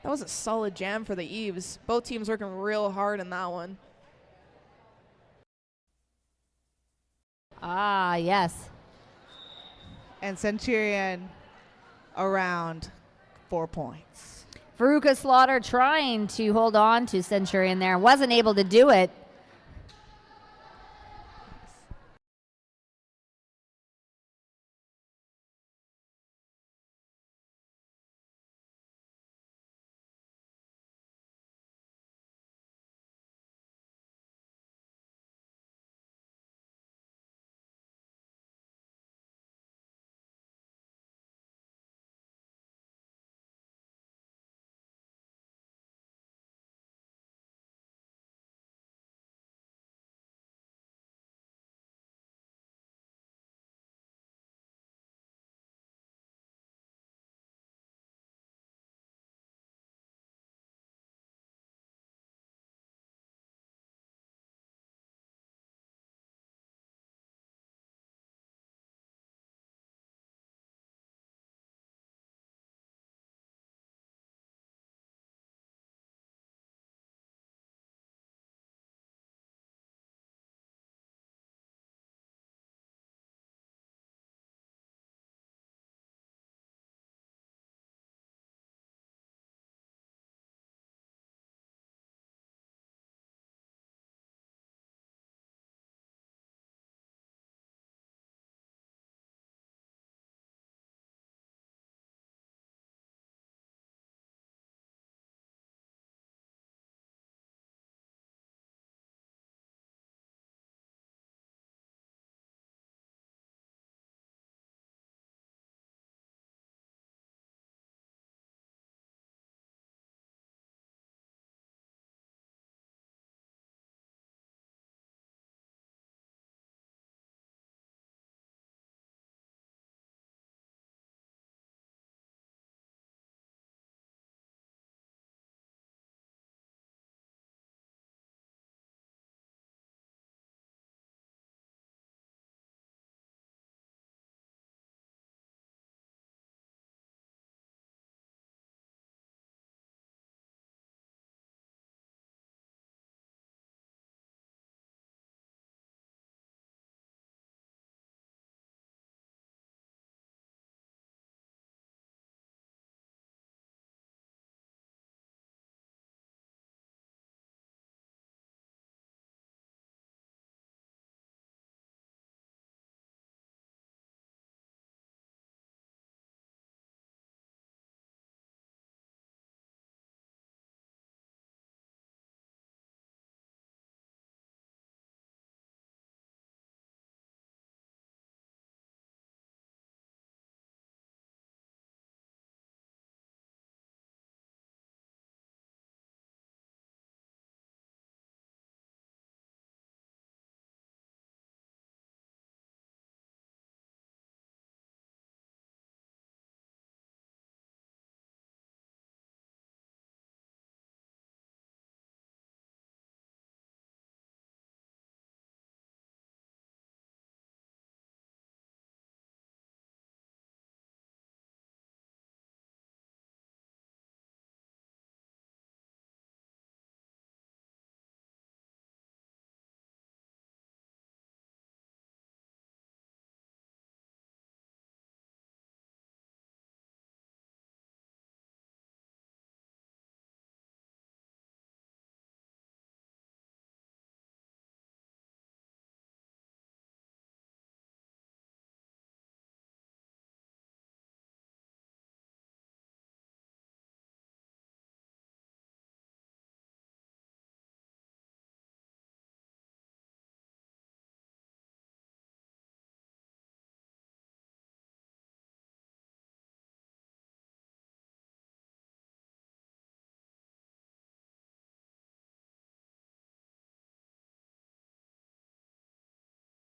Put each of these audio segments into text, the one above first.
That was a solid jam for the Eves. Both teams working real hard in that one. Ah, yes. And Centurion around 4 points. Veruca Slaughter trying to hold on to Centurion there. Wasn't able to do it.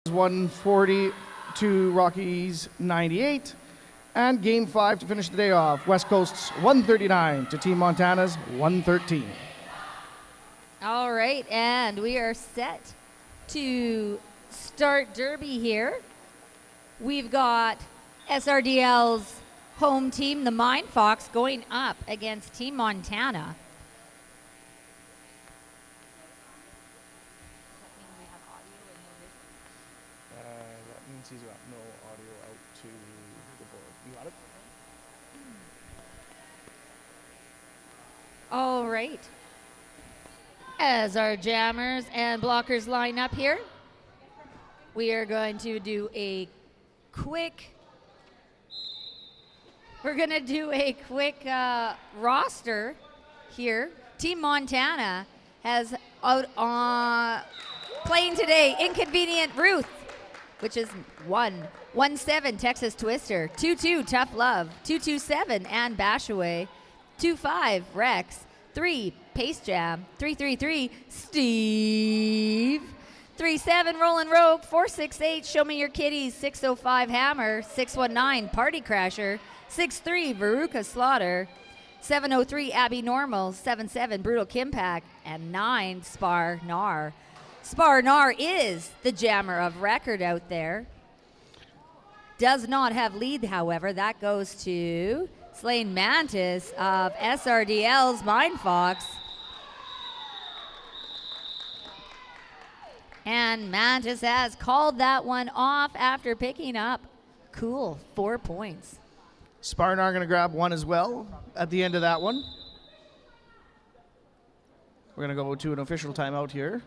$140 to Rockies 98. And game 5 to finish the day off. West Coast's 139 to Team Montana's 113. All right, and we are set to start Derby here. We've got SRDL's home team, the Mind Fox, going up against Team Montana. That means he's got no audio out to the board. You got it? All right. As our jammers and blockers line up here, we are going to do a quick roster here. Team Montana has out on playing today Inconvenient Ruth, which is 1-1-7 Texas Twister, 2-2 Tough Love, 2-2-7 Ann Bashaway, 2-5 Rex, 3 Pace Jam, 3-3-3 Steve, 3-7 Rollin' Rogue, 4-6-8 Show Me Your Kitties, 6-05 Hammer, 6-19 Party Crasher, 6-3 Veruca Slaughter, 7-03 Abby Normal, 7-7 Brutal Kimpack, and 9 Spar Nar. Spar Nar is the jammer of record out there. Does not have lead, however. That goes to Slain Mantis of SRDL's Mind Fox. And Mantis has called that one off after picking up cool 4 points. Sparnar going to grab one as well at the end of that one. We're going to go to an official timeout here.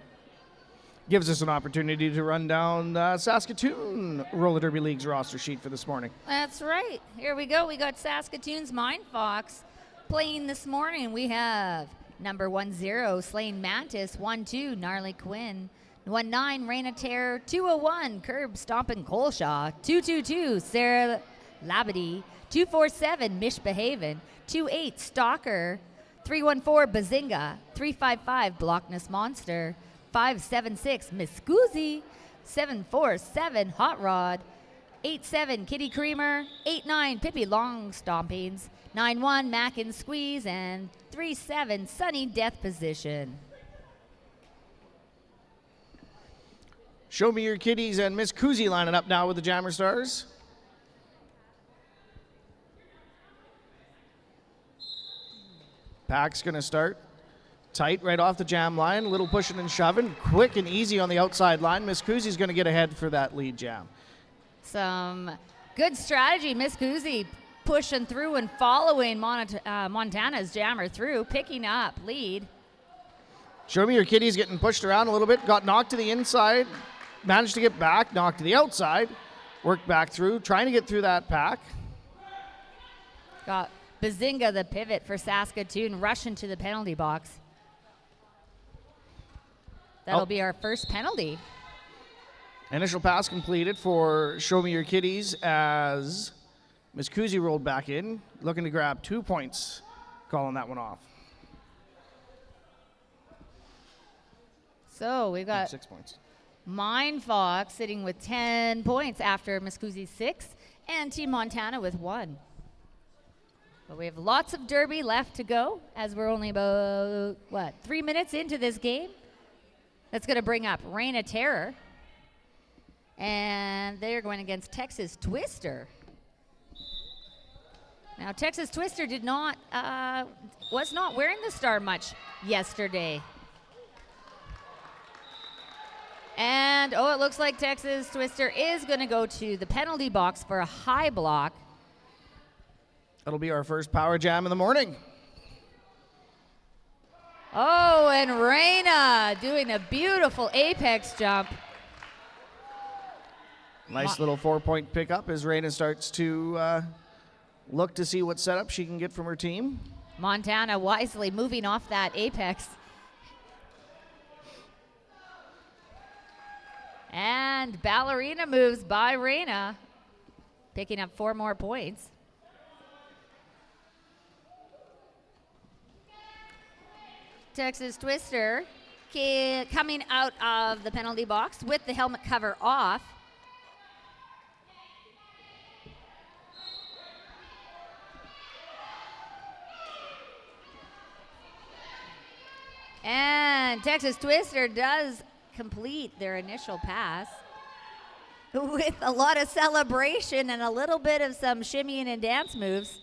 Gives us an opportunity to run down Saskatoon Roller Derby League's roster sheet for this morning. That's right. Here we go. We got Saskatoon's Mind Fox playing this morning. We have number 10, Slain Mantis, 12, Gnarly Quinn, 19, Raina Terror, 201, Curb Stompin' Colshaw, 222, Sarah Labadie, 247, Mishbehaven, 28, Stalker, 314, Bazinga, 355, Blockness Monster, 576, Miss Scoozy, 747, Hot Rod, 87, Kitty Creamer, 89, Pippi Long Stompings, 91, Mac and Squeeze, and 37, Sunny Death Position. Show Me Your Kitties and Miss Koozie lining up now with the Jammer Stars. Pack's going to start tight right off the jam line, a little pushing and shoving, quick and easy on the outside line. Miss Koozie's going to get ahead for that lead jam. Some good strategy. Miss Koozie pushing through and following Montana's jammer through, picking up lead. Show Me Your Kitties getting pushed around a little bit, got knocked to the inside, managed to get back, knocked to the outside, worked back through, trying to get through that pack. Got Bazinga, the pivot for Saskatoon, rushing to the penalty box. That'll be our first penalty. Initial pass completed for Show Me Your Kitties as Miss Koozie rolled back in, looking to grab 2 points, calling that one off. So we've got 6 points. Mind Fox sitting with 10 points after Miss Koozie's 6, and Team Montana with 1. But we have lots of derby left to go as we're only about, 3 minutes into this game. That's going to bring up Raina Terror. And they're going against Texas Twister. Now, Texas Twister was not wearing the star much yesterday. And, it looks like Texas Twister is going to go to the penalty box for a high block. That'll be our first power jam in the morning. Oh, and Raina doing a beautiful apex jump. Nice little 4-point pickup as Raina starts to look to see what setup she can get from her team. Montana wisely moving off that apex. And ballerina moves by Raina, picking up 4 more points. Texas Twister coming out of the penalty box with the helmet cover off. And Texas Twister does complete their initial pass. with a lot of celebration and a little bit of some shimmying and dance moves.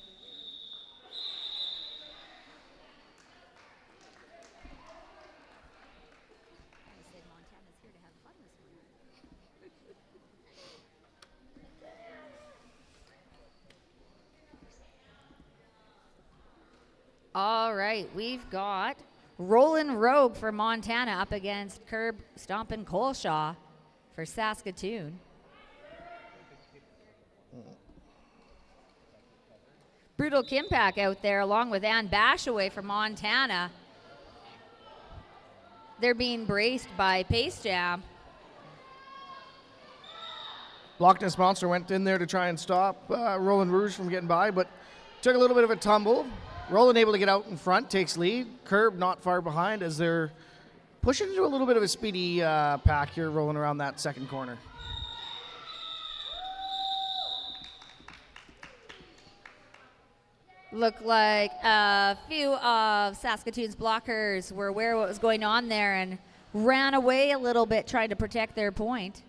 All right, we've got Roland Rogue for Montana up against Curb Stompin' Colshaw for Saskatoon. Brutal Kimpak out there along with Ann Bashaway for Montana. They're being braced by Pace Jam. Loch Ness Monster went in there to try and stop Roland Rouge from getting by, but took a little bit of a tumble. Roland able to get out in front, takes lead. Curb not far behind as they're pushing into a little bit of a speedy pack here, rolling around that second corner. Looked like a few of Saskatoon's blockers were aware of what was going on there and ran away a little bit trying to protect their point.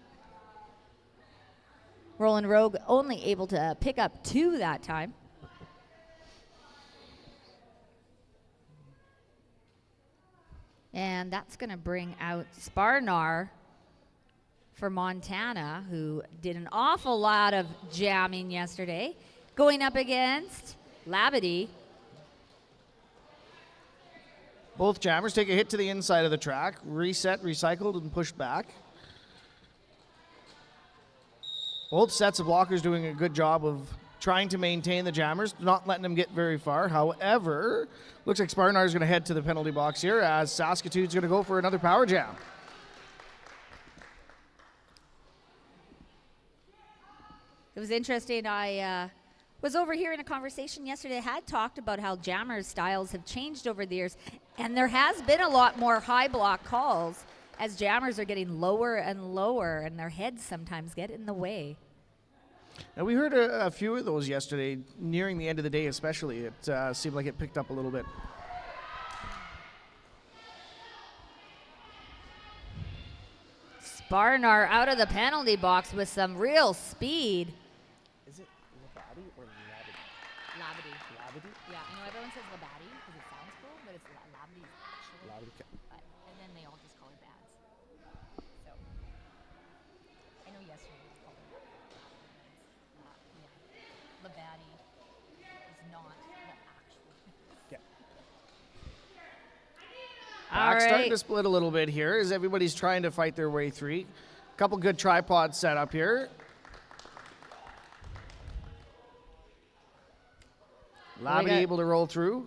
Roland Rogue only able to pick up 2 that time. And that's going to bring out Sparnar for Montana, who did an awful lot of jamming yesterday, going up against Labadie. Both jammers take a hit to the inside of the track, reset, recycled, and pushed back. Both sets of blockers doing a good job of trying to maintain the jammers, not letting them get very far. However, looks like Sparnar is going to head to the penalty box here as Saskatoon's going to go for another power jam. It was interesting. I was overhearing a conversation yesterday. I had talked about how jammers' styles have changed over the years, and there has been a lot more high block calls as jammers are getting lower and lower, and their heads sometimes get in the way. And we heard a few of those yesterday, nearing the end of the day especially. It seemed like it picked up a little bit. Sparnar out of the penalty box with some real speed. Is it Labadie or Labadie? Labadie. Labadie? Yeah, I know everyone says Labadie because it sounds cool, but it's Labadie actually. Labadie. And then they all just call her Bads. So, I know yesterday we called her Labadie is not the actual. Yeah. All Back starting right. to split a little bit here as everybody's trying to fight their way through. A couple good tripods set up here. Labadie able to roll through.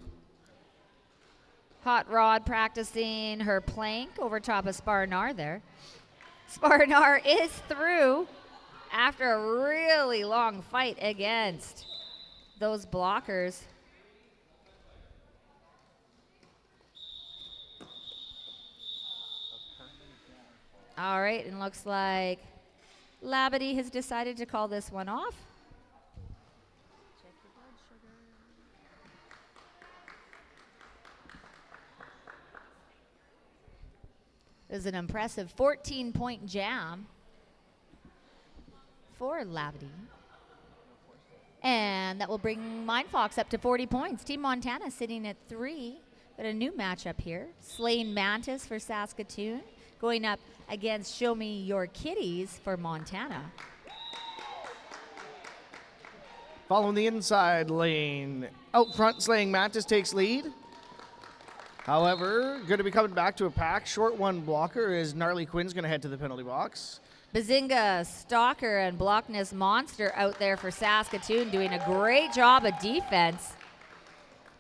Hot Rod practicing her plank over top of Sparnar there. Sparnar is through after a really long fight against those blockers. All right, and looks like Labadie has decided to call this one off. It was an impressive 14-point jam for Labadie. And that will bring Mindfox up to 40 points. Team Montana sitting at 3. Got a new matchup here. Slain Mantis for Saskatoon going up against Show Me Your Kitties for Montana. Following the inside lane. Out front, Slaying Mantis takes lead. However, going to be coming back to a pack. Short one blocker is Gnarly Quinn's going to head to the penalty box. Bazinga, Stalker, and Blockness Monster out there for Saskatoon doing a great job of defense.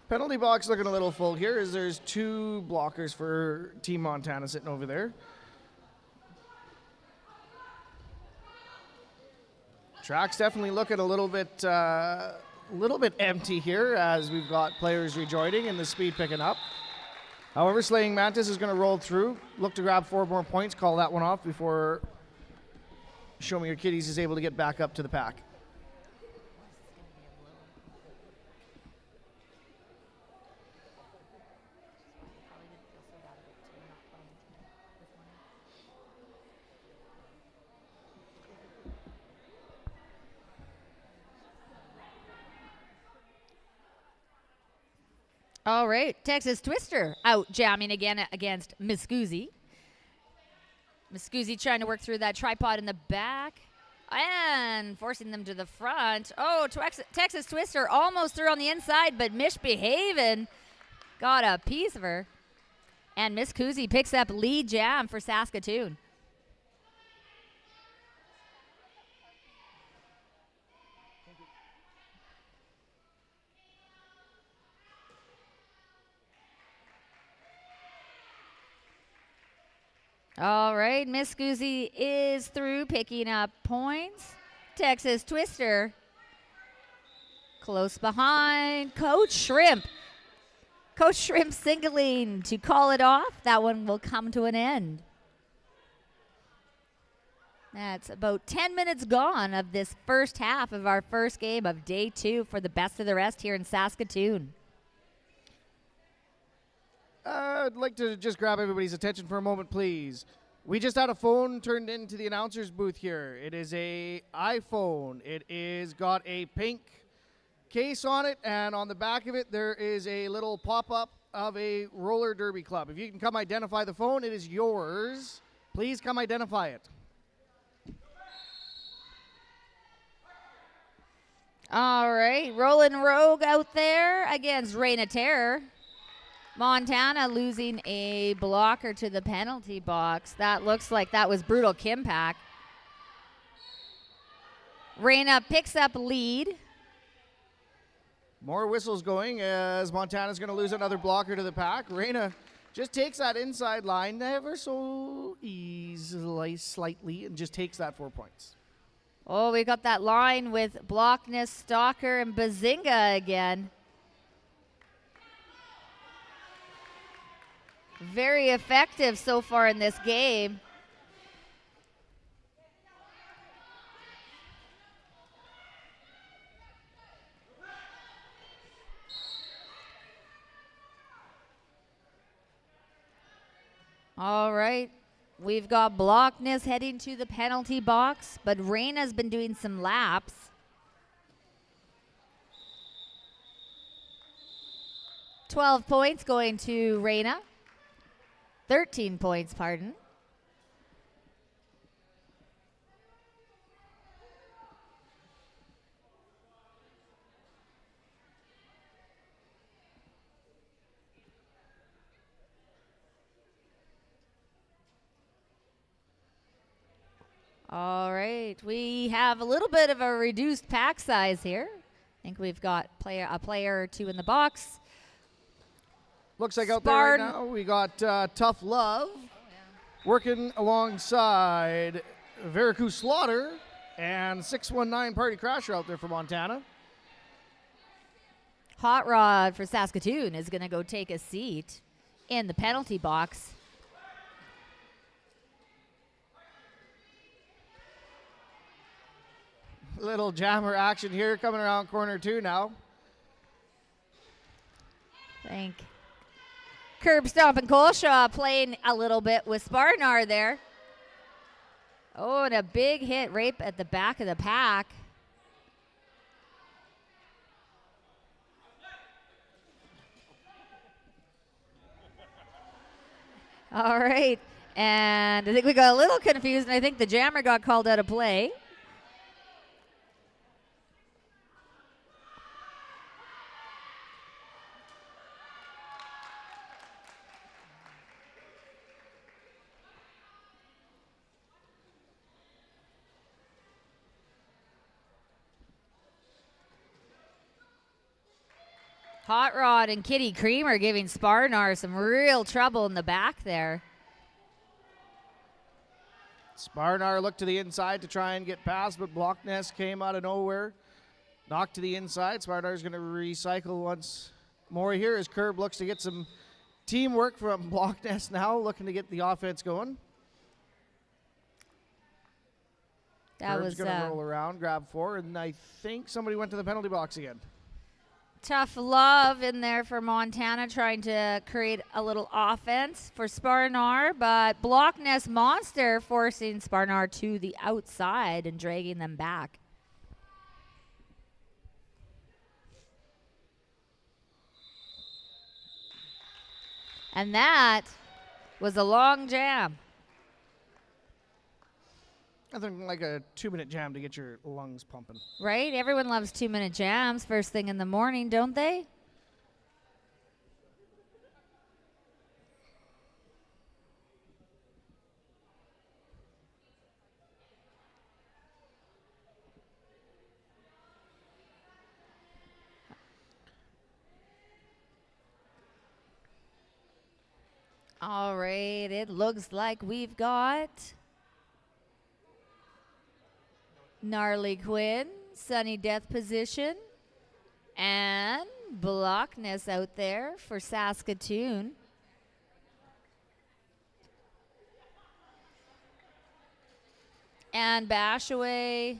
Penalty box looking a little full here as there's 2 blockers for Team Montana sitting over there. Track's definitely looking a little bit empty here as we've got players rejoining and the speed picking up. However, Slaying Mantis is going to roll through, look to grab 4 more points, call that one off before Show Me Your Kitties is able to get back up to the pack. All right, Texas Twister out jamming again against Miscusi. Miscusi trying to work through that tripod in the back and forcing them to the front. Oh, Texas Twister almost through on the inside, but misbehaving. Got a piece of her. And Miscusi picks up lead jam for Saskatoon. All right, Miscusi is through picking up points. Texas Twister close behind. Coach Shrimp. Coach Shrimp singling to call it off. That one will come to an end. That's about 10 minutes gone of this first half of our first game of day 2 for the best of the rest here in Saskatoon. I'd like to just grab everybody's attention for a moment, please. We just had a phone turned into the announcer's booth here. It is a iPhone. It is got a pink case on it, and on the back of it there is a little pop-up of a roller derby club. If you can come identify the phone, it is yours. Please come identify it. All right, Roland Rogue out there against Reign of Terror. Montana losing a blocker to the penalty box. That looks like that was Brutal Kimpack. Reina picks up lead. More whistles going as Montana's going to lose another blocker to the pack. Reina just takes that inside line ever so easily, slightly, and just takes that 4 points. Oh, we got that line with Blockness, Stalker, and Bazinga again. Very effective so far in this game. All right. We've got Blockness heading to the penalty box, but Reina's been doing some laps. $12 points going to Reina. 13 points, pardon. All right, we have a little bit of a reduced pack size here. I think we've got a player or two in the box. Looks like out there right now we got Tough Love working alongside Veracruz Slaughter and 619 Party Crasher out there for Montana. Hot Rod for Saskatoon is going to go take a seat in the penalty box. Little jammer action here coming around corner 2 now. Thank Curb Stomp and Colshaw playing a little bit with Sparnar there. Oh, and a big hit right at the back of the pack. All right, and I think we got a little confused, and I think the jammer got called out of play. Hot Rod and Kitty Creamer giving Sparnar some real trouble in the back there. Sparnar looked to the inside to try and get past, but Blockness came out of nowhere. Knocked to the inside. Sparnar's going to recycle once more here as Curb looks to get some teamwork from Blockness now, looking to get the offense going. That Curb's going to roll around, grab 4, and I think somebody went to the penalty box again. Tough Love in there for Montana, trying to create a little offense for Sparnar, but Blockness Monster forcing Sparnar to the outside and dragging them back. And that was a long jam. Nothing like a 2-minute jam to get your lungs pumping. Right? Everyone loves 2-minute jams first thing in the morning, don't they? All right, it looks like we've got Gnarly Quinn, Sunny Death position, and Blockness out there for Saskatoon. Ann Bashaway.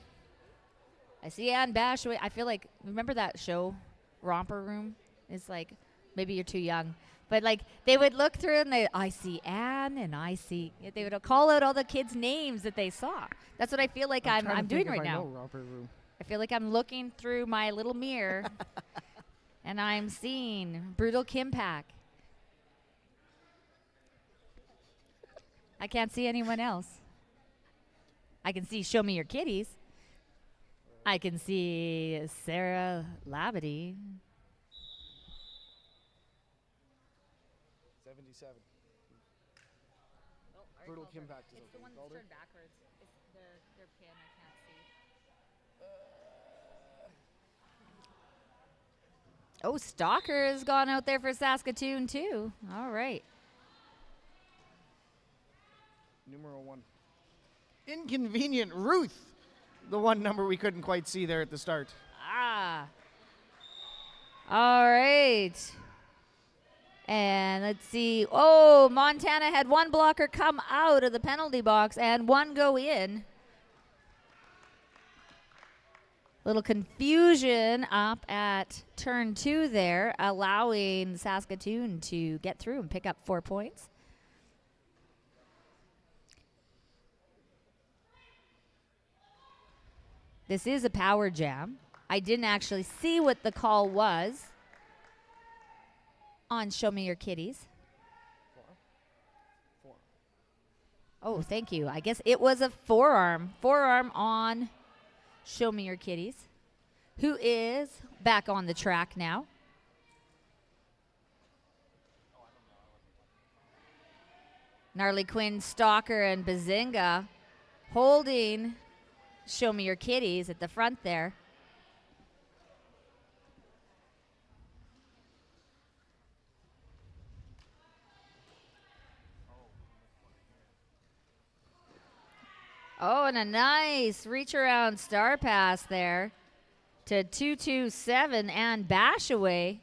I see Ann Bashaway. I feel like, remember that show, Romper Room? It's like, maybe you're too young. But like they would look through and I see Anne and they would call out all the kids' names that they saw. That's what I feel like I'm doing right now. I feel like I'm looking through my little mirror and I'm seeing Brutal Kimpak. I can't see anyone else. I can see Show Me Your Kitties. I can see Sarah Labadie. 77. Brutal Kimpak. It's the one that's turned backwards. It's their pin. I can't see. Oh, Stalker has gone out there for Saskatoon too. All right. Numero 1. Inconvenient Ruth. The one number we couldn't quite see there at the start. Ah. All right. And let's see. Oh, Montana had one blocker come out of the penalty box and one go in. Little confusion up at turn 2 there, allowing Saskatoon to get through and pick up 4 points. This is a power jam. I didn't actually see what the call was on Show Me Your Kitties. 4. Oh, thank you. I guess it was a forearm. Forearm on Show Me Your Kitties, who is back on the track now. Gnarly Quinn, Stalker, and Bazinga holding Show Me Your Kitties at the front there. Oh, and a nice reach around star pass there to 227 and Bashaway.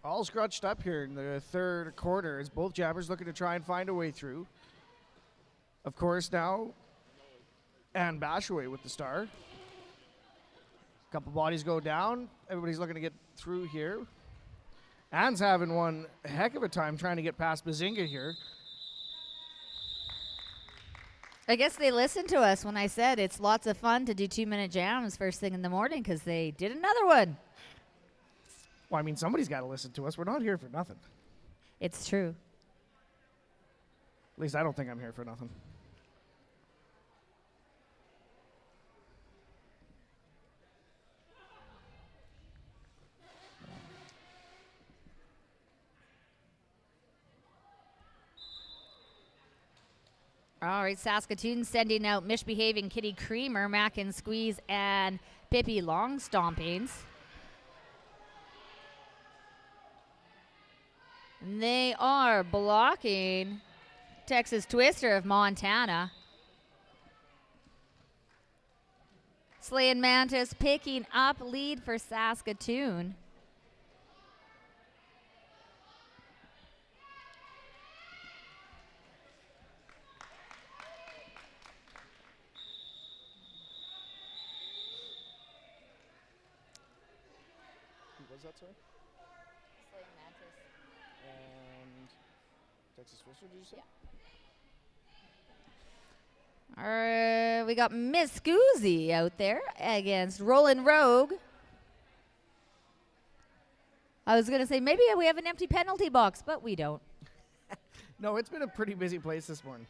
All scratched up here in the third quarter as both jammers looking to try and find a way through. Of course, now Ann Bashaway with the star. Couple bodies go down. Everybody's looking to get through here. Ann's having one heck of a time trying to get past Bazinga here. I guess they listened to us when I said it's lots of fun to do 2-minute jams first thing in the morning because they did another one. Well, I mean, somebody's got to listen to us. We're not here for nothing. It's true. At least I don't think I'm here for nothing. All right, Saskatoon sending out misbehaving Kitty Creamer, Mac and Squeeze, and Pippi Long Stompings. And they are blocking Texas Twister of Montana. Slayin Mantis picking up lead for Saskatoon. Who was that, sorry? Slayin Mantis. And Texas Twister, did you say? Yeah. We got Miss Goozy out there against Roland Rogue. I was going to say maybe we have an empty penalty box, but we don't. No, it's been a pretty busy place this morning.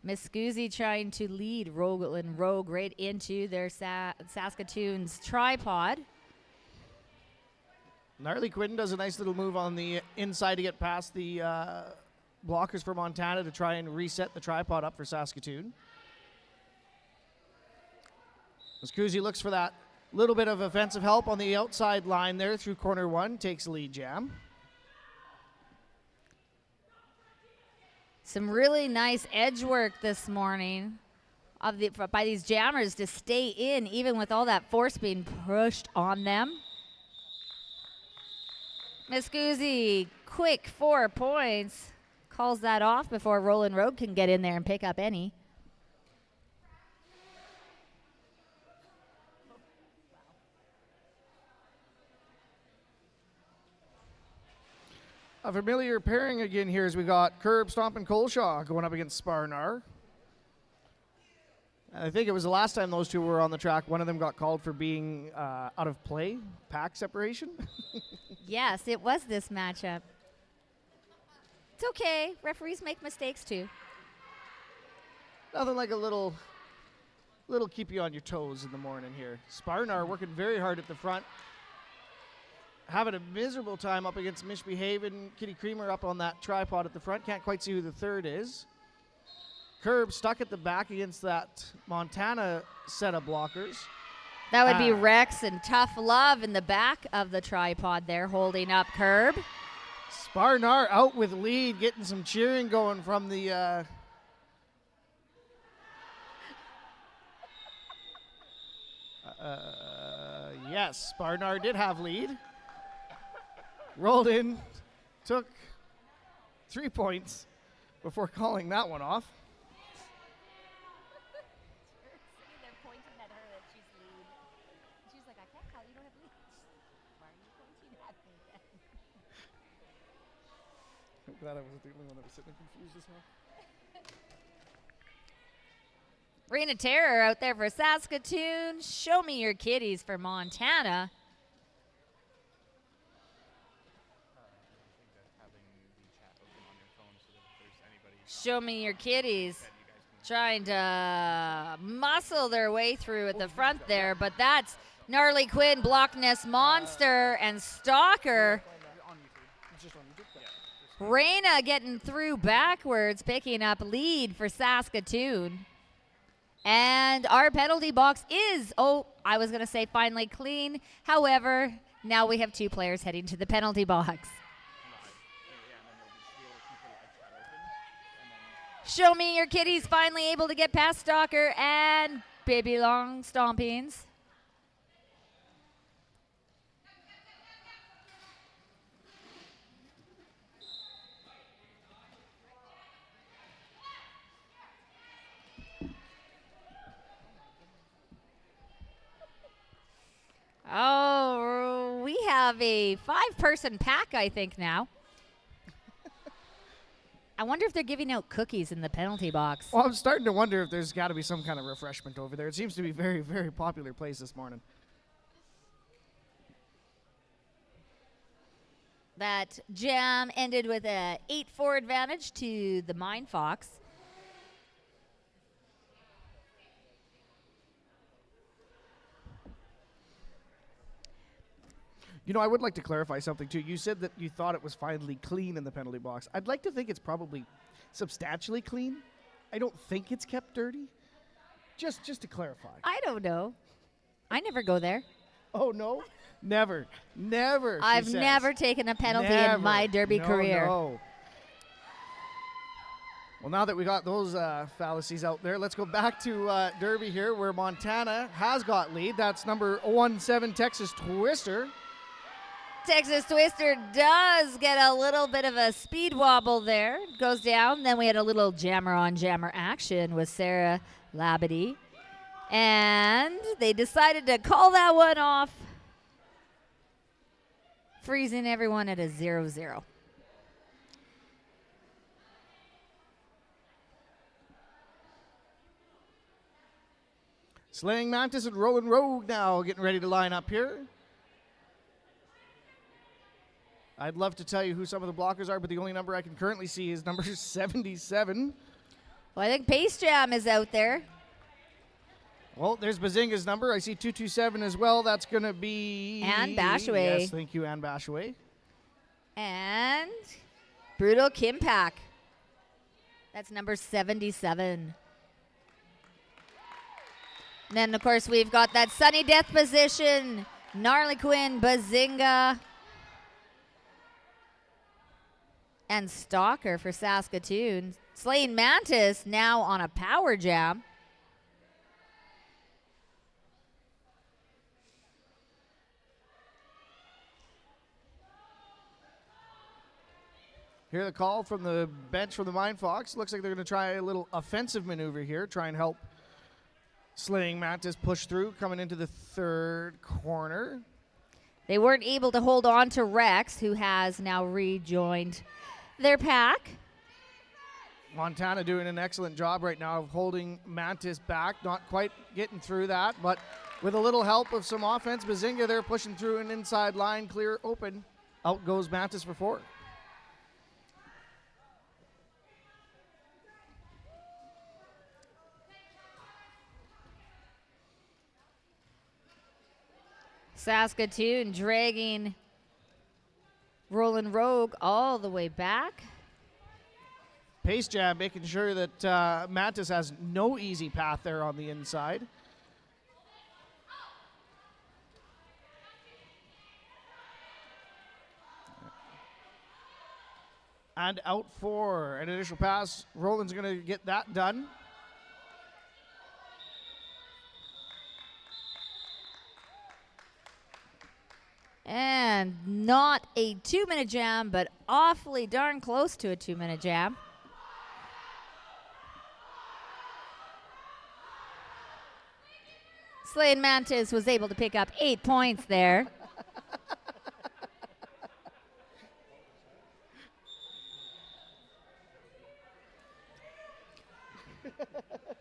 Miss Goozy trying to lead Roland Rogue right into their Saskatoon's tripod. Gnarly Quinn does a nice little move on the inside to get past the blockers for Montana to try and reset the tripod up for Saskatoon. Muscusi looks for that little bit of offensive help on the outside line there through corner one, takes lead jam. Some really nice edge work this morning by these jammers to stay in, even with all that force being pushed on them. Muscusi, quick 4 points, calls that off before Roland Rogue can get in there and pick up any. A familiar pairing again here as we got Curb, Stomp, and Colshaw going up against Sparnar. And I think it was the last time those two were on the track. One of them got called for being out of play, pack separation. Yes, it was this matchup. It's okay. Referees make mistakes too. Nothing like a little keep you on your toes in the morning here. Sparnar working very hard at the front. Having a miserable time up against Misbehavin'. Kitty Creamer up on that tripod at the front. Can't quite see who the third is. Curb stuck at the back against that Montana set of blockers. That would be Rex and Tough Love in the back of the tripod there holding up Curb. Sparnar out with lead, getting some cheering going from the yes, Sparnar did have lead. Rolled in, took 3 points before calling that one off. Sitting there pointing at her that she's lead. She's like, I can't call, you don't have lead. Why are you pointing at me then? I'm glad I wasn't the only one that was sitting confused as hell. Reign of Terror out there for Saskatoon. Show me your kitties for Montana. Show me your kitties. Trying to muscle their way through at the front there, but that's Gnarly Quinn, Block Nest Monster, and Stalker. Reina getting through backwards, picking up lead for Saskatoon. And our penalty box is, I was going to say finally clean. However, now we have 2 players heading to the penalty box. Show me your kitties finally able to get past Stalker and Baby Long Stompings. Oh, we have a 5-person pack, I think, now. I wonder if they're giving out cookies in the penalty box. Well, I'm starting to wonder if there's got to be some kind of refreshment over there. It seems to be a very, very popular place this morning. That jam ended with a 8-4 advantage to the Mind Fox. You know, I would like to clarify something, too. You said that you thought it was finally clean in the penalty box. I'd like to think it's probably substantially clean. I don't think it's kept dirty. Just to clarify. I don't know. I never go there. Oh, no? Never. Never, I've never taken a penalty in my Derby career. No. Well, now that we got those fallacies out there, let's go back to Derby here where Montana has got lead. That's number 17, Texas Twister. Texas Twister does get a little bit of a speed wobble there. Goes down. Then we had a little jammer on jammer action with Sarah Labadie. And they decided to call that one off freezing everyone at a 0-0. Slaying Mantis and Rolling Rogue now getting ready to line up here. I'd love to tell you who some of the blockers are, but the only number I can currently see is number 77. Well, I think Pace Jam is out there. Well, there's Bazinga's number. I see 227 as well. That's going to be... Ann Bashaway. Yes, thank you, Ann Bashaway. And Brutal Kimpak. That's number 77. And then, of course, we've got that Sunny Death position. Gnarly Quinn, Bazinga, and Stalker for Saskatoon. Slaying Mantis now on a power jam. Hear the call from the bench from the Mind Fox. Looks like they're going to try a little offensive maneuver here, try and help Slaying Mantis push through, coming into the third corner. They weren't able to hold on to Rex, who has now rejoined their pack. Montana doing an excellent job right now of holding Mantis back, not quite getting through that, but with a little help of some offense, Bazinga there pushing through an inside line, clear, open. Out goes Mantis for 4. Saskatoon dragging Rolling Rogue all the way back. Pace Jam making sure that Mantis has no easy path there on the inside. And out for an initial pass. Roland's going to get that done. And not a 2-minute jam, but awfully darn close to a 2-minute jam. Slaying Mantis was able to pick up 8 points there.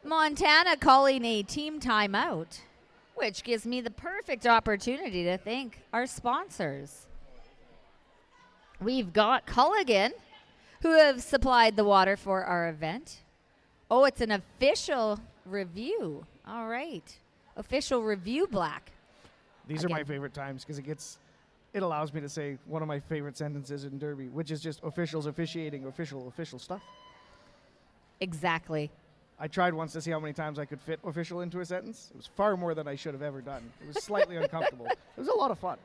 Montana calling a team timeout, which gives me the perfect opportunity to thank our sponsors. We've got Culligan, who have supplied the water for our event. Oh, it's an official review. All right. Official review black. These are my favorite times because it allows me to say one of my favorite sentences in Derby, which is just officials officiating official stuff. Exactly. I tried once to see how many times I could fit official into a sentence. It was far more than I should have ever done. It was slightly uncomfortable. It was a lot of fun.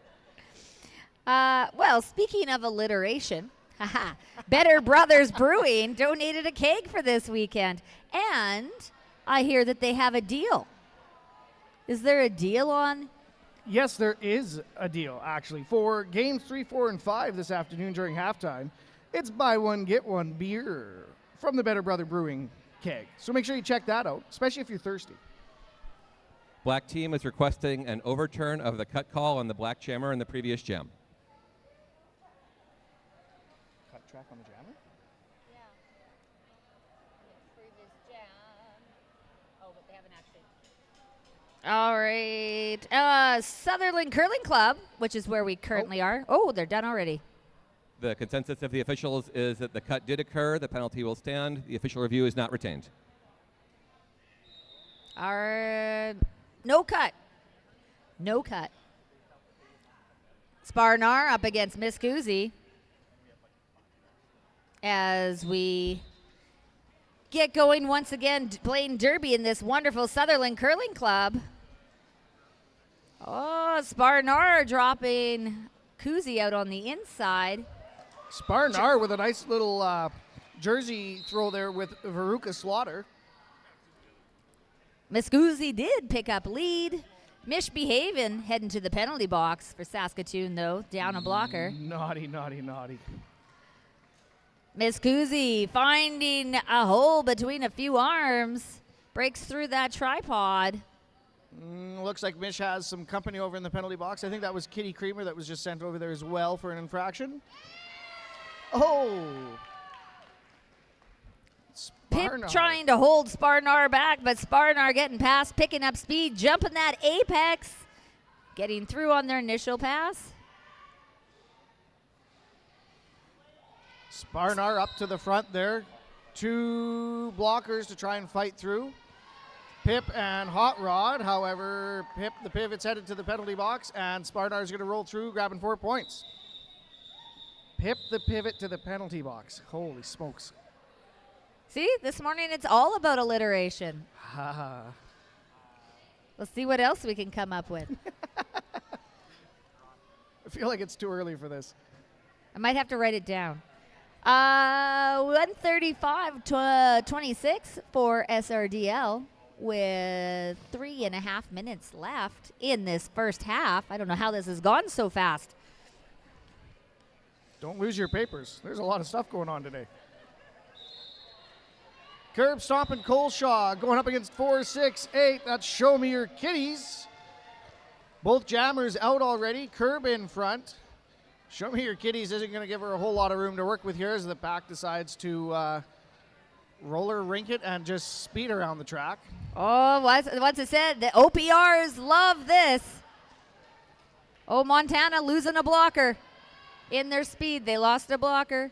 Well, speaking of alliteration, Better Brothers Brewing donated a keg for this weekend. And I hear that they have a deal. Is there a deal on? Yes, there is a deal, actually. For games 3, 4, and 5 this afternoon during halftime, it's buy one, get one beer from the Better Brother Brewing keg. So make sure you check that out, especially if you're thirsty. Black team is requesting an overturn of the cut call on the black jammer in the previous jam. Cut track on the jammer? Yeah. Previous jam. Oh, but they haven't actually. All right. Sutherland Curling Club, which is where we currently are. Oh, they're done already. The consensus of the officials is that the cut did occur. The penalty will stand. The official review is not retained. No cut. No cut. Sparnar up against Miss Guzzi as we get going once again playing Derby in this wonderful Sutherland Curling Club. Oh, Sparnar dropping Kuzi out on the inside. Sparnar with a nice little jersey throw there with Veruca Slaughter. Miss Guzzi did pick up lead. Mish Behaven heading to the penalty box for Saskatoon, though, down a blocker. Naughty, naughty, naughty. Miss Guzzi finding a hole between a few arms. Breaks through that tripod. Looks like Mish has some company over in the penalty box. I think that was Kitty Creamer that was just sent over there as well for an infraction. Oh! Pip Sparnar. trying to hold Sparnar back, but Sparnar getting past, picking up speed, jumping that apex, getting through on their initial pass. Sparnar up to the front there. 2 blockers to try and fight through. Pip and Hot Rod. However, Pip, the pivot's headed to the penalty box, and Sparnar is going to roll through, grabbing 4 points. Pip the pivot to the penalty box. Holy smokes. See, this morning it's all about alliteration. Ha. We'll see what else we can come up with. I feel like it's too early for this. I might have to write it down. 135-26 for SRDL with 3.5 minutes left in this first half. I don't know how this has gone so fast. Don't lose your papers. There's a lot of stuff going on today. Curb stomping Coleshaw going up against 4-6-8. That's Show Me Your Kitties. Both jammers out already. Curb in front. Show Me Your Kitties isn't going to give her a whole lot of room to work with here as the pack decides to roller rink it and just speed around the track. Oh, once I said, the OPRs love this. Oh, Montana losing a blocker in their speed. They lost a blocker.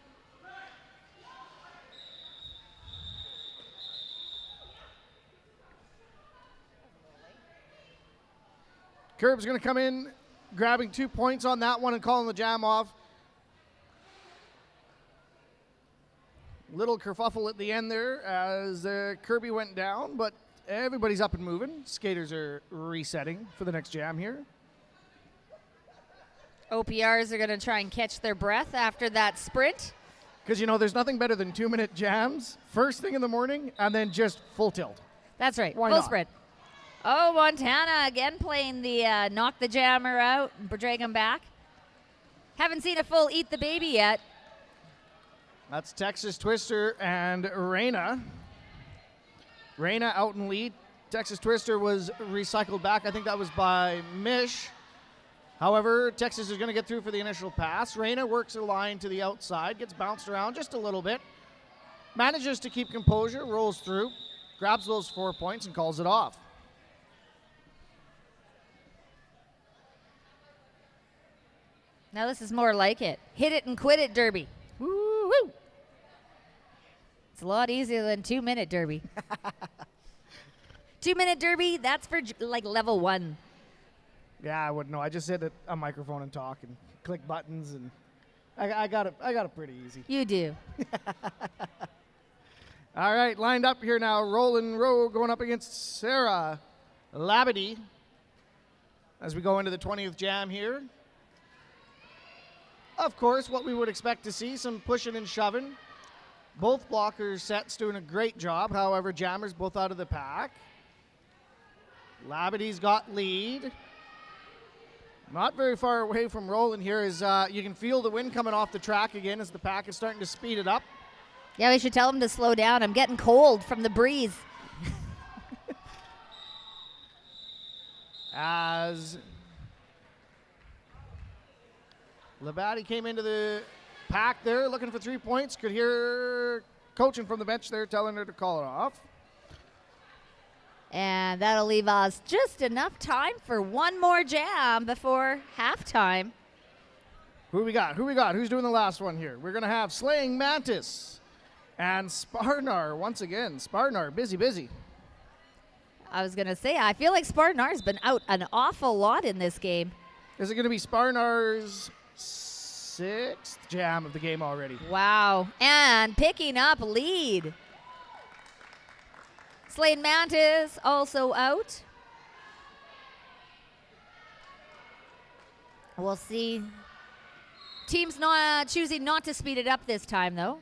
Curb's going to come in, grabbing 2 points on that one and calling the jam off. Little kerfuffle at the end there as Kirby went down, but everybody's up and moving. Skaters are resetting for the next jam here. OPRs are going to try and catch their breath after that sprint. Because, there's nothing better than 2-minute jams, first thing in the morning, and then just full tilt. That's right, Why full not? sprint. Oh, Montana again playing the knock the jammer out and drag him back. Haven't seen a full eat the baby yet. That's Texas Twister and Reyna. Reyna out in lead. Texas Twister was recycled back. I think that was by Mish. However, Texas is going to get through for the initial pass. Reyna works a line to the outside, gets bounced around just a little bit. Manages to keep composure, rolls through, grabs those 4 points and calls it off. Now this is more like it. Hit it and quit it derby. Woo-woo. It's a lot easier than 2-minute derby. 2-minute derby, that's for like level 1. Yeah, I wouldn't know. I just hit a microphone and talk and click buttons, and I got it pretty easy. You do. All right, lined up here now. Roland Rowe going up against Sarah Labadie as we go into the 20th jam here. Of course, what we would expect to see, some pushing and shoving. Both blockers sets doing a great job. However, jammers both out of the pack. Labadie's got lead. Not very far away from Roland here as you can feel the wind coming off the track again as the pack is starting to speed it up. Yeah, we should tell him to slow down. I'm getting cold from the breeze. As Labadie came into the pack there looking for 3 points. Could hear coaching from the bench there telling her to call it off. And that'll leave us just enough time for one more jam before halftime. Who we got? Who's doing the last one here? We're going to have Slaying Mantis and Sparnar once again. Sparnar, busy. I was going to say, I feel like Sparnar's been out an awful lot in this game. Is it going to be Sparnar's 6th jam of the game already? Wow. And picking up lead. Slain Mantis also out. We'll see. Team's not choosing not to speed it up this time, though.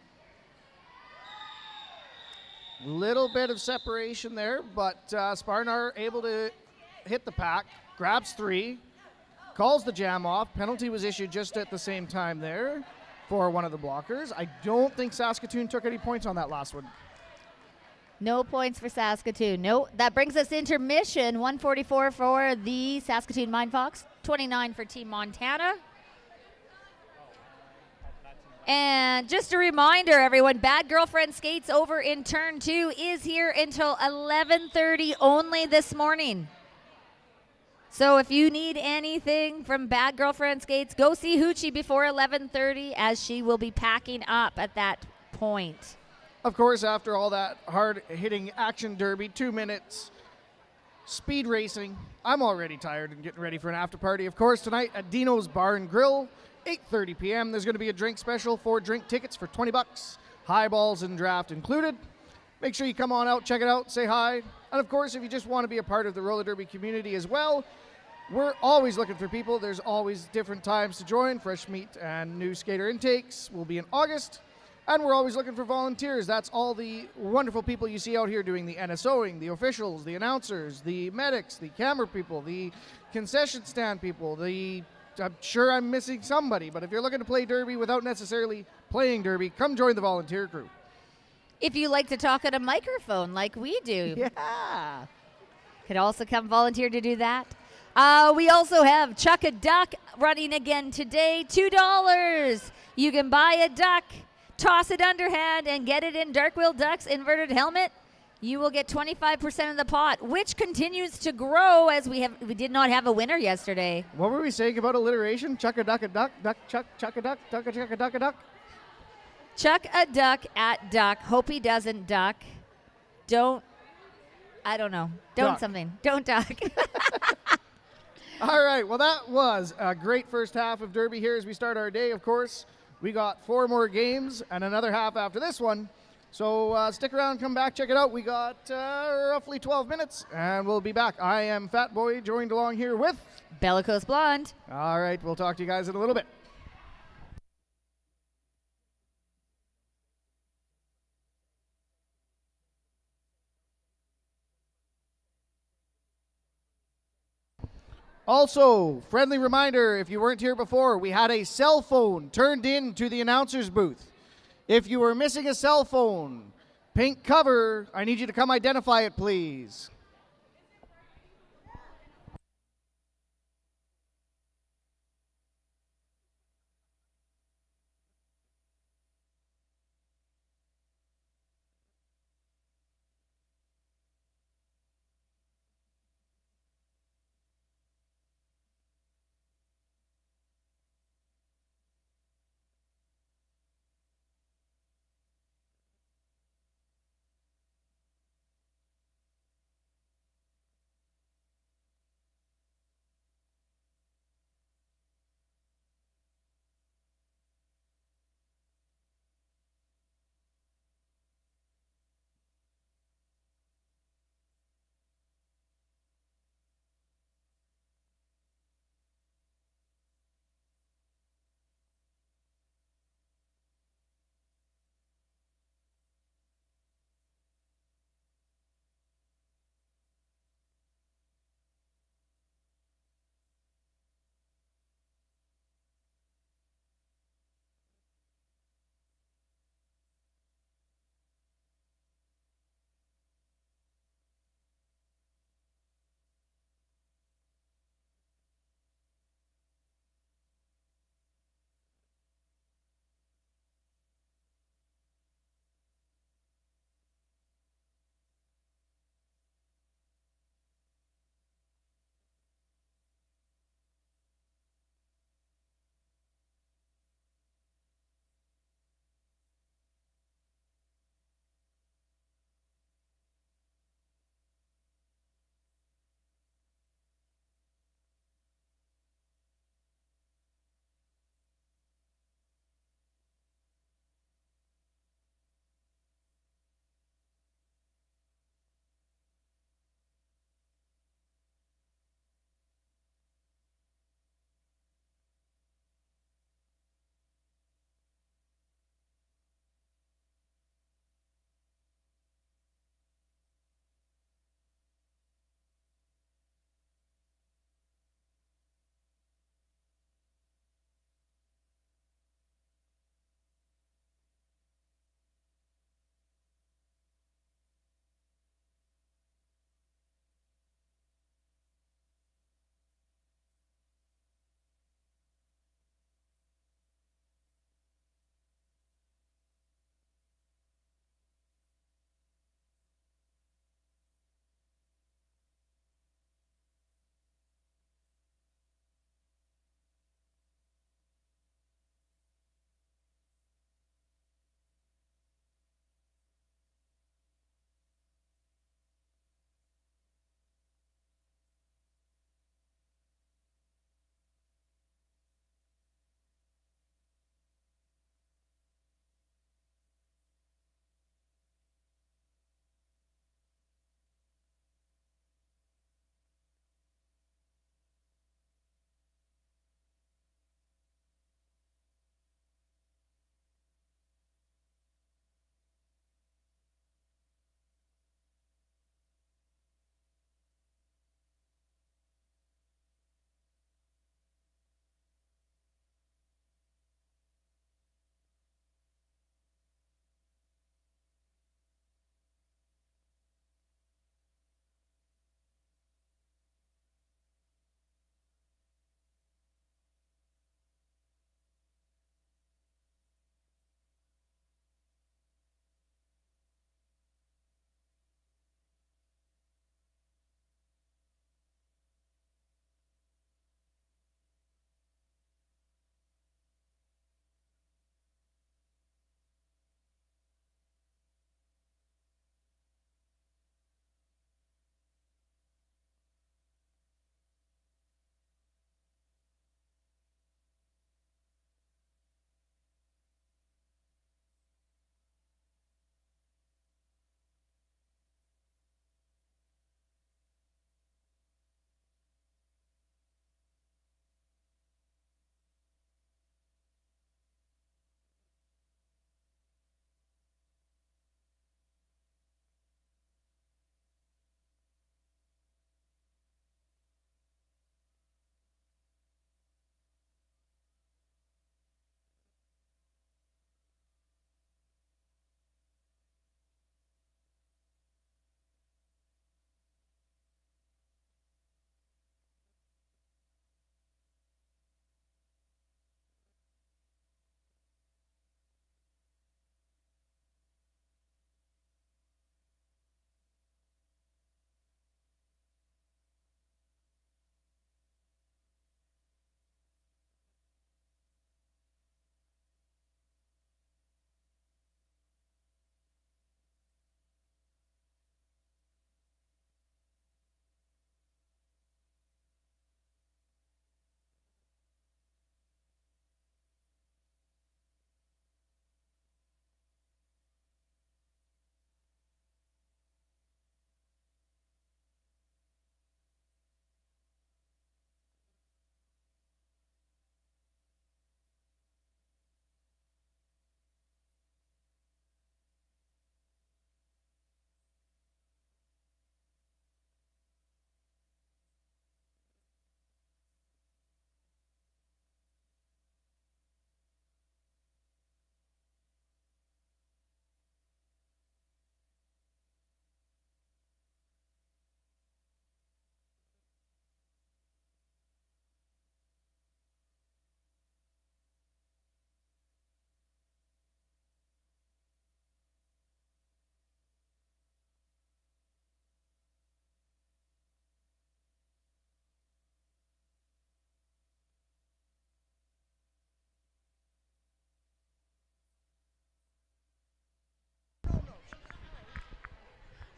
Little bit of separation there, but Sparnar able to hit the pack, grabs 3, calls the jam off. Penalty was issued just at the same time there for one of the blockers. I don't think Saskatoon took any points on that last one. No points for Saskatoon. No, that brings us intermission. 144 for the Saskatoon Mine Fox, 29 for Team Montana. And just a reminder, everyone, Bad Girlfriend Skates over in Turn 2 is here until 11:30 only this morning. So if you need anything from Bad Girlfriend Skates, go see Hoochie before 11:30 as she will be packing up at that point. Of course, after all that hard-hitting action derby, 2 minutes, speed racing, I'm already tired and getting ready for an after party. Of course, tonight at Dino's Bar and Grill, 8:30 p.m. There's going to be a drink special, 4 drink tickets for $20, highballs and draft included. Make sure you come on out, check it out, say hi. And of course, if you just want to be a part of the roller derby community as well, we're always looking for people. There's always different times to join. Fresh meat and new skater intakes will be in August. And we're always looking for volunteers. That's all the wonderful people you see out here doing the NSOing, the officials, the announcers, the medics, the camera people, the concession stand people, I'm sure I'm missing somebody, but if you're looking to play derby without necessarily playing derby, come join the volunteer crew. If you like to talk at a microphone like we do, Yeah. could also come volunteer to do that. We also have Chuck a Duck running again today, $2. You can buy a duck, toss it underhand, and get it in Dark Wheel Duck's inverted helmet. You will get 25% of the pot, which continues to grow as we did not have a winner yesterday. What were we saying about alliteration? Chuck a duck, duck, chuck a duck, duck a chuck a duck, a duck. Chuck a duck at duck. Hope he doesn't duck. Don't Duck. something. Don't duck. All right, well, that was a great first half of derby here as we start our day, of course. We got 4 more games and another half after this one. So stick around, come back, check it out. We got roughly 12 minutes, and we'll be back. I am Fat Boy, joined along here with... Bellicose Blonde. All right, we'll talk to you guys in a little bit. Also, friendly reminder, if you weren't here before, we had a cell phone turned in to the announcer's booth. If you were missing a cell phone, pink cover, I need you to come identify it, please.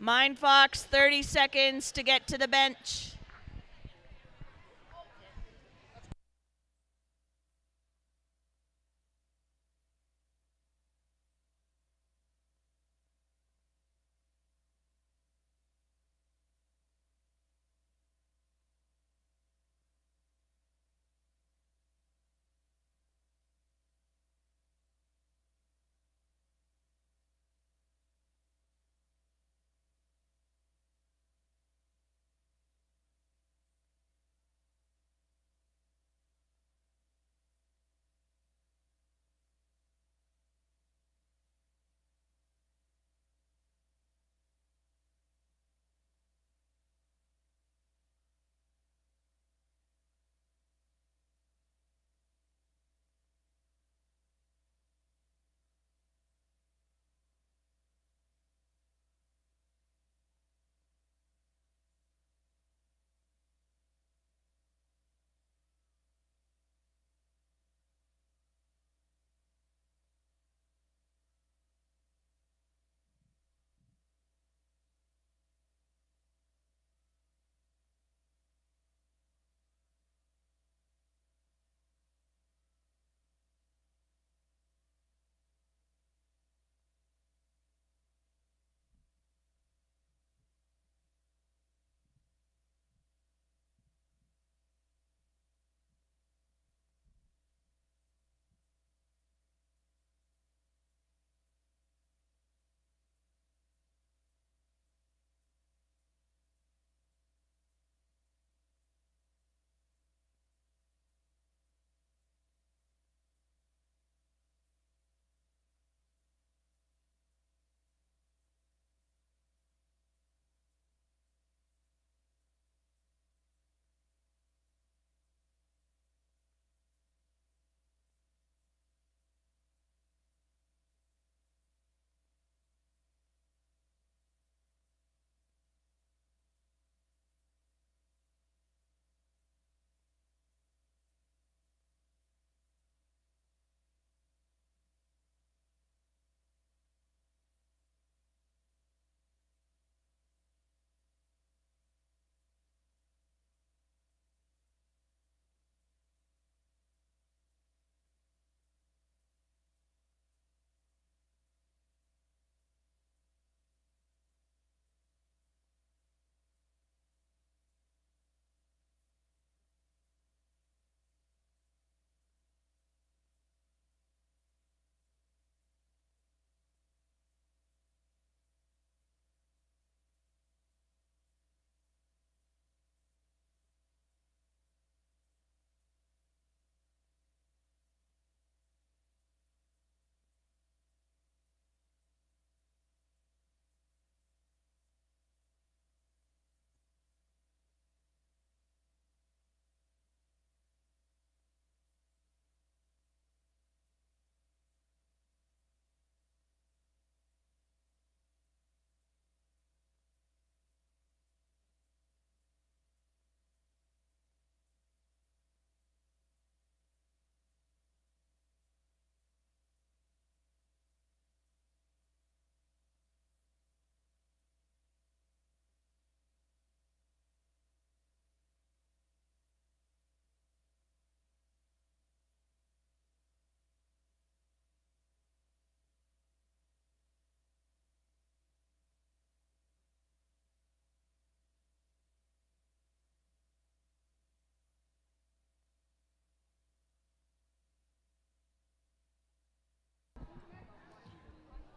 Mind Fox, 30 seconds to get to the bench.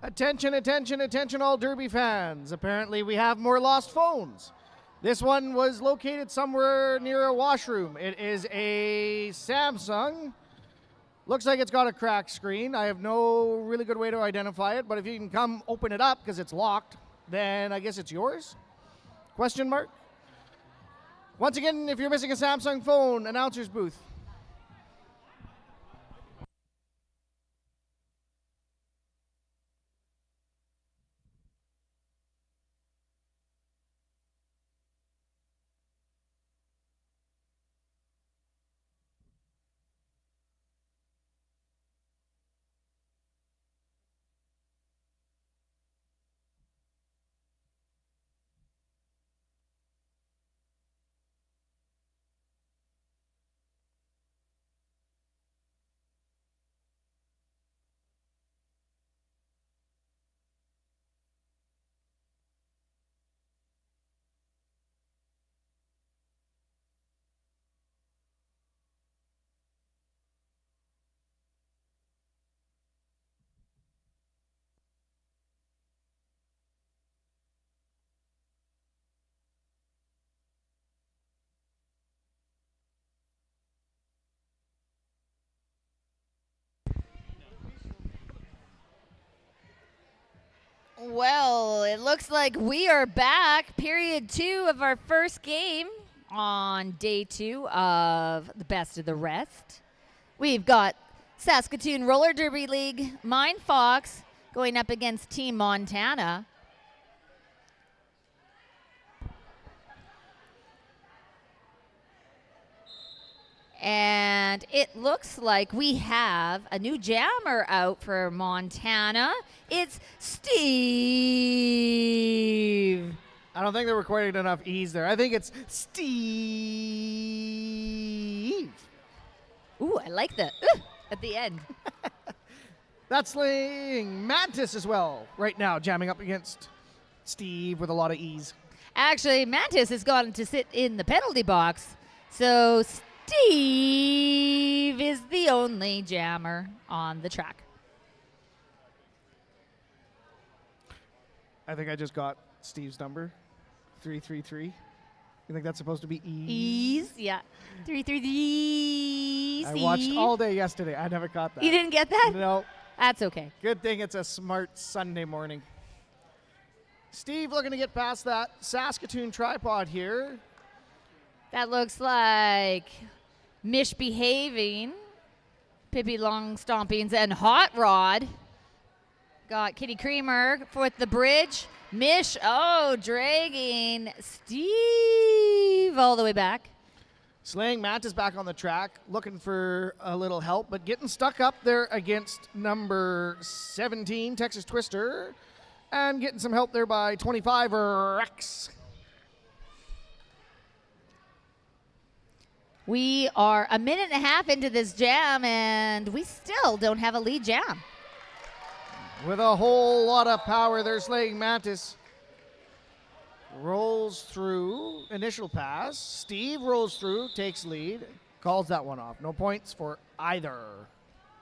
Attention, attention, attention, all Derby fans. Apparently, we have more lost phones. This one was located somewhere near a washroom. It is a Samsung. Looks like it's got a cracked screen. I have no really good way to identify it, but if you can come open it up because it's locked, then I guess it's yours? Question mark? Once again, if you're missing a Samsung phone, announcer's booth. Well, it looks like we are back. Period 2 of our first game on day 2 of the best of the rest. We've got Saskatoon Roller Derby League, Mine Fox, going up against Team Montana. And it looks like we have a new jammer out for Montana. It's Steve. I don't think they recorded enough E's there. I think it's Steve. Ooh, I like the at the end. That's Slaying Mantis as well right now, jamming up against Steve with a lot of E's. Actually, Mantis has gone to sit in the penalty box. So Steve is the only jammer on the track. I think I just got Steve's number, 333. You think that's supposed to be E's? E's, yeah. 333. I watched all day yesterday. I never caught that. You didn't get that? No. That's okay. Good thing it's a smart Sunday morning. Steve looking to get past that Saskatoon tripod here. That looks like Misbehaving, Pippi Longstompings, and Hot Rod. Got Kitty Creamer with the bridge. Mish, dragging Steve all the way back. Slaying Mantis back on the track, looking for a little help, but getting stuck up there against number 17, Texas Twister, and getting some help there by 25, Rex. We are a minute and a half into this jam, and we still don't have a lead jam. With a whole lot of power there, Slaying Mantis rolls through, initial pass. Steve rolls through, takes lead, calls that one off. No points for either.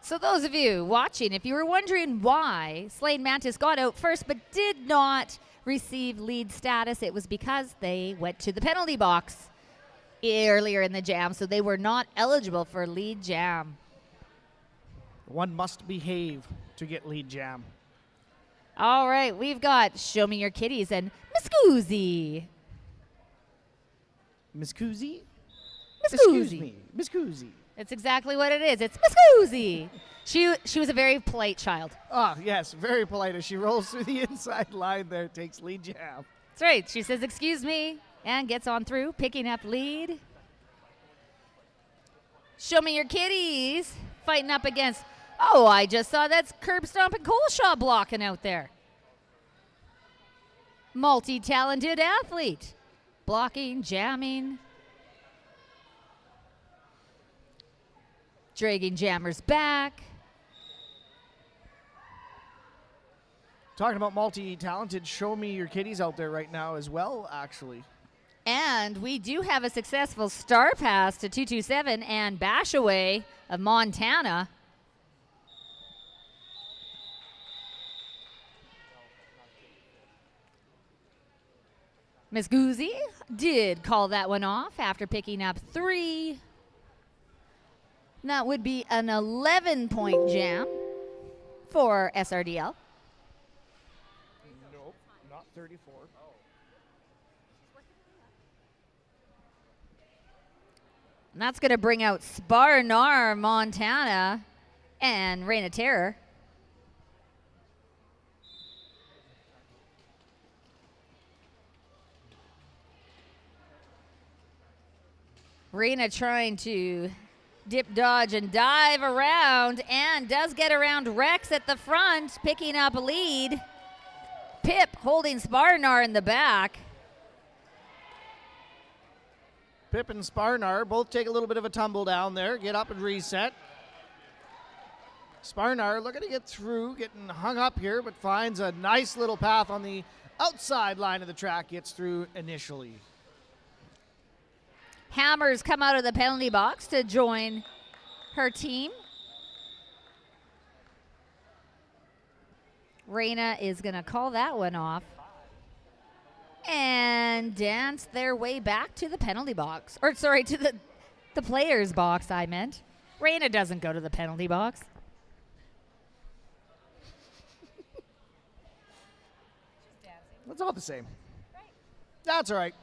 So those of you watching, if you were wondering why Slaying Mantis got out first but did not receive lead status, it was because they went to the penalty box earlier in the jam, so they were not eligible for lead jam. One must behave to get lead jam. All right, we've got Show Me Your Kitties and Miss Goozy. Miss Koozie? Miss Excuse Goozy. me, Miss Koozie. It's exactly what it is. It's Miss Goozy. She was a very polite child. Ah, yes, very polite as she rolls through the inside line there, takes lead jam. That's right. She says, "Excuse me," and gets on through, picking up lead. Show Me Your Kitties fighting up against, I just saw that's Curb Stomp and Coleshaw blocking out there. Multi-talented athlete. Blocking, jamming. Dragging jammers back. Talking about multi-talented, Show Me Your Kitties out there right now as well, actually. And we do have a successful star pass to 227 and bash away of Montana. Miss Goozy did call that one off after picking up 3. That would be an 11-point jam for SRDL. Nope, not 34. And that's going to bring out Sparnar, Montana, and Reign of Terror. Reina trying to dip, dodge, and dive around, and does get around Rex at the front, picking up a lead. Pip holding Sparnar in the back. Pip and Sparnar both take a little bit of a tumble down there, get up and reset. Sparnar looking to get through, getting hung up here, but finds a nice little path on the outside line of the track, gets through initially. Hammers come out of the penalty box to join her team. Reina is going to call that one off and dance their way back to the penalty box. Or, sorry, to the player's box, I meant. Reina doesn't go to the penalty box. It's all the same. That's all right.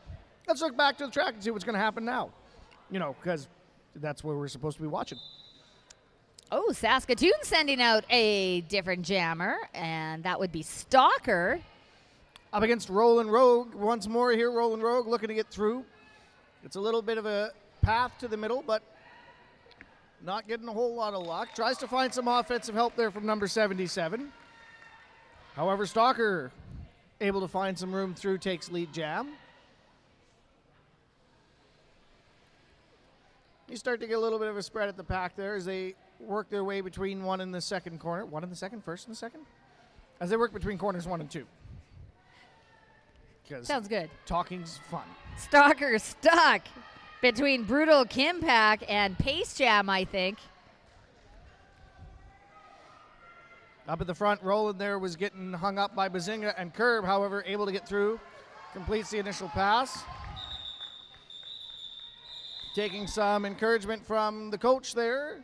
Let's look back to the track and see what's going to happen now. You know, because that's where we're supposed to be watching. Oh, Saskatoon sending out a different jammer, and that would be Stalker. Up against Roland Rogue once more here. Roland Rogue looking to get through. It's a little bit of a path to the middle, but not getting a whole lot of luck. Tries to find some offensive help there from number 77. However, Stalker able to find some room through, takes lead jam. You start to get a little bit of a spread at the pack there as they work their way between one and the second corner. One in the second, first in the second? As they work between corners 1 and 2. Sounds good. Talking's fun. Stalker stuck between Brutal Kimpack and Pace Jam, I think. Up at the front, Roland there was getting hung up by Bazinga and Curb, however, able to get through. Completes the initial pass. Taking some encouragement from the coach there.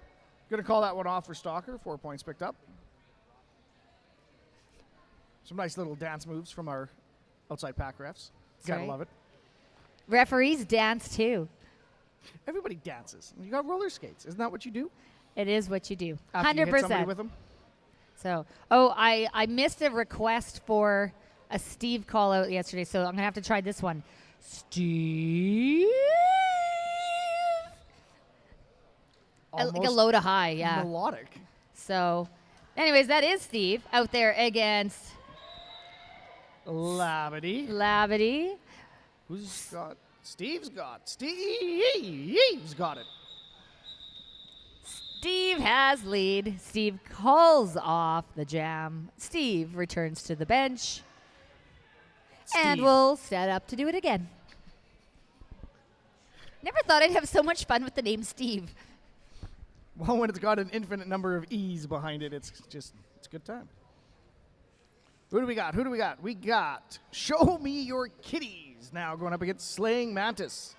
Going to call that one off for Stalker. 4 points picked up. Some nice little dance moves from our outside pack refs. Gotta right. love it. Referees dance too. Everybody dances. You got roller skates. Isn't that what you do? It is what you do. After you hit somebody 100%. with them? So, I missed a request for a Steve call out yesterday, so I'm going to have to try this one. Steve? Like a Almost low to high, yeah. melodic. So, anyways, that is Steve out there against Labadee. Who's got? Steve's got it. Steve has lead. Steve calls off the jam. Steve returns to the bench. And Steve. will set up to do it again. Never thought I'd have so much fun with the name Steve. Well, when it's got an infinite number of E's behind it, it's a good time. Who do we got? We got Show Me Your Kitties now going up against Slaying Mantis.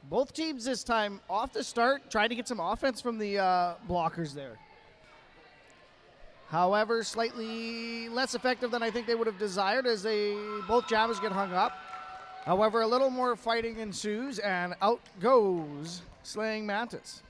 Both teams this time off the start, trying to get some offense from the blockers there. However, slightly less effective than I think they would have desired as both jammers get hung up. However, a little more fighting ensues, and out goes Slaying Mantis.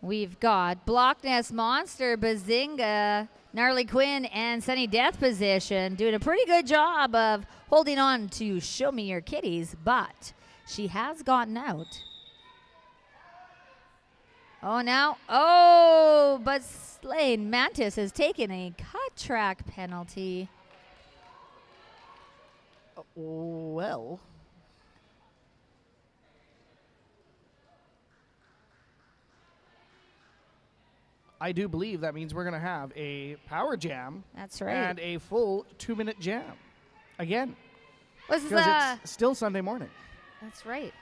We've got Block Nest Monster, Bazinga, Gnarly Quinn, and Sunny Death position doing a pretty good job of holding on to Show Me Your Kitties, but she has gotten out. But Slaying Mantis has taken a cut track penalty. Well, I do believe that means we're going to have a power jam. That's right. And a full 2-minute jam. Again. Was Because it's still Sunday morning. That's right.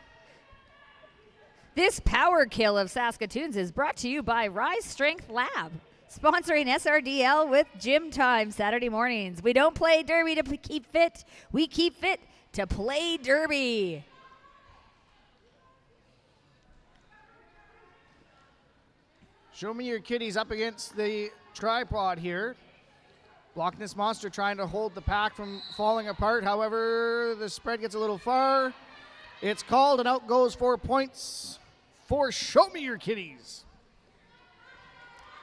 This power kill of Saskatoon's is brought to you by Rise Strength Lab, sponsoring SRDL with Gym Time Saturday mornings. We don't play derby to keep fit. We keep fit to play derby. Show Me Your Kitties up against the tripod here. Loch Ness Monster trying to hold the pack from falling apart. However, the spread gets a little far. It's called, and out goes 4 points for Show Me Your Kitties.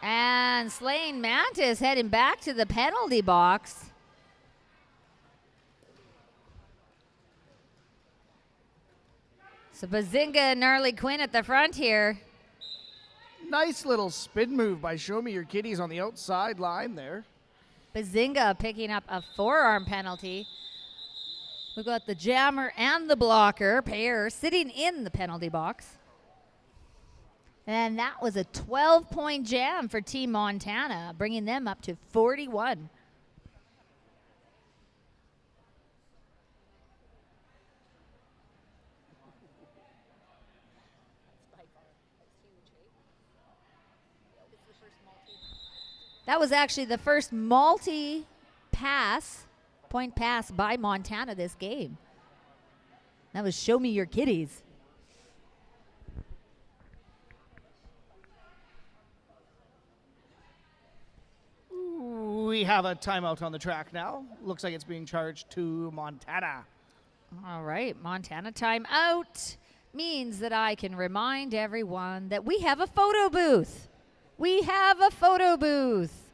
And Slaying Mantis heading back to the penalty box. So Bazinga and Gnarly Quinn at the front here. Nice little spin move by Show Me Your Kitties on the outside line there. Bazinga picking up a forearm penalty. We've got the jammer and the blocker pair sitting in the penalty box. And that was a 12-point jam for Team Montana, bringing them up to 41. That was actually the first point pass by Montana this game. That was Show Me Your Kitties. we have a timeout on the track now. Looks like it's being charged to Montana. All right, Montana timeout means that I can remind everyone that we have a photo booth. We have a photo booth.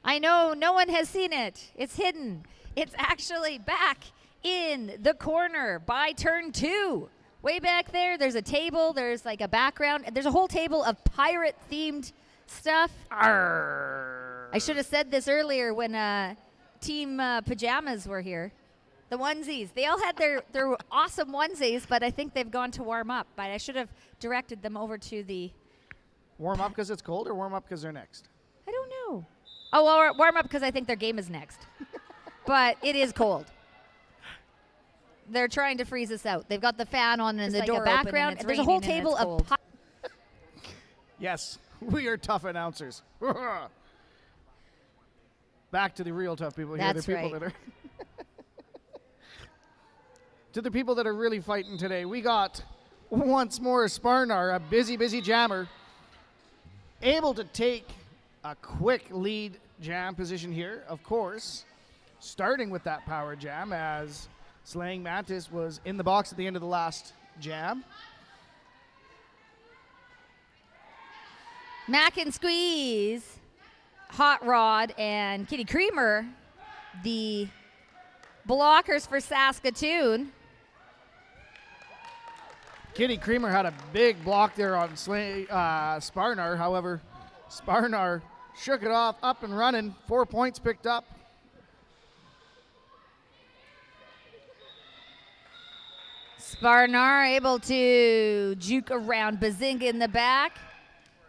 I know no one has seen it. It's hidden. It's actually back in the corner by turn 2. Way back there, there's a table. There's like a background. There's a whole table of pirate-themed stuff. Arr. I should have said this earlier when Team Pajamas were here. The onesies. They all had their awesome onesies, but I think they've gone to warm up. But I should have directed them over to the... Warm up because it's cold or warm up because they're next? I don't know. Oh, well, warm up because I think their game is next. But it is cold. They're trying to freeze us out. They've got the fan on in the like door it's open and background. it's There's a whole raining and table it's of... cold. Yes, we are tough announcers. Back to the real tough people here. That's The people right. that are to the people that are really fighting today. We got once more Sparnar, a busy jammer, able to take a quick lead jam position here. Of course, starting with that power jam as Slaying Mantis was in the box at the end of the last jam. Mac and Squeeze, Hot Rod, and Kitty Creamer, the blockers for Saskatoon. Kitty Creamer had a big block there on Sparnar. However, Sparnar shook it off, up and running. 4 points picked up. Sparnar able to juke around Bazinga in the back.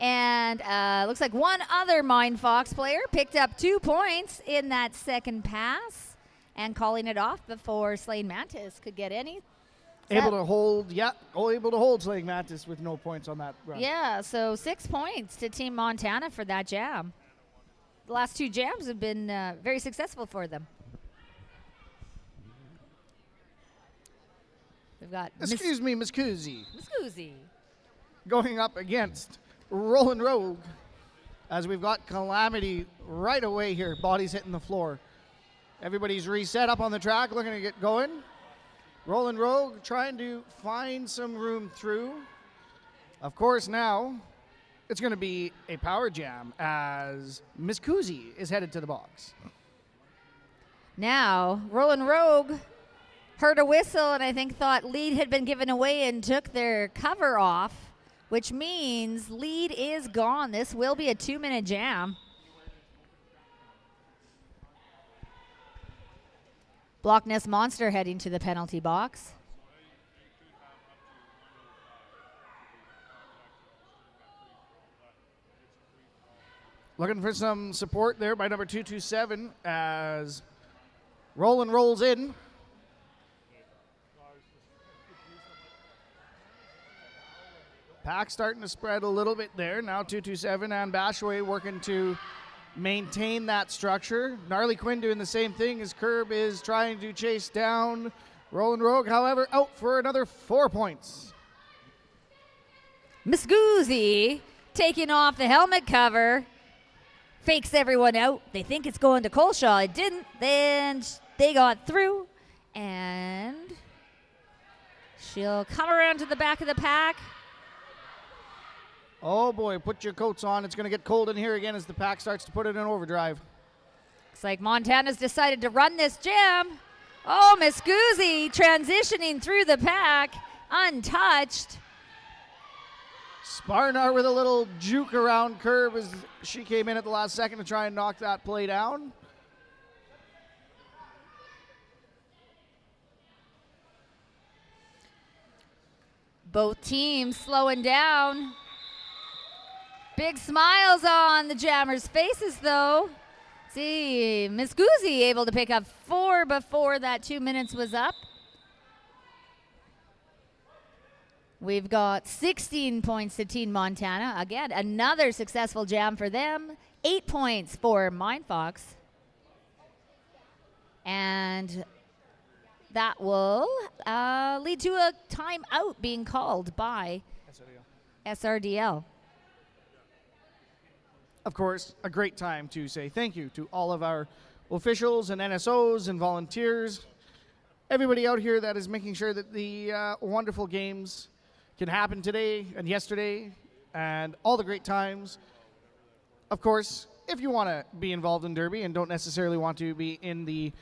And looks like one other Mind Fox player picked up 2 points in that second pass and calling it off before Slaying Mantis could get any. Able to hold Slaying Mantis with no points on that run. Yeah, so 6 points to Team Montana for that jam. The last 2 jams have been very successful for them. We've got Excuse me, Miss Kuzi. Scoozy. Going up against Rollin' Rogue as we've got Calamity right away here. Bodies hitting the floor. Everybody's reset up on the track, looking to get going. Rollin' Rogue trying to find some room through. Of course, now it's going to be a power jam as Miss Kuzi is headed to the box. Now, Roland Rogue heard a whistle and I think thought lead had been given away and took their cover off, which means lead is gone. This will be a 2-minute jam. Block Ness Monster heading to the penalty box. Looking for some support there by number 227 as Roland rolls in. Pack starting to spread a little bit there. Now 227 and Bashaway working to maintain that structure. Gnarly Quinn doing the same thing as Curb is trying to chase down Roland Rogue. However, out for another 4 points. Miss Goozy taking off the helmet cover. Fakes everyone out. They think it's going to Colshaw. It didn't. Then they got through. And she'll come around to the back of the pack. Oh boy, put your coats on. It's going to get cold in here again as the pack starts to put it in overdrive. Looks like Montana's decided to run this jam. Oh, Miss Goozy transitioning through the pack, untouched. Sparnar with a little juke around Curb as she came in at the last second to try and knock that play down. Both teams slowing down. Big smiles on the jammers' faces, though. See, Miss Goozy able to pick up 4 before that 2 minutes was up. We've got 16 points to Team Montana. Again, another successful jam for them. 8 points for Mind Fox. And that will lead to a timeout being called by SRDL. of course, a great time to say thank you to all of our officials and NSOs and volunteers, everybody out here that is making sure that the wonderful games can happen today and yesterday and all the great times. Of course, if you want to be involved in Derby and don't necessarily want to be in the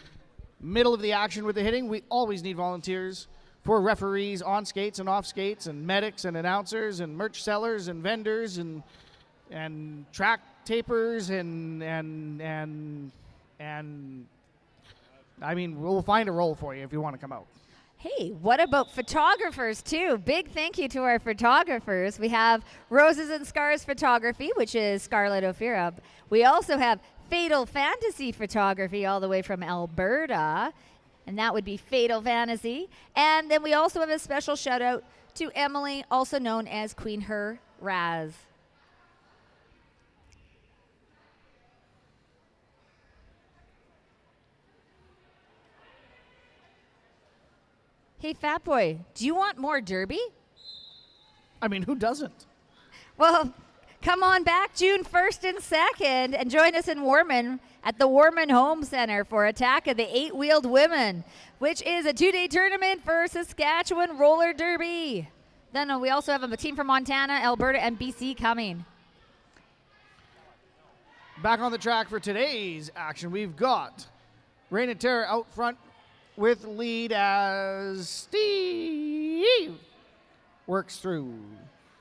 middle of the action with the hitting, we always need volunteers for referees on skates and off skates and medics and announcers and merch sellers and vendors and track tapers and I mean, we'll find a role for you if you want to come out. Hey, what about photographers too? Big thank you to our photographers. We have Roses and Scars Photography, which is Scarlett Ophira. We also have Fatal Fantasy Photography all the way from Alberta, and that would be Fatal Fantasy. And then we also have a special shout out to Emily, also known as Queen Her Raz. Hey, Fat Boy, do you want more Derby? I mean, who doesn't? Well, come on back June 1st and 2nd and join us in Warman at the Warman Home Center for Attack of the Eight-Wheeled Women, which is a 2-day tournament for Saskatchewan Roller Derby. Then we also have a team from Montana, Alberta, and BC coming. Back on the track for today's action, we've got Rain and Terror out front with lead as Steve works through.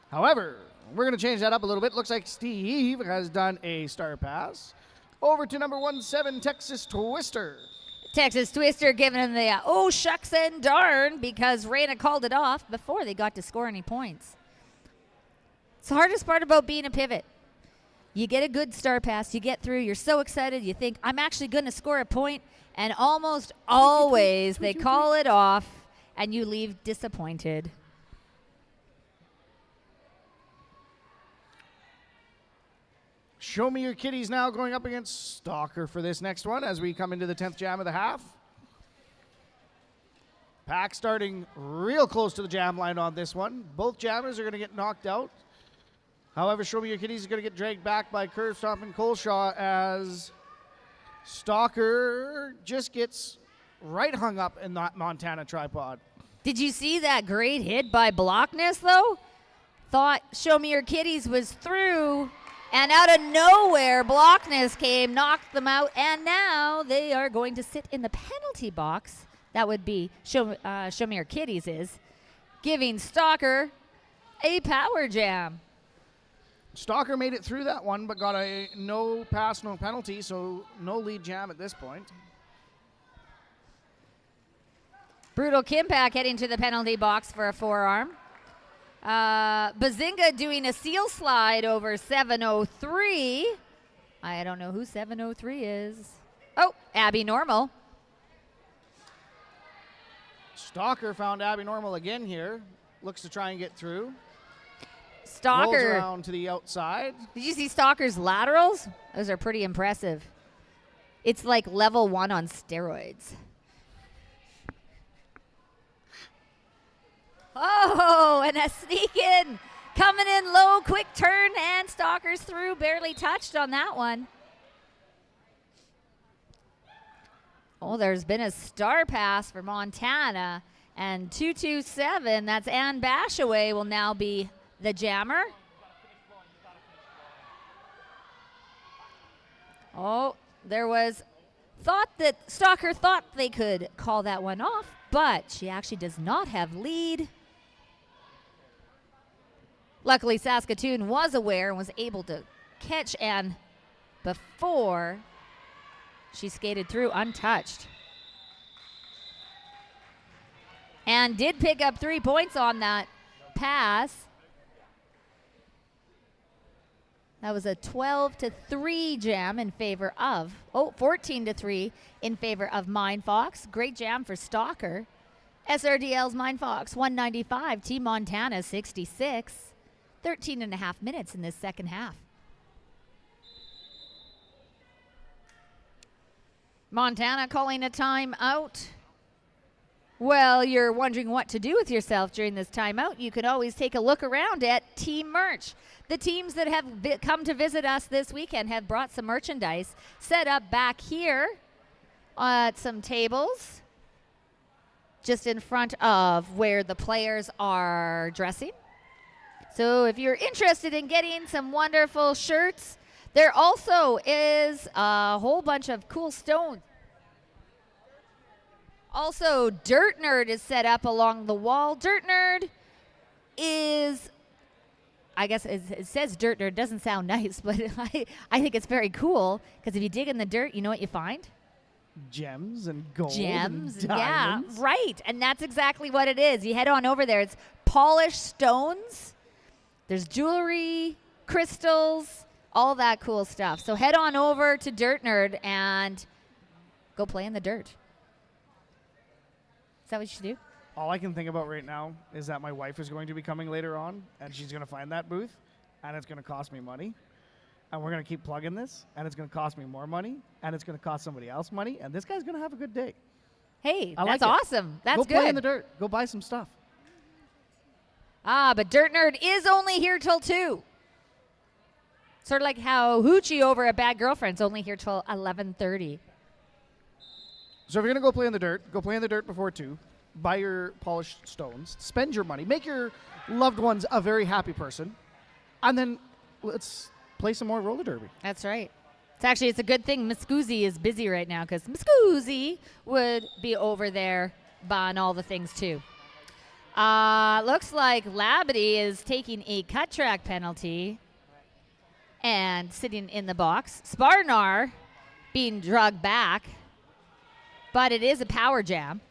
However, we're going to change that up a little bit. Looks like Steve has done a star pass over to number 17, Texas Twister. Texas Twister giving him the oh shucks and darn because Raina called it off before they got to score any points. It's the hardest part about being a pivot. You get a good star pass, you get through, you're so excited, you think, I'm actually going to score a point, and almost always they call it off, and you leave disappointed. Show Me Your Kitties now going up against Stalker for this next one as we come into the 10th jam of the half. Pack starting real close to the jam line on this one. Both jammers are going to get knocked out. However, Show Me Your Kitties is going to get dragged back by Curve Stomp and Coleshaw as Stalker just gets right hung up in that Montana tripod. Did you see that great hit by Blockness, though? Thought Show Me Your Kitties was through, and out of nowhere, Blockness came, knocked them out, and now they are going to sit in the penalty box. That would be Show Me Your Kitties is, giving Stalker a power jam. Stalker made it through that one, but got a no pass, no penalty, so no lead jam at this point. Brutal Kimpak heading to the penalty box for a forearm. Bazinga doing a seal slide over 703. I don't know who 703 is. Oh, Abby Normal. Stalker found Abby Normal again here. Looks to try and get through. Stalker. Rolls around to the outside. Did you see Stalker's laterals? Those are pretty impressive. It's like level 1 on steroids. Oh, and a sneak in. Coming in low, quick turn, and Stalker's through. Barely touched on that one. Oh, there's been a star pass for Montana. And 227, that's Ann Bashaway, will now be the jammer. Oh, there was thought that Stalker thought they could call that one off, but she actually does not have lead. Luckily, Saskatoon was aware and was able to catch Ann before she skated through untouched. And did pick up 3 points on that pass. That was a 12-3 jam in favor of, 14-3 in favor of Mind Fox. Great jam for Stalker. SRDL's Mind Fox 195, Team Montana 66. 13 and a half minutes in this second half. Montana calling a timeout. Well, you're wondering what to do with yourself during this timeout, you can always take a look around at team merch. The teams that have come to visit us this weekend have brought some merchandise set up back here at some tables just in front of where the players are dressing. So if you're interested in getting some wonderful shirts, there also is a whole bunch of cool stones. Also, Dirt Nerd is set up along the wall. Dirt Nerd is, I guess it says Dirt Nerd. Doesn't sound nice, but I think it's very cool because if you dig in the dirt, you know what you find? Gems and gold. Gems, and diamonds. yeah, right. And that's exactly what it is. You head on over there. It's polished stones. There's jewelry, crystals, all that cool stuff. So head on over to Dirt Nerd and go play in the dirt. Is that what you should do? All I can think about right now is that my wife is going to be coming later on, and she's going to find that booth, and it's going to cost me money. And we're going to keep plugging this, and it's going to cost me more money, and it's going to cost somebody else money, and this guy's going to have a good day. Hey, I that's like it. awesome. That's Go good. play in the dirt. Go buy some stuff. But Dirt Nerd is only here till 2. Sort of like how Hoochie over at Bad Girlfriend's only here till 11:30. So if you're going to go play in the dirt before 2. Buy your polished stones. Spend your money. Make your loved ones a very happy person. And then let's play some more roller derby. That's right. It's a good thing Miss Scoozy is busy right now because Miss Scoozy would be over there buying all the things too. Looks like Labadee is taking a cut track penalty and sitting in the box. Sparnar being drugged back, but it is a power jam.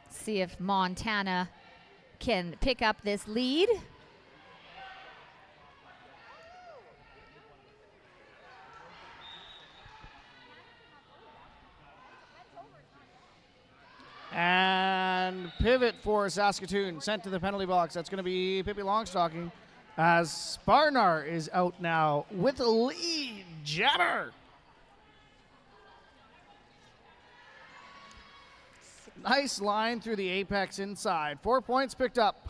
See if Montana can pick up this lead. And pivot for Saskatoon, sent to the penalty box. That's going to be Pippi Longstocking as Sparnar is out now with a lead jammer. Nice line through the apex inside. 4 points picked up.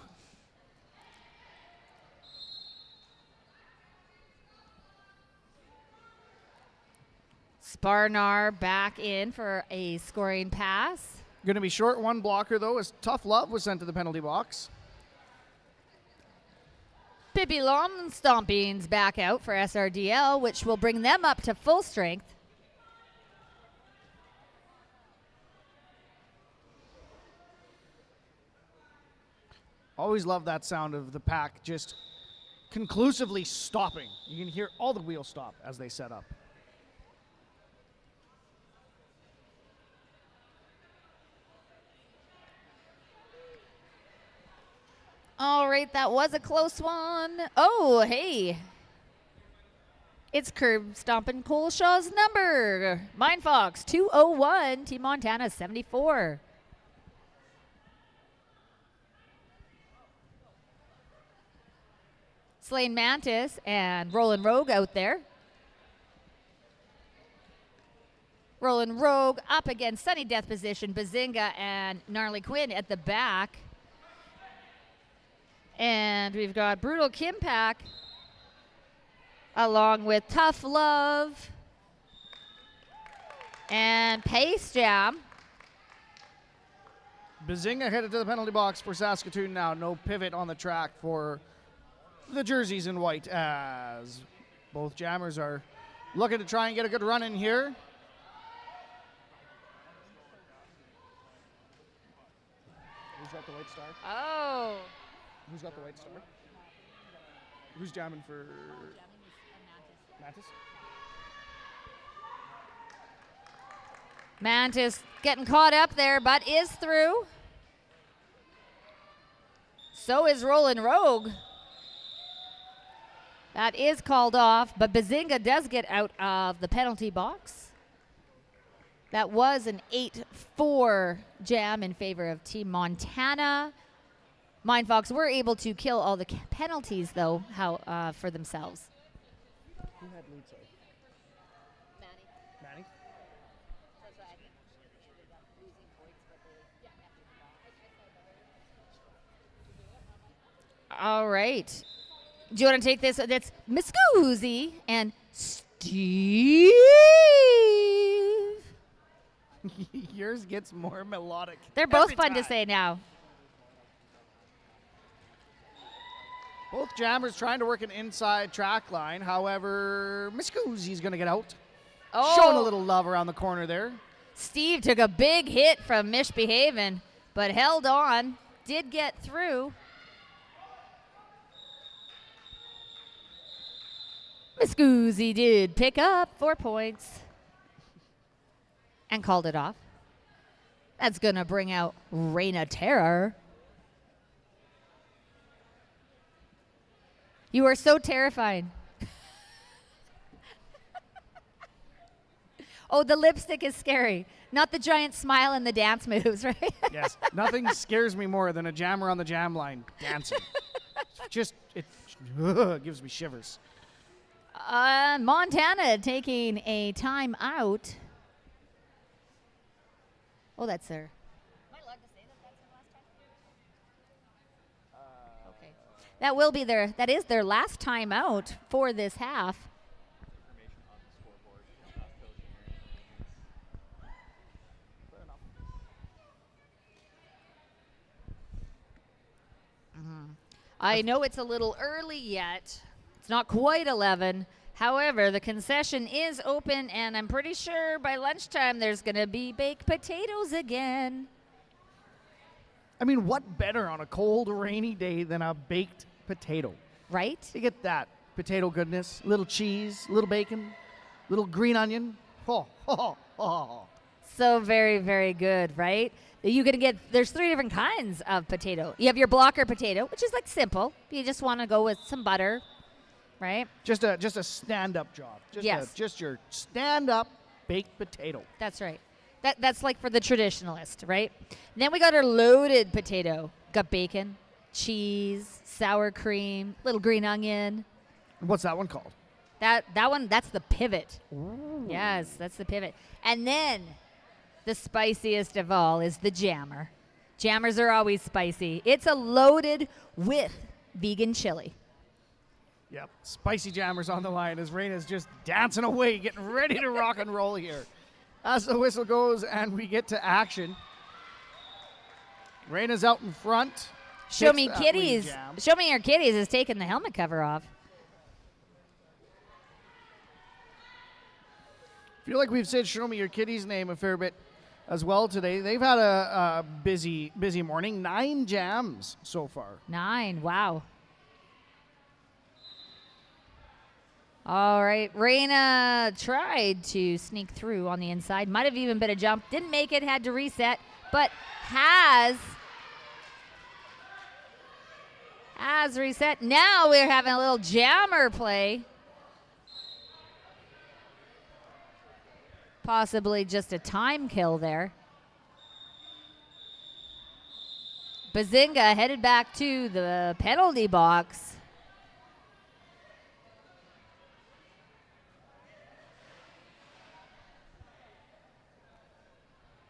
Sparnar back in for a scoring pass. Going to be short one blocker, though, as Tough Love was sent to the penalty box. Pippi Longstomping's back out for SRDL, which will bring them up to full strength. Always love that sound of the pack just conclusively stopping. You can hear all the wheels stop as they set up. All right, that was a close one. Oh, hey. It's Curb Stompin' Coleshaw's number. Mine Fox, 201. Team Montana, 74. Slain Mantis and Rollin' Rogue out there. Rollin' Rogue up against Sunny Death position. Bazinga and Gnarly Quinn at the back. And we've got Brutal Kimpack along with Tough Love and Pace Jam. Bazinga headed to the penalty box for Saskatoon now. No pivot on the track for the jerseys in white as both jammers are looking to try and get a good run in here. Who's got the white star? Oh. Who's got the white star? Who's jamming for Mantis? Mantis getting caught up there, but is through. So is Rollin' Rogue. That is called off, but Bazinga does get out of the penalty box. That was an 8-4 jam in favor of Team Montana. Mindfox were able to kill all the penalties, though, for themselves. Who had lead, sorry? Manny. All right. Do you want to take this? That's Miscusi and Steve. Yours gets more melodic. They're both every fun to time. say now. Both jammers trying to work an inside track line. However, Miscusi's going to get out. Showing a little love around the corner there. Steve took a big hit from Misbehavin', but held on. Did get through. Miscusi did pick up 4 points and called it off. That's going to bring out Reina Terror. You are so terrifying. Oh, the lipstick is scary. Not the giant smile and the dance moves, right? Yes. Nothing scares me more than a jammer on the jam line dancing. It gives me shivers. Montana taking a time out. Oh, that's their. Am I allowed to say that that's their last time? Okay. That will be their. That is their last time out for this half. I know it's a little early yet. It's not quite 11. However, the concession is open, and I'm pretty sure by lunchtime there's going to be baked potatoes again. I mean, what better on a cold, rainy day than a baked potato? Right? You get that potato goodness, little cheese, little bacon, little green onion. Oh. So very, very good, right? You can get, there's 3 different kinds of potato. You have your blocker potato, which is like simple. You just want to go with some butter, right? Just a stand-up job. Just your stand-up baked potato. That's right. That's like for the traditionalist, right? And then we got our loaded potato. Got bacon, cheese, sour cream, little green onion. What's that one called? That one, that's the pivot. Ooh. Yes, that's the pivot. And then the spiciest of all is the jammer. Jammers are always spicy. It's a loaded with vegan chili. Yep, spicy jammers on the line as Reina's just dancing away, getting ready to rock and roll here. As the whistle goes and we get to action. Reina's out in front. Show Me Kitties. Show Me Your Kitties is taking the helmet cover off. I feel like we've said Show Me Your Kitties name a fair bit as well today. They've had a busy morning. 9 jams so far. 9, wow. All right, Reina tried to sneak through on the inside. Might have even been a jump. Didn't make it, had to reset, but has reset. Now we're having a little jammer play. Possibly just a time kill there. Bazinga headed back to the penalty box.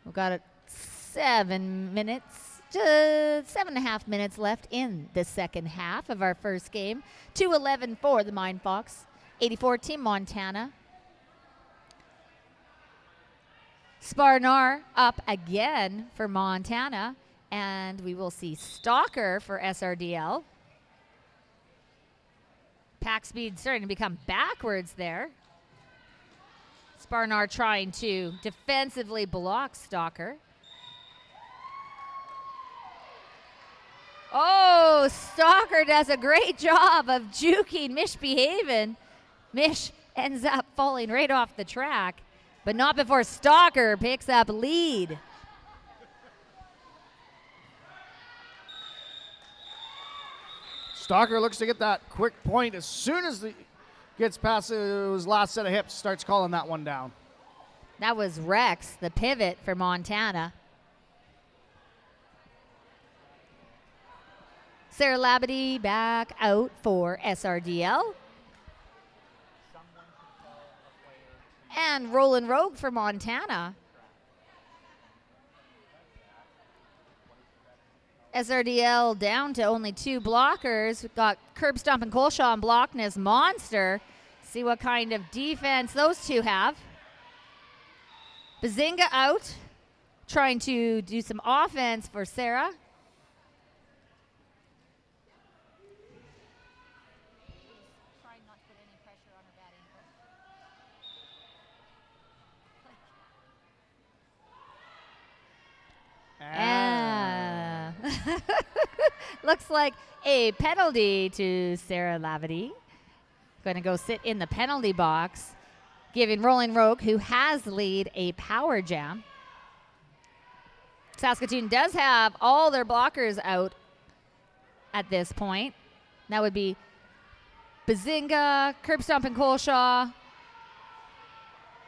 We've got 7 minutes, just 7.5 minutes left in the second half of our first game. 2-11 for the Mind Fox. 84 Team Montana. Sparnar up again for Montana, and we will see Stalker for SRDL. Pack speed starting to become backwards there. Sparnar trying to defensively block Stalker. Oh, Stalker does a great job of juking Misbehavin'. Mish ends up falling right off the track. But not before Stalker picks up lead. Stalker looks to get that quick point as soon as he gets past his last set of hips, starts calling that one down. That was Rex, the pivot for Montana. Sarah Labadie back out for SRDL. And Roland Rogue for Montana. SRDL down to only 2 blockers. We've got Curb Stomp and Colshaw and Blockness Monster. See what kind of defense those two have. Bazinga out, trying to do some offense for Sarah. Looks like a penalty to Sarah Lavity. Going to go sit in the penalty box, giving Rolling Rogue, who has the lead, a power jam. Saskatoon does have all their blockers out at this point. That would be Bazinga, Curb Stomp and Colshaw,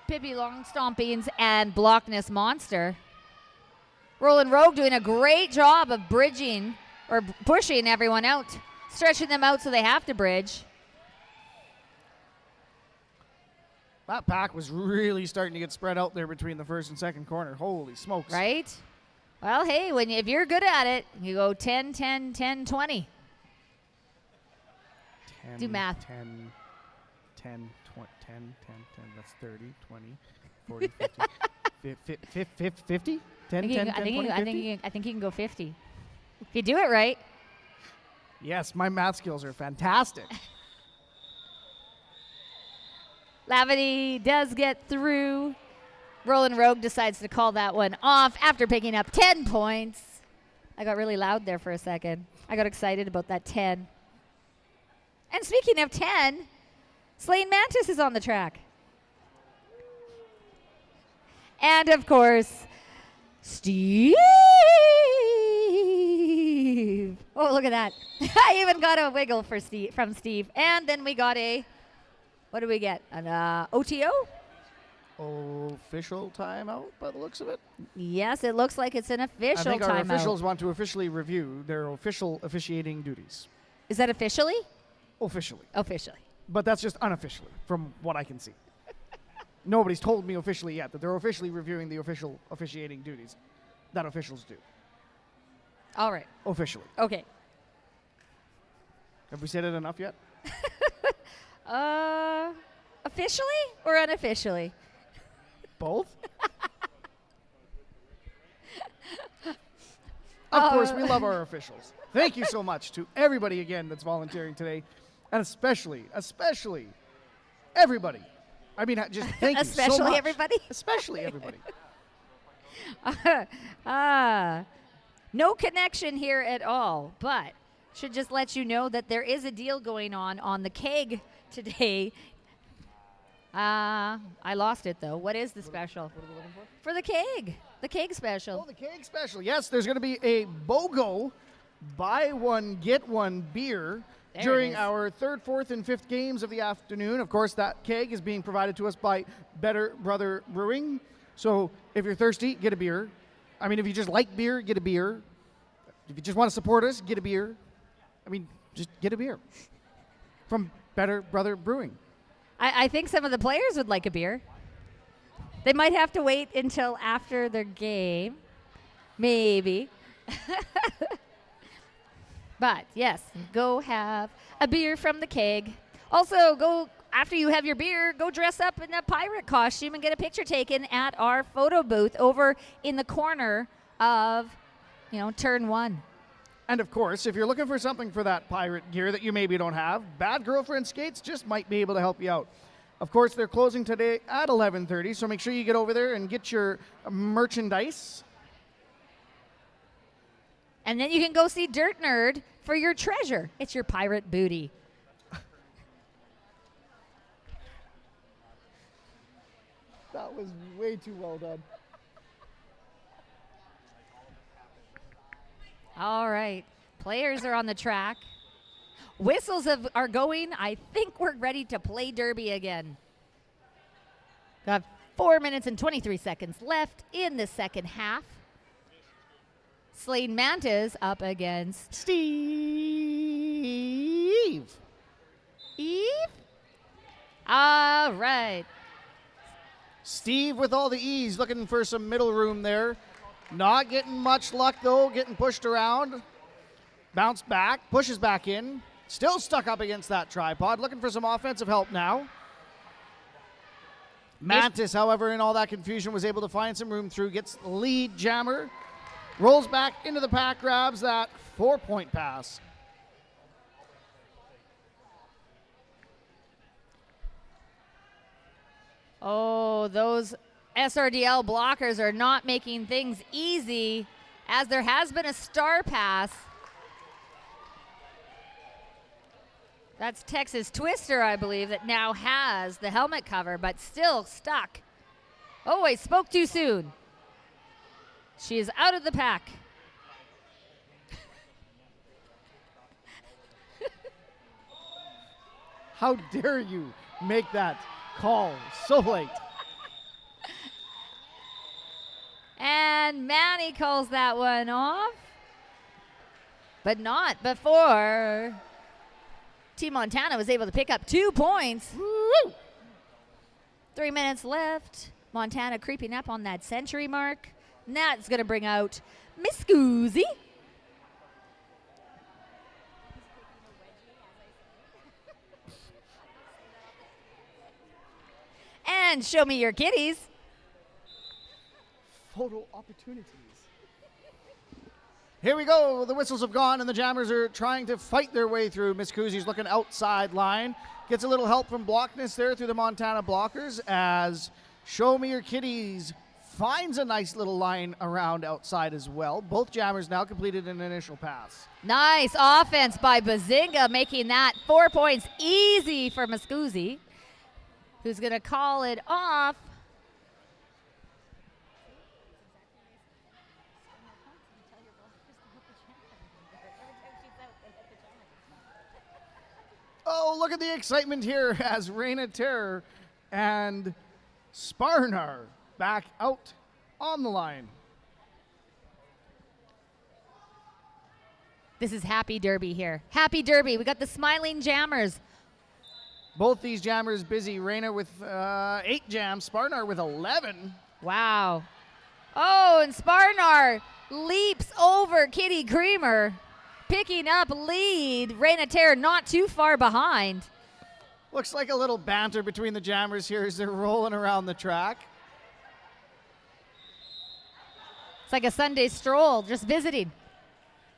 Pippi Long Stompings, and Blockness Monster. Rolling Rogue doing a great job of bridging or pushing everyone out, stretching them out so they have to bridge. That pack was really starting to get spread out there between the first and second corner. Holy smokes. Right? Well, hey, if you're good at it, you go 10, 10, 10, 20. 10, Do math. 10, 10, 20, 10, 10, 10. That's 30, 20, 40, 50. 50? 10, 10, 10, 20, 50? I think you can go 50. If you do it right. Yes, my math skills are fantastic. Lavity does get through. Rolling Rogue decides to call that one off after picking up 10 points. I got really loud there for a second. I got excited about that 10. And speaking of 10, Slain Mantis is on the track. And of course, Steve. Oh, look at that. I even got a wiggle for from Steve. And then we got what do we get? An OTO? Official timeout by the looks of it. Yes, it looks like it's an official timeout. I think our officials want to officially review their official officiating duties. Is that officially? Officially. Officially. But that's just unofficially, from what I can see. Nobody's told me officially yet that they're officially reviewing the official officiating duties that officials do. All right. Officially. Okay. Have we said it enough yet? Officially or unofficially? Both? Of course, we love our officials. Thank you so much to everybody again that's volunteering today, and especially everybody. I mean, just thank you so much. Especially everybody? Especially everybody. No connection here at all, but should just let you know that there is a deal going on the keg today. I lost it, though. What is the special? What are we looking for the keg. The keg special. Oh, the keg special. Yes, there's going to be a BOGO buy one, get one beer during our third, fourth, and fifth games of the afternoon. Of course, that keg is being provided to us by Better Brother Brewing. So if you're thirsty, get a beer. I mean, if you just like beer, get a beer. If you just want to support us, get a beer. I mean, just get a beer from Better Brother Brewing. I think some of the players would like a beer. They might have to wait until after their game. Maybe. But, yes, go have a beer from the keg. Also, go after you have your beer, go dress up in a pirate costume and get a picture taken at our photo booth over in the corner of, turn 1. And, of course, if you're looking for something for that pirate gear that you maybe don't have, Bad Girlfriend Skates just might be able to help you out. Of course, they're closing today at 11:30, so make sure you get over there and get your merchandise. And then you can go see Dirt Nerd for your treasure. It's your pirate booty. That was way too well done. All right. Players are on the track. Whistles are going. I think we're ready to play derby again. Got 4 minutes and 23 seconds left in the second half. Slain Mantis up against Steve. Eve. All right. Steve with all the E's looking for some middle room there. Not getting much luck, though, getting pushed around. Bounce back, pushes back in. Still stuck up against that tripod. Looking for some offensive help now. Mantis, however, in all that confusion, was able to find some room through. Gets the lead jammer. Rolls back into the pack, grabs that 4-point pass. Oh, those SRDL blockers are not making things easy, as there has been a star pass. That's Texas Twister, I believe, that now has the helmet cover, but still stuck. Oh, I spoke too soon. She is out of the pack. How dare you make that call so late? And Manny calls that one off, but not before Team Montana was able to pick up 2 points. Woo! 3 minutes left. Montana creeping up on that century mark. And that's going to bring out Miss Goozy. And show me your kitties. Photo opportunities. Here we go. The whistles have gone, and the Jammers are trying to fight their way through. Miss Kuzi's looking outside line. Gets a little help from Blockness there through the Montana blockers as Show Me Your Kitties finds a nice little line around outside as well. Both Jammers now completed an initial pass. Nice offense by Bazinga, making that 4 points easy for Muscuzzi, who's going to call it off. Oh, look at the excitement here as Reina Terror and Sparnar back out on the line. This is Happy Derby here. Happy Derby. We got the smiling Jammers. Both these Jammers busy. Reina with 8 jams, Sparnar with 11. Wow. Oh, and Sparnar leaps over Kitty Creamer, picking up lead. Reina Terror not too far behind. Looks like a little banter between the Jammers here as they're rolling around the track. It's like a Sunday stroll, just visiting.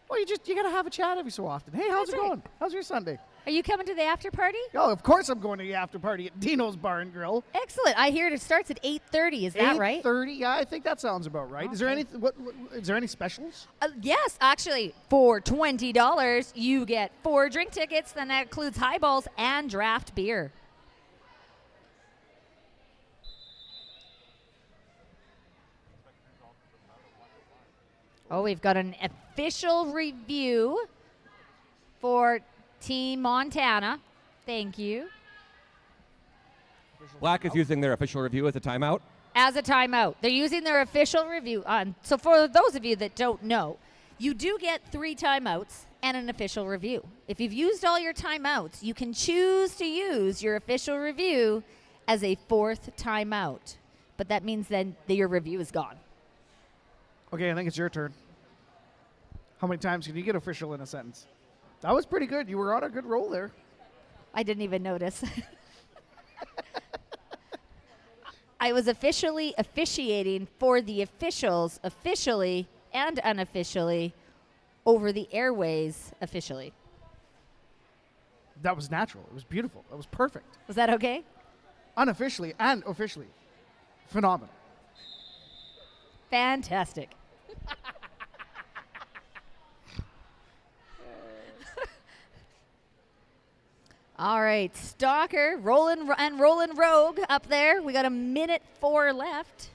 Well, you gotta have a chat every so often. Hey, how's That's it right. going? How's your Sunday? Are you coming to the after party? Oh, of course I'm going to the after party at Dino's Bar and Grill. Excellent. I hear it starts at 8:30. Is that right? 8:30. Yeah, I think that sounds about right. Is there Okay. any is there any specials? Yes, actually, for $20, you get 4 drink tickets. Then that includes highballs and draft beer. Oh, we've got an official review for Team Montana. Thank you. Black is using their official review as a timeout. As a timeout. They're using their official review. So for those of you that don't know, you do get 3 timeouts and an official review. If you've used all your timeouts, you can choose to use your official review as a 4th timeout. But that means then that your review is gone. Okay, I think it's your turn. How many times can you get official in a sentence? That was pretty good. You were on a good roll there. I didn't even notice. I was officially officiating for the officials, officially and unofficially, over the airways officially. That was natural. It was beautiful. That was perfect. Was that okay? Unofficially and officially. Phenomenal. Fantastic. All right, Stalker, rolling Rogue up there. We got 1:04 left.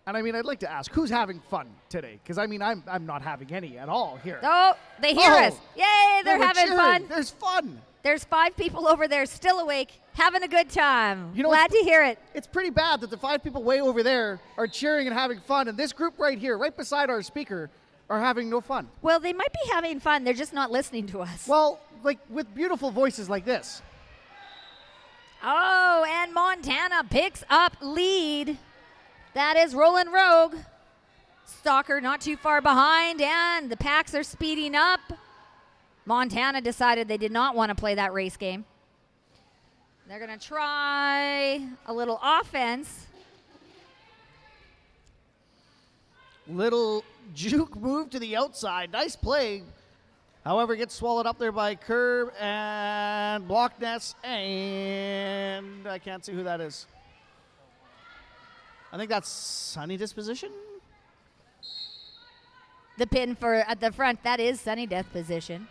And I mean, I'd like to ask, who's having fun today? Because I mean, I'm not having any at all here. Oh, they hear us. Yay, they're we're having cheering. fun. There's fun. There's 5 people over there still awake, having a good time. You know, Glad to hear it. It's pretty bad that the 5 people way over there are cheering and having fun, and this group right here, right beside our speaker, are having no fun. Well, they might be having fun. They're just not listening to us. Well, like with beautiful voices like this. Oh, and Montana picks up lead. That is Roland Rogue. Stalker not too far behind, and the packs are speeding up. Montana decided they did not want to play that race game. They're going to try a little offense. Little juke move to the outside. Nice play. However, gets swallowed up there by Curb and block nest, and I can't see who that is. I think that's Sunny Disposition. The pin for at the front, that is Sunny Death position.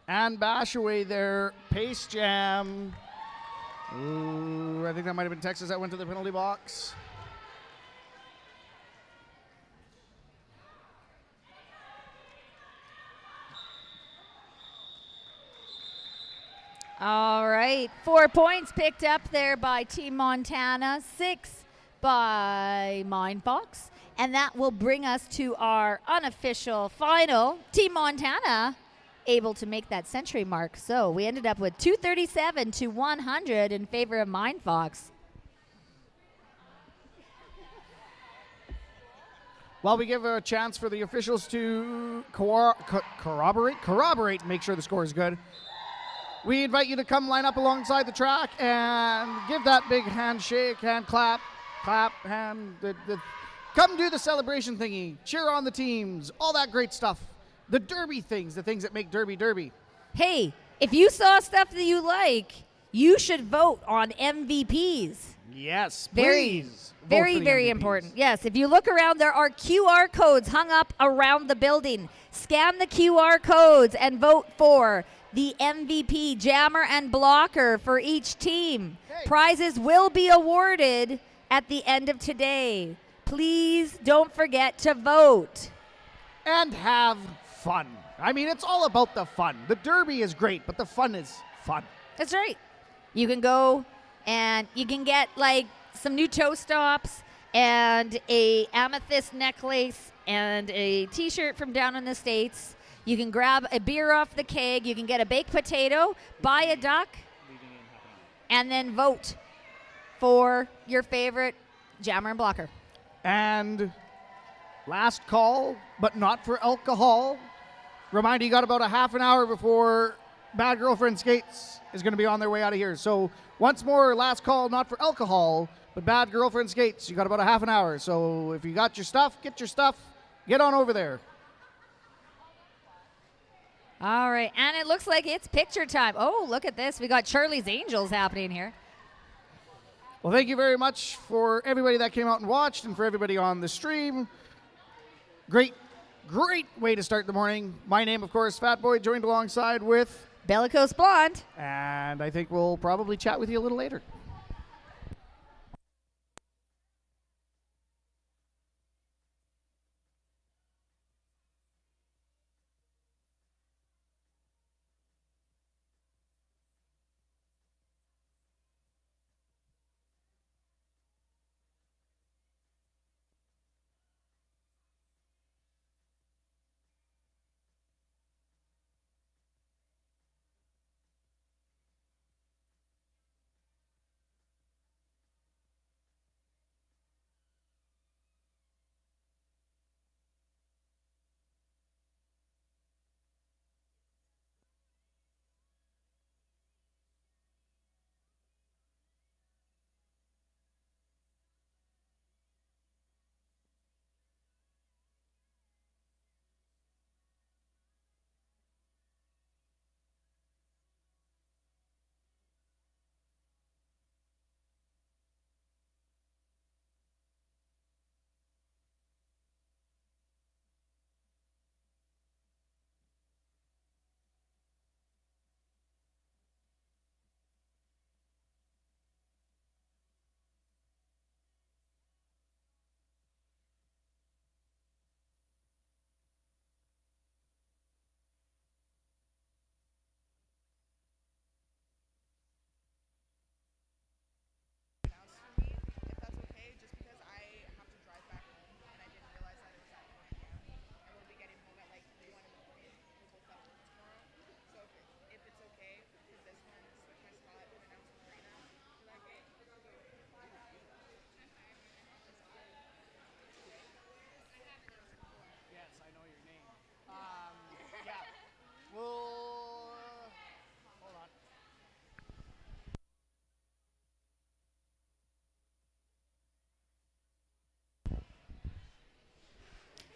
And bash away there. Pace jam. Ooh, I think that might have been Texas that went to the penalty box. All right, 4 points picked up there by Team Montana, 6 by Mindfox. And that will bring us to our unofficial final. Team Montana able to make that century mark. So we ended up with 237 to 100 in favor of Mindfox. While we give a chance for the officials to corroborate, make sure the score is good, we invite you to come line up alongside the track and give that big handshake, hand clap, come do the celebration thingy, cheer on the teams, all that great stuff. The derby things, the things that make derby. Hey, if you saw stuff that you like, you should vote on MVPs. Yes, Very, please. very, very important. Yes, if you look around, there are QR codes hung up around the building. Scan the QR codes and vote for the MVP, jammer and blocker for each team. Hey. Prizes will be awarded at the end of today. Please don't forget to vote. And have fun. I mean, it's all about the fun. The derby is great, but the fun is fun. That's right. You can go and you can get like some new toe stops and a amethyst necklace and a t-shirt from down in the States. You can grab a beer off the keg. You can get a baked potato, buy a duck, and then vote for your favorite jammer and blocker. And last call, but not for alcohol. Reminder, you got about a half an hour before Bad Girlfriend Skates is going to be on their way out of here. So once more, last call, not for alcohol, but Bad Girlfriend Skates. You got about a half an hour. So if you got your stuff, get your stuff, get on over there. All right, and it looks like it's picture time. Oh, look at this. We got Charlie's Angels happening here. Well, thank you very much for everybody that came out and watched and for everybody on the stream. Great way to start the morning. My name, of course, Fat Boy, joined alongside with Bellicose Blonde. And I think we'll probably chat with you a little later.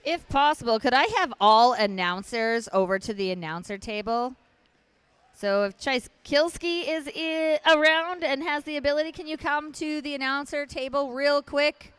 If possible, could I have all announcers over to the announcer table? So if Chase Kilski is around and has the ability, can you come to the announcer table real quick?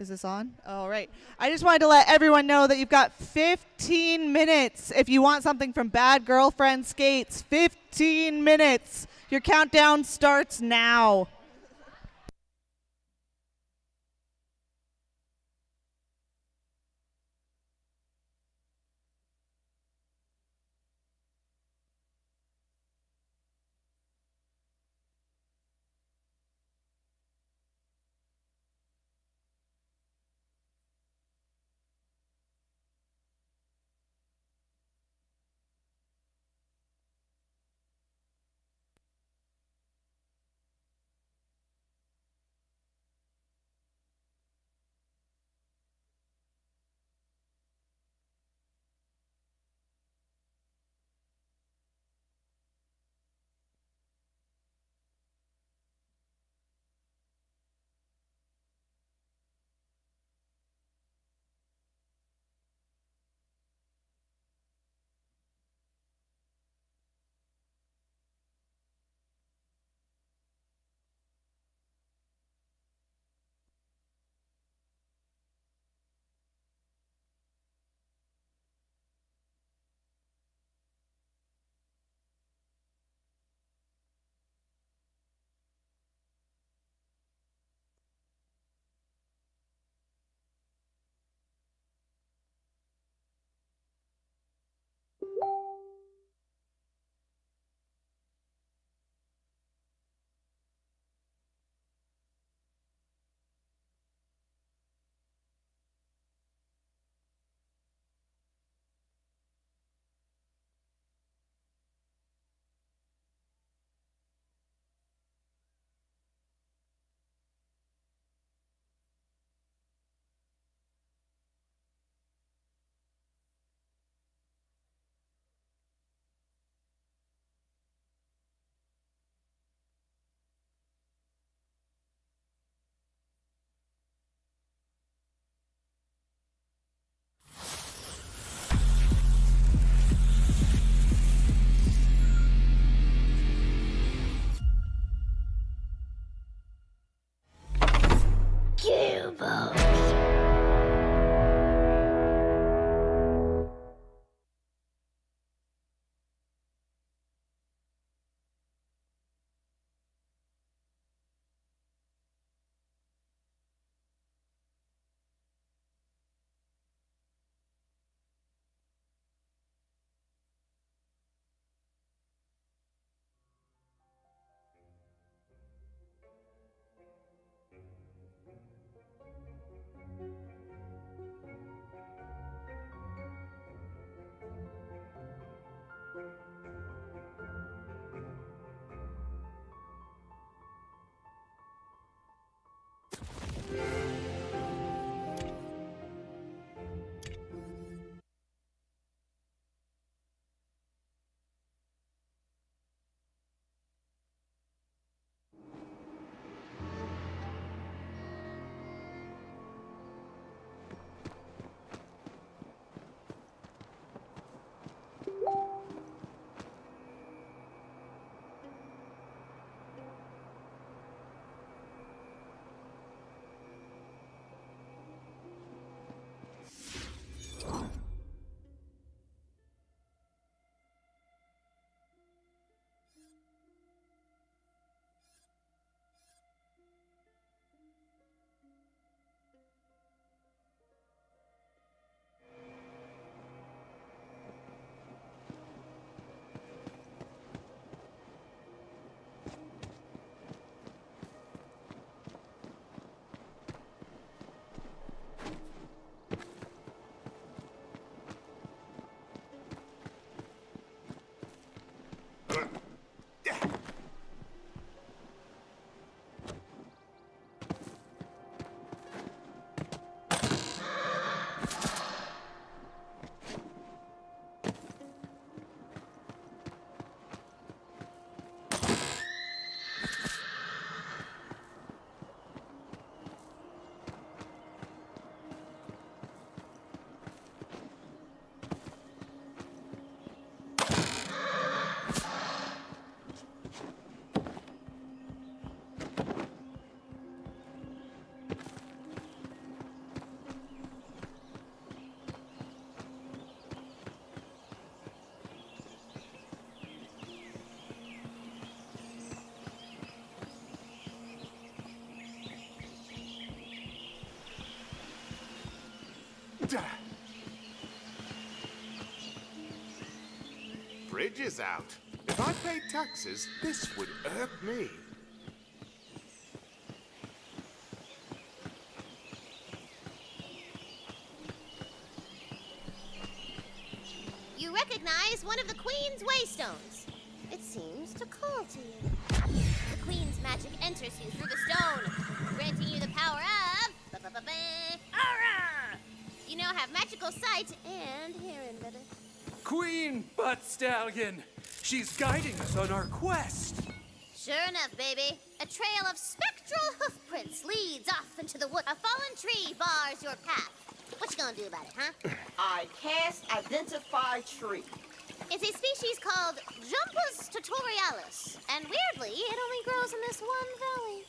Is this on? All right. I just wanted to let everyone know that you've got 15 minutes if you want something from Bad Girlfriend Skates. 15 minutes. Your countdown starts now. Bridge is out. If I paid taxes, this would irk me. You recognize one of the Queen's waystones. It seems to call to you. The Queen's magic enters you through the stone, granting you the power of... Aura! You now have magical sight and hearing, baby. Queen Butt Stallion! She's guiding us on our quest! Sure enough, baby. A trail of spectral hoofprints leads off into the wood. A fallen tree bars your path. What you gonna do about it, huh? I cast Identify Tree. It's a species called Jumpus tutorialis, and weirdly, it only grows in this one valley.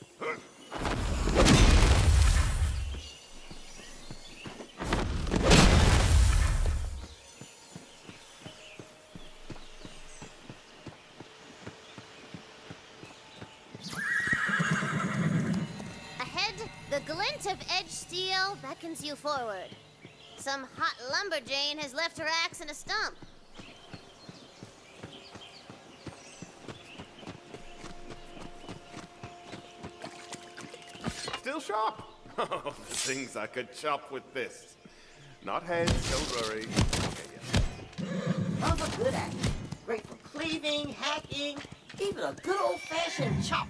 Ahead, the glint of edge steel beckons you forward. Some hot lumberjane has left her axe in a stump. Still sharp? Oh, the things I could chop with this. Not heads, don't worry. Love a good axe. Great for cleaving, hacking, even a good old-fashioned chop.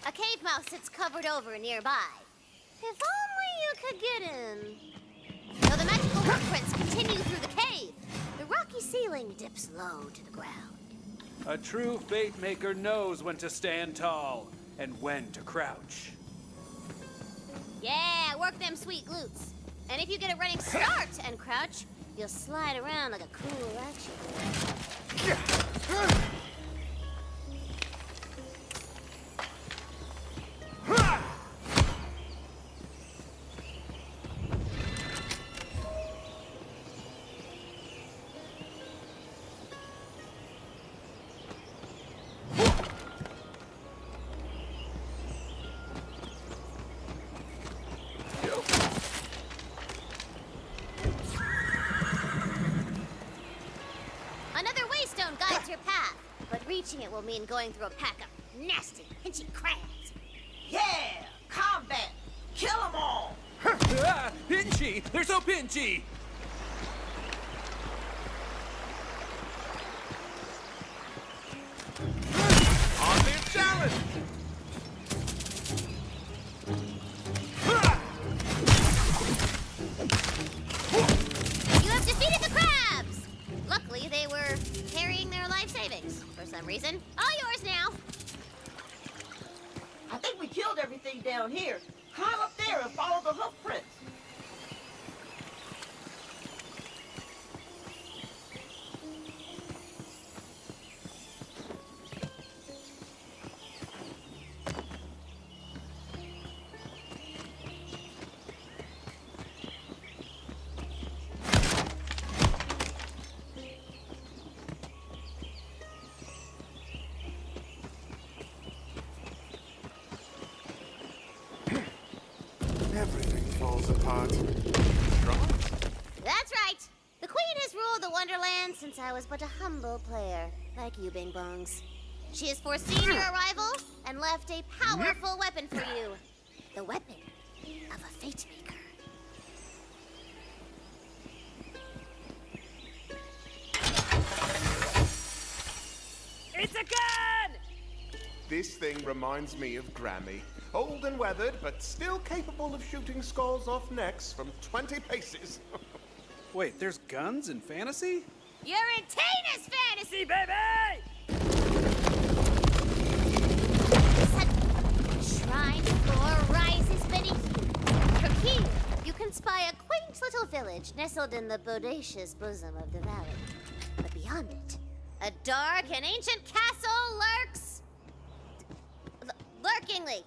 A cave mouse sits covered over nearby. If only you could get in. Though the magical footprints continue through the cave, the rocky ceiling dips low to the ground. A true fate maker knows when to stand tall and when to crouch. Yeah, work them sweet glutes. And if you get a running start and crouch, you'll slide around like a cool action figure. Another waystone guides your path, but reaching it will mean going through a pack of nasty, pinchy crabs. Yeah! Combat! Kill 'em all! Ah, pinchy! They're so pinchy! Hardly a challenge! You have defeated the crabs! Luckily, they were carrying their life savings for some reason. All yours now. I think we killed everything down here. Climb up there and follow the hoof prints. Everything falls apart. Right? That's right. The Queen has ruled the Wonderland since I was but a humble player, like you, Bing Bongs. She has foreseen your arrival and left a powerful weapon for you. The weapon of a fate maker. It's a gun! This thing reminds me of Grammy. Old and weathered, but still capable of shooting skulls off necks from 20 paces. Wait, there's guns in fantasy? You're in Tina's fantasy, baby! A shrine floor rises beneath you. From here, you can spy a quaint little village nestled in the bodacious bosom of the valley. But beyond it, a dark and ancient castle lurks... lurkingly.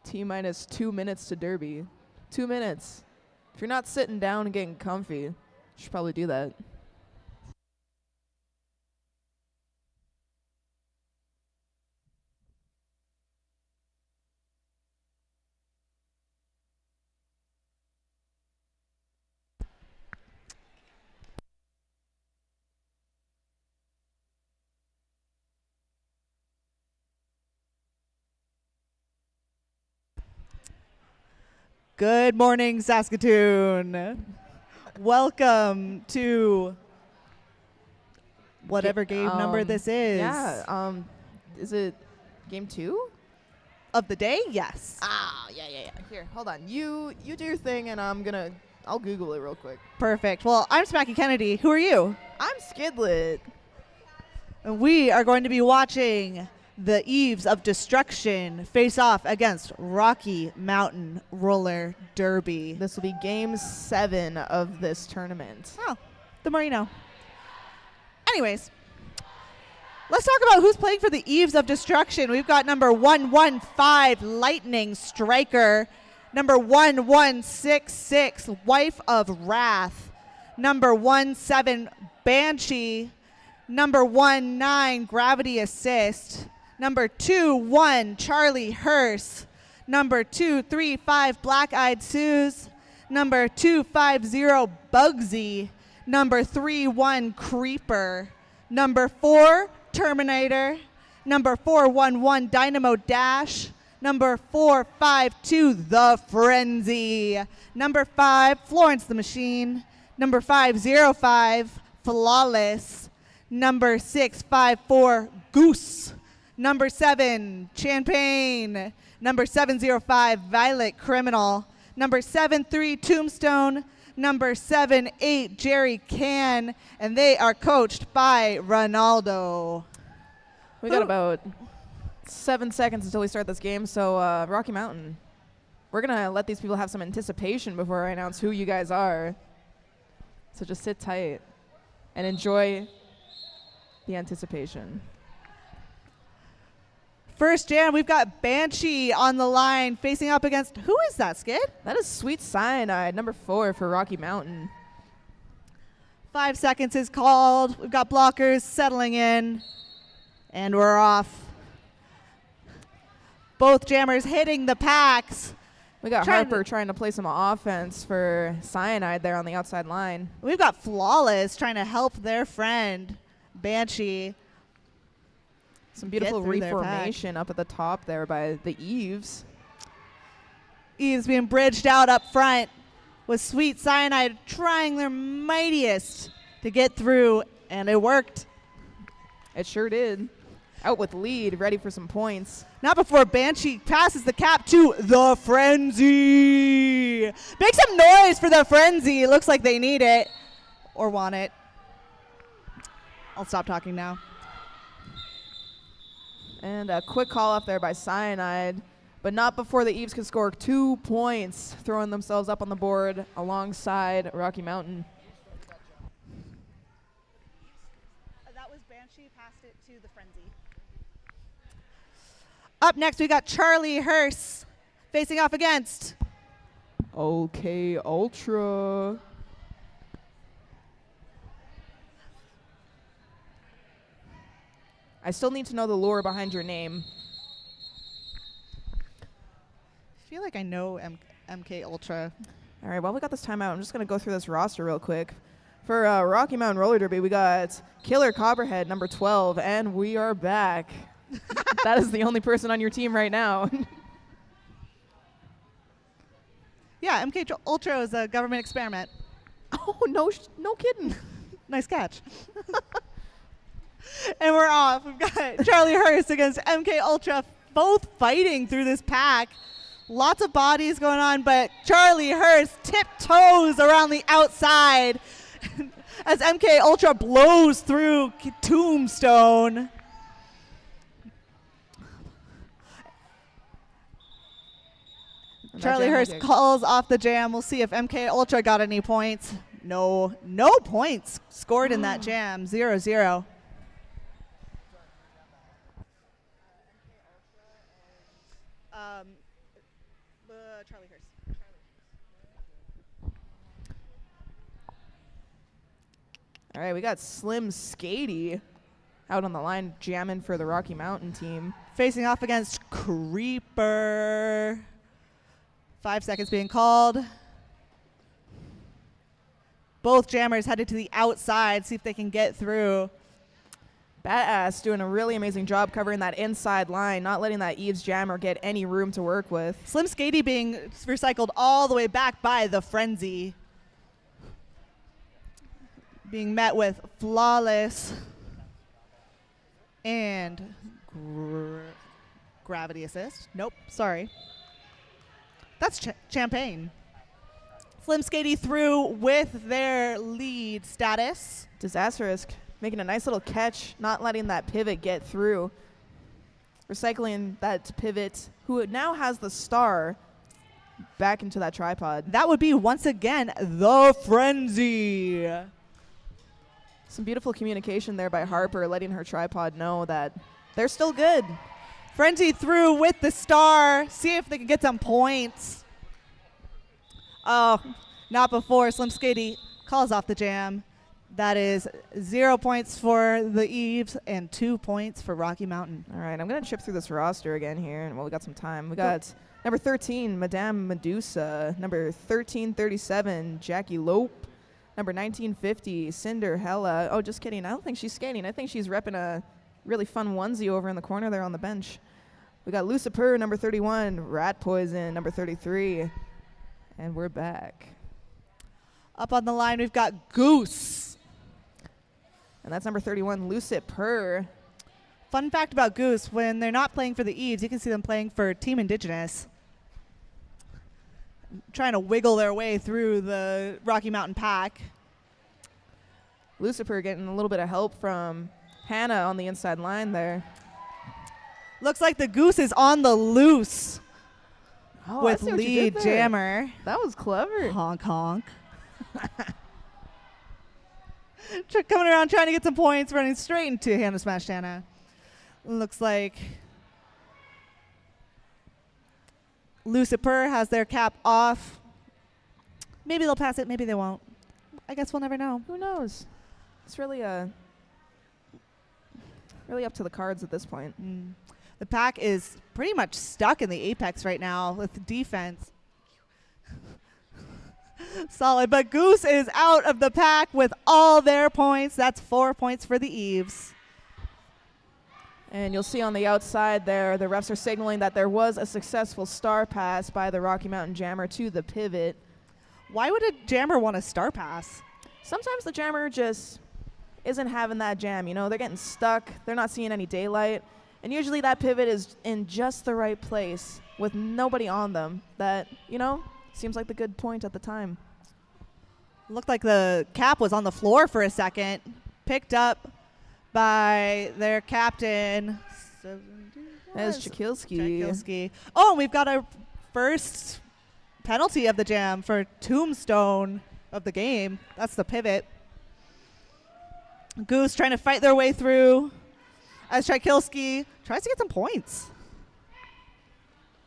T-minus 2 minutes to Derby. 2 minutes. If you're not sitting down and getting comfy, you should probably do that. Good morning, Saskatoon. Welcome to whatever game number this is. Yeah. Is it game 2? Of the day? Yes. Ah, yeah. Here, hold on. You do your thing, and I'll Google it real quick. Perfect. Well, I'm Smacky Kennedy. Who are you? I'm Skidlet. And we are going to be watching the Eves of Destruction face off against Rocky Mountain Roller Derby. This will be game 7 of this tournament. Oh, the more you know. Anyways, let's talk about who's playing for the Eves of Destruction. We've got number 115, Lightning Striker. Number 1166, Wife of Wrath. Number 17, Banshee. Number 19, Gravity Assist. Number 21, Charlie Hearst. Number 235, Black Eyed Suze. Number 250, Bugsy. Number 31, Creeper. Number 4, Terminator. Number 411, Dynamo Dash. Number 452, The Frenzy. Number 5, Florence the Machine. Number 505, Flawless. Number 654, Goose. Number 7, Champagne. Number 705, Violet Criminal. Number 73, Tombstone. Number 78, Jerry Can. And they are coached by Ronaldo. We got about 7 seconds until we start this game, so Rocky Mountain, we're going to let these people have some anticipation before I announce who you guys are. So just sit tight and enjoy the anticipation. First jam, we've got Banshee on the line facing up against, who is that, Skid? That is Sweet Cyanide, number 4 for Rocky Mountain. 5 seconds is called. We've got blockers settling in, and we're off. Both jammers hitting the packs. We got Harper trying to play some offense for Cyanide there on the outside line. We've got Flawless trying to help their friend, Banshee. Some beautiful reformation up at the top there by the Eves. Eves being bridged out up front with Sweet Cyanide trying their mightiest to get through, and it worked. It sure did. Out with lead, ready for some points. Not before Banshee passes the cap to The Frenzy. Make some noise for The Frenzy. It looks like they need it or want it. I'll stop talking now. And a quick call up there by Cyanide, but not before the Eves can score 2 points, throwing themselves up on the board alongside Rocky Mountain. That was Banshee, passed it to The Frenzy. Up next, we got Charlie Hearst facing off against OK Ultra. I still need to know the lore behind your name. I feel like I know MK Ultra. All right, while we got this timeout, I'm just going to go through this roster real quick. For Rocky Mountain Roller Derby, we got Killer Copperhead, number 12, and we are back. That is the only person on your team right now. Yeah, MK Ultra is a government experiment. Oh, no kidding. Nice catch. And we're off. We've got Charlie Hearst against MK Ultra, both fighting through this pack. Lots of bodies going on, but Charlie Hearst tiptoes around the outside as MK Ultra blows through Tombstone. Charlie Hearst calls off the jam. We'll see if MK Ultra got any points. No points scored in that jam. 0-0. Charlie Hurst. All right, we got Slim Skady out on the line jamming for the Rocky Mountain team. Facing off against Creeper. 5 seconds being called. Both jammers headed to the outside, see if they can get through. Badass doing a really amazing job covering that inside line, not letting that Eves jammer get any room to work with. Slim Skady being recycled all the way back by the Frenzy. Being met with flawless and gravity assist. Nope, sorry. That's Champagne. Slim Skady through with their lead status. Disaster making a nice little catch, not letting that pivot get through. Recycling that pivot, who now has the star, back into that tripod. That would be, once again, the Frenzy. Some beautiful communication there by Harper, letting her tripod know that they're still good. Frenzy through with the star. See if they can get some points. Oh, not before. Slim Skady calls off the jam. That is 0 points for the Eves and 2 points for Rocky Mountain. All right, I'm going to chip through this roster again here. And we got some time. We got number 13, Madame Medusa. Number 1337, Jackie Lope. Number 1950, Cinderella. Oh, just kidding. I don't think she's skating. I think she's repping a really fun onesie over in the corner there on the bench. We got Lucifer, number 31. Rat Poison, number 33. And we're back. Up on the line, we've got Goose. And that's number 31, Lucifer. Fun fact about Goose, when they're not playing for the Eves, you can see them playing for Team Indigenous. Trying to wiggle their way through the Rocky Mountain pack. Lucifer getting a little bit of help from Hannah on the inside line there. Looks like the Goose is on the loose with I see what you lead did there. jammer. That was clever. Honk, honk. Coming around trying to get some points, running straight into Hannah Smashed Hannah. Looks like Lucifer has their cap off. Maybe they'll pass it, maybe they won't. I guess we'll never know. Who knows? It's really up to the cards at this point. The pack is pretty much stuck in the apex right now with defense. Solid, but Goose is out of the pack with all their points. That's 4 points for the Eves. And you'll see on the outside there, the refs are signaling that there was a successful star pass by the Rocky Mountain Jammer to the pivot. Why would a jammer want a star pass? Sometimes the jammer just isn't having that jam. You know, they're getting stuck. They're not seeing any daylight. And usually that pivot is in just the right place with nobody on them. That, you know, seems like the good point at the time. Looked like the cap was on the floor for a second. Picked up by their captain. That is Chakilski. Oh, and we've got our first penalty of the jam for Tombstone of the game. That's the pivot. Goose trying to fight their way through as Chakilski tries to get some points.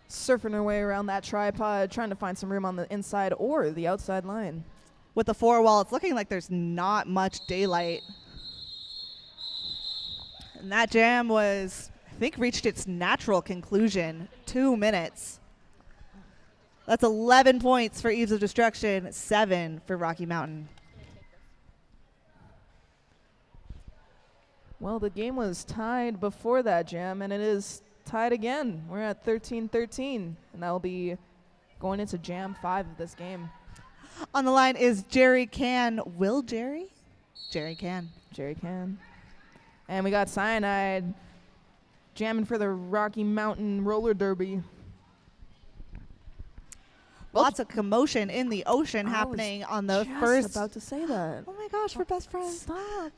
Surfing her way around that tripod, trying to find some room on the inside or the outside line. With the four wall, it's looking like there's not much daylight. And that jam was, I think, reached its natural conclusion. 2 minutes. That's 11 points for Eves of Destruction, 7 for Rocky Mountain. Well, the game was tied before that jam, and it is tied again. We're at 13-13, and that will be going into jam 5 of this game. On the line is Jerry Can. Will Jerry? Jerry Can. Jerry Can. And we got Cyanide jamming for the Rocky Mountain Roller Derby. Lots of commotion in the ocean happening on the first. About to say that. Oh my gosh, we're best friends. Stop.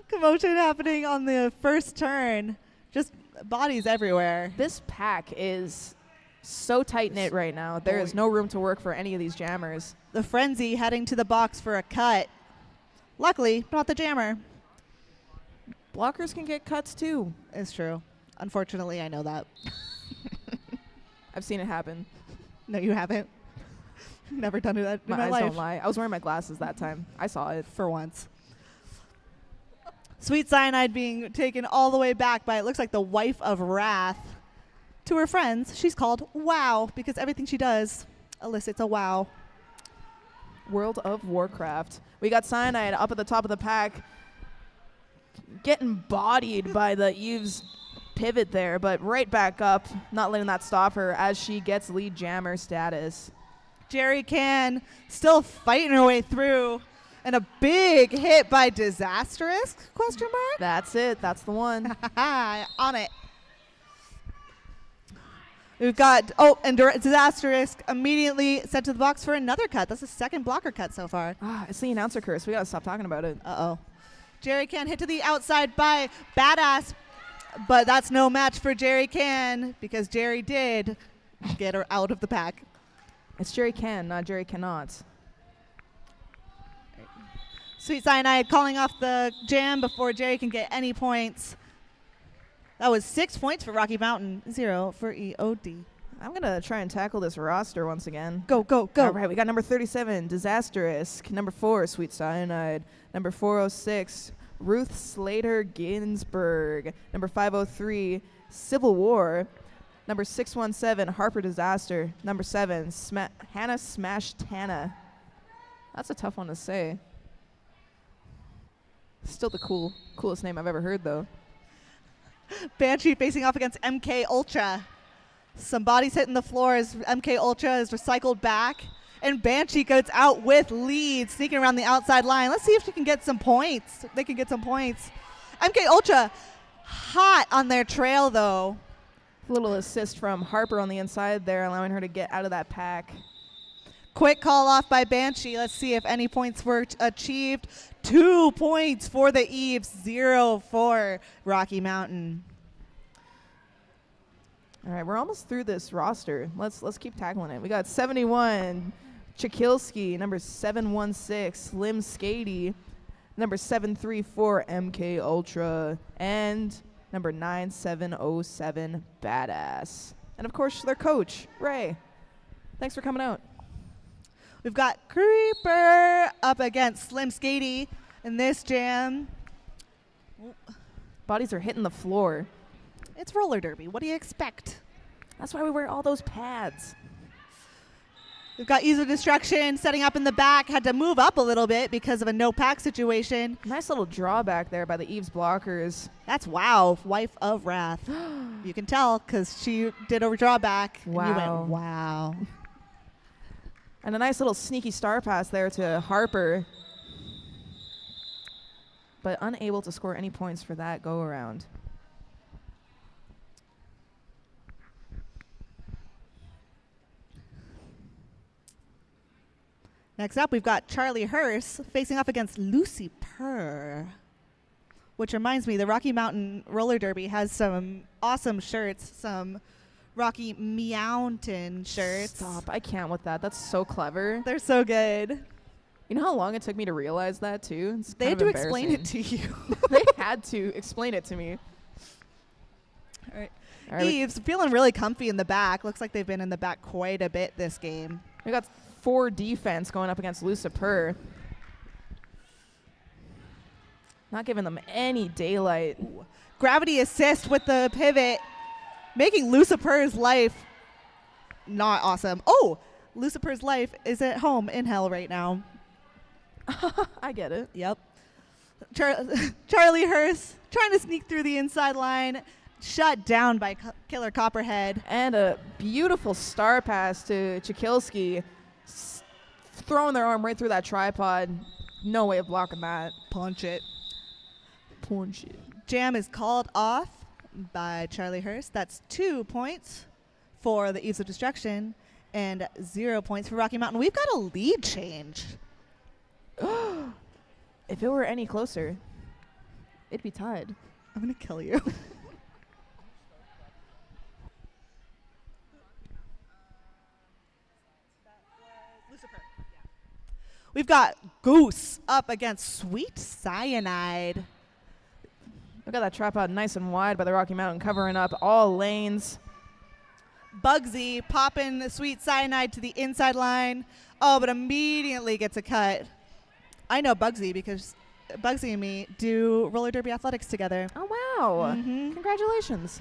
Commotion happening on the first turn. Just bodies everywhere. This pack is so tight-knit right now. There is no room to work for any of these jammers. The Frenzy heading to the box for a cut. Luckily, not the jammer. Blockers can get cuts too. It's true. Unfortunately, I know that. I've seen it happen. No, you haven't. Never done that in My my eyes life. don't lie. I was wearing my glasses that time. I saw it. For once. Sweet Cyanide being taken all the way back by, it looks like, the wife of Wrath. To her friends, she's called Wow because everything she does elicits a wow. World of Warcraft. We got Cyanide up at the top of the pack, getting bodied by the Eve's pivot there, but right back up, not letting that stop her as she gets lead jammer status. Jerry Can still fighting her way through, and a big hit by Disastrous? Question mark? That's it. That's the one. On it. We've got, and Disastrous immediately sent to the box for another cut. That's the second blocker cut so far. It's the announcer curse. We got to stop talking about it. Uh-oh. Jerry Can hit to the outside by Badass, but that's no match for Jerry Can because Jerry did get her out of the pack. It's Jerry Can, not Jerry Cannot. Sweet Cyanide calling off the jam before Jerry can get any points. That was 6 points for Rocky Mountain, 0 for EOD. I'm going to try and tackle this roster once again. Go, go, go. All right, we got number 37, Disastrous. Number 4, Sweet Cyanide. Number 406, Ruth Slater Ginsburg. Number 503, Civil War. Number 617, Harper Disaster. Number 7, Hannah Smash Tana. That's a tough one to say. Still the coolest name I've ever heard, though. Banshee facing off against MK Ultra. Some bodies hitting the floor as MK Ultra is recycled back. And Banshee goes out with lead, sneaking around the outside line. Let's see if she can get some points. They can get some points. MK Ultra hot on their trail, though. A little assist from Harper on the inside there, allowing her to get out of that pack. Quick call off by Banshee. Let's see if any points were achieved. 2 points for the Eves, 0 for Rocky Mountain. All right, we're almost through this roster. Let's keep tackling it. We got 71, Chakilski, number 716, Slim Skady, number 734, MK Ultra, and number 9707, Badass. And of course, their coach, Ray. Thanks for coming out. We've got Creeper up against Slim Skady in this jam. Bodies are hitting the floor. It's roller derby. What do you expect? That's why we wear all those pads. We've got Ease of Destruction setting up in the back. Had to move up a little bit because of a no-pack situation. Nice little drawback there by the Eves blockers. That's Wow, wife of Wrath. You can tell because she did a drawback. Wow. And you went, wow. And a nice little sneaky star pass there to Harper. But unable to score any points for that go-around. Next up, we've got Charlie Hearst facing off against Lucy Purr. Which reminds me, the Rocky Mountain Roller Derby has some awesome shirts, some Rocky Mountain shirts. Stop, I can't with that. That's so clever. They're so good. You know how long it took me to realize that, too? It's They kind had of to explain it to embarrassing. you. They had to explain it to me. All right. All right, Eves feeling really comfy in the back. Looks like they've been in the back quite a bit this game. we got 4 defense going up against Lucifer. Not giving them any daylight. Gravity assist with the pivot, making Lucifer's life not awesome. Oh, Lucifer's life is at home in hell right now. I get it. Yep. Charlie Hearst trying to sneak through the inside line, shut down by Killer Copperhead. And a beautiful star pass to Chakilski. Throwing their arm right through that tripod. No way of blocking that. Punch it. Punch it. Jam is called off by Charlie Hearst. That's 2 points for the Eves of Destruction and 0 points for Rocky Mountain. We've got a lead change. If it were any closer, it'd be tied. I'm going to kill you. We've got Goose up against Sweet Cyanide. Look at that tripod nice and wide by the Rocky Mountain, covering up all lanes. Bugsy popping the sweet cyanide to the inside line. Oh, but immediately gets a cut. I know Bugsy because Bugsy and me do roller derby athletics together. Oh, wow. Mhm. Congratulations.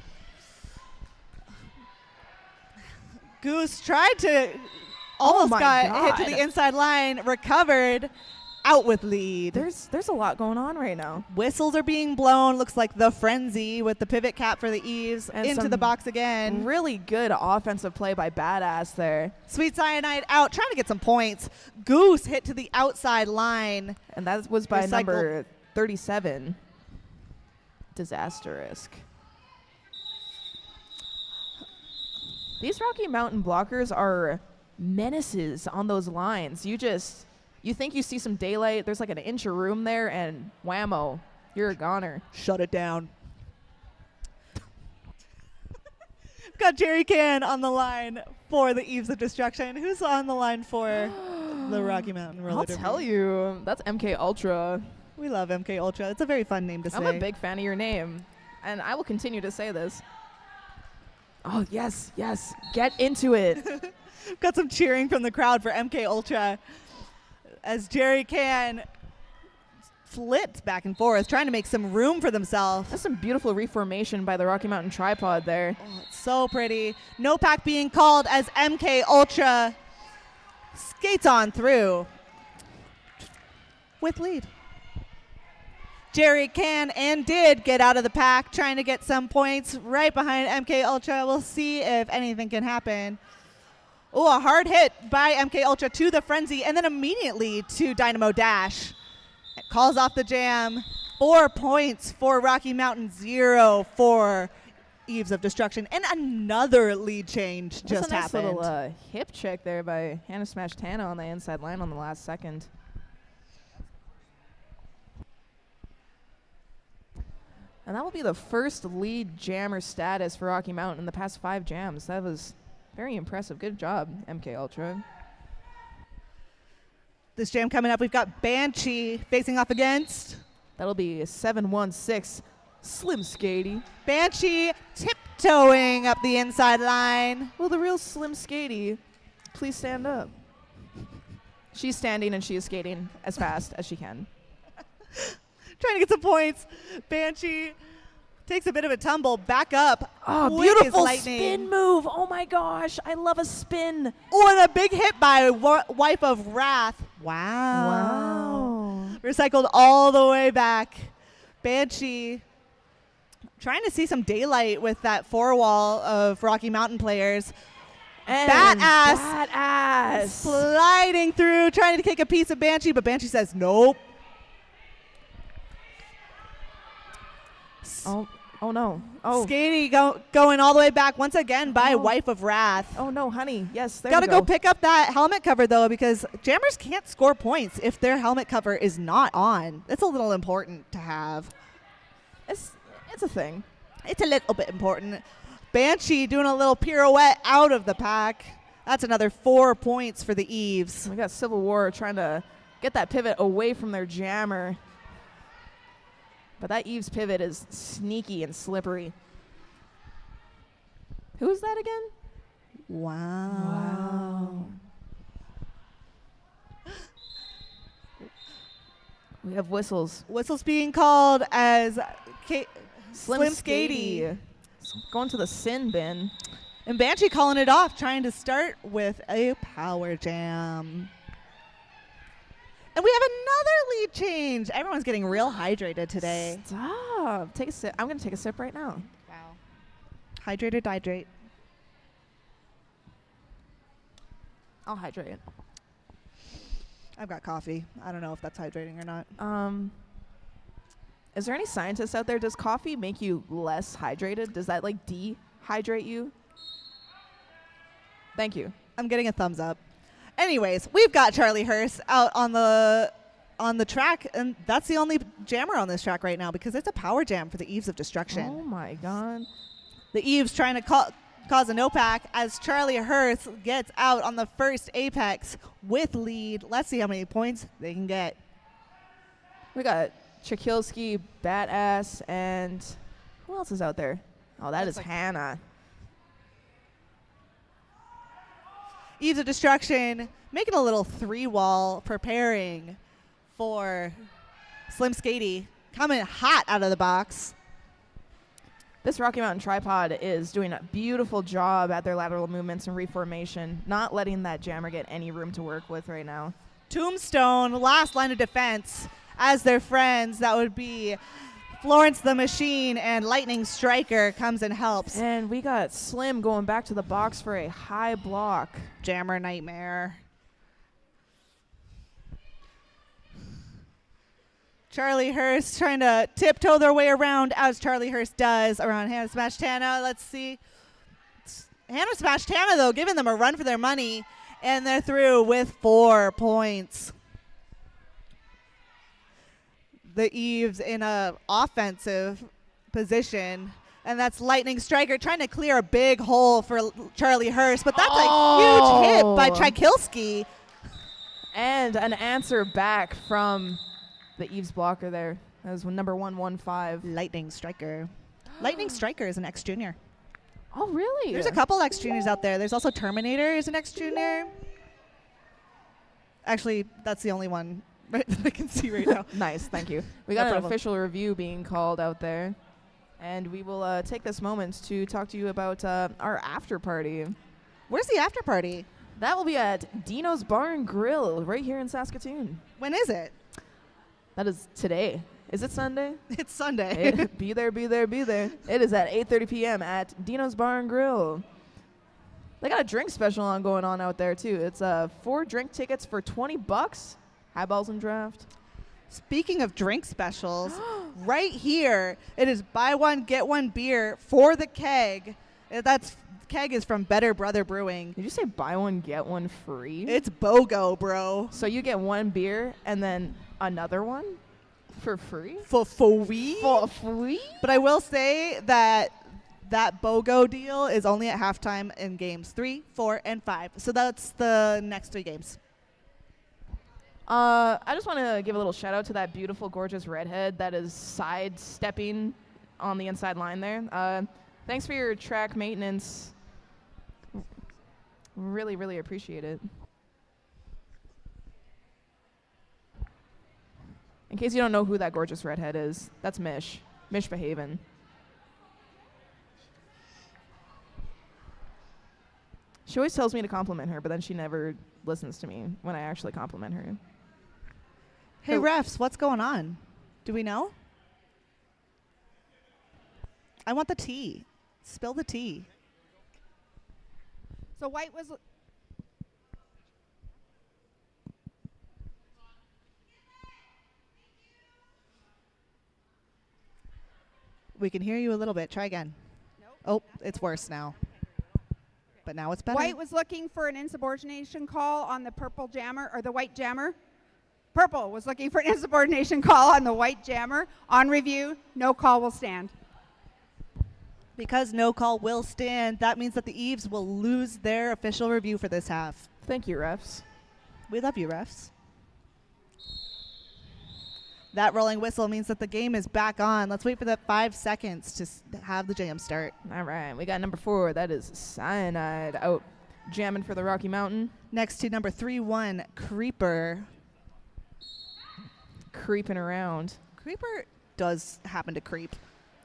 Goose tried to almost my got hit to God. the inside line, recovered, out with lead. There's a lot going on right now. Whistles are being blown. Looks like the frenzy with the pivot cap for the Eves And into some the box again. Really good offensive play by Badass there. Sweet Cyanide out, trying to get some points. Goose hit to the outside line. And that was by Recycle. number 37. Disaster-esque. These Rocky Mountain blockers are menaces on those lines. You think you see some daylight, there's like an inch of room there, and whammo, you're a goner. Shut it down. Got Jerry Can on the line for the Eves of Destruction. Who's on the line for the Rocky Mountain Roller I'll Derby? tell you, that's MK Ultra. We love MK Ultra. It's a very fun name to say. I'm a big fan of your name, and I will continue to say this. Oh, yes, get into it. Got some cheering from the crowd for MK Ultra as Jerry Can flips back and forth, trying to make some room for themselves. That's some beautiful reformation by the Rocky Mountain tripod there. Oh, it's so pretty. No pack being called as MK Ultra skates on through with lead. Jerry can and did get out of the pack, trying to get some points right behind MK Ultra. We'll see if anything can happen. Oh, a hard hit by MK Ultra to the Frenzy and then immediately to Dynamo Dash. It calls off the jam. 4 points for Rocky Mountain, 0 for Eves of Destruction. And another lead change just That's a nice happened. little hip check there by Hannah Smash Tana on the inside line on the last second. And that will be the first lead jammer status for Rocky Mountain in the past 5 jams. That was very impressive. Good job, MK Ultra. This jam coming up, we've got Banshee facing off against. That'll be a 7-1-6 Slim Skatey. Banshee tiptoeing up the inside line. Will the real Slim Skatey please stand up? She's standing and she is skating as fast as she can. Trying to get some points. Banshee takes a bit of a tumble back up. Oh, quick as beautiful lightning. spin move. Oh my gosh. I love a spin. Oh, and a big hit by Wife of Wrath. Wow. Wow. Recycled all the way back. Banshee trying to see some daylight with that 4-wall of Rocky Mountain players. And Badass sliding through, trying to take a piece of Banshee, but Banshee says nope. Oh no. Oh. Skatey going all the way back once again by Wife of Wrath. Oh no, honey. Yes, there Gotta you go. go pick up that helmet cover though, because jammers can't score points if their helmet cover is not on. That's a little important to have. It's a thing. It's a little bit important. Banshee doing a little pirouette out of the pack. That's another 4 points for the Eves. We got Civil War trying to get that pivot away from their jammer. But that Eves pivot is sneaky and slippery. Who is that again? Wow. We have whistles. Whistles being called as Slim Skatey. Going to the sin bin. And Banshee calling it off, trying to start with a power jam. And we have another lead change. Everyone's getting real hydrated today. Stop. Take a sip. I'm going to take a sip right now. Wow. Hydrate or dihydrate? I'll hydrate. I've got coffee. I don't know if that's hydrating or not. Is there any scientists out there? Does coffee make you less hydrated? Does that like dehydrate you? Thank you. I'm getting a thumbs up. Anyways, we've got Charlie Hurst out on the track, and that's the only jammer on this track right now because it's a power jam for the Eves of Destruction. Oh my god. The Eves trying to cause a no-pack as Charlie Hurst gets out on the first apex with lead. Let's see how many points they can get. We got Chakilski, Badass, and who else is out there? Oh, that is Hannah. Eves of Destruction making a little 3-wall, preparing for Slim Skatey. Coming hot out of the box. This Rocky Mountain tripod is doing a beautiful job at their lateral movements and reformation, not letting that jammer get any room to work with right now. Tombstone, last line of defense, as their friends. That would be Florence the Machine and Lightning Striker comes and helps. And we got Slim going back to the box for a high block. Jammer Nightmare. Charlie Hurst trying to tiptoe their way around, as Charlie Hurst does around Hannah Smash Tana. Let's see. Hannah Smash Tana, though, giving them a run for their money, and they're through with 4 points. The Eves in a offensive position, and that's Lightning Striker trying to clear a big hole for Charlie Hurst, but that's a huge hit by Trikilski. And an answer back from the Eves blocker there. That was number 115. Lightning Striker. Lightning Striker is an ex-junior. Oh, really? There's a couple ex-juniors out there. There's also Terminator is an ex-junior. Actually, that's the only one that I can see right now. Nice, thank you. We No got an problem. official review being called out there. And we will take this moment to talk to you about our after party. Where's the after party? That will be at Dino's Bar and Grill right here in Saskatoon. When is it? That is today. Is it Sunday? It's Sunday. Be there, be there, be there. It is at 8:30 p.m. at Dino's Bar and Grill. They got a drink special on going on out there, too. It's 4 drink tickets for $20. Highballs and draft. Speaking of drink specials, right here, it is buy one, get one beer for the keg. That's keg is from Better Brother Brewing. Did you say buy one, get one free? It's BOGO, bro. So you get one beer and then another one for free? For free? For free? But I will say that BOGO deal is only at halftime in games 3, 4, and 5. So that's the next 3 games. I just want to give a little shout out to that beautiful, gorgeous redhead that is sidestepping on the inside line there. Thanks for your track maintenance. Really, really appreciate it. In case you don't know who that gorgeous redhead is, that's Mish. Mish Behaven. She always tells me to compliment her, but then she never listens to me when I actually compliment her. Hey, refs, what's going on? Do we know? I want the tea. Spill the tea. So White was... We can hear you a little bit. Try again. Nope. Oh, it's worse now. But now it's better. White was looking for an insubordination call on the purple jammer, or the white jammer. Purple was looking for an insubordination call on the white jammer. On review, no call will stand. Because no call will stand, that means that the Eves will lose their official review for this half. Thank you, refs. We love you, refs. That rolling whistle means that the game is back on. Let's wait for the 5 seconds to have the jam start. All right, we got number 4. That is Cyanide out jamming for the Rocky Mountain. Next to number 3-1, Creeper. Creeping around. Creeper does happen to creep.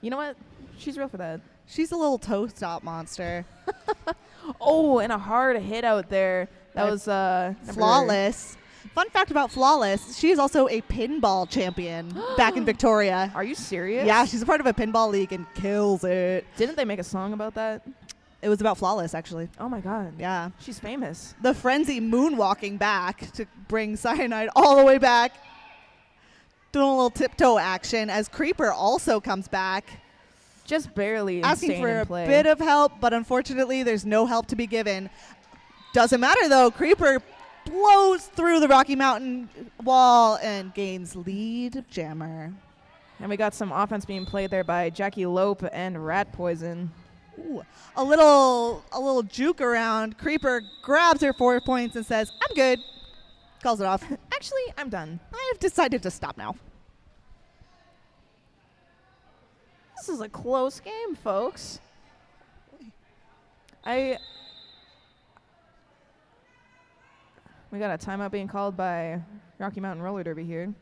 You know what? She's real for that. She's a little toe stop monster. Oh, and a hard hit out there. That was Flawless. Fun fact about Flawless, she is also a pinball champion back in Victoria. Are you serious? Yeah, she's a part of a pinball league and kills it. Didn't they make a song about that? It was about Flawless, actually. Oh, my God. Yeah. She's famous. The frenzy moonwalking back to bring Cyanide all the way back. Doing a little tiptoe action as Creeper also comes back. Just barely Asking for in a play. bit of help, but unfortunately there's no help to be given. Doesn't matter, though. Creeper blows through the Rocky Mountain wall and gains lead jammer. And we got some offense being played there by Jackie Lope and Rat Poison. Ooh, a little juke around. Creeper grabs her 4 points and says, "I'm good." Calls it off. Actually, I'm done. I've decided to stop now. This is a close game, folks. I We got a timeout being called by Rocky Mountain Roller Derby here.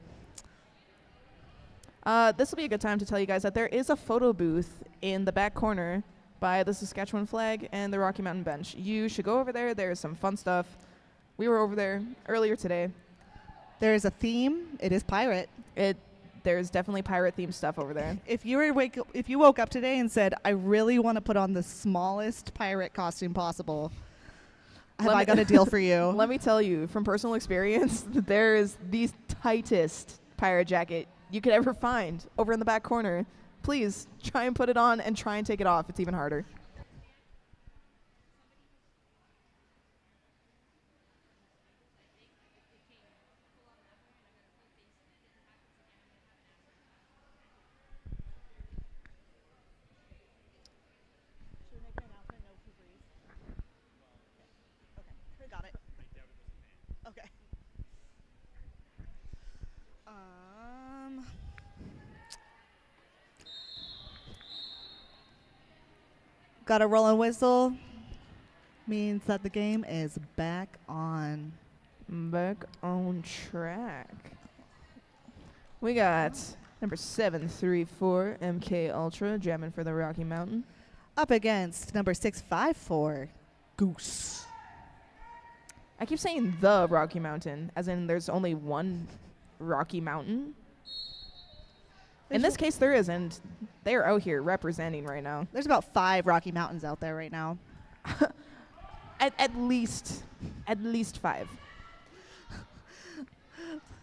This will be a good time to tell you guys that there is a photo booth in the back corner by the Saskatchewan flag and the Rocky Mountain bench. You should go over there. There's some fun stuff. We were over there earlier today. There is a theme. It is pirate. There's definitely pirate-themed stuff over there. If you woke up today and said, I really want to put on the smallest pirate costume possible, have I got a deal for you? Let me tell you, from personal experience, there is the tightest pirate jacket you could ever find over in the back corner. Please try and put it on and try and take it off. It's even harder. Got a roll and whistle. Means that the game is back on. Back on track. We got number 734, MK Ultra, jamming for the Rocky Mountain. Up against number 654, Goose. I keep saying the Rocky Mountain, as in there's only one Rocky Mountain. In this case, there isn't. They're out here representing right now. There's about 5 Rocky Mountains out there right now. At least 5.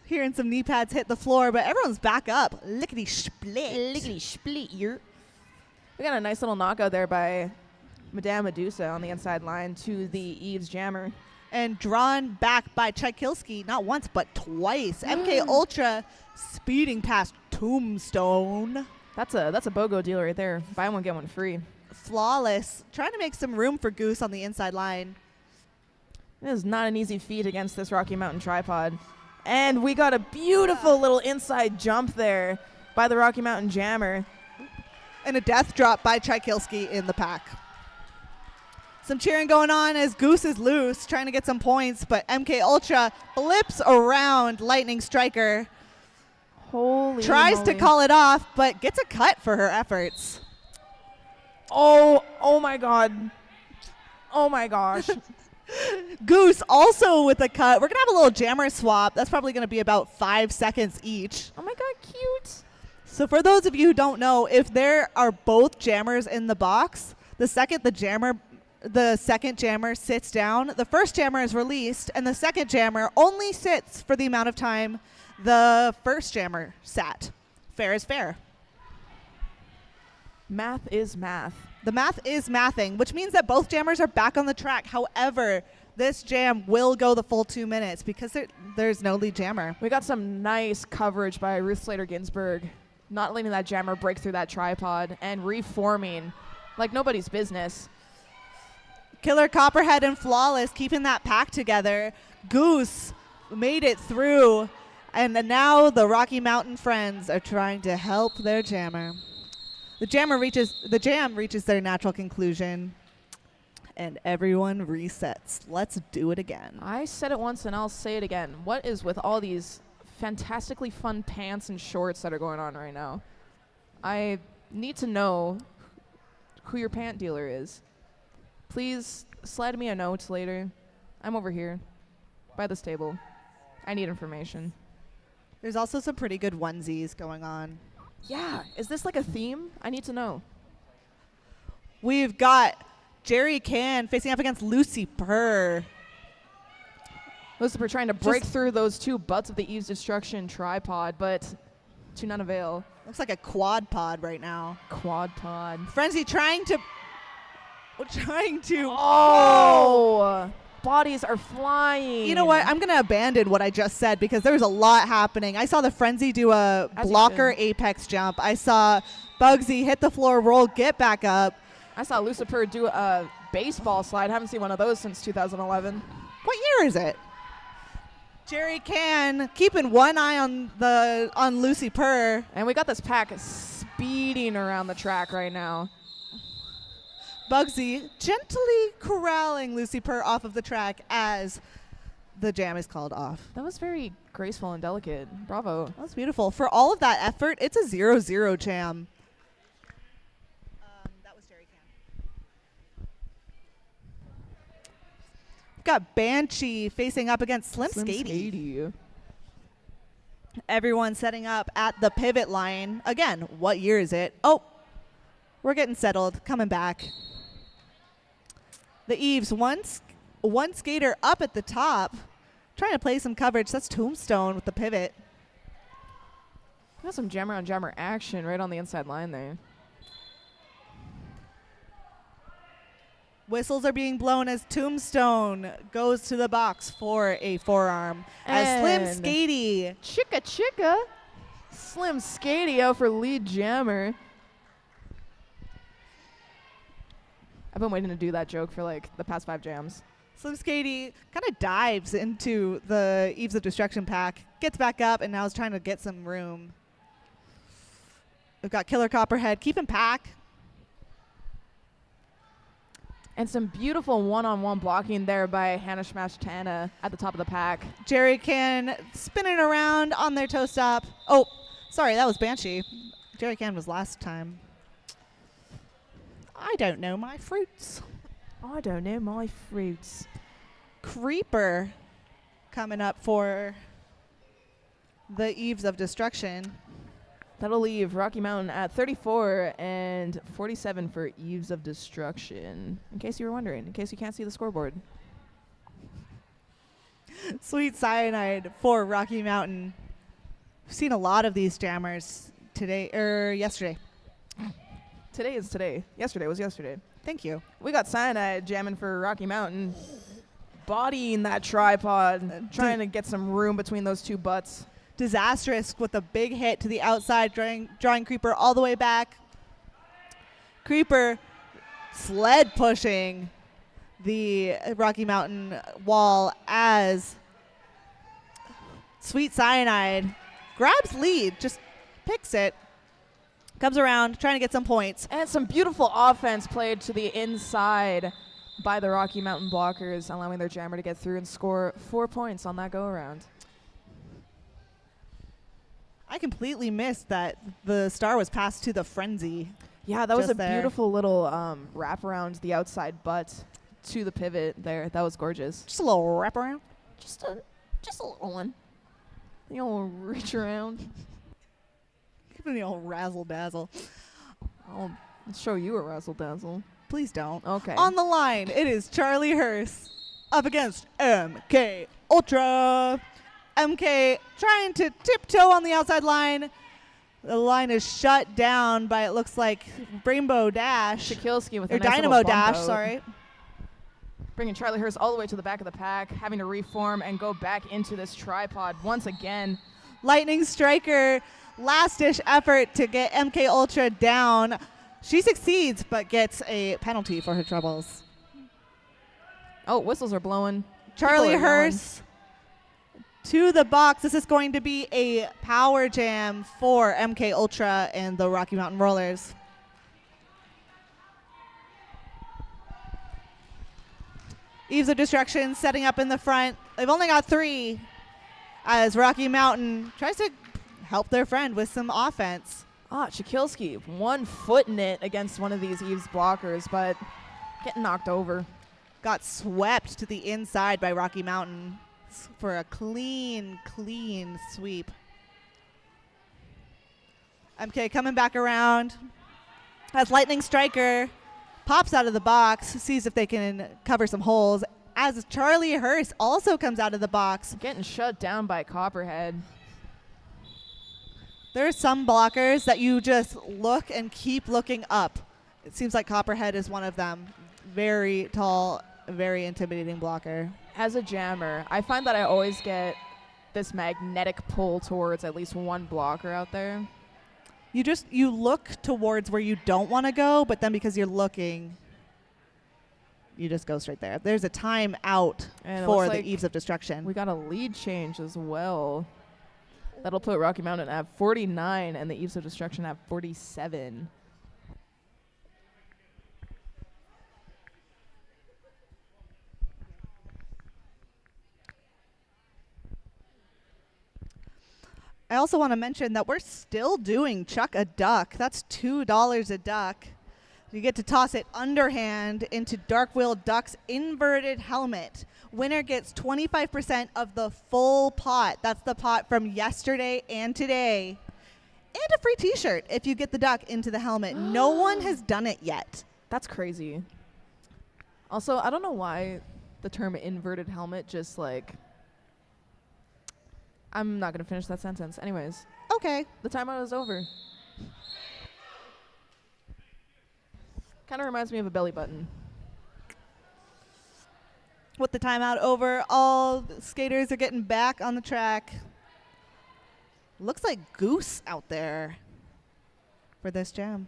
Hearing some knee pads hit the floor, but everyone's back up. Lickety split. Lickety split. We got a nice little knockout there by Madame Medusa on the inside line to the Eves Jammer. And drawn back by Tchaikovsky, not once but twice. MK Ultra speeding past Tombstone. That's a BOGO deal right there. Buy one, get one free. Flawless. Trying to make some room for Goose on the inside line. It is not an easy feat against this Rocky Mountain tripod. And we got a beautiful little inside jump there by the Rocky Mountain Jammer. And a death drop by Tchaikovsky in the pack. Some cheering going on as Goose is loose, trying to get some points, but MK Ultra flips around Lightning Striker. Holy Tries moly. to call it off, but gets a cut for her efforts. Oh my God. Oh my gosh. Goose also with a cut. We're going to have a little jammer swap. That's probably going to be about 5 seconds each. Oh my God, cute. So for those of you who don't know, if there are both jammers in the box, the second jammer sits down, the first jammer is released, and the second jammer only sits for the amount of time the first jammer sat. Fair is fair. Math is math. The math is mathing, which means that both jammers are back on the track. However, this jam will go the full 2 minutes because there's no lead jammer. We got some nice coverage by Ruth Slater Ginsburg, not letting that jammer break through that tripod and reforming like nobody's business. Killer Copperhead and Flawless keeping that pack together. Goose made it through, and now the Rocky Mountain friends are trying to help their jammer. The jam reaches their natural conclusion, and everyone resets. Let's do it again. I said it once and I'll say it again. What is with all these fantastically fun pants and shorts that are going on right now? I need to know who your pant dealer is. Please slide me a note later. I'm over here by this table. I need information. There's also some pretty good onesies going on. Yeah, is this like a theme? I need to know. We've got Jerry Can facing up against Lucy Purr. Lucifer trying to break through those two butts of the Eve's Destruction tripod, but to none avail. Looks like a quad pod right now. Quad pod. Frenzy trying to... Oh! Bodies are flying. You know what? I'm going to abandon what I just said because there was a lot happening. I saw the Frenzy do a blocker apex jump. I saw Bugsy hit the floor, roll, get back up. I saw Lucifer do a baseball slide. Haven't seen one of those since 2011. What year is it? Jerry Can keeping one eye on Lucy Purr. And we got this pack speeding around the track right now. Bugsy gently corralling Lucy Purr off of the track as the jam is called off. That was very graceful and delicate. Bravo. That was beautiful. For all of that effort, it's a 0-0 jam. That was Jerry Can. We've got Banshee facing up against Slim Skady. Everyone setting up at the pivot line. Again, what year is it? Oh, we're getting settled. Coming back. The Eves, one skater up at the top, trying to play some coverage. That's Tombstone with the pivot. Got some jammer on jammer action right on the inside line there. Whistles are being blown as Tombstone goes to the box for a forearm. As Slim Skady. Chicka. Slim Skady out for lead jammer. I've been waiting to do that joke for like the past 5 jams. Slim Skady kind of dives into the Eves of Destruction pack, gets back up, and now is trying to get some room. We've got Killer Copperhead, keeping pack. And some beautiful one-on-one blocking there by Hannah Smash Tana at the top of the pack. Jerry Can spinning around on their toe stop. Oh, sorry, that was Banshee. Jerry Can was last time. I don't know my fruits. I don't know my fruits. Creeper coming up for the Eves of Destruction. That'll leave Rocky Mountain at 34 and 47 for Eves of Destruction. In case you were wondering, in case you can't see the scoreboard. Sweet Cyanide for Rocky Mountain. We've seen a lot of these jammers yesterday. Today is today. Yesterday was yesterday. Thank you. We got Cyanide jamming for Rocky Mountain. Bodying that tripod, trying to get some room between those two butts. Disastrous with a big hit to the outside, drawing Creeper all the way back. Creeper sled pushing the Rocky Mountain wall as Sweet Cyanide grabs lead, just picks it, comes around, trying to get some points. And some beautiful offense played to the inside by the Rocky Mountain blockers, allowing their jammer to get through and score 4 points on that go-around. I completely missed that the star was passed to the Frenzy. Yeah, that was a there. beautiful little wrap around the outside butt to the pivot there. That was gorgeous. Just a little wrap around. Just a little one. The old reach around. Give me the old razzle dazzle. I'll show you a razzle dazzle. Please don't. Okay. On the line, it is Charlie Hurst up against MK Ultra. MK trying to tiptoe on the outside line. The line is shut down by, it looks like, Rainbow Dash. Shakilsky with a or nice Dynamo little bump Dash, out. sorry. Bringing Charlie Hurst all the way to the back of the pack, having to reform and go back into this tripod once again. Lightning Striker, last-dish effort to get MK Ultra down. She succeeds, but gets a penalty for her troubles. Oh, whistles are blowing. Charlie Hurst to the box. This is going to be a power jam for MK Ultra and the Rocky Mountain Rollers. Eves of Destruction setting up in the front. They've only got 3 as Rocky Mountain tries to help their friend with some offense. Shakilsky, 1 foot in it against one of these Eves blockers, but getting knocked over. Got swept to the inside by Rocky Mountain for a clean sweep. MK coming back around as Lightning Striker pops out of the box, sees if they can cover some holes, as Charlie Hurst also comes out of the box. Getting shut down by Copperhead. There are some blockers that you just look and keep looking up. It seems like Copperhead is one of them. Very tall, very intimidating blocker. As a jammer, I find that I always get this magnetic pull towards at least one blocker out there. You look towards where you don't want to go, but then because you're looking, you just go straight there. There's a time out for the Eves of Destruction. We got a lead change as well. That'll put Rocky Mountain at 49 and the Eves of Destruction at 47. I also want to mention that we're still doing Chuck a Duck. That's $2 a duck. You get to toss it underhand into Dark Wheel Duck's inverted helmet. Winner gets 25% of the full pot. That's the pot from yesterday and today. And a free t-shirt if you get the duck into the helmet. No one has done it yet. That's crazy. Also, I don't know why the term inverted helmet just like... I'm not going to finish that sentence. Anyways. Okay. The timeout is over. Kind of reminds me of a belly button. With the timeout over, all the skaters are getting back on the track. Looks like Goose out there for this jam.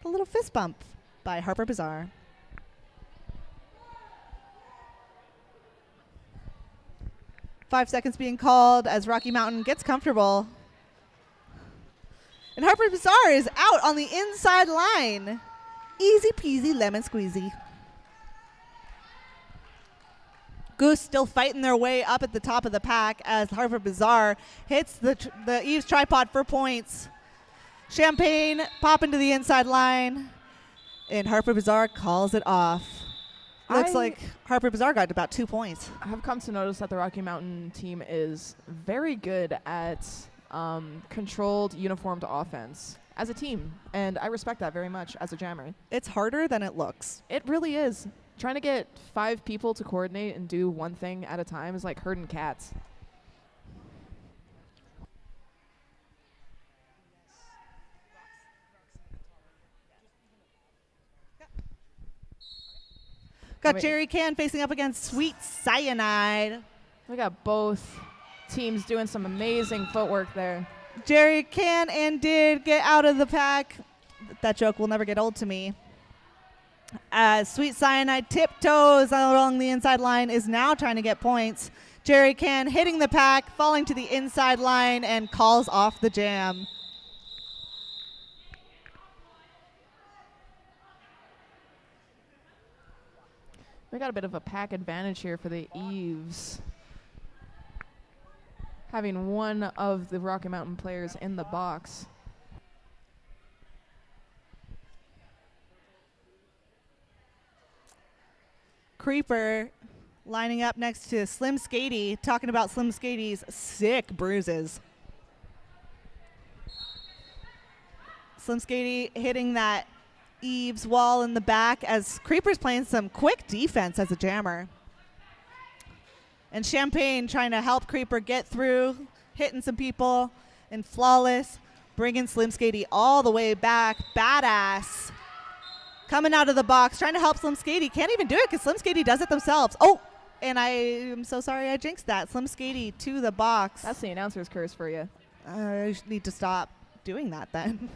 A little fist bump by Harper Bazaar. Five seconds being called as Rocky Mountain gets comfortable. And Harper Bazaar is out on the inside line. Easy peasy lemon squeezy. Goose still fighting their way up at the top of the pack as Harper Bazaar hits the Eves tripod for points. Champagne popping to the inside line. And Harper Bazaar calls it off. Looks like Harper Bazaar got about 2 points. I have come to notice that the Rocky Mountain team is very good at controlled, uniformed offense as a team, and I respect that very much as a jammer. It's harder than it looks. It really is. Trying to get 5 people to coordinate and do one thing at a time is like herding cats. Got Jerry Can facing up against Sweet Cyanide. We got both teams doing some amazing footwork there. Jerry can and did get out of the pack. That joke will never get old to me. As Sweet Cyanide tiptoes along the inside line, is now trying to get points. Jerry Can hitting the pack, falling to the inside line, and calls off the jam. We got a bit of a pack advantage here for the Eves, having one of the Rocky Mountain players in the box. Creeper lining up next to Slim Skatey, talking about Slim Skatey's sick bruises. Slim Skatey hitting that Eves wall in the back as Creeper's playing some quick defense as a jammer. And Champagne trying to help Creeper get through, hitting some people, and Flawless bringing Slim Skatey all the way back. Badass. Coming out of the box, trying to help Slim Skatey. Can't even do it because Slim Skatey does it themselves. Oh, and I am so sorry I jinxed that. Slim Skatey to the box. That's the announcer's curse for you. I need to stop doing that then.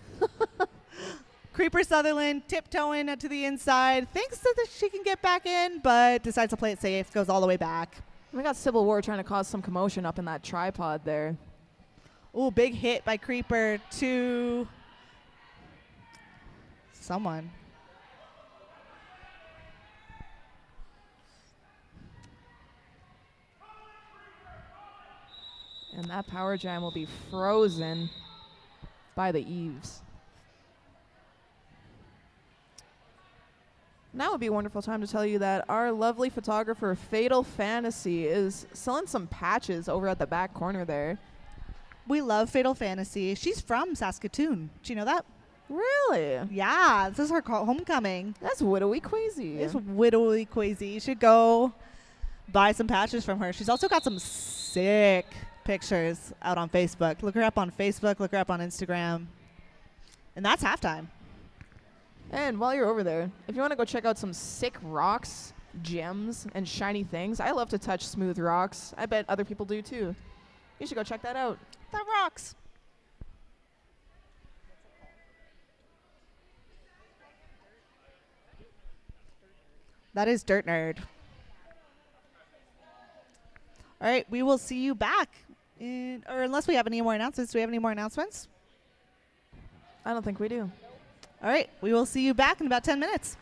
Creeper Sutherland tiptoeing to the inside. Thinks that she can get back in, but decides to play it safe. Goes all the way back. We got Civil War trying to cause some commotion up in that tripod there. Ooh, big hit by Creeper to someone. And that power jam will be frozen by the Eves. Now would be a wonderful time to tell you that our lovely photographer, Fatal Fantasy, is selling some patches over at the back corner there. We love Fatal Fantasy. She's from Saskatoon. Do you know that? Really? Yeah, this is her homecoming. That's widowy queasy. It's widowy queasy. You should go buy some patches from her. She's also got some sick pictures out on Facebook. Look her up on Facebook. Look her up on Instagram. And that's halftime. And while you're over there, if you want to go check out some sick rocks, gems, and shiny things, I love to touch smooth rocks. I bet other people do too. You should go check that out. That rocks. That is Dirt Nerd. All right, we will see you back. Or unless we have any more announcements. Do we have any more announcements? I don't think we do. All right, we will see you back in about 10 minutes.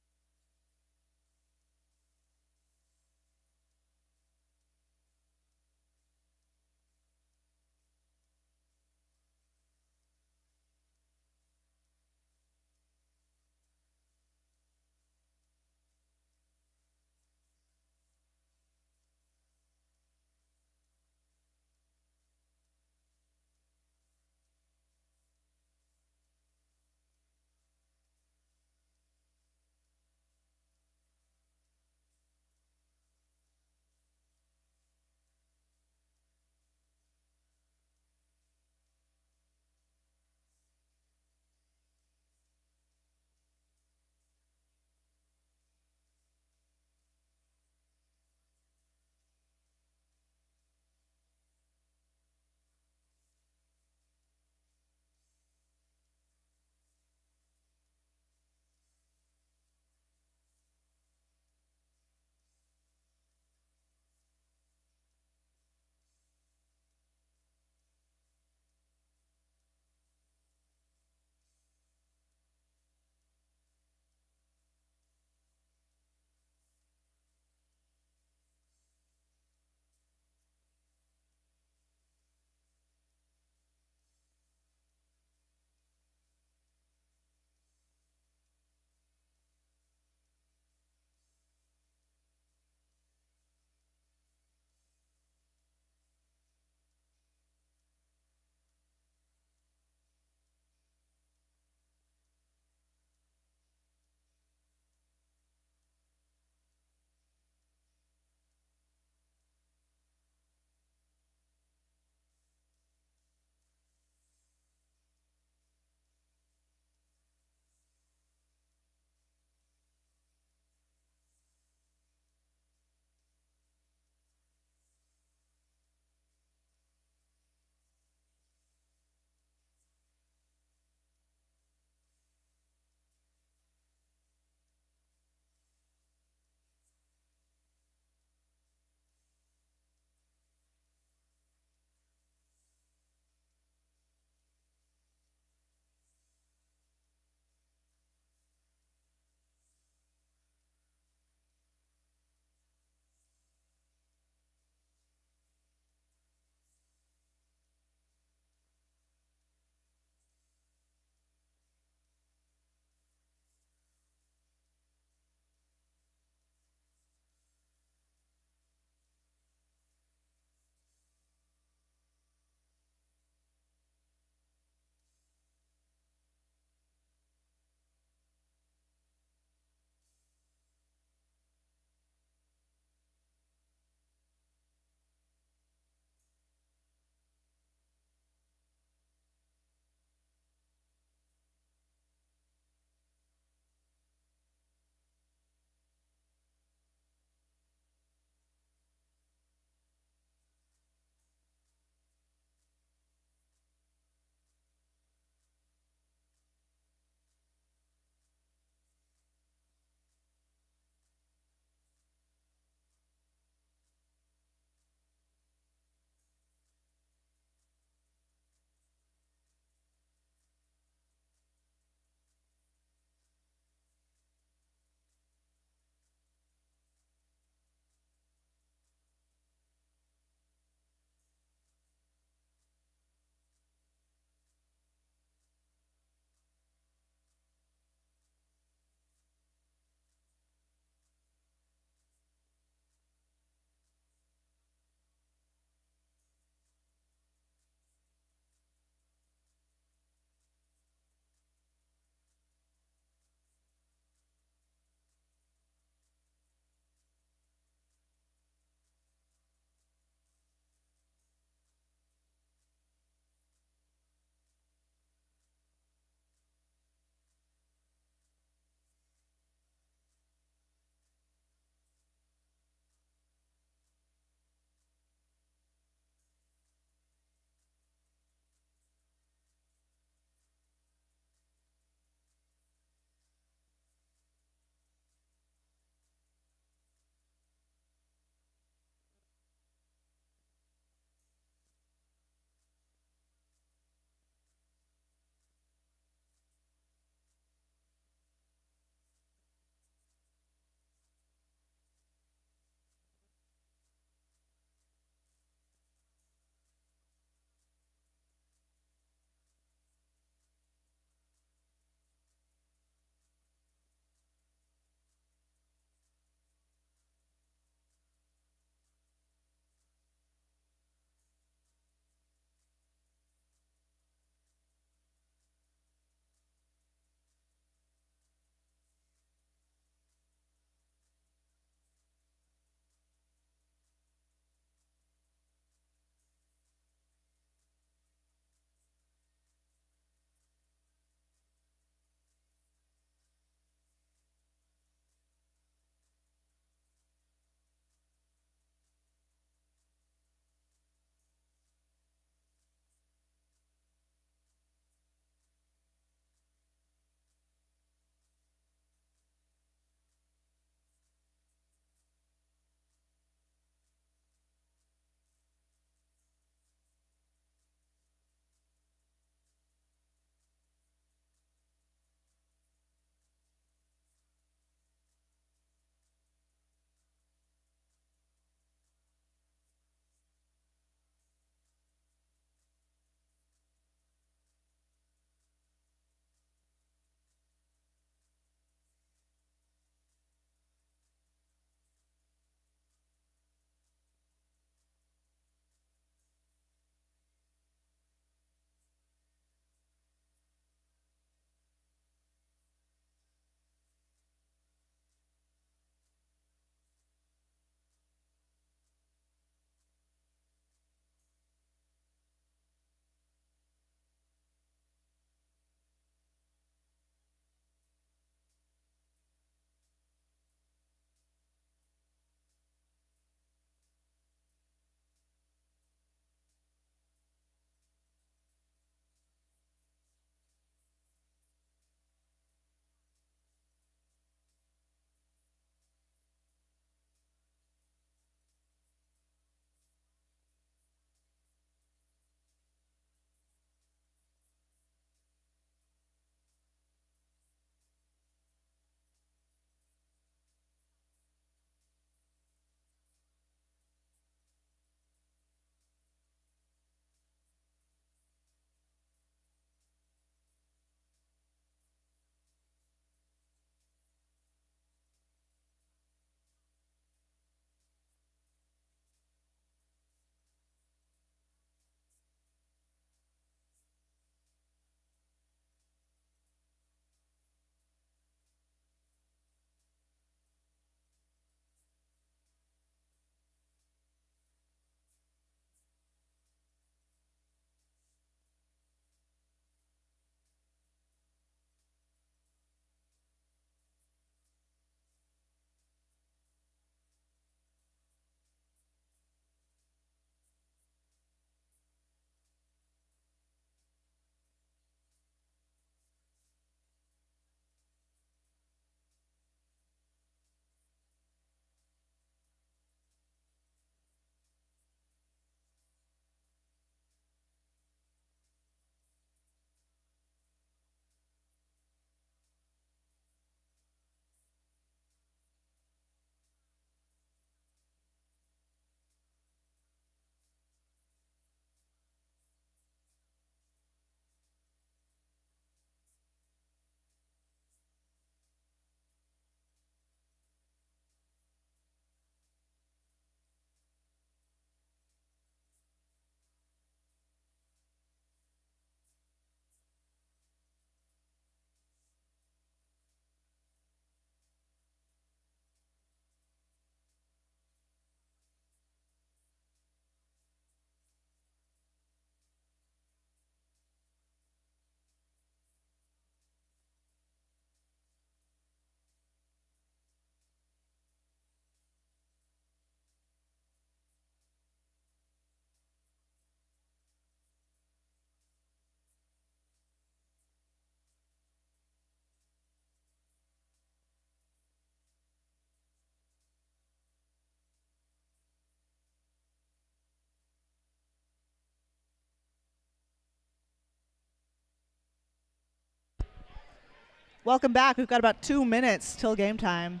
Welcome back. We've got about 2 minutes till game time.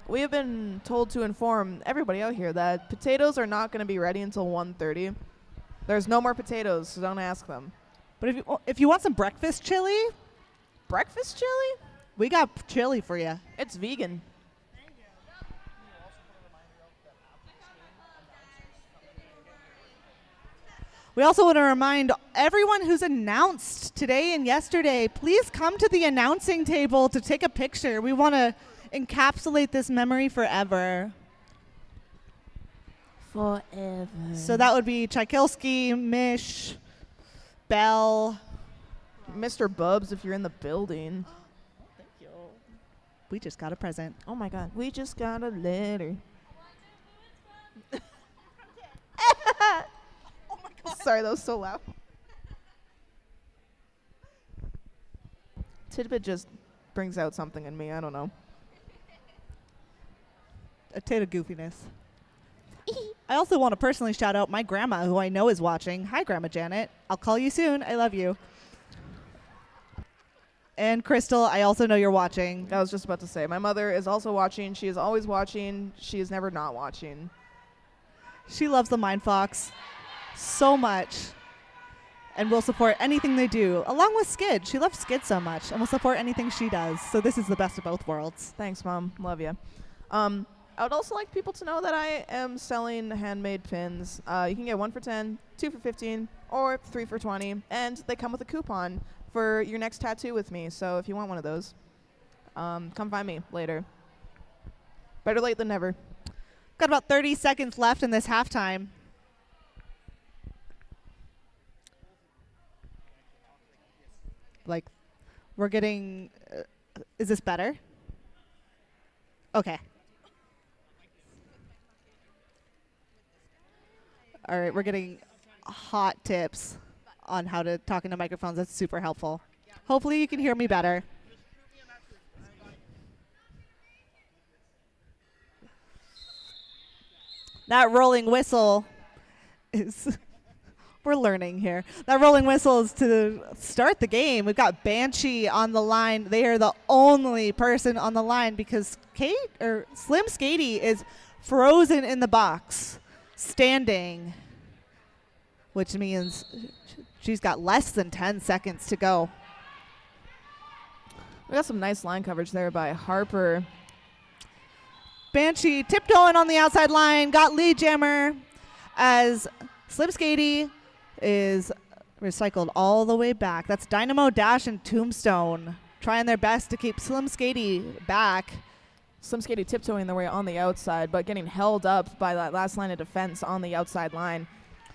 We have been told to inform everybody out here that potatoes are not going to be ready until 1:30. There's no more potatoes, so don't ask them. But if you want some breakfast chili, Breakfast chili? we got chili for you. It's vegan. We also want to remind everyone who's announced today and yesterday, please come to the announcing table to take a picture. We want to encapsulate this memory forever. Forever. So that would be Tchaikovsky, Mish, Bell. Mr. Bubs, if you're in the building. Thank you. We just got a present. Oh my God, we just got a letter. Sorry, that was so loud. Tidbit just brings out something in me. I don't know. A tit of goofiness. I also want to personally shout out my grandma, who I know is watching. Hi, Grandma Janet. I'll call you soon. I love you. And Crystal, I also know you're watching. I was just about to say, my mother is also watching. She is always watching. She is never not watching. She loves the Mind Fox so much and will support anything they do, along with Skid. She loves Skid so much and will support anything she does. So this is the best of both worlds. Thanks, Mom. Love you. I would also like people to know that I am selling handmade pins. You can get 1 for 10, 2 for 15, or 3 for 20, and they come with a coupon for your next tattoo with me. So if you want one of those, come find me later. Better late than never. Got about 30 seconds left in this halftime. Like, we're getting... is this better? Okay. All right, we're getting hot tips on how to talk into microphones. That's super helpful. Hopefully you can hear me better. That rolling whistle is... we're learning here. That rolling whistle is to start the game. We've got Banshee on the line. They are the only person on the line because Slim Skady is frozen in the box, standing, which means she's got less than 10 seconds to go. We got some nice line coverage there by Harper. Banshee tiptoeing on the outside line, got lead jammer as Slim Skady is recycled all the way back. That's Dynamo, Dash, and Tombstone trying their best to keep Slim Skady back. Slim Skady tiptoeing their way on the outside, but getting held up by that last line of defense on the outside line.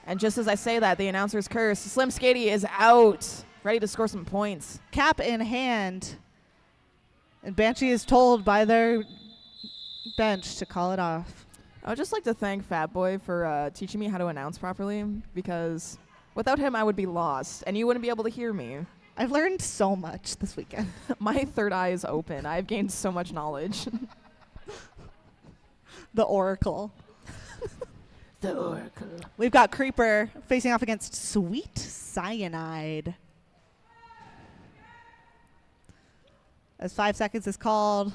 And just as I say that, the announcer's curse, Slim Skady is out, ready to score some points. Cap in hand. And Banshee is told by their bench to call it off. I would just like to thank Fat Boy for teaching me how to announce properly, because without him I would be lost, and you wouldn't be able to hear me. I've learned so much this weekend. My third eye is open. I've gained so much knowledge. The Oracle. The Oracle. We've got Creeper facing off against Sweet Cyanide. As 5 seconds is called,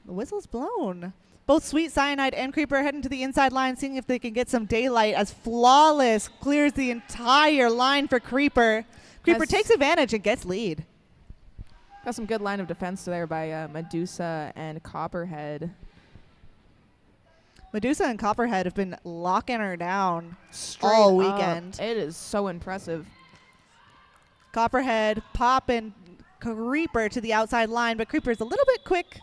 the whistle's blown. Both Sweet Cyanide and Creeper heading to the inside line, seeing if they can get some daylight as Flawless clears the entire line for Creeper. Creeper takes advantage and gets lead. Got some good line of defense there by Medusa and Copperhead. Medusa and Copperhead have been locking her down all weekend. It is so impressive. Copperhead popping Creeper to the outside line, but Creeper's a little bit quick.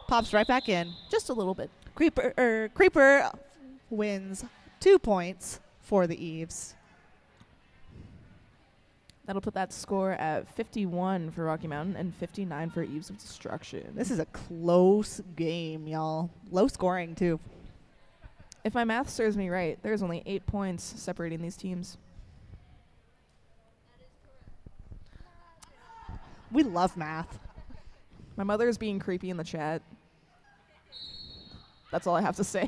Pops right back in. Just a little bit. Creeper wins 2 points for the Eves. That'll put that score at 51 for Rocky Mountain and 59 for Eves of Destruction. This is a close game, y'all. Low scoring, too. If my math serves me right, there's only 8 points separating these teams. We love math. My mother is being creepy in the chat. That's all I have to say.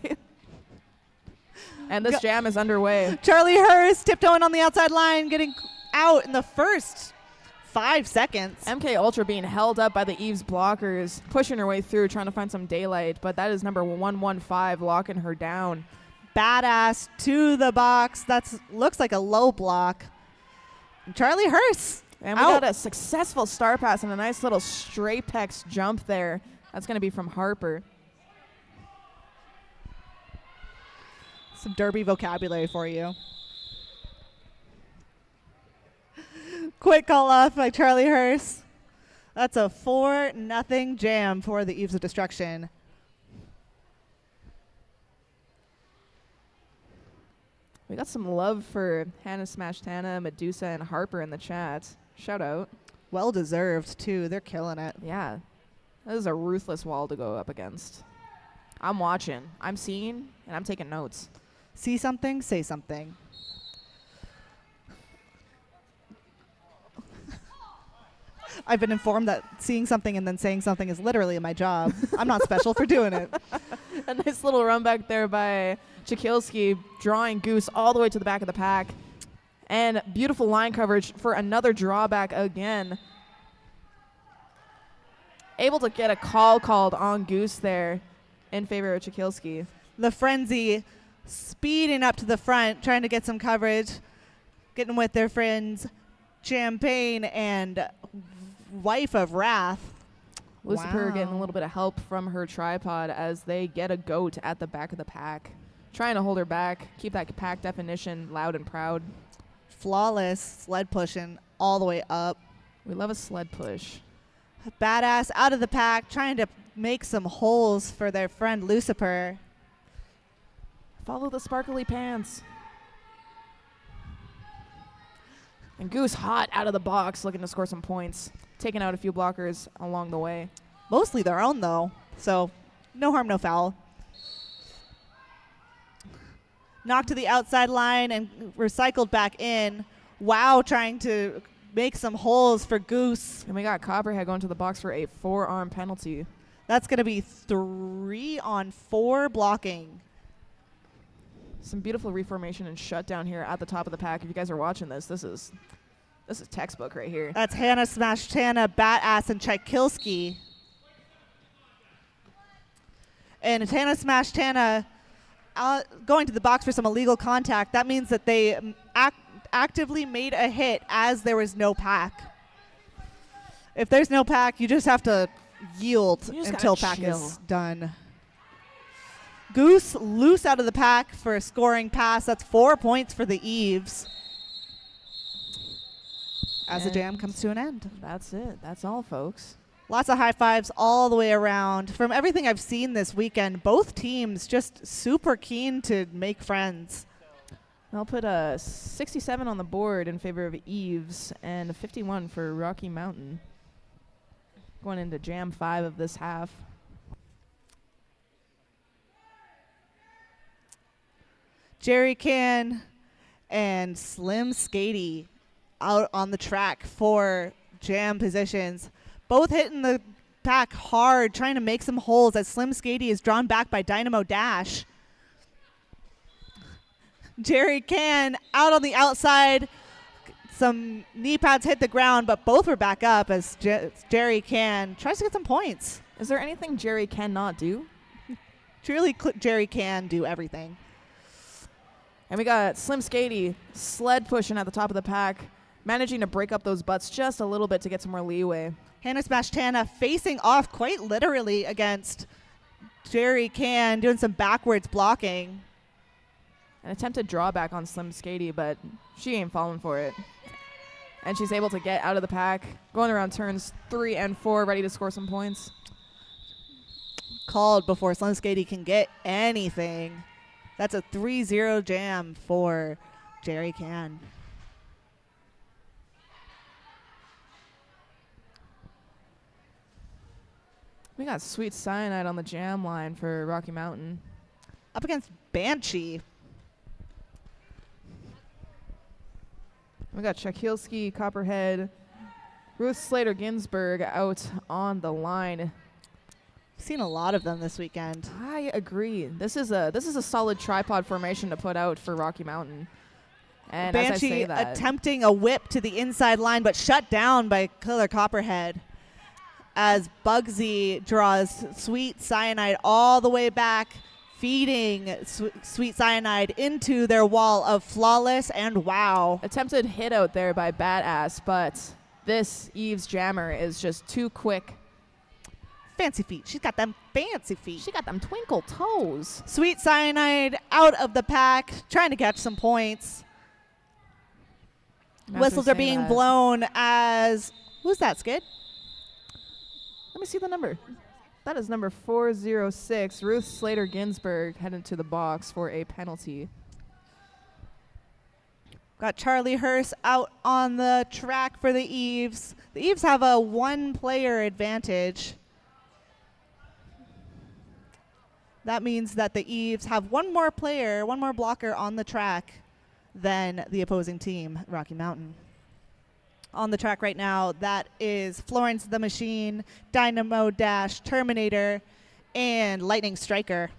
And this jam is underway. Charlie Hurst tiptoeing on the outside line, getting out in the first 5 seconds. MK Ultra being held up by the Eves blockers, pushing her way through, trying to find some daylight, but that is number 115 locking her down. Badass to the box. That's looks like a low block. Charlie Hurst. And we got a successful star pass and a nice little straight pecs jump there. That's going to be from Harper. Some derby vocabulary for you. Quick call off by Charlie Hurst. That's a 4-0 jam for the Eves of Destruction. We got some love for Hannah Smashed Hannah, Medusa, and Harper in the chat. Shout out. Well deserved, too. They're killing it. Yeah. That is a ruthless wall to go up against. I'm watching. I'm seeing, and I'm taking notes. See something, say something. I've been informed that seeing something and then saying something is literally my job. I'm not special for doing it. A nice little run back there by Chakilski, drawing Goose all the way to the back of the pack. And beautiful line coverage for another drawback again. Able to get a call called on Goose there in favor of Chakilski. The Frenzy speeding up to the front, trying to get some coverage, getting with their friends Champagne and Wife of Wrath. Lucifer getting a little bit of help from her tripod as they get a goat at the back of the pack. Trying to hold her back, keep that pack definition loud and proud. Flawless sled pushing all the way up. We love a sled push. Badass out of the pack, trying to make some holes for their friend Lucifer. Follow the sparkly pants. And Goose hot out of the box, looking to score some points. Taking out a few blockers along the way. Mostly their own, though. So no harm, no foul. Knocked to the outside line and recycled back in. Wow, trying to make some holes for Goose. And we got Copperhead going to the box for a forearm penalty. That's going to be 3-on-4 blocking. Some beautiful reformation and shutdown here at the top of the pack. If you guys are watching this, this is textbook right here. That's Hannah Smashed Hannah, Badass, and Chykilski. And it's Hannah Smashed Hannah going to the box for some illegal contact. That means that they actively made a hit as there was no pack. If there's no pack, you just have to yield until pack is done. Goose loose out of the pack for a scoring pass. That's 4 points for the Eves. As the jam comes to an end. That's it. That's all, folks. Lots of high fives all the way around. From everything I've seen this weekend, both teams just super keen to make friends. I'll put a 67 on the board in favor of Eves and a 51 for Rocky Mountain. Going into jam 5 of this half. Jerry Can and Slim Skatey out on the track for jam positions. Both hitting the pack hard, trying to make some holes as Slim Skatey is drawn back by Dynamo Dash. Jerry Can out on the outside. Some knee pads hit the ground, but both were back up as Jerry Can tries to get some points. Is there anything Jerry cannot do? Truly, Jerry can do everything. And we got Slim Skatey sled pushing at the top of the pack, managing to break up those butts just a little bit to get some more leeway. Hannah Smashed Hannah facing off quite literally against Jerry Can, doing some backwards blocking. An attempted drawback on Slim Skatey, but she ain't falling for it. And she's able to get out of the pack, going around turns 3 and 4, ready to score some points. Called before Slim Skatey can get anything. That's a 3-0 jam for Jerry Can. We got Sweet Cyanide on the jam line for Rocky Mountain. Up against Banshee. We got Chakilski, Copperhead, Ruth Slater Ginsburg out on the line. Seen a lot of them this weekend. I agree. This is a solid tripod formation to put out for Rocky Mountain. And as I Banshee say that, attempting a whip to the inside line, but shut down by Killer Copperhead as Bugsy draws Sweet Cyanide all the way back, feeding Sweet Cyanide into their wall of Flawless and Wow. attempted hit out there by Badass, but this Eve's Jammer is just too quick. Fancy feet. She's got them fancy feet. She got them twinkle toes. Sweet Cyanide out of the pack, trying to catch some points. As we Whistles are say being that- blown as... Who's that, Skid? Let me see the number. That is number 406. Ruth Slater Ginsburg headed to the box for a penalty. Got Charlie Hurst out on the track for the Eves. The Eves have a one-player advantage. That means that the Eves have one more player, one more blocker on the track than the opposing team, Rocky Mountain. On the track right now, that is Florence the Machine, Dynamo Dash, Terminator, and Lightning Striker.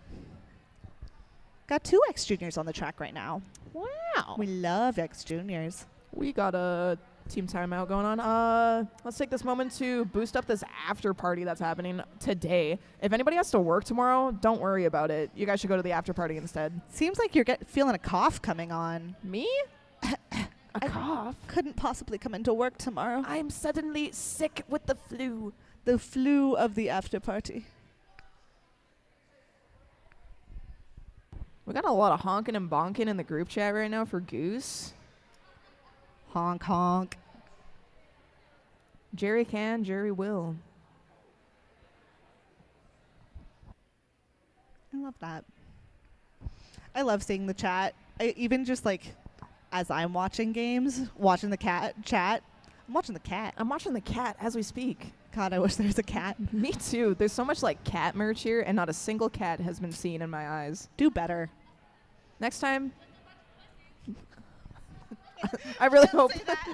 Got 2 X Juniors on the track right now. Wow. We love X Juniors. We got a team timeout going on. Let's take this moment to boost up this after party that's happening today. If anybody has to work tomorrow, don't worry about it. You guys should go to the after party instead. Seems like you're feeling a cough coming on. Me? A cough? Couldn't possibly come into work tomorrow. I'm suddenly sick with the flu. The flu of the after party. We got a lot of honking and bonking in the group chat right now for Goose. Honk, honk. Jerry can, Jerry will. I love that. I love seeing the chat. Even just like as I'm watching games, watching the chat. I'm watching the cat. I'm watching the cat as we speak. God, I wish there was a cat. Me too. There's so much like cat merch here, and not a single cat has been seen in my eyes. Do better. Next time. I really hope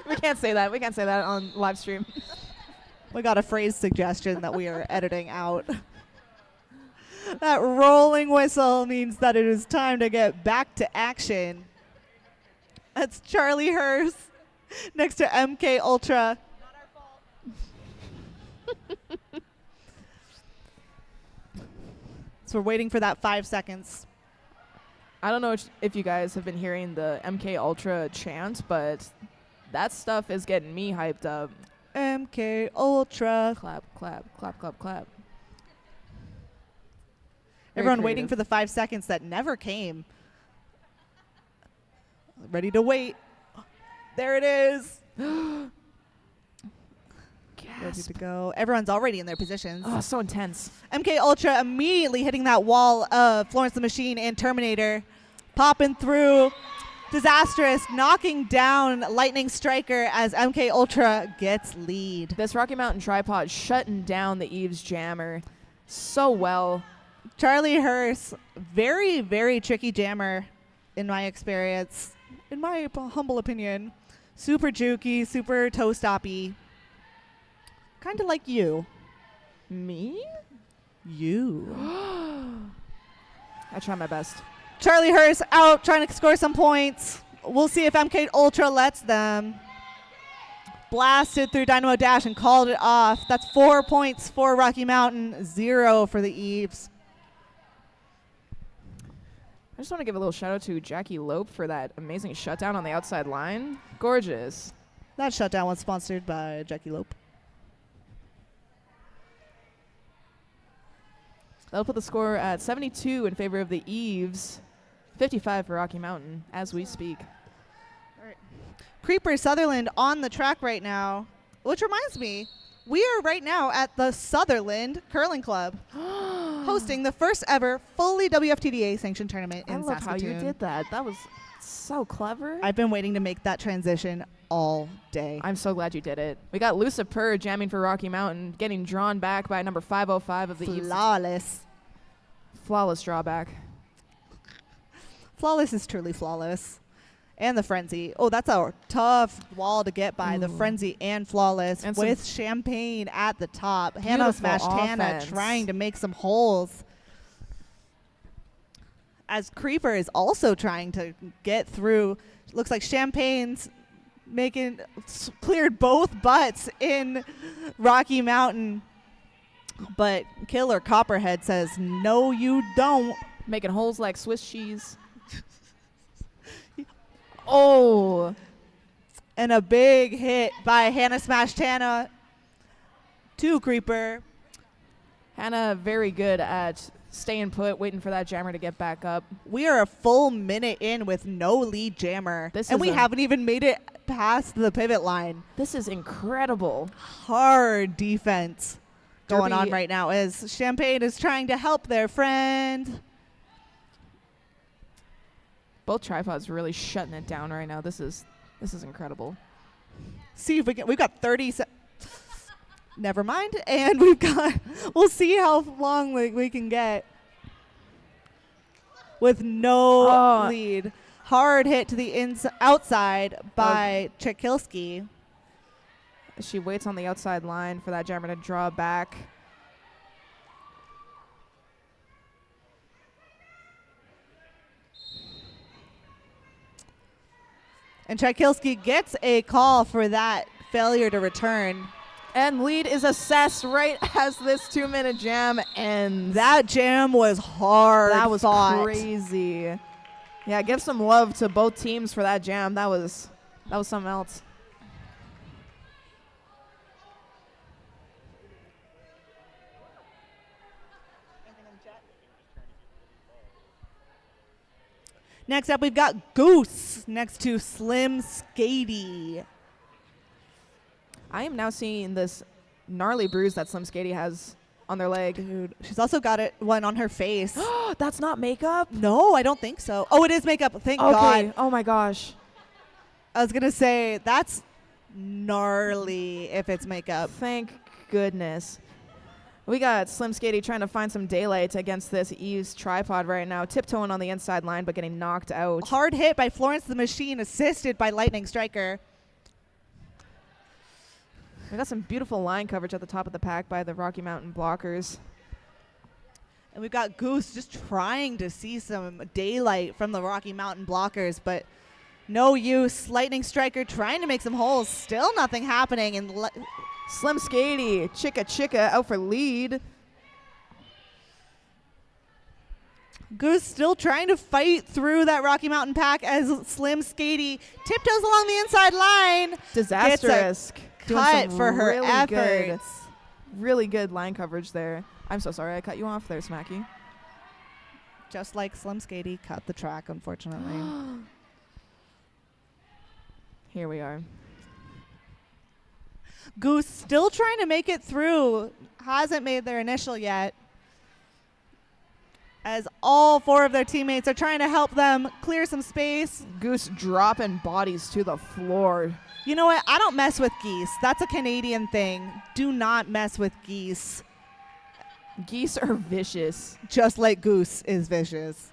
we can't say that. We can't say that on live stream. We got a phrase suggestion that we are editing out. That rolling whistle means that it is time to get back to action. That's Charlie Hurst next to MK Ultra. Not our fault. So we're waiting for that 5 seconds. I don't know if you guys have been hearing the MK Ultra chant, but that stuff is getting me hyped up. MK Ultra. Clap, clap, clap, clap, clap. Everyone waiting for the 5 seconds that never came. Ready to wait. There it is. Ready to go. Everyone's already in their positions. Oh, so intense. MK Ultra immediately hitting that wall of Florence the Machine and Terminator. Popping through. Disastrous. Knocking down Lightning Striker as MK Ultra gets lead. This Rocky Mountain tripod shutting down the Eves Jammer so well. Charlie Hurst, very, very tricky jammer in my experience. In my humble opinion. Super jukey, super toe-stoppy. Kind of like you. Me? You. I try my best. Charlie Hurst out trying to score some points. We'll see if MK Ultra lets them. Blasted through Dynamo Dash and called it off. That's 4 points for Rocky Mountain, 0 for the Eves. I just want to give a little shout out to Jackie Lope for that amazing shutdown on the outside line. Gorgeous. That shutdown was sponsored by Jackie Lope. That'll put the score at 72 in favor of the Eves, 55 for Rocky Mountain as we speak. All right. Creeper Sutherland on the track right now, which reminds me, we are right now at the Sutherland Curling Club, hosting the first ever fully WFTDA sanctioned tournament in I love Saskatoon. how you did that. That was so clever. I've been waiting to make that transition all day. I'm so glad you did it. We got Lucifer jamming for Rocky Mountain, getting drawn back by number 505 of the Eves. Flawless. Flawless drawback. Flawless is truly flawless. And the Frenzy. Oh, that's a tough wall to get by. Ooh. The Frenzy and Flawless and with Champagne at the top. Hannah smashed Hannah trying to make some holes. As Creeper is also trying to get through looks like Champagne's cleared both butts in Rocky Mountain. But Killer Copperhead says, no, you don't. Making holes like Swiss cheese. Oh. And a big hit by Hannah Smashed Hannah to Creeper. Hannah very good at staying put, waiting for that jammer to get back up. We are a full minute in with no lead jammer. And we haven't even made it past the pivot line. This is incredible. Hard defense going Derby on right now as Champagne is trying to help their friend. Both tripods really shutting it down right now. This is incredible. See if we can. We've got 30 never mind. And we'll see how long we can get with no lead. Hard hit to the outside by Chekilski. She waits on the outside line for that jammer to draw back. And Chekilski gets a call for that failure to return. And lead is assessed right as this 2-minute jam ends. That jam was hard. That was fought. crazy. Yeah, give some love to both teams for that jam. That was something else. Next up, we've got Goose next to Slim Skady. I am now seeing this gnarly bruise that Slim Skady has on their leg. Dude, she's also got one on her face. That's not makeup? No, I don't think so. Oh, it is makeup. Thank God. Oh, my gosh. I was going to say, that's gnarly if it's makeup. Thank goodness. We got Slim Skady trying to find some daylight against this Eve's tripod right now, tiptoeing on the inside line but getting knocked out. Hard hit by Florence the Machine, assisted by Lightning Striker. We got some beautiful line coverage at the top of the pack by the Rocky Mountain blockers. And we've got Goose just trying to see some daylight from the Rocky Mountain blockers, but no use. Lightning Striker trying to make some holes. Still nothing happening. And Slim Skady, Chicka out for lead. Goose still trying to fight through that Rocky Mountain pack as Slim Skady tiptoes along the inside line. Disastrous. Cut for her efforts. Really good line coverage there. I'm so sorry I cut you off there, Smacky. Just like Slim Skady cut the track, unfortunately. Here we are. Goose still trying to make it through. Hasn't made their initial yet. As all 4 of their teammates are trying to help them clear some space. Goose dropping bodies to the floor. You know what? I don't mess with geese. That's a Canadian thing. Do not mess with geese. Geese are vicious. Just like Goose is vicious.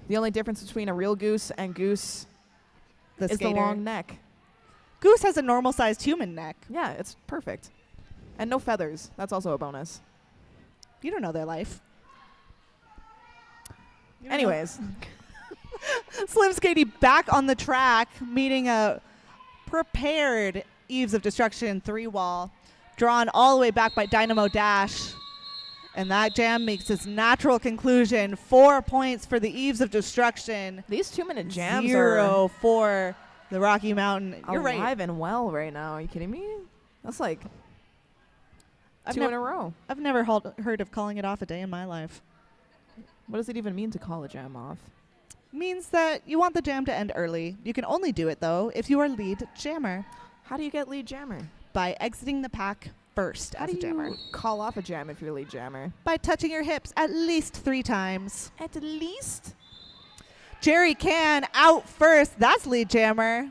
The only difference between a real goose and Goose is the long neck. Goose has a normal-sized human neck. Yeah, it's perfect. And no feathers. That's also a bonus. You don't know their life. Anyways. Slim Skady back on the track, meeting a prepared Eves of Destruction 3-wall, drawn all the way back by Dynamo Dash. And that jam makes its natural conclusion. 4 points for the Eves of Destruction. These 2-minute jams 0 for the Rocky Mountain. You're right. Alive and well right now. Are you kidding me? That's like two in a row. I've never heard of calling it off a day in my life. What does it even mean to call a jam off? Means that you want the jam to end early. You can only do it, though, if you are lead jammer. How do you get lead jammer? By exiting the pack first as a jammer. How do you call off a jam if you're lead jammer? By touching your hips at least 3 times. At least? Jerry Can out first. That's lead jammer.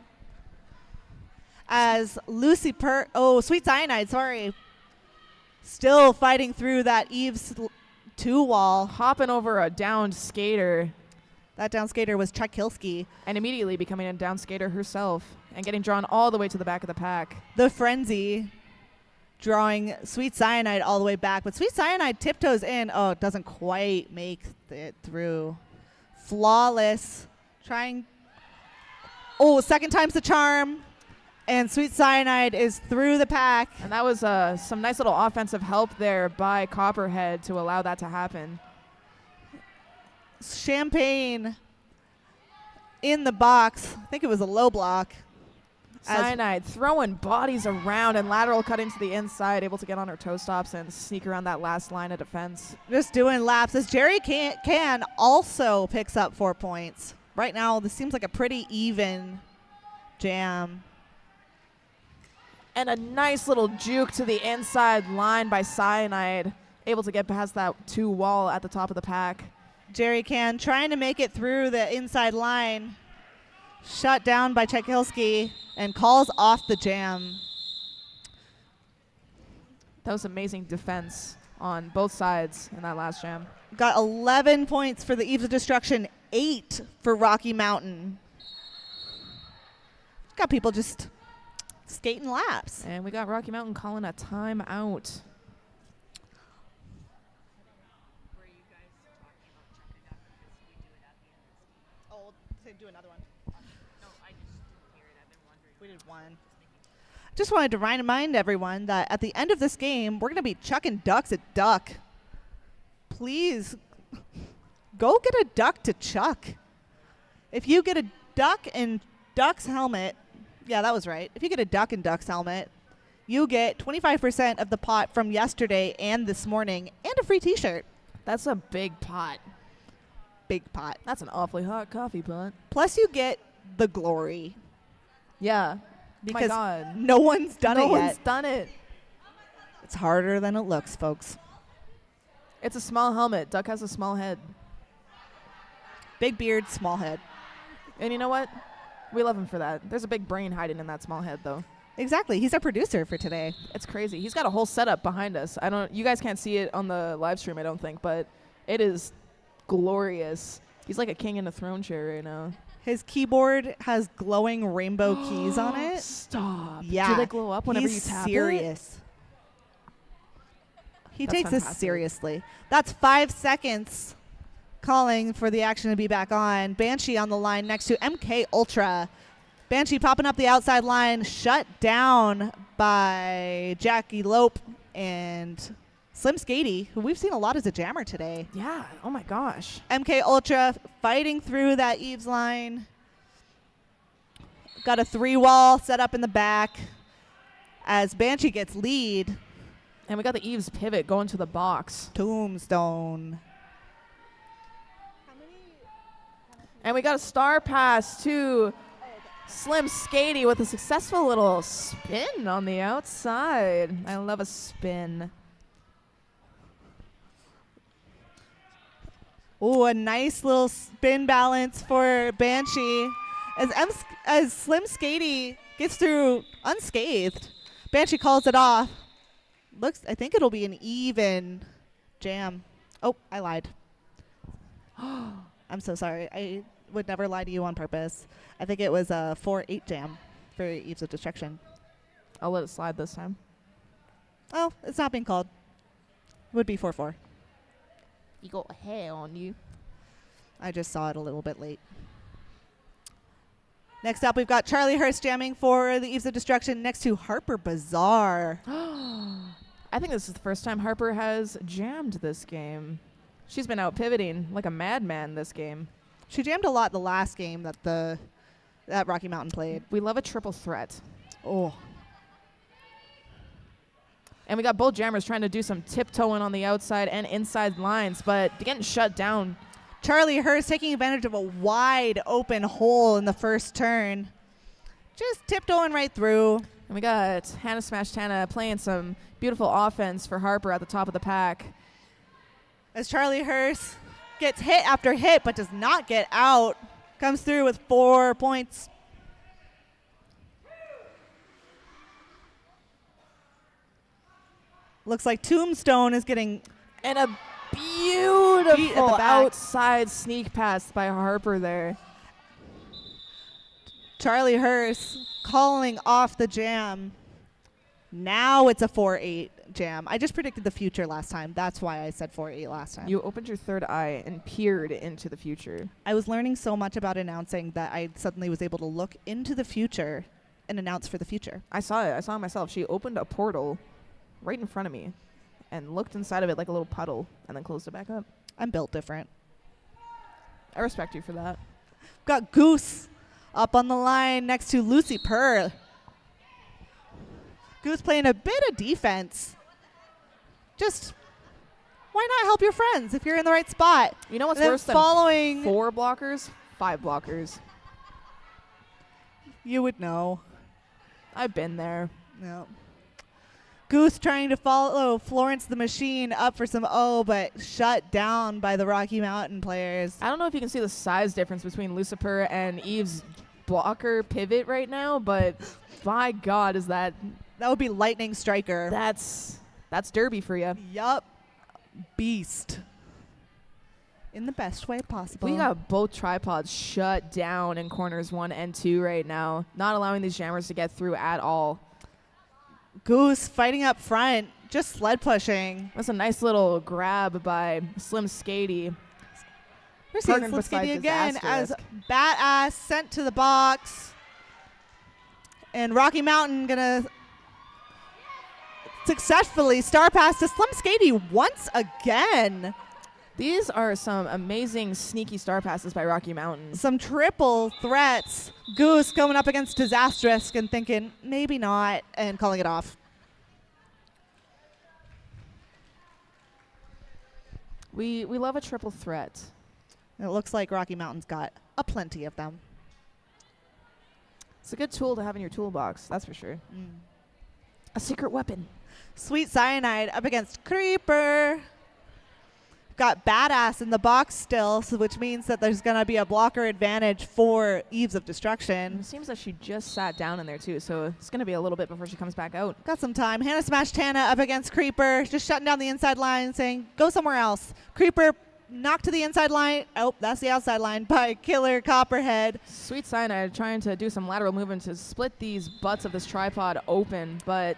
As Sweet Cyanide, sorry. Still fighting through that Eves 2 wall. Hopping over a downed skater. That down skater was Chekilski. And immediately becoming a down skater herself and getting drawn all the way to the back of the pack. The Frenzy drawing Sweet Cyanide all the way back. But Sweet Cyanide tiptoes in. Oh, it doesn't quite make it through. Flawless Trying. Oh, second time's the charm. And Sweet Cyanide is through the pack. And that was some nice little offensive help there by Copperhead to allow that to happen. Champagne in the box. I think it was a low block. Cyanide throwing bodies around and lateral cut into the inside, able to get on her toe stops and sneak around that last line of defense. Just doing laps as Jerry Can also picks up 4 points. Right now, this seems like a pretty even jam. And a nice little juke to the inside line by Cyanide, able to get past that 2 wall at the top of the pack. Jerry Can trying to make it through the inside line. Shut down by Chekilski and calls off the jam. That was amazing defense on both sides in that last jam. Got 11 points for the Eves of Destruction, 8 for Rocky Mountain. Got people just skating laps. And we got Rocky Mountain calling a timeout. Oh, do another one. No, I just didn't hear it. I've been wondering. We did one. Just wanted to remind everyone that at the end of this game, we're going to be chucking ducks at Duck. Please go get a duck to chuck. If you get a duck in Duck's helmet, yeah, that was right. If you get a duck in Duck's helmet, you get 25% of the pot from yesterday and this morning and a free t-shirt. That's a big pot. Big pot. That's an awfully hot coffee pot. Plus you get the glory. Yeah. Because my God. no one's done it yet. No one's done it. It's harder than it looks, folks. It's a small helmet. Duck has a small head. Big beard, small head. And you know what? We love him for that. There's a big brain hiding in that small head, though. Exactly. He's our producer for today. It's crazy. He's got a whole setup behind us. You guys can't see it on the live stream, I don't think, but it is glorious. He's like a king in a throne chair right now. His keyboard has glowing rainbow keys on it. Stop. Yeah. Do they glow up whenever you tap serious. He That's takes fantastic. this seriously. That's 5 seconds calling for the action to be back on. Banshee on the line next to MK Ultra. Banshee popping up the outside line, shut down by Jackie Lope and Slim Skady, who we've seen a lot as a jammer today. Yeah. Oh, my gosh. MK Ultra fighting through that Eves line. Got a 3-wall set up in the back as Banshee gets lead. And we got the Eves pivot going to the box. Tombstone. And we got a star pass to Slim Skady with a successful little spin on the outside. I love a spin. Oh, a nice little spin balance for Banshee as Slim Skady gets through unscathed. Banshee calls it off. I think it'll be an even jam. Oh, I lied. I'm so sorry. I would never lie to you on purpose. I think it was a 4-8 jam for Eves of Destruction. I'll let it slide this time. Oh, it's not being called. Would be 4-4. You got hair on you. I just saw it a little bit late. Next up, we've got Charlie Hurst jamming for the Eves of Destruction next to Harper Bazaar. I think this is the first time Harper has jammed this game. She's been out pivoting like a madman this game. She jammed a lot the last game that Rocky Mountain played. We love a triple threat. Oh. And we got both jammers trying to do some tiptoeing on the outside and inside lines, but getting shut down. Charlie Hurst taking advantage of a wide open hole in the first turn. Just tiptoeing right through. And we got Hannah Smash Tana playing some beautiful offense for Harper at the top of the pack. As Charlie Hurst gets hit after hit but does not get out. Comes through with 4 points. Looks like Tombstone is getting... And a beautiful outside sneak pass by Harper there. Charlie Hurst calling off the jam. Now it's a 4-8 jam. I just predicted the future last time. That's why I said 4-8 last time. You opened your third eye and peered into the future. I was learning so much about announcing that I suddenly was able to look into the future and announce for the future. I saw it. I saw it myself. She opened a portal right in front of me and looked inside of it like a little puddle and then closed it back up. I'm built different. I respect you for that. Got Goose up on the line next to Lucy Purr. Goose playing a bit of defense. Just, why not help your friends if you're in the right spot? You know what's And then worse than following 4 blockers? 5 blockers. You would know. I've been there. No. Goose trying to follow Florence the Machine up for some but shut down by the Rocky Mountain players. I don't know if you can see the size difference between Lucifer and Eve's blocker pivot right now, but by God, is that... That would be Lightning Striker. That's Derby for you. Yup. Beast. In the best way possible. We got both tripods shut down in corners 1 and 2 right now, not allowing these jammers to get through at all. Goose fighting up front, just sled pushing. That's a nice little grab by Slim Skady. We're seeing Partnered Slim beside Skady again as Disaster. Badass sent to the box. And Rocky Mountain gonna successfully star pass to Slim Skady once again. These are some amazing sneaky star passes by Rocky Mountain. Some triple threats. Goose going up against Disastrous and thinking, maybe not, and calling it off. We love a triple threat. It looks like Rocky Mountain's got a plenty of them. It's a good tool to have in your toolbox, that's for sure. A secret weapon. Sweet Cyanide up against Creeper. Got Badass in the box still, which means that there's going to be a blocker advantage for Eves of Destruction. It seems like she just sat down in there, too, so it's going to be a little bit before she comes back out. Got some time. Hannah Smash Tana up against Creeper, just shutting down the inside line, saying, go somewhere else. Creeper knocked to the inside line. Oh, that's the outside line by Killer Copperhead. Sweet Cyanide trying to do some lateral movement to split these butts of this tripod open, but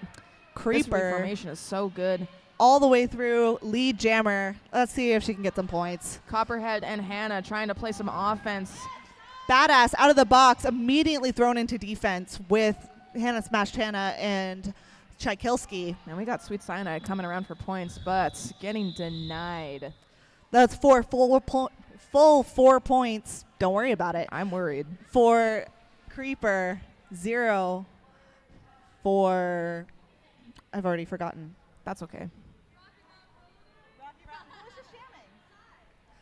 Creeper this reformation is so good. All the way through, lead jammer. Let's see if she can get some points. Copperhead and Hannah trying to play some offense. Badass out of the box, immediately thrown into defense with Hannah Smash Hannah and Tchaikovsky. And we got Sweet Cyanide coming around for points, but getting denied. That's full 4 points. Don't worry about it. I'm worried. For Creeper, 0 for... I've already forgotten. That's okay.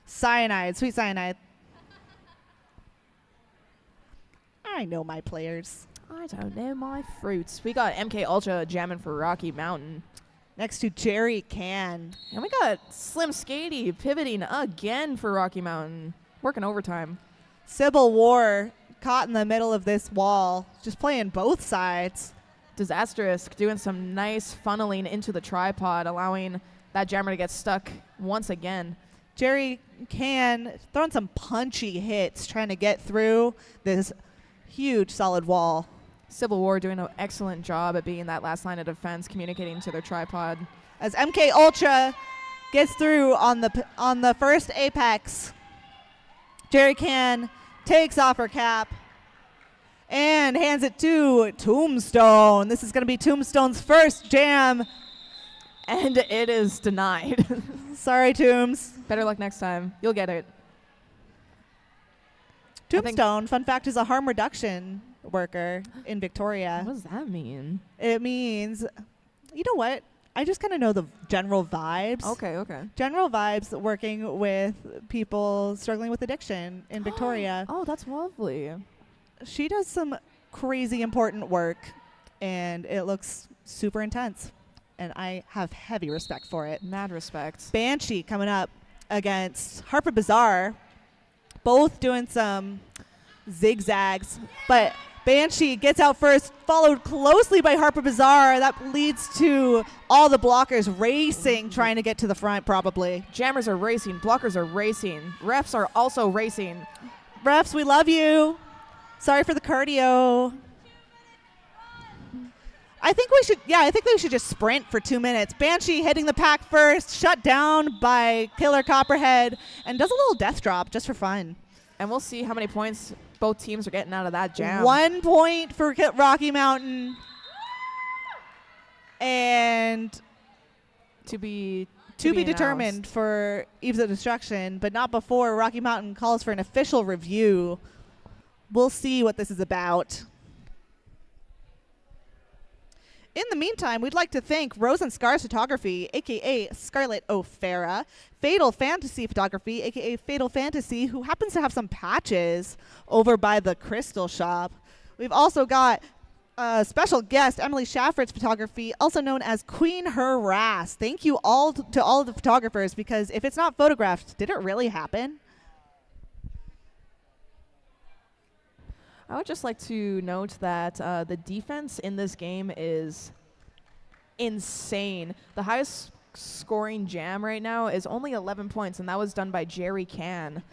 Cyanide, Sweet Cyanide. I know my players. I don't know my fruits. We got MK Ultra jamming for Rocky Mountain. Next to Jerry Can. And we got Slim Skady pivoting again for Rocky Mountain. Working overtime. Sybil War caught in the middle of this wall. Just playing both sides. Disastrous doing some nice funneling into the tripod, allowing that jammer to get stuck once again. Jerry Can throwing some punchy hits, trying to get through this huge solid wall. Civil War doing an excellent job at being that last line of defense, communicating to their tripod. As MK Ultra gets through on the first apex, Jerry Can takes off her cap and hands it to Tombstone. This is going to be Tombstone's first jam. And it is denied. Sorry, Tombs. Better luck next time. You'll get it. Tombstone, fun fact, is a harm reduction worker in Victoria. What does that mean? It means, you know what? I just kind of know the general vibes. Okay. General vibes working with people struggling with addiction in Victoria. Oh, that's lovely. She does some crazy important work, and it looks super intense. And I have heavy respect for it. Mad respect. Banshee coming up against Harper Bazaar. Both doing some zigzags. But Banshee gets out first, followed closely by Harper Bazaar. That leads to all the blockers racing, trying to get to the front probably. Jammers are racing. Blockers are racing. Refs are also racing. Refs, we love you. Sorry for the cardio. I think we should just sprint for 2 minutes. Banshee hitting the pack first, shut down by Killer Copperhead, and does a little death drop just for fun. And we'll see how many points both teams are getting out of that jam. 1 point for Rocky Mountain. And to be determined for Eves of Destruction, but not before Rocky Mountain calls for an official review. We'll see what this is about. In the meantime, we'd like to thank Rose and Scars Photography, a.k.a. Scarlett O'Farah, Fatal Fantasy Photography, a.k.a. Fatal Fantasy, who happens to have some patches over by the Crystal Shop. We've also got special guest, Emily Shafford's Photography, also known as Queen Harass. Thank you all to all of the photographers, because if it's not photographed, did it really happen? I would just like to note that the defense in this game is insane. The highest scoring jam right now is only 11 points, and that was done by Jerry Can.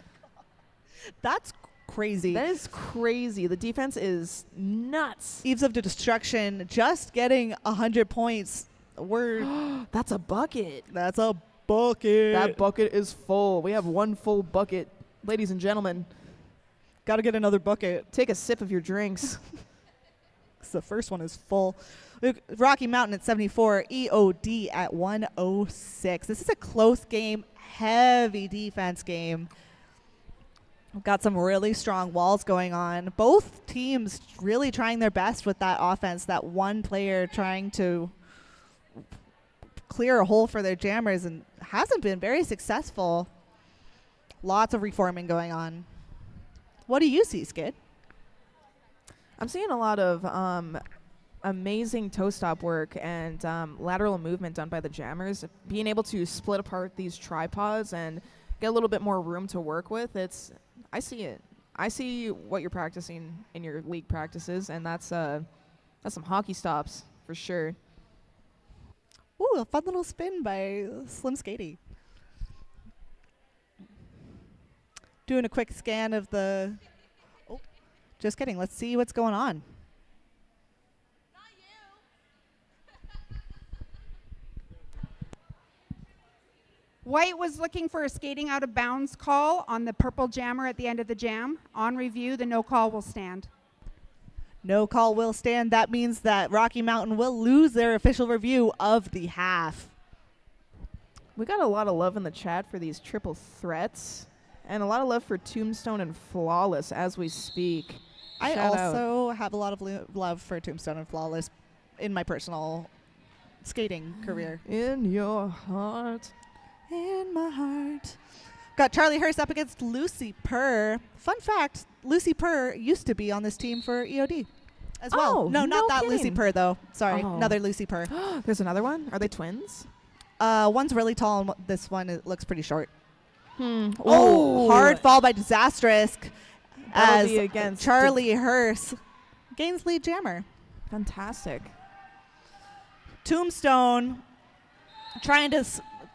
That's crazy. That is crazy. The defense is nuts. Eves of Destruction just getting 100 points. That's a bucket. That's a bucket. That bucket is full. We have one full bucket. Ladies and gentlemen, got to get another bucket. Take a sip of your drinks. The first one is full. Rocky Mountain at 74, EOD at 106. This is a close game, heavy defense game. We've got some really strong walls going on. Both teams really trying their best with that offense. That one player trying to clear a hole for their jammers and hasn't been very successful. Lots of reforming going on. What do you see, Skid? I'm seeing a lot of amazing toe stop work and lateral movement done by the jammers. Being able to split apart these tripods and get a little bit more room to work with. I see it. I see what you're practicing in your league practices, and that's some hockey stops for sure. Ooh, a fun little spin by Slim Skatey. Doing a quick scan of the... Oh, just kidding. Let's see what's going on. White was looking for a skating out of bounds call on the purple jammer at the end of the jam. On review, the no call will stand. No call will stand. That means that Rocky Mountain will lose their official review of the half. We got a lot of love in the chat for these triple threats, and a lot of love for Tombstone and Flawless as we speak. I also have a lot of love for Tombstone and Flawless in my personal skating career. In your heart. In my heart. Got Charlie Hurst up against Lucy Purr. Fun fact, Lucy Purr used to be on this team for EOD as well. Oh, no, not no that kidding. Lucy Purr, though. Sorry, Oh. another Lucy Purr. There's another one? Are they twins? One's really tall, and this one looks pretty short. Oh, hard fall by Disastrous That'll as be against Charlie Hurst gains lead jammer. Fantastic. Tombstone trying to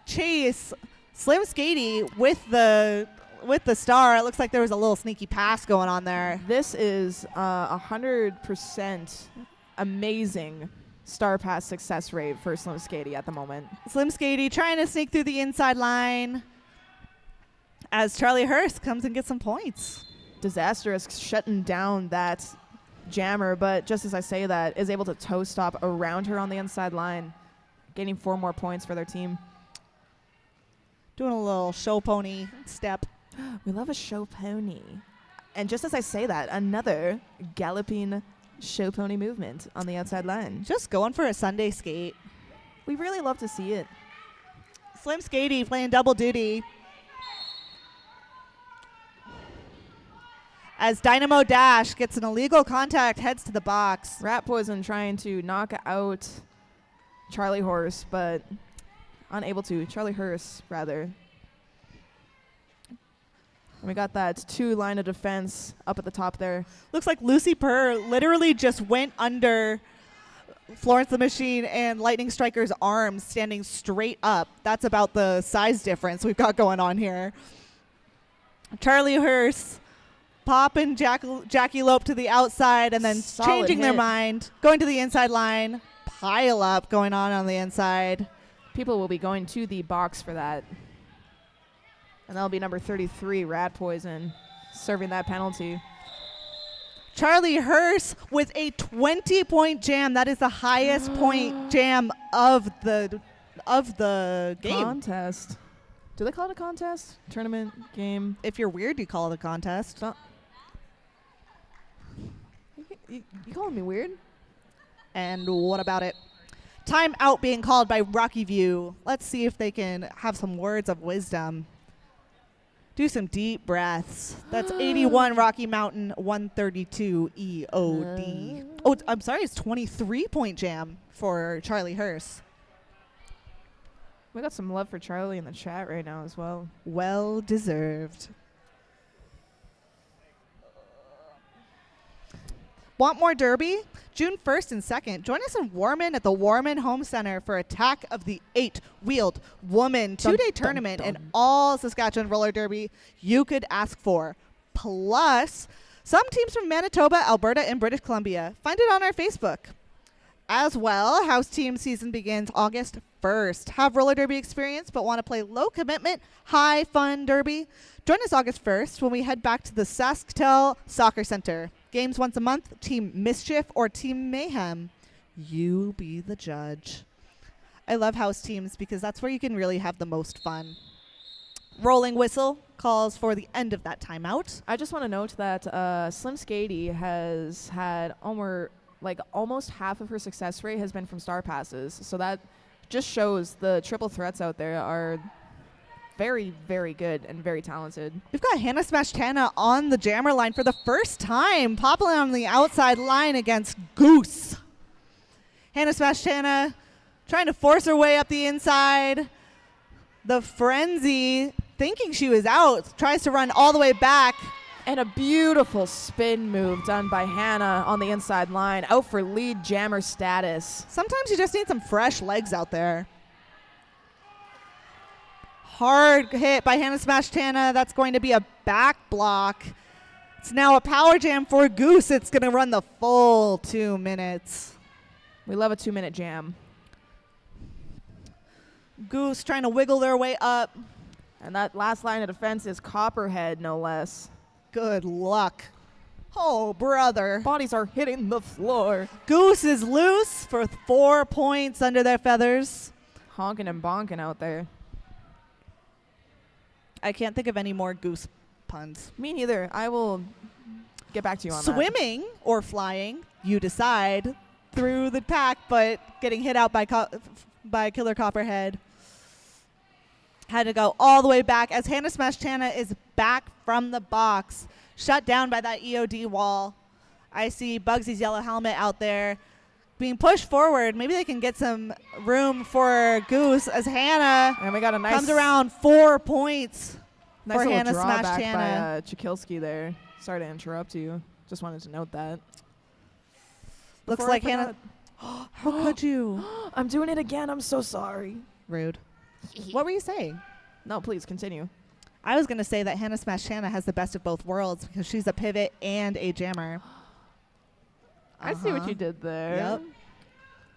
chase Slim Skatey with the star. It looks like there was a little sneaky pass going on there. This is 100% amazing star pass success rate for Slim Skatey at the moment. Slim Skatey trying to sneak through the inside line as Charlie Hurst comes and gets some points. Disastrous shutting down that jammer, but just as I say that, is able to toe stop around her on the inside line, gaining 4 more points for their team. Doing a little show pony step. We love a show pony. And just as I say that, another galloping show pony movement on the outside line. Just going for a Sunday skate. We really love to see it. Slim Skatey playing double duty. As Dynamo Dash gets an illegal contact, heads to the box. Rat Poison trying to knock out Charlie Horse, but unable to. Charlie Hurst, rather. And we got that 2 line of defense up at the top there. Looks like Lucy Purr literally just went under Florence the Machine and Lightning Striker's arms, standing straight up. That's about the size difference we've got going on here. Charlie Hurst popping Jackie Lope to the outside and then Solid changing their hit. mind, going to the inside line, pile up going on the inside. People will be going to the box for that. And that'll be number 33, Rat Poison, serving that penalty. Charlie Hurst with a 20-point jam. That is the highest point jam of the game. Contest. Do they call it a contest? Tournament game? If you're weird, you call it a contest. You calling me weird? And what about it? Timeout being called by Rocky View. Let's see if they can have some words of wisdom. Do some deep breaths. That's 81 Rocky Mountain, 132 EOD. Oh, I'm sorry, it's 23-point jam for Charlie Hurst. We got some love for Charlie in the chat right now as well. Well deserved. Want more Derby? June 1st and 2nd. Join us in Warman at the Warman Home Center for Attack of the 8-Wheeled Woman two-day tournament and all Saskatchewan roller derby you could ask for. Plus, some teams from Manitoba, Alberta, and British Columbia. Find it on our Facebook. As well, house team season begins August 1st. Have roller derby experience but want to play low commitment, high fun derby? Join us August 1st when we head back to the Saskatoon Soccer Center. Games once a month, Team Mischief or Team Mayhem. You be the judge. I love house teams because that's where you can really have the most fun. Rolling whistle calls for the end of that timeout. I just want to note that Slim Skady has had almost half of her success rate has been from star passes. So that just shows the triple threats out there are very, very good and very talented. We've got Hannah Smashtana on the jammer line for the first time, popping on the outside line against Goose. Hannah Smashtana trying to force her way up the inside. The frenzy, thinking she was out, tries to run all the way back. And a beautiful spin move done by Hannah on the inside line, out for lead jammer status. Sometimes you just need some fresh legs out there. Hard hit by Hannah Smashtana. That's going to be a back block. It's now a power jam for Goose. It's going to run the full 2 minutes. We love a 2-minute jam. Goose trying to wiggle their way up. And that last line of defense is Copperhead, no less. Good luck. Oh, brother. Bodies are hitting the floor. Goose is loose for 4 points under their feathers. Honking and bonking out there. I can't think of any more Goose puns. Me neither. I will get back to you on that. Swimming or flying, you decide, through the pack, but getting hit out by Killer Copperhead. Had to go all the way back as Hannah Smashtana is back from the box, shut down by that EOD wall. I see Bugsy's yellow helmet out there being pushed forward. Maybe they can get some room for Goose as Hannah and we got a nice comes around 4 points nice for little Hannah drawback Smashtana. by Chakilski there. Sorry to interrupt you. Just wanted to note that. Looks Before like I Hannah. How could you? I'm doing it again. I'm so sorry. Rude. What were you saying? No, please continue. I was going to say that Hannah Smashtana has the best of both worlds because she's a pivot and a jammer. I see what you did there. Yep.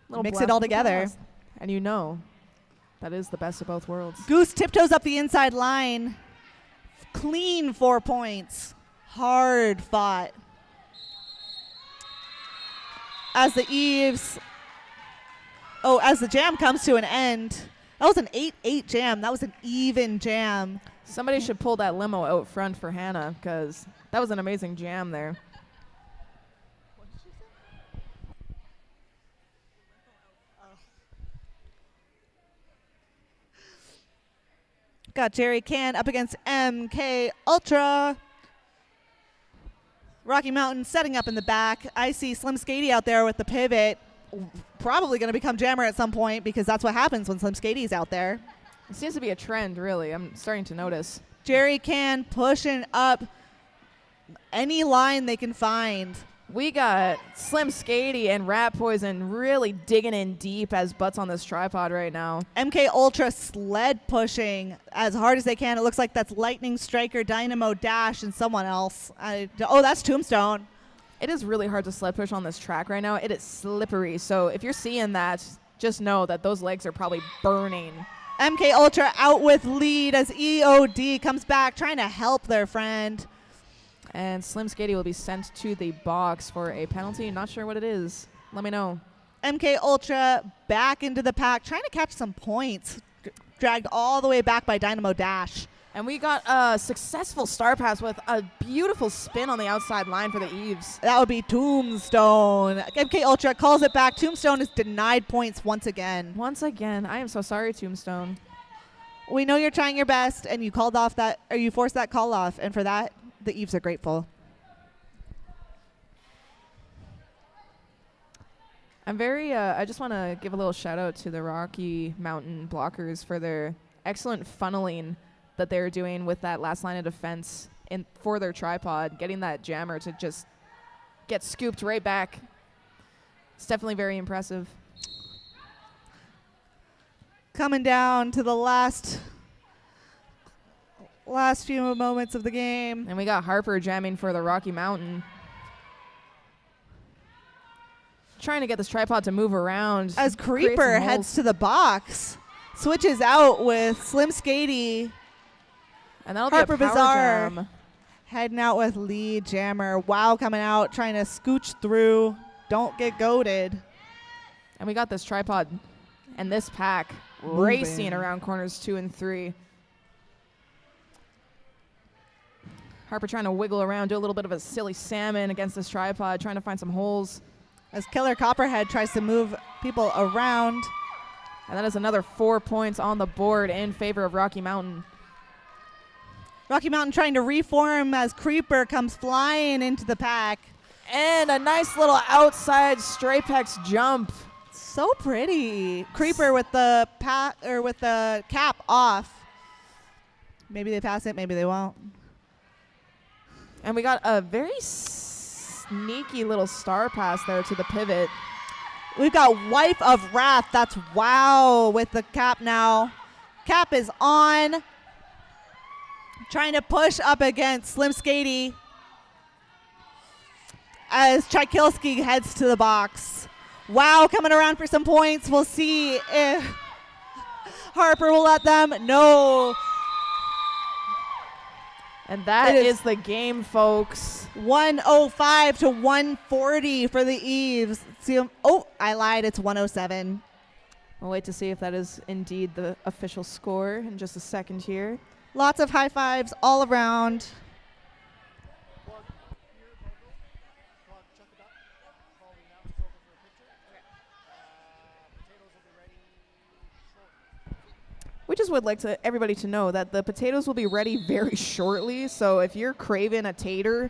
Little Mix blast it all of the together. past. And you know, that is the best of both worlds. Goose tiptoes up the inside line. Clean 4 points. Hard fought. As the jam comes to an end. That was an 8-8 jam. That was an even jam. Somebody should pull that limo out front for Hannah because that was an amazing jam there. Got Jerry Can up against MK Ultra. Rocky Mountain setting up in the back. I see Slim Skady out there with the pivot. Probably going to become jammer at some point because that's what happens when Slim Skady's out there. It seems to be a trend, really. I'm starting to notice. Jerry Can pushing up any line they can find. We got Slim Skady and Rat Poison really digging in deep as butts on this tripod right now. MK Ultra sled pushing as hard as they can. It looks like that's Lightning Striker, Dynamo Dash, and someone else. That's Tombstone. It is really hard to sled push on this track right now. It is slippery. So if you're seeing that, just know that those legs are probably burning. MK Ultra out with lead as EOD comes back trying to help their friend. And Slim Skady will be sent to the box for a penalty. Not sure what it is. Let me know. MK Ultra back into the pack, trying to catch some points. Dragged all the way back by Dynamo Dash. And we got a successful star pass with a beautiful spin on the outside line for the Eves. That would be Tombstone. MK Ultra calls it back. Tombstone is denied points once again. Once again, I am so sorry, Tombstone. We know you're trying your best, and you called off that, or you forced that call off, and for that, the Eves are grateful. I'm very, I just want to give a little shout out to the Rocky Mountain blockers for their excellent funneling that they're doing with that last line of defense for their tripod, getting that jammer to just get scooped right back. It's definitely very impressive. Coming down to the last few moments of the game. And we got Harper jamming for the Rocky Mountain. Trying to get this tripod to move around. As Creeper heads to the box. Switches out with Slim Skady. And that'll Harper be a power Bazaar jam. heading out with lead jammer. Wow coming out, trying to scooch through. Don't get goaded. And we got this tripod and this pack Moving. racing around corners 2 and 3. Harper trying to wiggle around, do a little bit of a silly salmon against this tripod, trying to find some holes. As Killer Copperhead tries to move people around. And that is another 4 points on the board in favor of Rocky Mountain. Rocky Mountain trying to reform as Creeper comes flying into the pack. And a nice little outside Strapex jump. So pretty. Creeper with the with the cap off. Maybe they pass it, maybe they won't. And we got a very sneaky little star pass there to the pivot. We've got Wife of Wrath. That's wow with the cap now. Cap is on. Trying to push up against Slim Skady as Chykilski heads to the box. Wow, coming around for some points. We'll see if Harper will let them. No. And that is the game, folks. 105 to 140 for the Eves. See, oh, I lied. It's 107. We'll wait to see if that is indeed the official score in just a second here. Lots of high fives all around. We just would like everybody to know that the potatoes will be ready very shortly. So if you're craving a tater,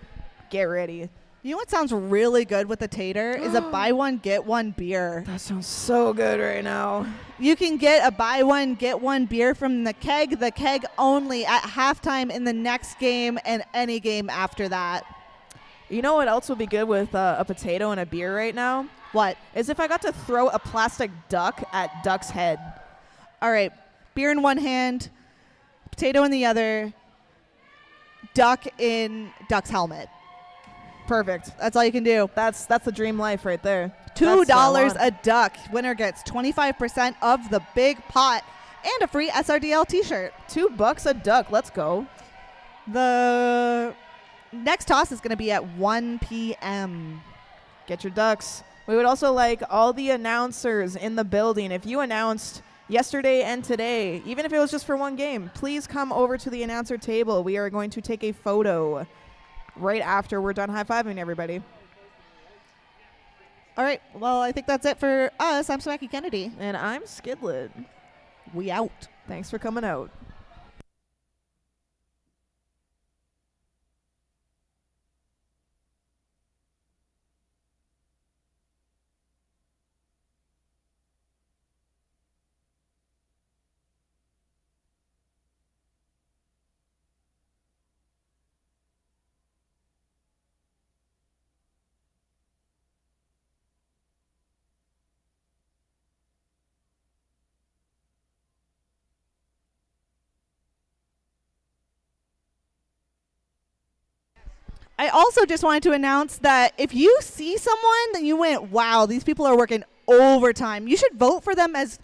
get ready. You know what sounds really good with the tater is a buy one, get one beer. That sounds so good right now. You can get a buy one, get one beer from the keg only at halftime in the next game and any game after that. You know what else would be good with a potato and a beer right now? What? Is if I got to throw a plastic duck at Duck's head. All right, beer in one hand, potato in the other, duck in Duck's helmet. Perfect. That's all you can do. That's the dream life right there. $2 a duck. Winner gets 25% of the big pot and a free SRDL t-shirt. $2 a duck. Let's go. The next toss is going to be at 1 p.m. Get your ducks. We would also like all the announcers in the building. If you announced yesterday and today, even if it was just for one game, please come over to the announcer table. We are going to take a photo right after we're done high-fiving everybody. All right. Well, I think that's it for us. I'm Smacky Kennedy. And I'm Skidlet. We out. Thanks for coming out. I also just wanted to announce that if you see someone that you went, wow, these people are working overtime, you should vote for them as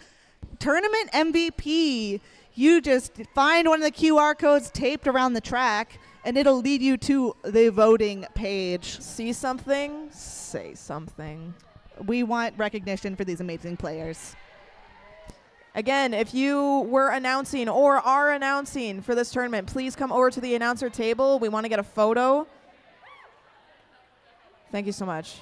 tournament MVP. You just find one of the QR codes taped around the track, and it'll lead you to the voting page. See something? Say something. We want recognition for these amazing players. Again, if you were announcing or are announcing for this tournament, please come over to the announcer table. We want to get a photo. Thank you so much.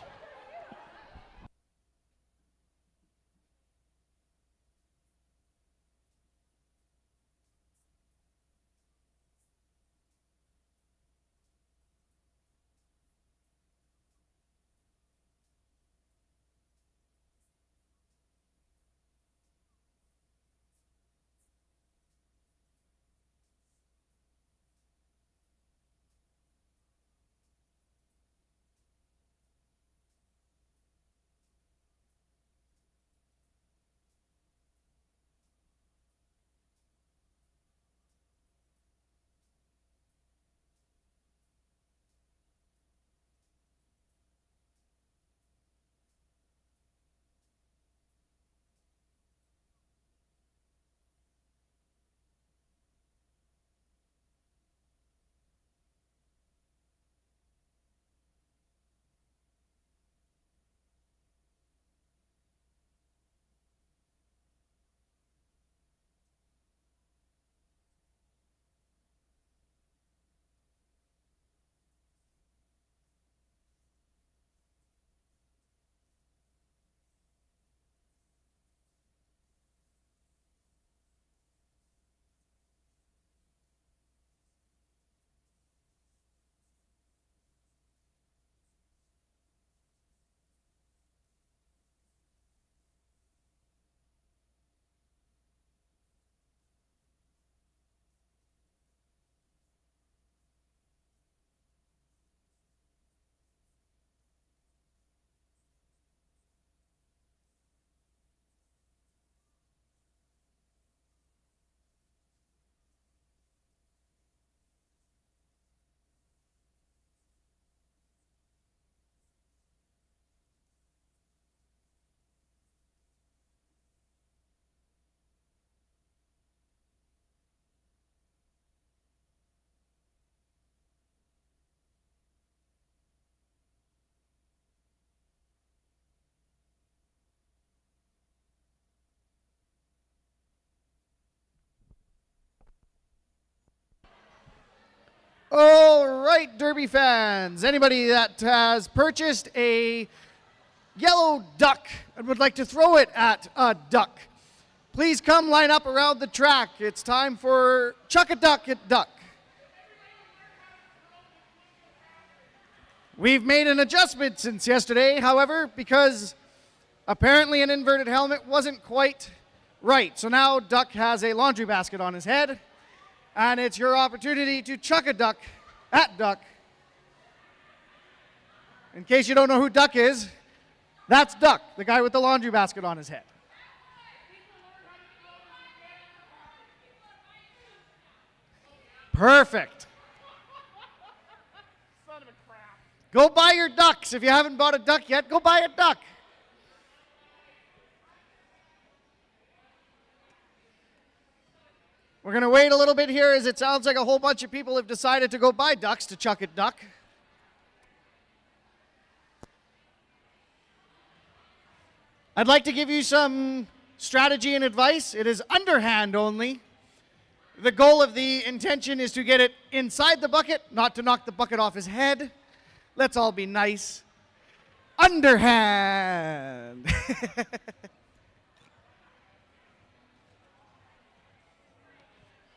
All right, Derby fans. Anybody that has purchased a yellow duck and would like to throw it at a duck, please come line up around the track. It's time for Chuck a Duck at Duck. We've made an adjustment since yesterday, however, because apparently an inverted helmet wasn't quite right. So now Duck has a laundry basket on his head, and it's your opportunity to chuck a duck at Duck. In case you don't know who Duck is, that's Duck, the guy with the laundry basket on his head. Perfect. Go buy your ducks. If you haven't bought a duck yet, go buy a duck. We're going to wait a little bit here as it sounds like a whole bunch of people have decided to go buy ducks to chuck at Duck. I'd like to give you some strategy and advice. It is underhand only. The goal of the intention is to get it inside the bucket, not to knock the bucket off his head. Let's all be nice. Underhand.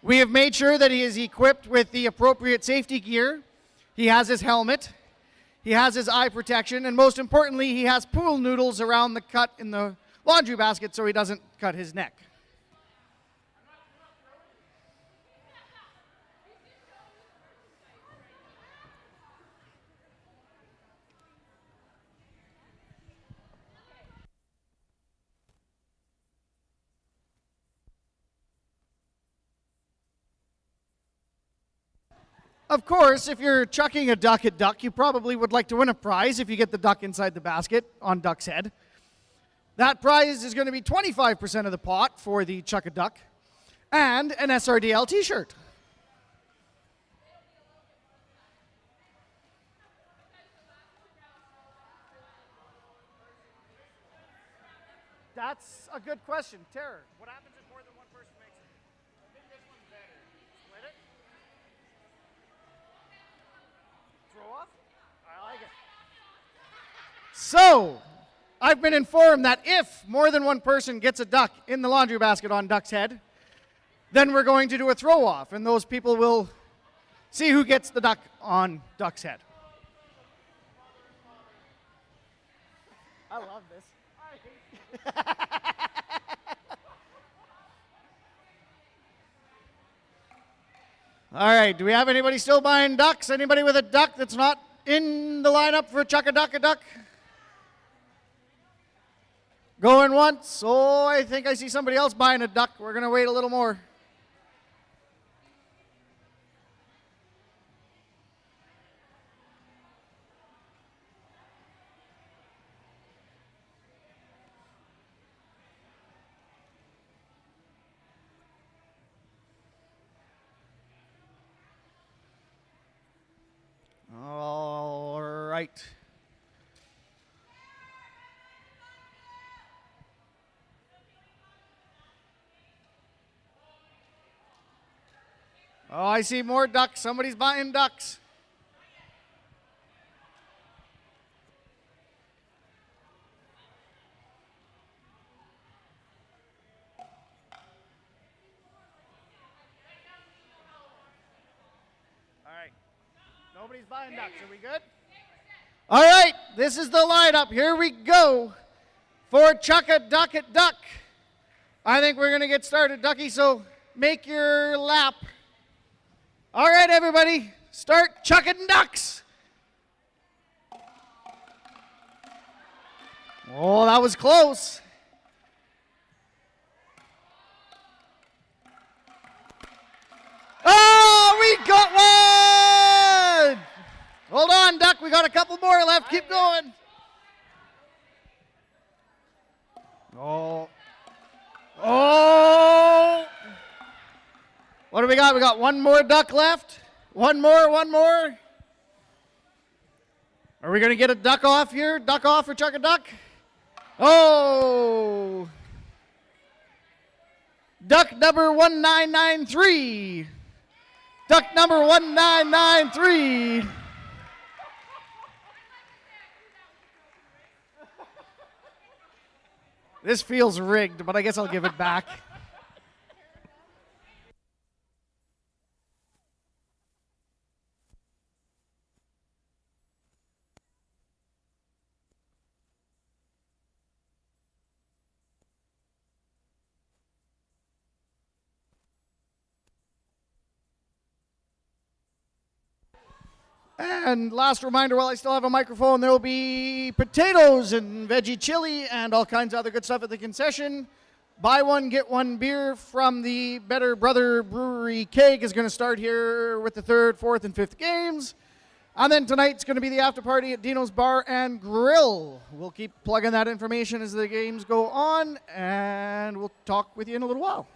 We have made sure that he is equipped with the appropriate safety gear. He has his helmet. He has his eye protection. And most importantly, he has pool noodles around the cut in the laundry basket so he doesn't cut his neck. Of course, if you're chucking a duck at duck, you probably would like to win a prize if you get the duck inside the basket on duck's head. That prize is going to be 25% of the pot for the chuck a duck and an SRDL t-shirt. That's a good question. Terror, what happens if more than one person makes it? I think this one's better. Split it? Throw off? I like it. So, I've been informed that if more than one person gets a duck in the laundry basket on duck's head, then we're going to do a throw off, and those people will see who gets the duck on duck's head. I love this. All right, do we have anybody still buying ducks? Anybody with a duck that's not in the lineup for chuck a duck? Going once. Oh, I think I see somebody else buying a duck. We're going to wait a little more. All right. Oh, I see more ducks. Somebody's buying ducks. All right. Nobody's buying ducks. Are we good? All right. This is the lineup. Here we go for chuck a duck at duck. I think we're going to get started, Ducky, so make your lap. All right, everybody, start chucking ducks. Oh, that was close. Oh, we got one! Hold on, duck, we got a couple more left. Keep going. Oh. Oh! What do we got? We got one more duck left. One more. Are we going to get a duck off here? Duck off for chuck a duck? Oh! Duck number 1993. Duck number 1993. This feels rigged, but I guess I'll give it back. And last reminder, while I still have a microphone, there will be potatoes and veggie chili and all kinds of other good stuff at the concession. Buy one, get one beer from the Better Brother Brewery keg is going to start here with the 3rd, 4th, and 5th games. And then tonight's going to be the after party at Dino's Bar and Grill. We'll keep plugging that information as the games go on, and we'll talk with you in a little while.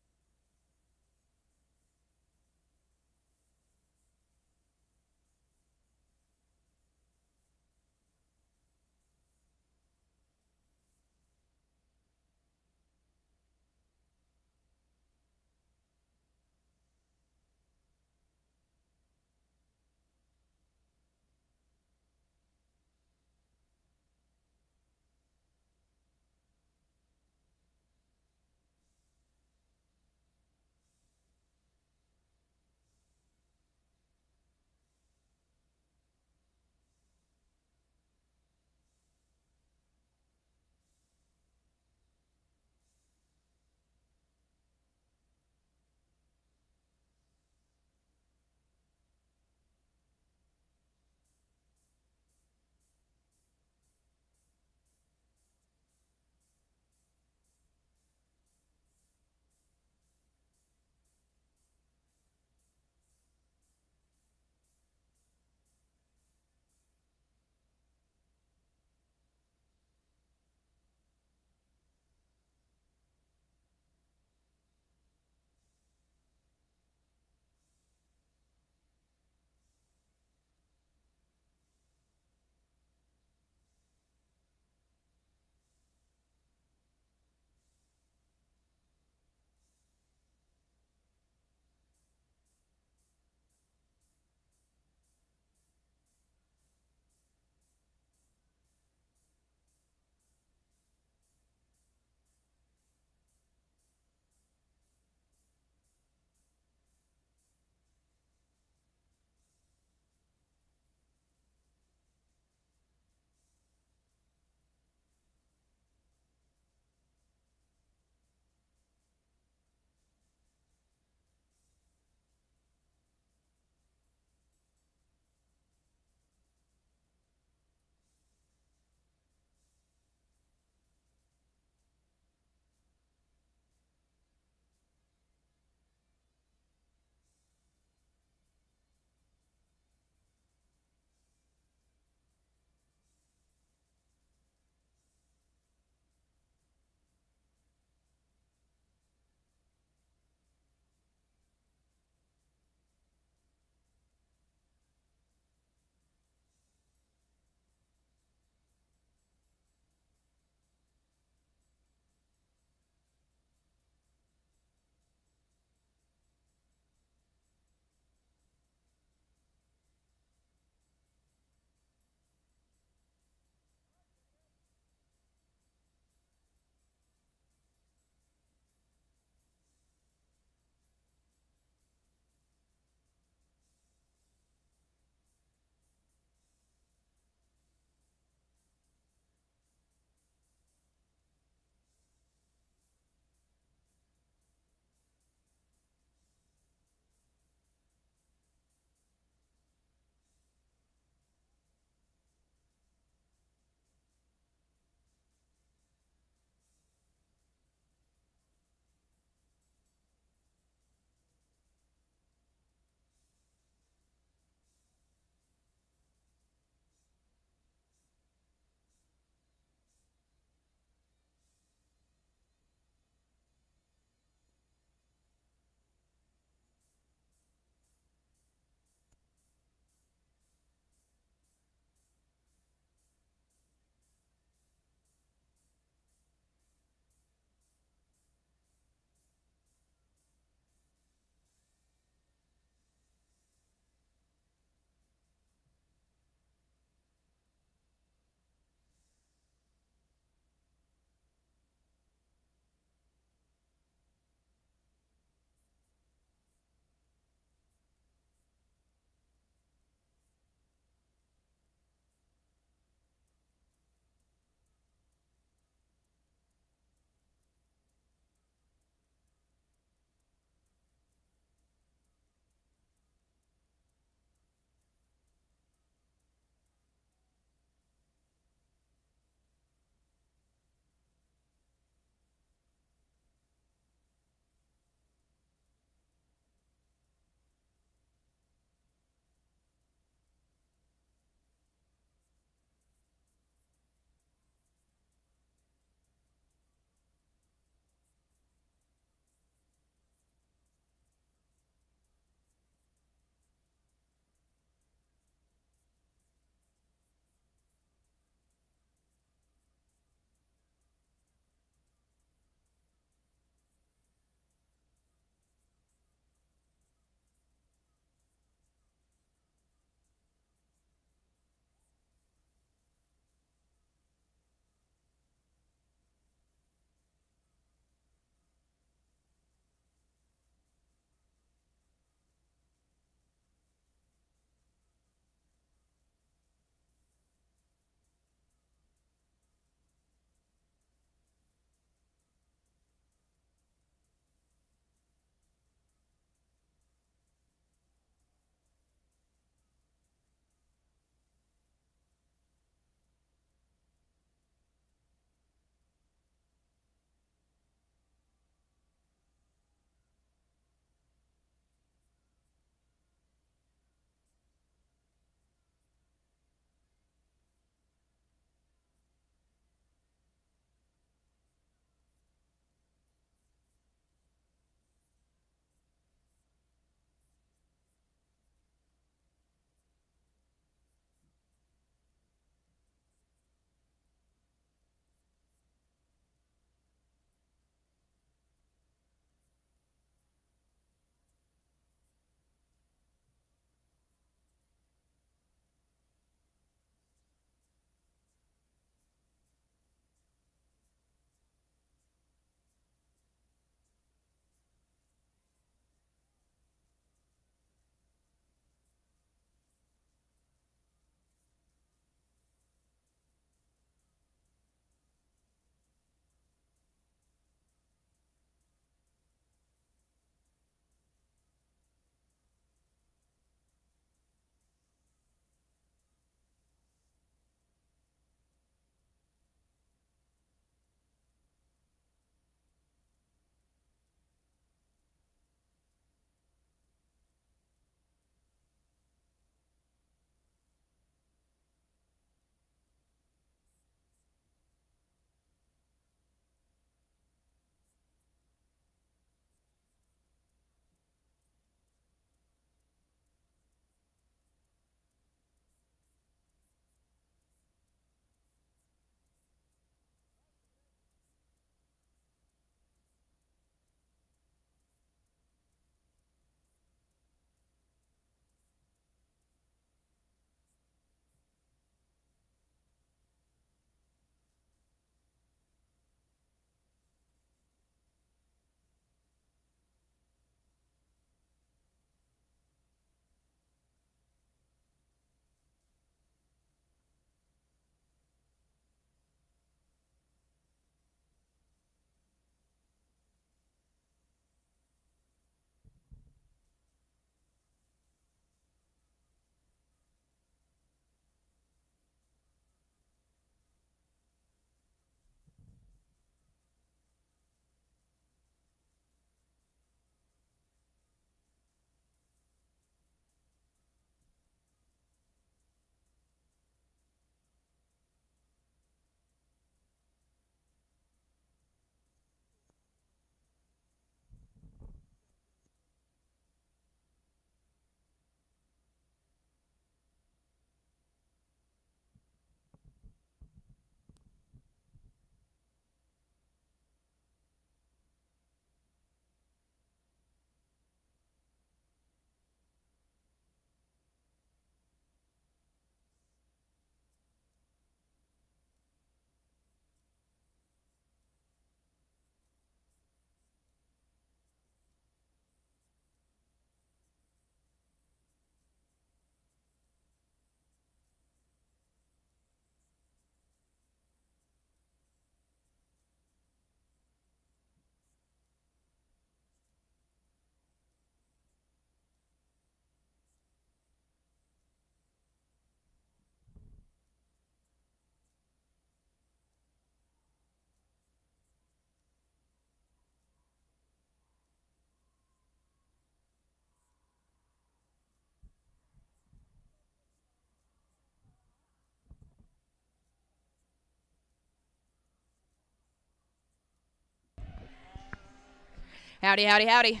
Howdy, howdy, howdy.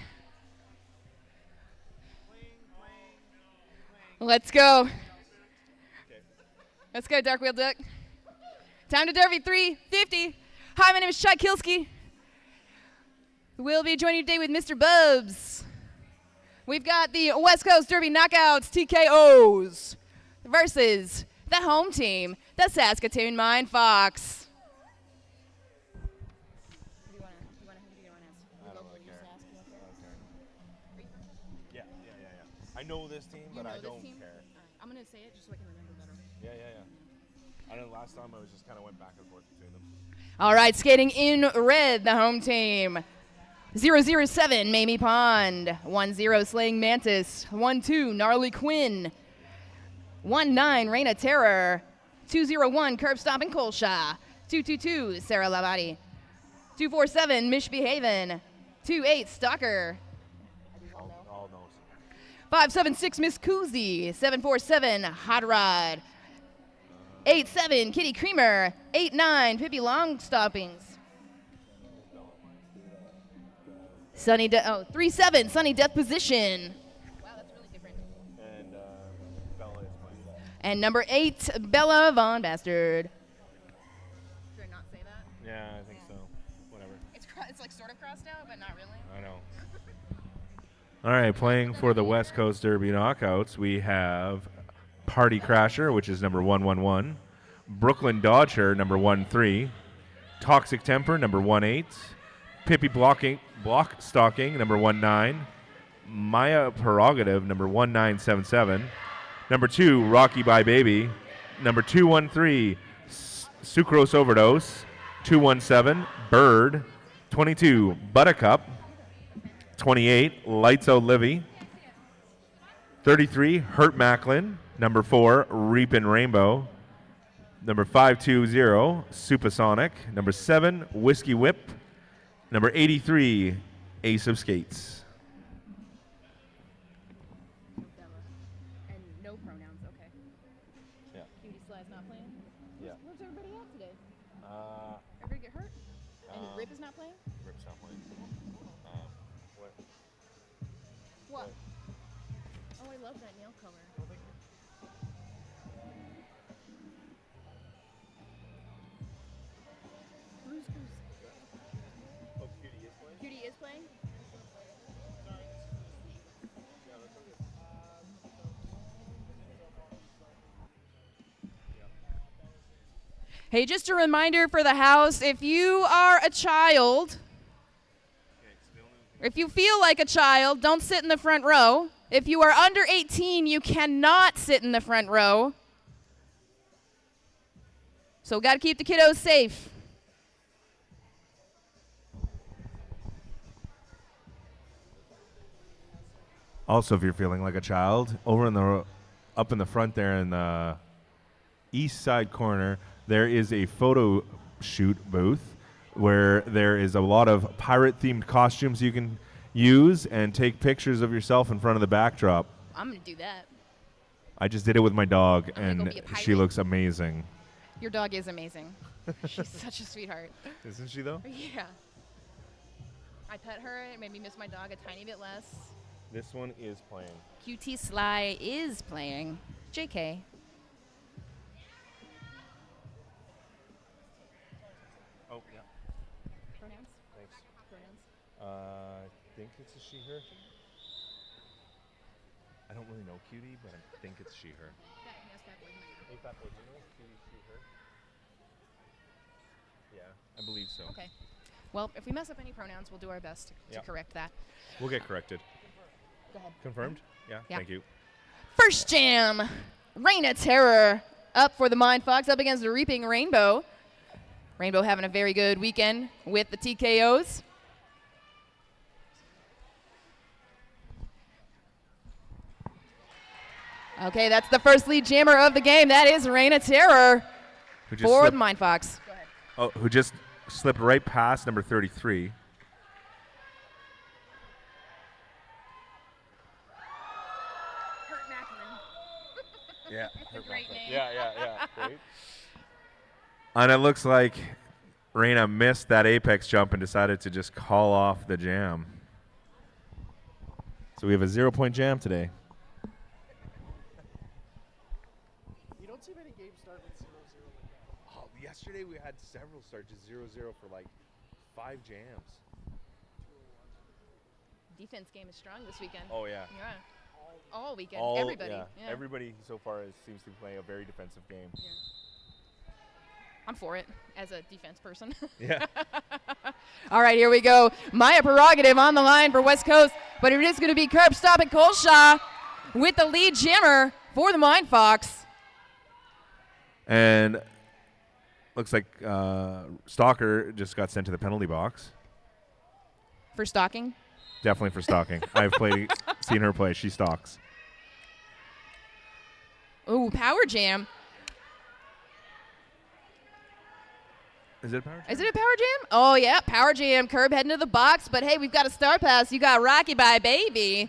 Let's go. Let's go, Dark Wheel Duck. Time to Derby 350. Hi, my name is Chad Kilski. We'll be joining you today with Mr. Bubs. We've got the West Coast Derby Knockouts TKOs versus the home team, the Saskatoon Mind Fox. I know this team, but I don't care. I'm going to say it just so I can remember better. Yeah. I know last time I was just kind of went back and forth between them. All right, skating in red, the home team. 007, Mamie Pond. 10, Slaying Mantis. 12, Gnarly Quinn. 19, Raina Terror. 201, Curb Stomping Colshaw. 222, Sarah Labati. 247, Mishbehaven. 28, Stalker. All knows. 576, Miss Koozie. 747, Hot Rod. 87, Kitty Creamer. 89, Pippi Longstoppings. 37, Sunny Death Position. Wow, that's really different. And Bella is playing. And number 8, Bella Von Bastard. Did I not say that? Yeah, I think so. Whatever. It's like sort of crossed out, but not really. I know. All right, playing for the West Coast Derby Knockouts, we have Party Crasher, which is number 111. Brooklyn Dodger, number 13. Toxic Temper, number 18. Pippi Block Stalking, number 19. Maya Prerogative, number 1977. Number 2, Rocky by Baby. Number 213, Sucrose Overdose. 217, Bird. 22, Buttercup. 28, Lights Out Livy. 33, Hurt Macklin. Number 4, Reapin' Rainbow. Number 520, Supersonic. Number 7, Whiskey Whip. Number 83, Ace of Skates. And no pronouns, okay. Yeah. Cutie Sly's not playing? Yeah. Where's everybody at today? Uh, Everybody get hurt? And Rip is not playing? Rip's not playing. What? Oh, I love that nail color. Cutie is playing? Hey, just a reminder for the house, if you are a child, if you feel like a child, don't sit in the front row. If you are under 18, you cannot sit in the front row. So got to keep the kiddos safe. Also, if you're feeling like a child, up in the front there in the east side corner, there is a photo shoot booth where there is a lot of pirate-themed costumes you can use and take pictures of yourself in front of the backdrop. I'm going to do that. I just did it with my dog, I'm gonna and go be a she pirate. looks amazing. Your dog is amazing. She's such a sweetheart. Isn't she, though? Yeah. I pet her. It made me miss my dog a tiny bit less. This one is playing. QT Sly is playing. JK. Oh, yeah. Pronouns? Thanks. Pronouns? I think it's a she, her. I don't really know Cutie, but I think it's she, her. Hey, Fat Boy, do you know Cutie, she, her? Yeah, I believe so. Okay. Well, if we mess up any pronouns, we'll do our best to correct that. We'll get corrected. Go ahead. Confirmed? Yeah, thank you. First jam, Raina Terror up for the Mind Fox up against the Reaping Rainbow. Rainbow having a very good weekend with the TKOs. Okay, that's the first lead jammer of the game. That is Raina Terror for the Mind Fox. Go ahead. Oh, who just slipped right past number 33. Yeah. That's a great name. Yeah. Great. And it looks like Raina missed that apex jump and decided to just call off the jam. So we have a 0-point jam today. You don't see many games start with 0-0 like that. Oh, yesterday we had several start just 0-0 for like 5 jams. Defense game is strong this weekend. Oh, yeah. Yeah. All weekend. All, Everybody. yeah. Yeah. Everybody so far seems to be playing a very defensive game. Yeah. I'm for it as a defense person. Yeah. All right, here we go. Maya Prerogative on the line for West Coast, but it is going to be Curb Stop and Colshaw with the lead jammer for the Mind Fox. And looks like Stalker just got sent to the penalty box. For stalking? Definitely for stalking. I've seen her play. She stalks. Ooh, power jam. Is it a power jam? Is it a power jam? Oh, yeah, power jam. Curb heading to the box, but hey, we've got a star pass. You got Rocky by Baby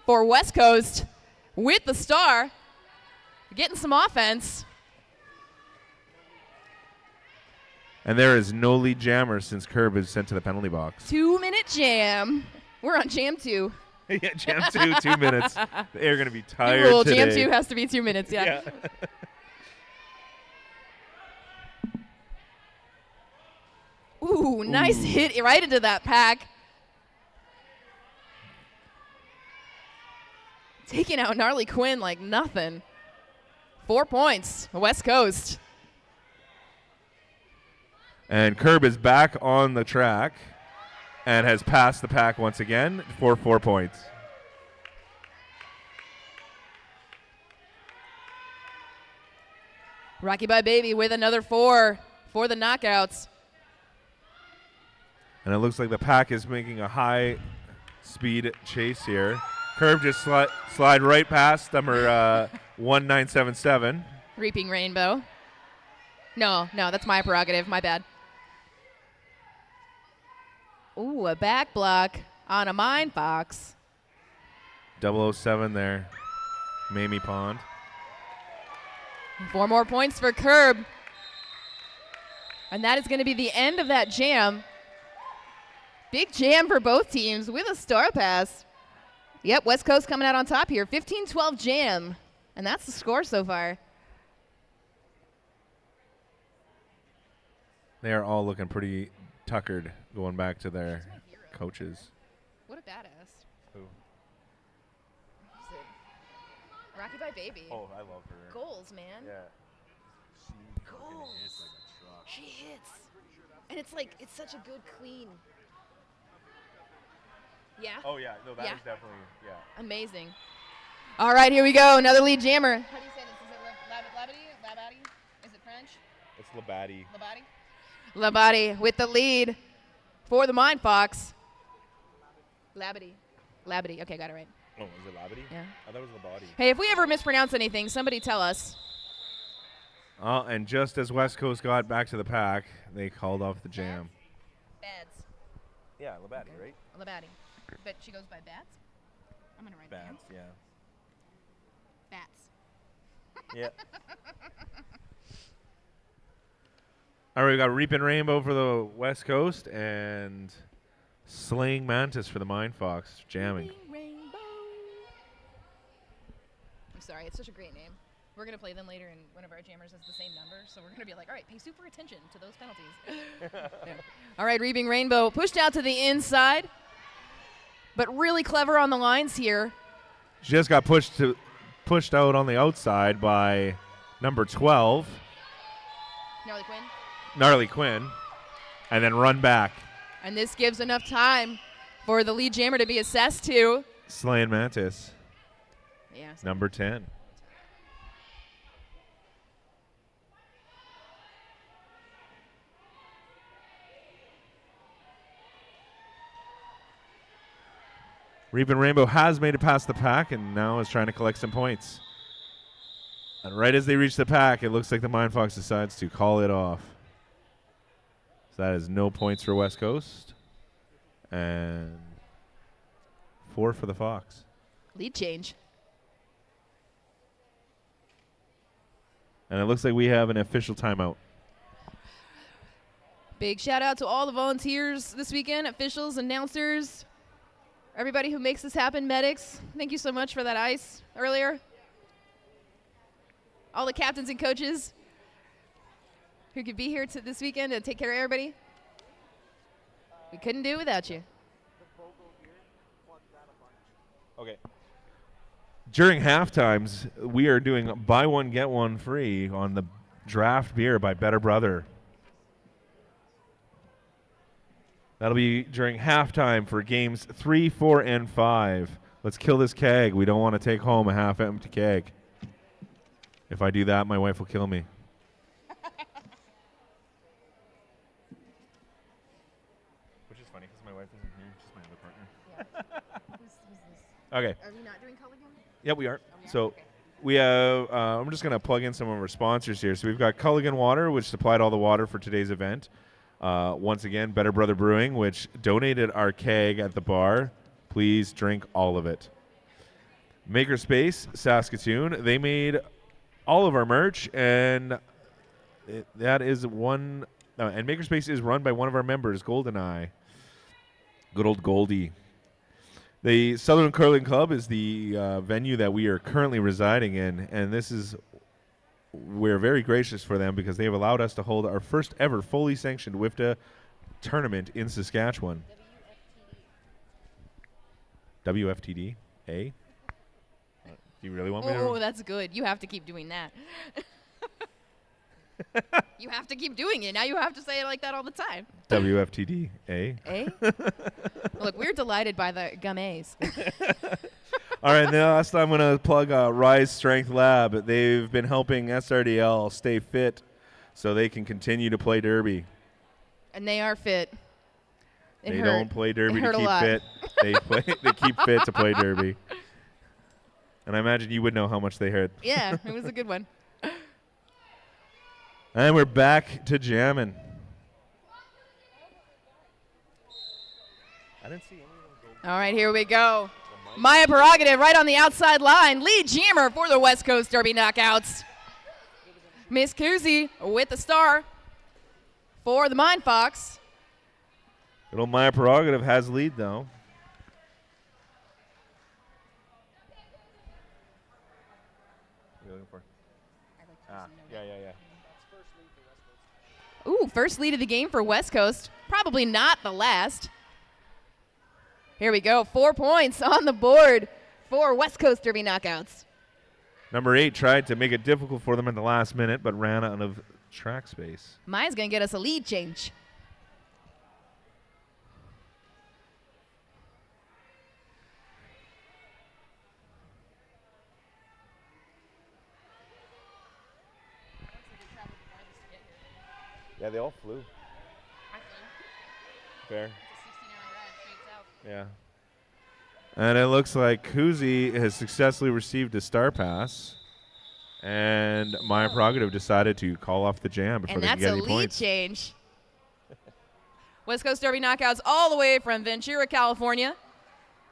for West Coast with the star. Getting some offense. And there is no lead jammer since Curb is sent to the penalty box. 2-minute jam. We're on jam 2. Yeah, jam 2, 2 minutes. They're going to be tired New rule, today. jam 2 has to be 2 minutes, yeah. Ooh, nice hit right into that pack. Taking out Gnarly Quinn like nothing. 4 points, West Coast. And Curb is back on the track and has passed the pack once again for 4 points. Rocky by Baby with another 4 for the knockouts. And it looks like the pack is making a high speed chase here. Curb just slide right past number 1977. Reaping Rainbow. No, that's my prerogative. My bad. Ooh, a back block on a Mind Fox. 007 there. Mamie Pond. 4 more points for Curb. And that is going to be the end of that jam. Big jam for both teams with a star pass. Yep, West Coast coming out on top here. 15-12 jam. And that's the score so far. They are all looking pretty tuckered going back to their coaches. What a badass. Who? Who's it? Rocky by Baby. Oh, I love her. Goals, man. Yeah. Goals. She hits. And it's such a good clean. Yeah? Oh, yeah. No, that Yeah. is definitely, yeah. Amazing. All right, here we go. Another lead jammer. How do you say this? Is it Labadie? Is it French? It's Labadie. Labadie with the lead for the Mind Fox. Labadie. Okay, got it right. Oh, is it Labadie? Yeah. Oh, that was Labadie. Hey, if we ever mispronounce anything, somebody tell us. And just as West Coast got back to the pack, they called off the jam. Bads. Yeah, Labadie, right? Labadie. But she goes by Bats? I'm going to write Bats, yeah. Bats. Yeah. All right, we got Reapin' Rainbow for the West Coast and Slaying Mantis for the Mind Fox jamming. Rainbow. I'm sorry, it's such a great name. We're going to play them later, and one of our jammers has the same number, so we're going to be like, all right, pay super attention to those penalties. Yeah. All right, Reaping Rainbow pushed out to the inside, but really clever on the lines here. She just got pushed out on the outside by number 12, Gnarly Quinn, and then run back. And this gives enough time for the lead jammer to be assessed to. Slaying Mantis, Yeah. number 10. Reapin' Rainbow has made it past the pack and now is trying to collect some points. And right as they reach the pack, it looks like the Mind Fox decides to call it off. So that is no points for West Coast. And 4 for the Fox. Lead change. And it looks like we have an official timeout. Big shout out to all the volunteers this weekend, officials, announcers. Everybody who makes this happen, medics, thank you so much for that ice earlier. All the captains and coaches who could be here this weekend and take care of everybody. We couldn't do it without you. Okay. During half times, we are doing buy one, get one free on the draft beer by Better Brother. That'll be during halftime for games 3, 4, and 5. Let's kill this keg. We don't want to take home a half-empty keg. If I do that, my wife will kill me. Which is funny because my wife isn't here. She's my other partner. Who's this? Okay. Are we not doing Culligan? Yeah, we are. Oh, we are? So Okay. we have, I'm just going to plug in some of our sponsors here. So we've got Culligan Water, which supplied all the water for today's event. Once again, Better Brother Brewing, which donated our keg at the bar. Please drink all of it. Makerspace, Saskatoon. They made all of our merch, and that is one. And Makerspace is run by one of our members, GoldenEye. Good old Goldie. The Southern Curling Club is the venue that we are currently residing in, and we're very gracious for them because they have allowed us to hold our first ever fully sanctioned WIFTA tournament in Saskatchewan. WFTD, eh? Do you really want me to? Oh, that's good. You have to keep doing that. You have to keep doing it. Now you have to say it like that all the time. WFTD, eh? Eh? Look, we're delighted by the gummies. All right, now last I'm going to plug Rise Strength Lab. They've been helping SRDL stay fit so they can continue to play derby. And they are fit. They don't play derby to keep keep fit. They keep fit to play derby. And I imagine you would know how much they hurt. Yeah, it was a good one. And we're back to jamming. I didn't see anyone go. All right, here we go. Maya Prerogative right on the outside line. Lead jammer for the West Coast Derby Knockouts. Miss Kuzi with the star for the Mind Fox. Little Maya Prerogative has lead, though. What are you looking for? Yeah. Ooh, first lead of the game for West Coast. Probably not the last. Here we go. 4 points on the board for West Coast Derby Knockouts. Number 8 tried to make it difficult for them at the last minute, but ran out of track space. Maya's going to get us a lead change. Yeah, they all flew. I flew. Fair. It's a 16-hour ride straight south. Yeah. And it looks like Kuzi has successfully received a star pass. And Maya Prerogative decided to call off the jam before And they that's can get a any lead points. change. West Coast Derby Knockouts all the way from Ventura, California.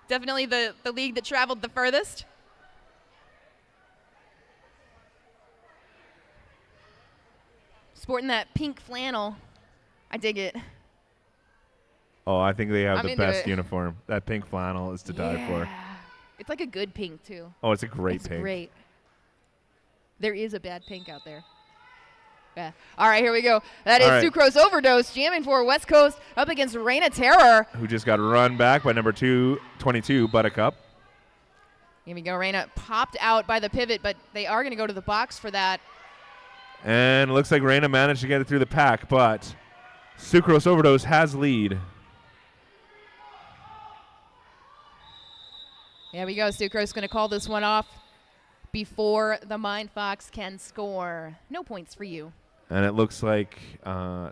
Definitely the league that traveled the furthest. Sporting that pink flannel. I dig it. Oh, I think they have I'm the into best it. uniform. That pink flannel is to die for. It's like a good pink, too. Oh, it's a great It's pink. great. There is a bad pink out there. Yeah. All right, here we go. That is All right. Sucrose Overdose jamming for West Coast up against Reina Terror. Who just got run back by number 22, Buttercup. Here we go. Reina popped out by the pivot, but they are going to go to the box for that. And it looks like Reina managed to get it through the pack, but Sucrose Overdose has lead. There we go. Sucrose going to call this one off before the Mind Fox can score. No points for you. And it looks like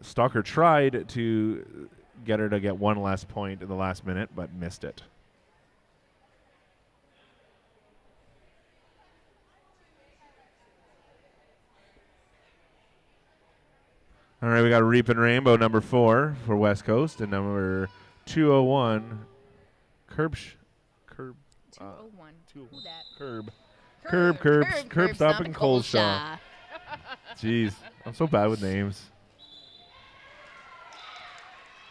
Stalker tried to get her to get one last point in the last minute, but missed it. All right, we got Reap and Rainbow, number 4 for West Coast, and number 201, Curb 201. Who that? Curb Stop and Coleshaw. Jeez, I'm so bad with names.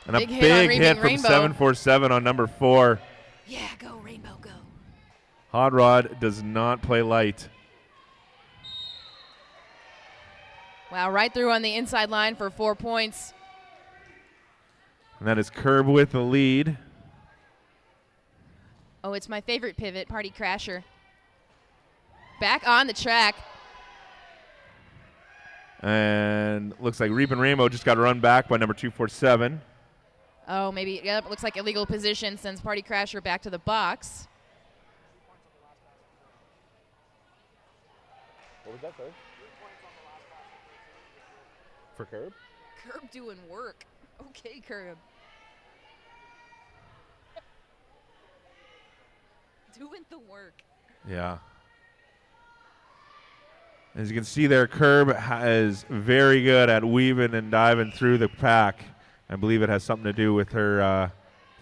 And Big a hit on big Reaping hit from Rainbow. 747 on number 4. Yeah, go, Rainbow, go. Hot Rod does not play light. Wow, right through on the inside line for 4 points. And that is Curb with the lead. Oh, it's my favorite pivot, Party Crasher. Back on the track. And looks like Reap and Rainbow just got run back by number 247. Oh, maybe, yeah, it looks like illegal position sends Party Crasher back to the box. What was that, sorry? For Curb? Curb doing work. Okay, Curb. Doing the work. Yeah. As you can see there, Curb is very good at weaving and diving through the pack. I believe it has something to do with her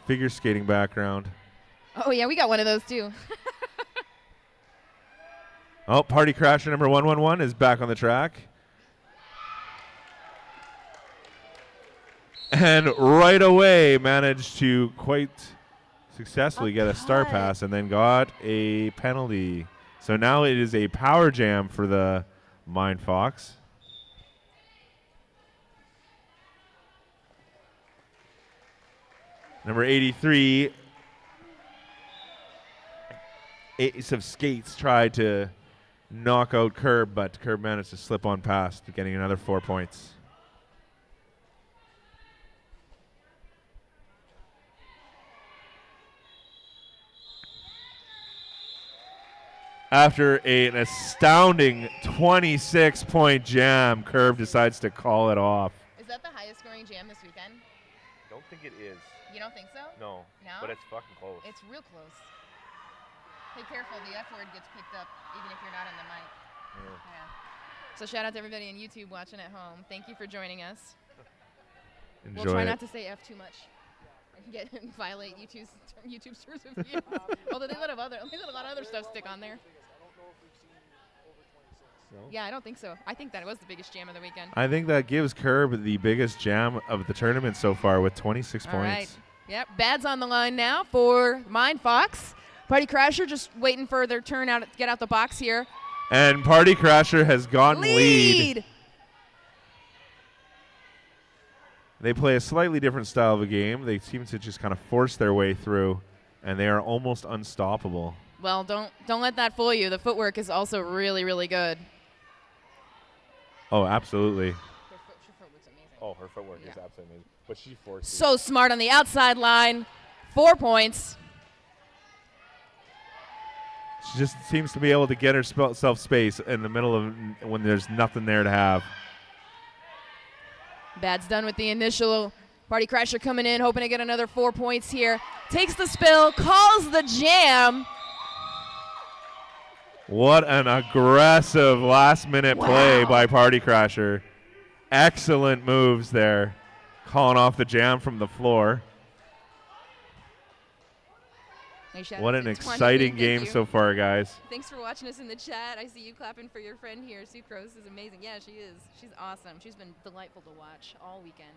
figure skating background. Oh, yeah, we got one of those, too. Oh, Party Crasher number 111 is back on the track. And right away managed to quite successfully get a star pass and then got a penalty. So now it is a power jam for the Mind Fox. Number 83, Ace of Skates tried to knock out Curb, but Curb managed to slip on past, getting another 4 points. After an astounding 26-point jam, Curb decides to call it off. Is that the highest scoring jam this weekend? I don't think it is. You don't think so? No. No? But it's fucking close. It's real close. Hey, careful. The F word gets picked up even if you're not on the mic. Yeah. So shout out to everybody on YouTube watching at home. Thank you for joining us. Enjoy We'll try it. not to say F too much and violate YouTube's terms of use. Although they let a lot of other stuff stick on there. No? Yeah, I don't think so. I think that it was the biggest jam of the weekend. I think that gives Curb the biggest jam of the tournament so far with 26 All points. right. Yep. Bad's on the line now for Mind Fox. Party Crasher just waiting for their turn out, get out the box here. And Party Crasher has gotten lead. They play a slightly different style of a game. They seem to just kind of force their way through, and they are almost unstoppable. Well, don't let that fool you. The footwork is also really, really good. Oh, absolutely. Her footwork's amazing. Oh, her footwork is absolutely amazing. But she forced it. So smart on the outside line. 4 points. She just seems to be able to get herself space in the middle of when there's nothing there to have. Bad's done with the initial. Party Crasher coming in, hoping to get another 4 points here. Takes the spill, calls the jam. What an aggressive last-minute play by Party Crasher. Excellent moves there, calling off the jam from the floor. What an exciting game so far, guys. Thanks for watching us in the chat. I see you clapping for your friend here. Sucrose is amazing. Yeah, she is. She's awesome. She's been delightful to watch all weekend.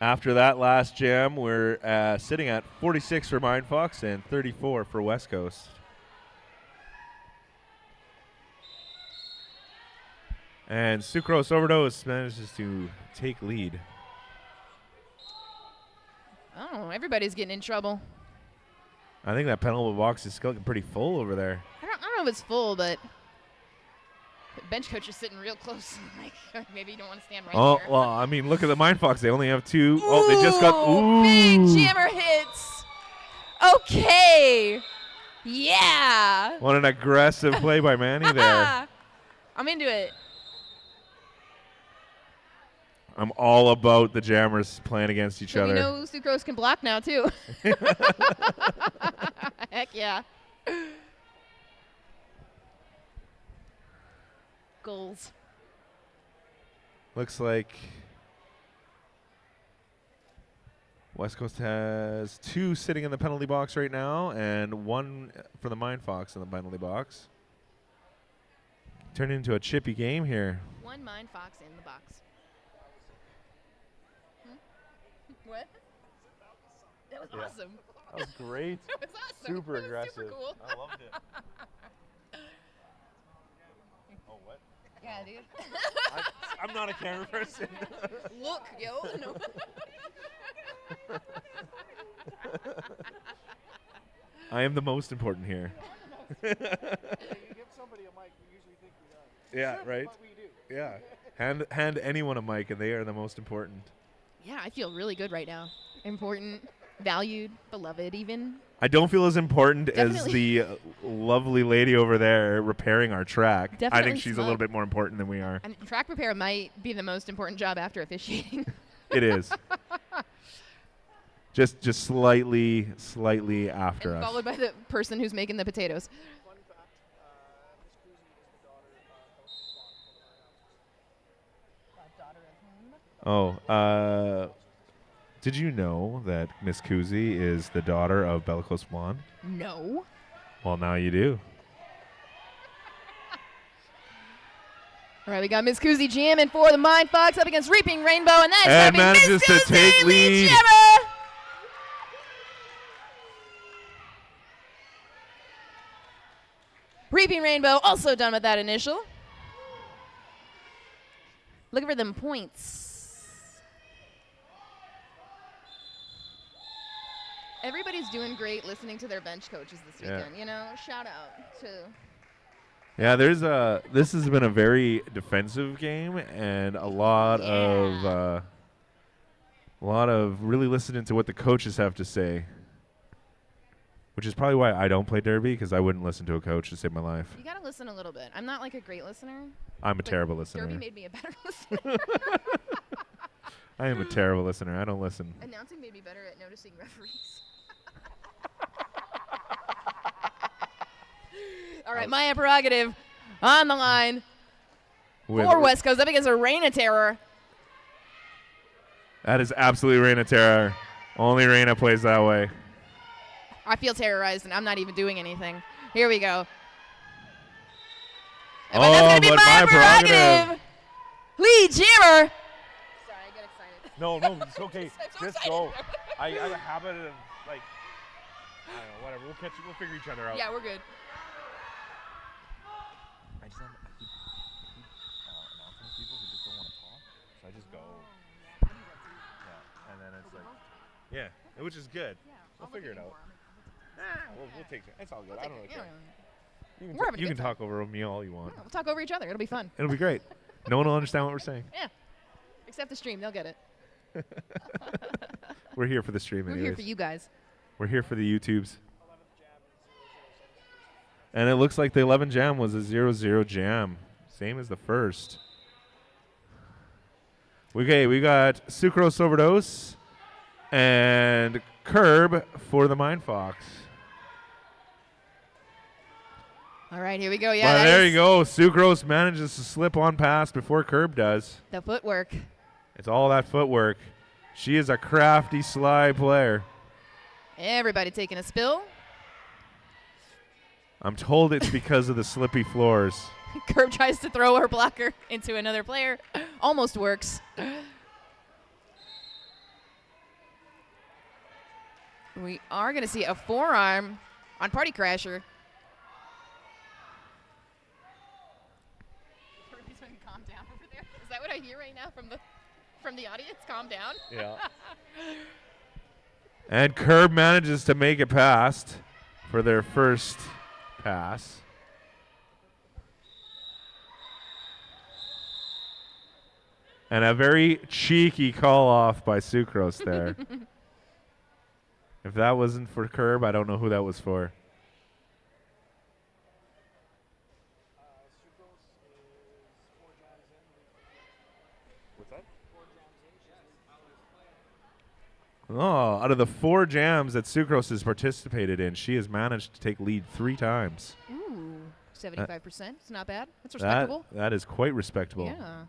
After that last jam, we're sitting at 46 for Mind Fox and 34 for West Coast. And Sucrose Overdose manages to take lead. Oh, everybody's getting in trouble. I think that penalty box is still pretty full over there. I don't know if it's full, but the bench coach is sitting real close. Like, maybe you don't want to stand right there. Well, I mean, look at the Mind Fox. They only have 2. Oh, they just got. Ooh. Big jammer hits. Okay. Yeah. What an aggressive play by Manny there. I'm into it. I'm all about the jammers playing against each So other. we know Sucrose can block now, too. Heck yeah. Goals. Looks like West Coast has 2 sitting in the penalty box right now and 1 for the Mind Fox in the penalty box. turn it into a chippy game here. One Mind Fox in the box. What? That was awesome. That was great. That was awesome. Super That was aggressive. Super cool. I loved it. Oh, what? Yeah, dude. I'm not a camera person. Look, yo. No. I am the most important here. You give somebody a mic, you usually think we are. Yeah, right? But we do. Yeah. Hand anyone a mic, and they are the most important. Yeah, I feel really good right now. Important, valued, beloved, even. I don't feel as important as Definitely. the lovely lady over there repairing our track. I Definitely think she's a smug. little bit more important than we are. And track repair might be the most important job after officiating. It is. Just slightly after And us. followed by the person who's making the potatoes. Fun fact, Miss Kuzi is the daughter of Did you know that Miss Kuzi is the daughter of Bellicose Blonde? No. Well, now you do. All right, we got Miss Kuzi jamming for the Mind Fox up against Reaping Rainbow, and that's And gonna be manages Miss to Kuzi, take lead. jammer. Reaping Rainbow also done with that initial. Looking for them points. Everybody's doing great listening to their bench coaches this Yeah. weekend. You know, shout out to. Yeah, this has been a very defensive game and a lot of really listening to what the coaches have to say. Which is probably why I don't play Derby, because I wouldn't listen to a coach to save my life. You gotta listen a little bit. I'm not like a great listener. I'm a but terrible listener. Derby made me a better listener. I am a terrible listener. I don't listen. Announcing made me better at noticing referees. All right, my prerogative on the line for West Coast up against a Reign of Terror. That is absolutely Reina Terror. Only Reina plays that way. I feel terrorized, and I'm not even doing anything. Here we go. But that's going to be but my prerogative. Lead jammer. Sorry, I get excited. No, it's okay. Just go. I have a habit of, like, I don't know, whatever. We'll figure each other out. Yeah, we're good. I keep announcing people who just don't want to talk, so I just go. Yeah, and then it's like, yeah, which is good. We'll figure it out. We'll take it. It's all good. I don't really care. You can talk over me all you want. Yeah, we'll talk over each other. It'll be fun. It'll be great. No one will understand what we're saying. Yeah. Except the stream. They'll get it. We're here for the stream We're anyways. here for you guys. We're here for the YouTubes. And it looks like the 11 jam was a 0-0 jam. Same as the first. Okay, we got Sucrose Overdose and Curb for the Mind Fox. All right, here we go. Yeah, Well, there you go. Sucrose manages to slip on past before Curb does. The footwork. It's all that footwork. She is a crafty, sly player. Everybody taking a spill. I'm told it's because of the slippy floors. Curb tries to throw her blocker into another player. Almost works. We are going to see a forearm on Party Crasher. Calm down over there. Is that what I hear right now from the audience? Calm down. Yeah. And Curb manages to make it past for their first pass. And a very cheeky call off by Sucrose there. If that wasn't for Curb, I don't know who that was for. What's that? Oh, out of the 4 jams that Sucrose has participated in, she has managed to take lead 3 times. Ooh, 75%. It's not bad. That's respectable. That is quite respectable. Yeah.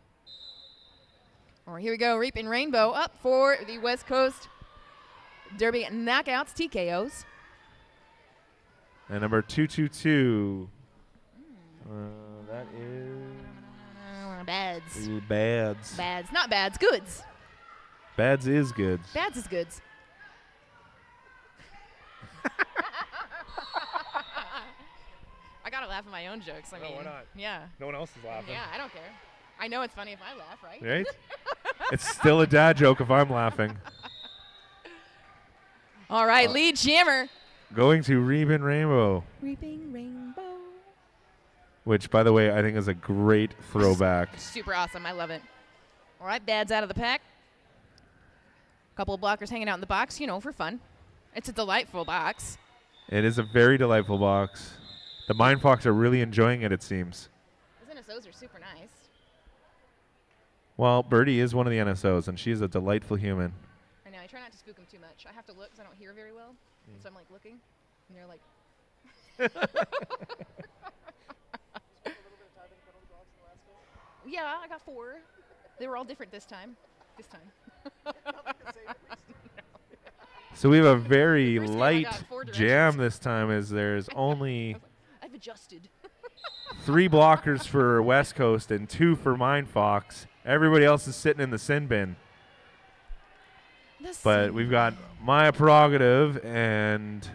All right, here we go. Reaping Rainbow up for the West Coast Derby knockouts, TKOs. And number 222. That is Bads. Bads. Bads. Not bads. Goods. Bads is goods. Bads is goods. I gotta laugh at my own jokes. I mean, why not? Yeah. No one else is laughing. Yeah, I don't care. I know it's funny if I laugh, right? Right? It's still a dad joke if I'm laughing. All right, lead jammer. Going to Reaping Rainbow, Reaping Rainbow. which, by the way, I think is a great throwback. Super awesome. I love it. All right, Bad's out of the pack. Couple of blockers hanging out in the box, you know, for fun. It's a delightful box. It is a very delightful box. The Mind Fox are really enjoying it, it seems. Those NSOs are super nice. Well, Birdie is one of the NSOs, and she's a delightful human. I know. I try not to spook them too much. I have to look because I don't hear very well. So I'm like looking, and they're like. Yeah, I got 4. They were all different this time. So we have a very First game I light got 4 jam directions. this time, as there's only I've adjusted. 3 blockers for West Coast and 2 for Mind Fox. Everybody else is sitting in the sin bin. But we've got Maya Prerogative and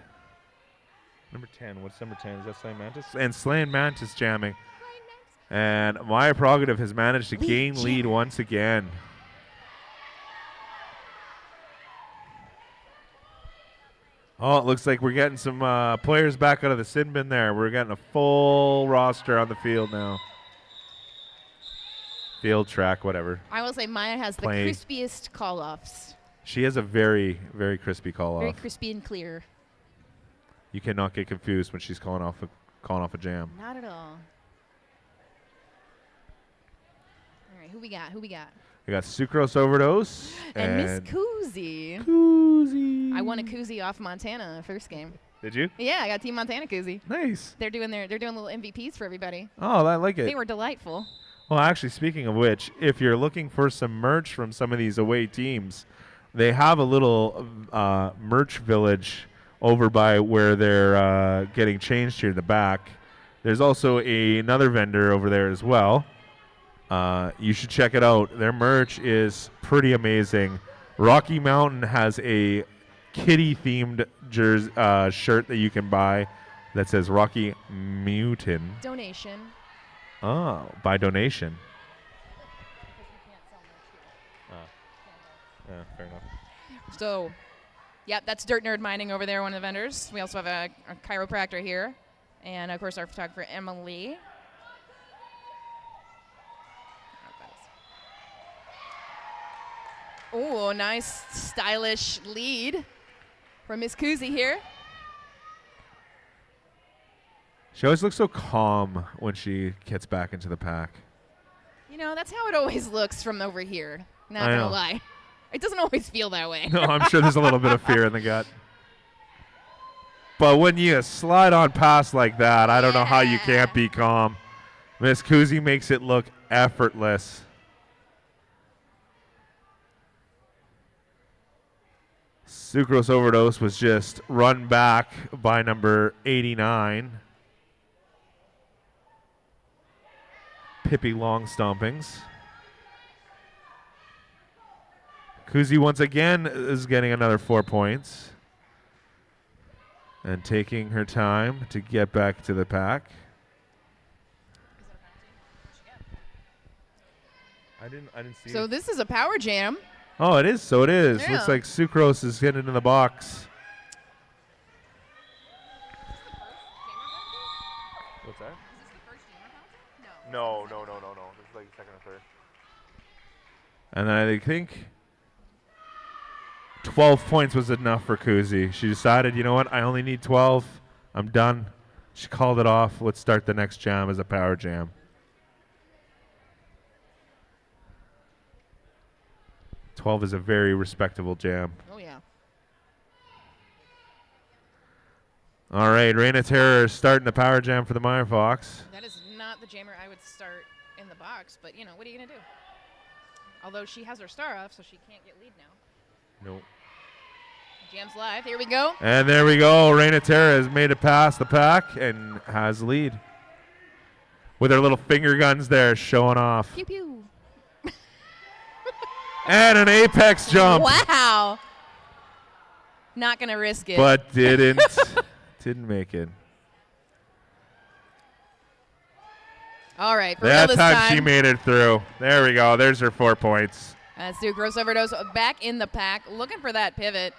number 10. What's number 10? Is that Slaying Mantis? And Slaying Mantis jamming. And Maya Prerogative has managed to gain lead once again. Oh, it looks like we're getting some players back out of the sin bin there. We're getting a full roster on the field now. Field, track, whatever. I will say Maya has the Play. crispiest call-offs. She has a very, very crispy call Very off. crispy and clear. You cannot get confused when she's calling off a jam. Not at all. All right, who we got? We got Sucrose Overdose And Miss Koozie. Koozie. I won a koozie off Montana first game. Did you? Yeah, I got Team Montana koozie. Nice. They're doing little MVPs for everybody. Oh, I like it. They were delightful. Well, actually, speaking of which, if you're looking for some merch from some of these away teams, they have a little merch village over by where they're getting changed here in the back. There's also another vendor over there as well. You should check it out. Their merch is pretty amazing. Rocky Mountain has a kitty-themed shirt that you can buy that says Rocky Mountain. Donation. Oh, by donation. Yeah, fair enough. So, yep, that's Dirt Nerd Mining over there, one of the vendors. We also have a chiropractor here. And, of course, our photographer, Emily. Oh, nice, stylish lead from Miss Koozie here. She always looks so calm when she gets back into the pack. You know, that's how it always looks from over here. Not I gonna know. lie. It doesn't always feel that way. No, I'm sure there's a little bit of fear in the gut. But when you slide on past like that, I don't know how you can't be calm. Miss Koozie makes it look effortless. Sucrose Overdose was just run back by number 89. Pippi Long Stompings. Koozie once again is getting another 4 points. And taking her time to get back to the pack. I didn't see So it. this is a power jam. Oh, it is. So it is. Yeah. Looks like Sucrose is getting into the box. What's that? No. This is like second or third. And then I think 12 points was enough for Koozie. She decided, you know what? I only need 12. I'm done. She called it off. Let's start the next jam as a power jam. .12 is a very respectable jam. Oh, yeah. All right, Reign of Terror starting the power jam for the Maya Fox. That is not the jammer I would start in the box, but, you know, what are you going to do? Although she has her star off, so she can't get lead now. Nope. Jam's live. Here we go. And there we go. Reign of Terror has made it past the pack and has the lead. with her little finger guns there showing off. Pew pew. And an apex jump. Wow. Not gonna risk it. But didn't make it. All right, for That real this time she made it through. There we go. There's her 4 points. Sucrose Overdose back in the pack, looking for that pivot.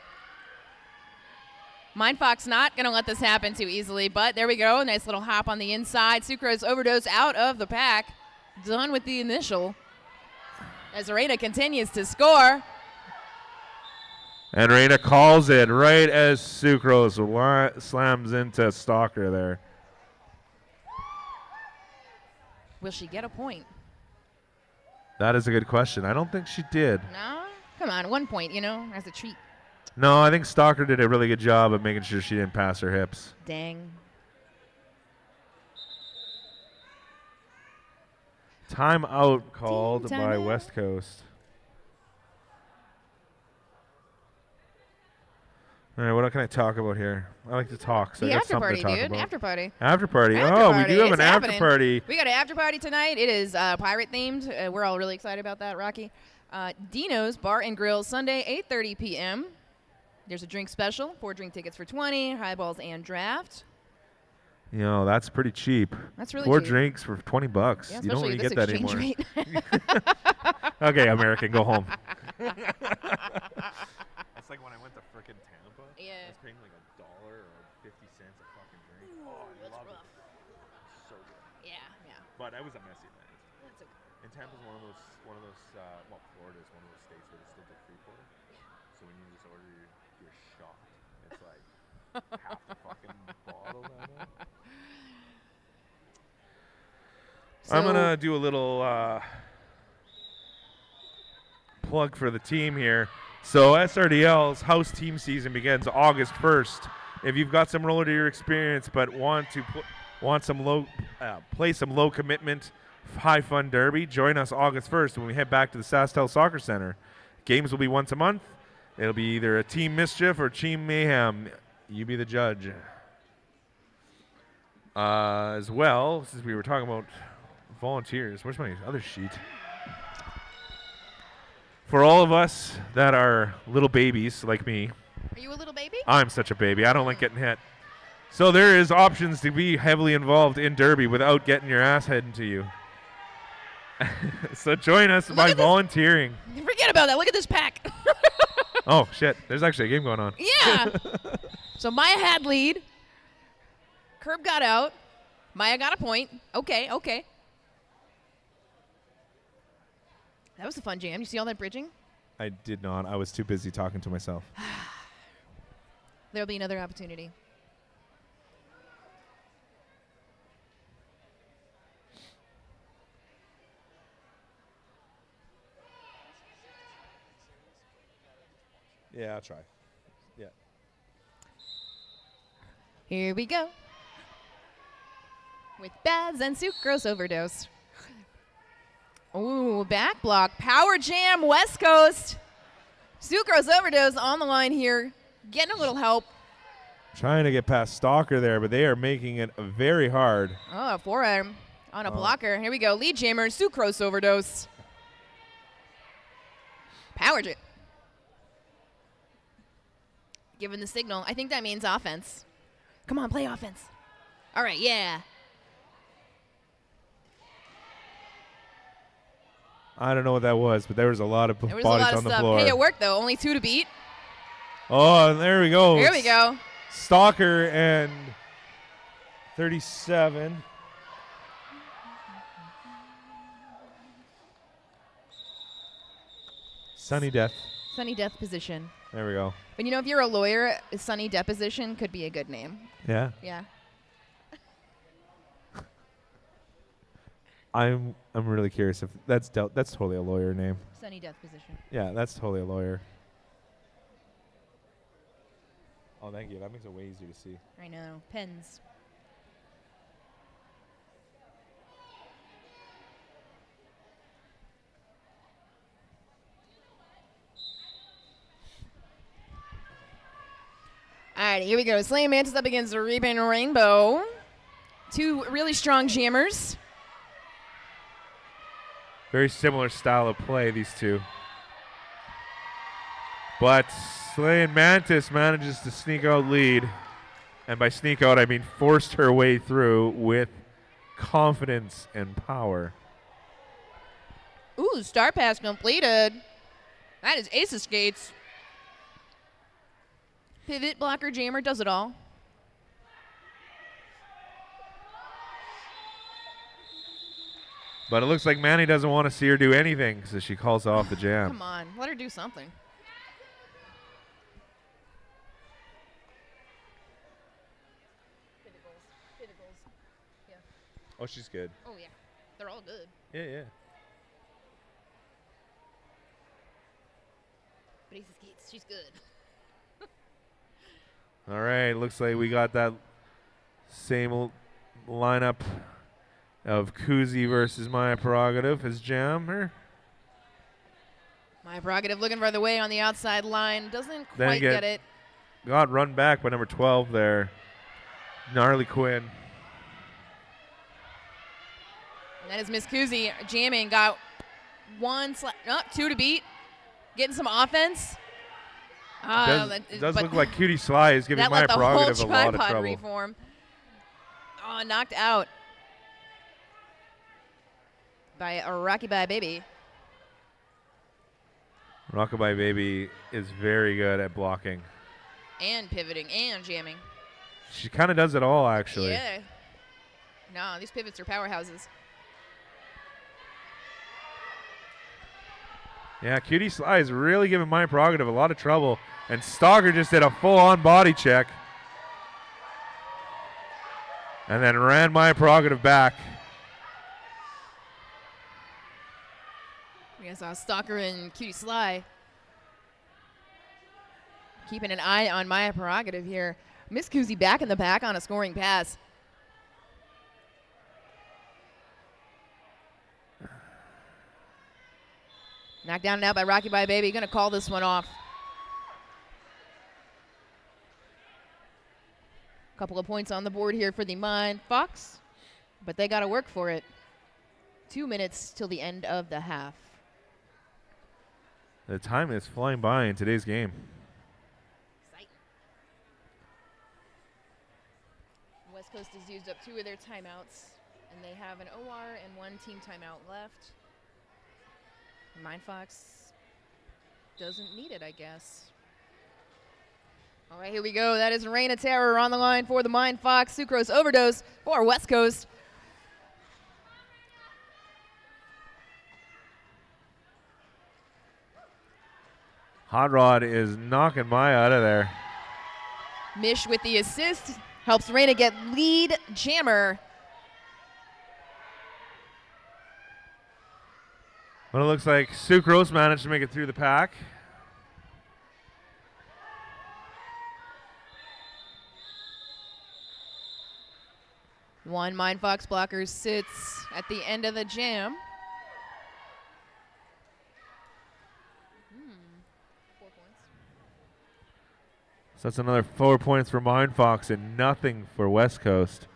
Mindfox not going to let this happen too easily, but there we go. Nice little hop on the inside. Sucrose Overdose out of the pack. Done with the initial. As Reina continues to score. And Reina calls it right as Sucrose slams into Stalker there. Will she get a point? That is a good question. I don't think she did. No? Come on, 1 point, as a treat. No, I think Stalker did a really good job of making sure she didn't pass her hips. Dang. Timeout called by West Coast. All right, what can I talk about here? I like to talk, so The I got after something party, to talk dude. about. After party. After party. After Oh, party. we do have It's an after happening. party. We got an after party tonight. It is pirate themed. We're all really excited about that, Rocky. Dino's Bar and Grill, Sunday, 8:30 p.m. There's a drink special, 4 drink tickets for 20, highballs and draft. You know, that's pretty cheap. That's really 4 cheap. drinks for $20. Yeah, You don't especially really this get that exchange anymore. rate. Okay, American, go home. That's like when I went to frickin' Tampa. Yeah. I was paying like $1 or 50 cents a fucking drink. Oh, I love it. So good. Yeah, yeah. But I was a messy night. That's okay. And Tampa's one of those. Well, Florida is one of those states where they still do free pour. So when you just order your shot, it's like half the fucking bottle down there. I'm gonna do a little plug for the team here. So SRDL's house team season begins August 1st. If you've got some roller derby experience but want to play some low commitment, high fun derby, join us August 1st when we head back to the Saskatoon Soccer Center. Games will be once a month. It'll be either a team mischief or team mayhem. You be the judge. As well, since we were talking about volunteers, where's my other sheet? For all of us that are little babies like me. Are you a little baby? I'm such a baby. I don't like getting hit. So there is options to be heavily involved in derby without getting your ass heading to you. So join us by volunteering. Forget about that. Look at this pack. Oh, shit. There's actually a game going on. Yeah. So Maya had lead. Curb got out. Maya got a point. Okay. That was a fun jam. You see all that bridging? I did not. I was too busy talking to myself. There'll be another opportunity. Yeah, I'll try. Yeah. Here we go. With Baz and Sucrose Overdose. Ooh, back block. Power jam, West Coast. Sucrose Overdose on the line here. Getting a little help. Trying to get past Stalker there, but they are making it very hard. Oh, forearm on a blocker. Here we go. Lead jammer, Sucrose Overdose. Power jam. Given the signal. I think that means offense. Come on, play offense. All right, yeah. I don't know what that was, but there was a lot of There was bodies a lot of on the stuff. floor. Hey, it worked, though. Only 2 to beat. Oh, and there we go. Here we go. Stalker and 37. Sunny Death. Sunny Death position. There we go. But if you're a lawyer, Sunny Deposition could be a good name. Yeah. Yeah. I'm really curious if that's totally a lawyer name. Sunny Death position. Yeah, that's totally a lawyer. Oh, thank you. That makes it way easier to see. I know. Pens. All right, here we go. Slaying Mantis up against Reaping Rainbow. 2 really strong jammers. Very similar style of play, these two. But Slaying Mantis manages to sneak out lead. And by sneak out, I mean forced her way through with confidence and power. Ooh, star pass completed. That is ace of skates. Pivot, blocker, jammer, does it all. But it looks like Manny doesn't want to see her do anything, so she calls off the jam. Come on, let her do something. Oh, she's good. Oh, yeah. They're all good. Yeah. But ace of skates, she's good. All right, looks like we got that same lineup of Kuzi versus Maya Prerogative as jammer. My Prerogative looking for the way on the outside line. Doesn't Then quite get it. Got run back by number 12 there. Gnarly Quinn. And that is Miss Kuzi jamming. Got two to beat. Getting some offense. Does look like Cutie Sly is giving Maya Prerogative a lot of trouble. Reform. Oh, knocked out by a Rockabye Baby. Rockabye Baby is very good at blocking. And pivoting and jamming. She kind of does it all, actually. Yeah. No, these pivots are powerhouses. Yeah, Cutie Sly is really giving Maya Prerogative a lot of trouble. And Stalker just did a full-on body check. And then ran Maya Prerogative back. We saw Stalker and Cutie Sly keeping an eye on Maya Prerogative here. Miss Kuzi back in the back on a scoring pass. Knocked down and out by Rockabye Baby. Gonna call this one off. Couple of points on the board here for the Mind Fox, but they gotta work for it. 2 minutes till the end of the half. The time is flying by in today's game. West Coast has used up 2 of their timeouts, and they have an OR and 1 team timeout left. Mind Fox doesn't need it, I guess. All right, here we go. That is Reign of Terror on the line for the Mind Fox. Sucrose Overdose for West Coast. Hot Rod is knocking Maya out of there. Mish with the assist helps Reina get lead jammer. But it looks like Sucrose managed to make it through the pack. One Mind Fox blocker sits at the end of the jam. 4 points. So that's another 4 points for Mind Fox and nothing for West Coast.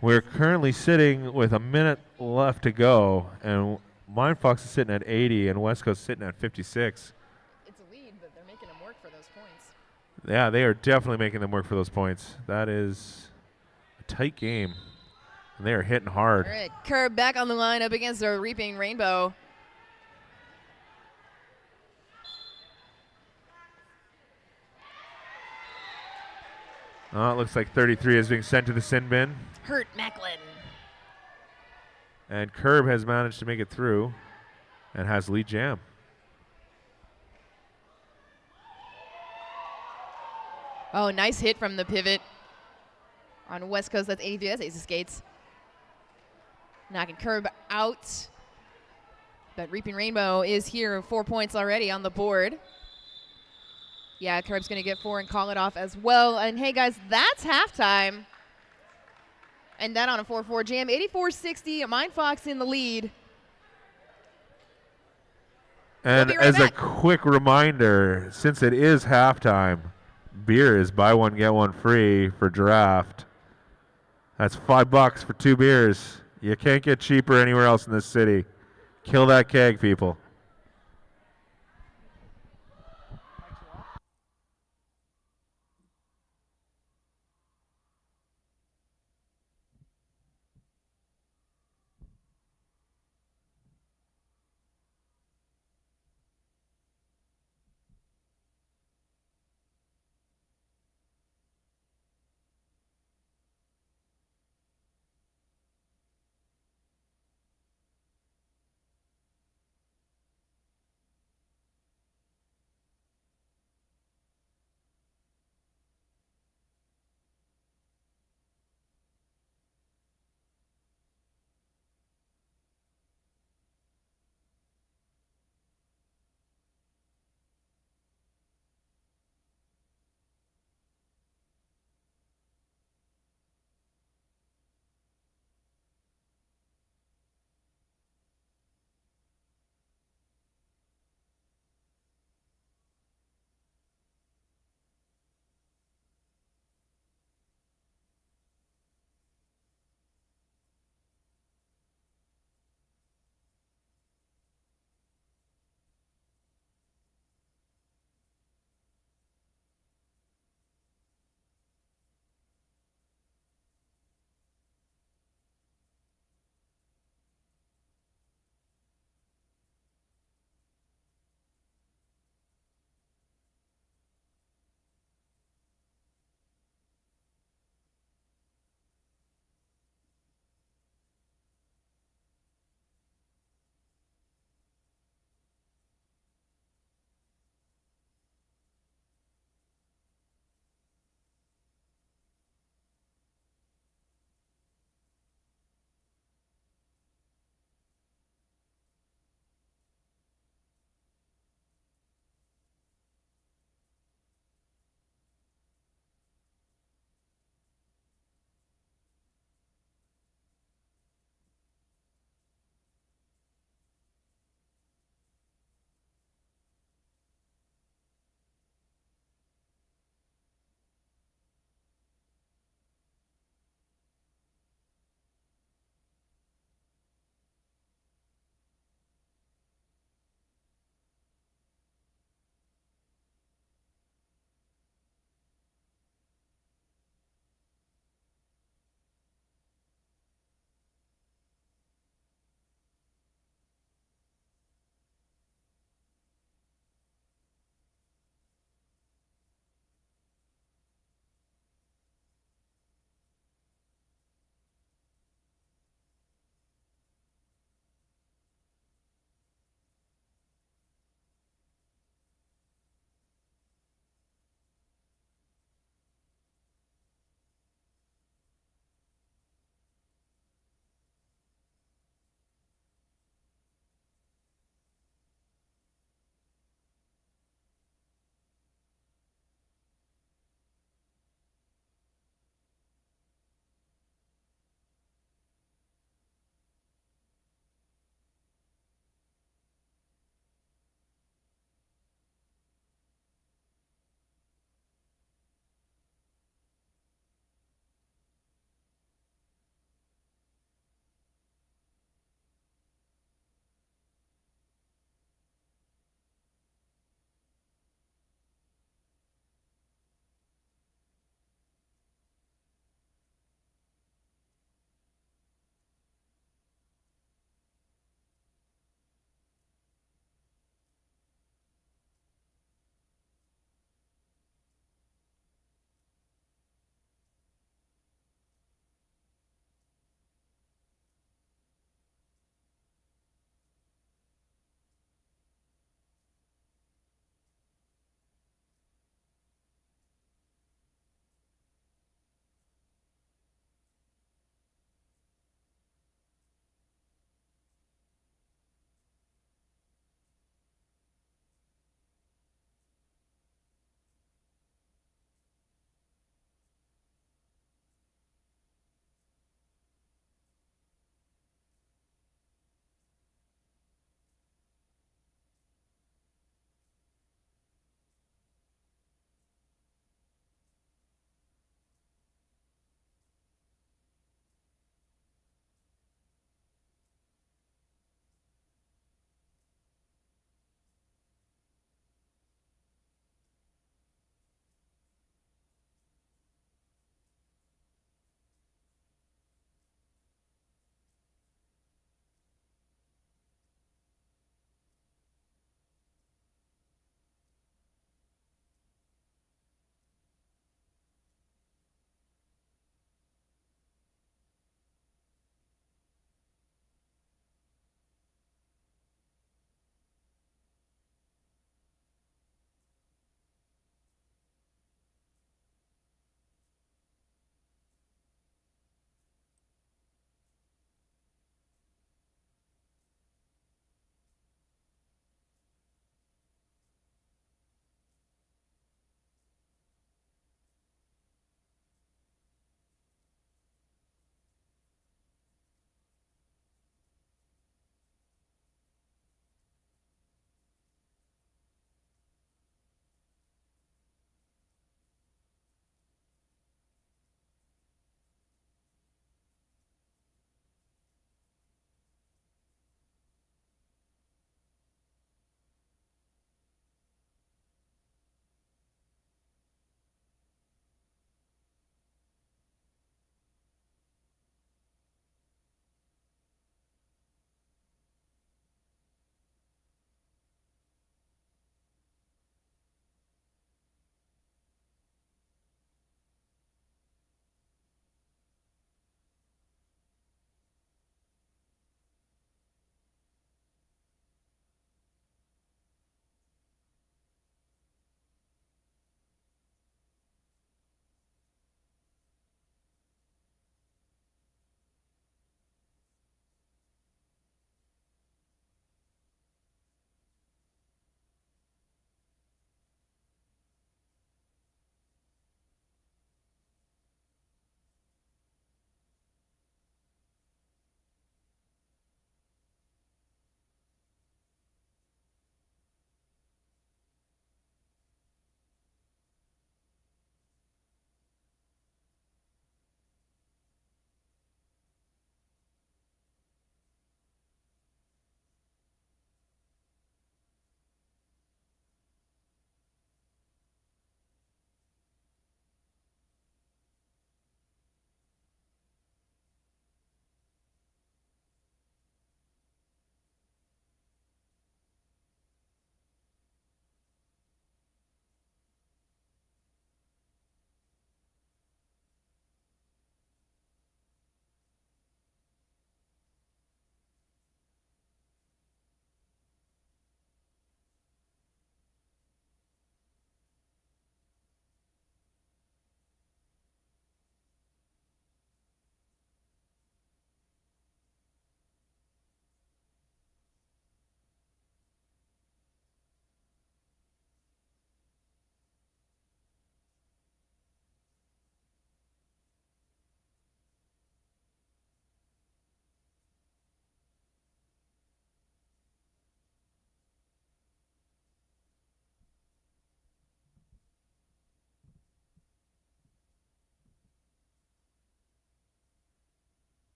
We're currently sitting with a minute left to go, and Mind Fox is sitting at 80 and West Coast sitting at 56. It's a lead, but they're making them work for those points. Yeah, they are definitely making them work for those points. That is a tight game. And they are hitting hard. All right, Curb back on the line up against the Reaping Rainbow. Oh, it looks like 33 is being sent to the sin bin. Hurt Macklin. And Curb has managed to make it through and has lead jam. Oh, nice hit from the pivot on West Coast. That's 83. That's ace of skates. Knocking Curb out. But Reaping Rainbow is here. 4 points already on the board. Yeah, Curb's going to get 4 and call it off as well. And hey, guys, that's halftime. And that on a 4-4 jam. 84-60, Mind Fox in the lead. And We'll be right as back. a quick reminder, since it is halftime, beer is buy one, get one free for draft. That's $5 for 2 beers. You can't get cheaper anywhere else in this city. Kill that keg, people.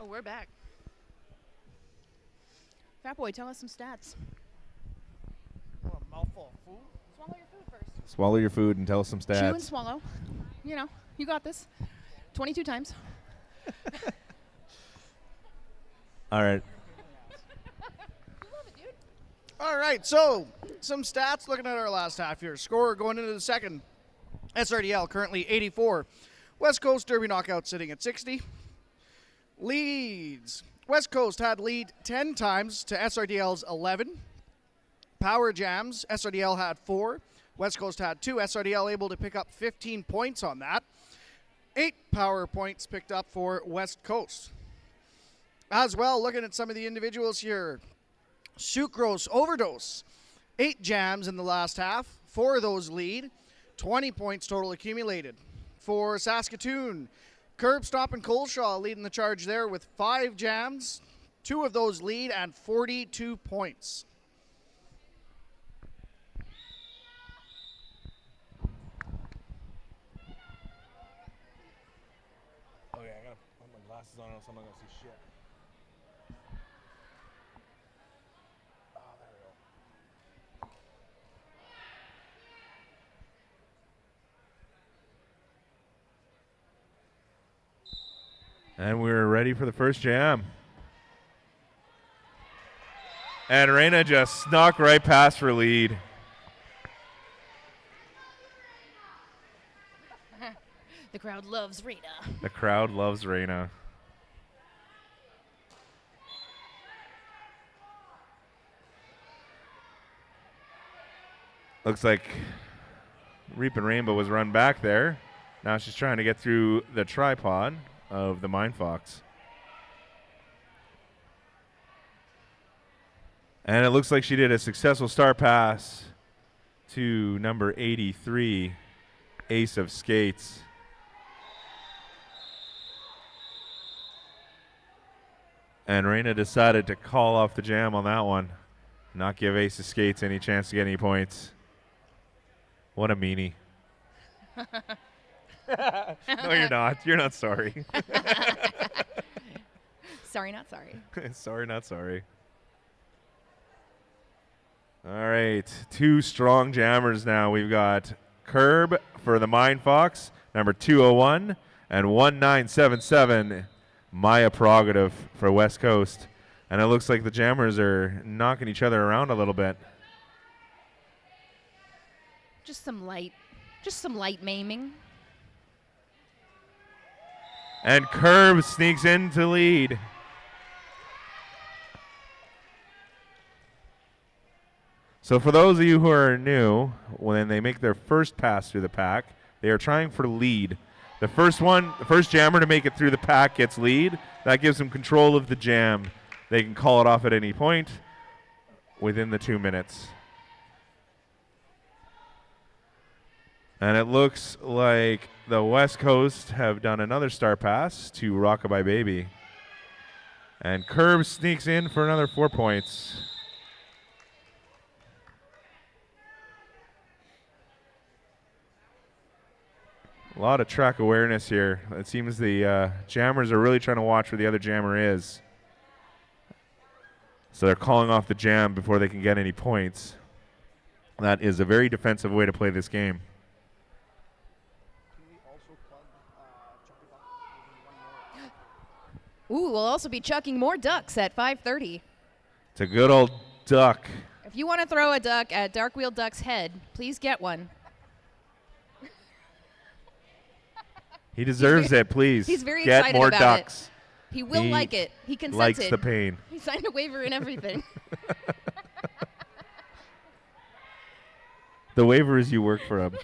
Oh, we're back. Fat boy, tell us some stats. What a mouthful of food. Swallow your food first. Swallow your food and tell us some stats. Chew and swallow. You know, you got this. 22 times. All right. All right, so some stats looking at our last half here. Score going into the second. SRDL currently 84. West Coast Derby Knockout sitting at 60. Leads. West Coast had lead 10 times to SRDL's 11. Power jams. SRDL had 4. West Coast had 2. SRDL able to pick up 15 points on that. 8 power points picked up for West Coast. As well, looking at some of the individuals here. Sucrose Overdose. 8 jams in the last half. 4 of those lead. 20 points total accumulated. For Saskatoon, Curb Stop and Coleshaw leading the charge there with 5 jams. 2 of those lead and 42 points. Okay, I gotta put my glasses on or else I'm not gonna see shit. Oh, there we go. And we're ready for the first jam. And Reina just snuck right past for lead. The crowd loves Rita. The crowd loves Reina. Looks like Reapin' Rainbow was run back there. Now she's trying to get through the tripod of the Mind Fox. And it looks like she did a successful star pass to number 83, Ace of Skates. And Reina decided to call off the jam on that one. Not give Ace of Skates any chance to get any points. What a meanie. No, you're not. You're not sorry. Sorry, not sorry. Sorry, not sorry. All right. 2 strong jammers now. We've got Curb for the Mind Fox, number 201, and 1977, Maya Prerogative for West Coast. And it looks like the jammers are knocking each other around a little bit. Just some light maiming. And Curb sneaks into lead. So for those of you who are new, when they make their first pass through the pack, they are trying for lead. The first jammer to make it through the pack gets lead. That gives them control of the jam. They can call it off at any point within the 2 minutes. And it looks like the West Coast have done another star pass to Rockabye Baby. And Curb sneaks in for another 4 points. A lot of track awareness here. It seems the jammers are really trying to watch where the other jammer is. So they're calling off the jam before they can get any points. That is a very defensive way to play this game. Ooh, we'll also be chucking more ducks at 5:30. It's a good old duck. If you want to throw a duck at Darkwheel Duck's head, please get one. He deserves it, please. He's very Get excited more about ducks. it. He will like it. He consented. Likes the pain. He signed a waiver and everything. The waiver is you work for him.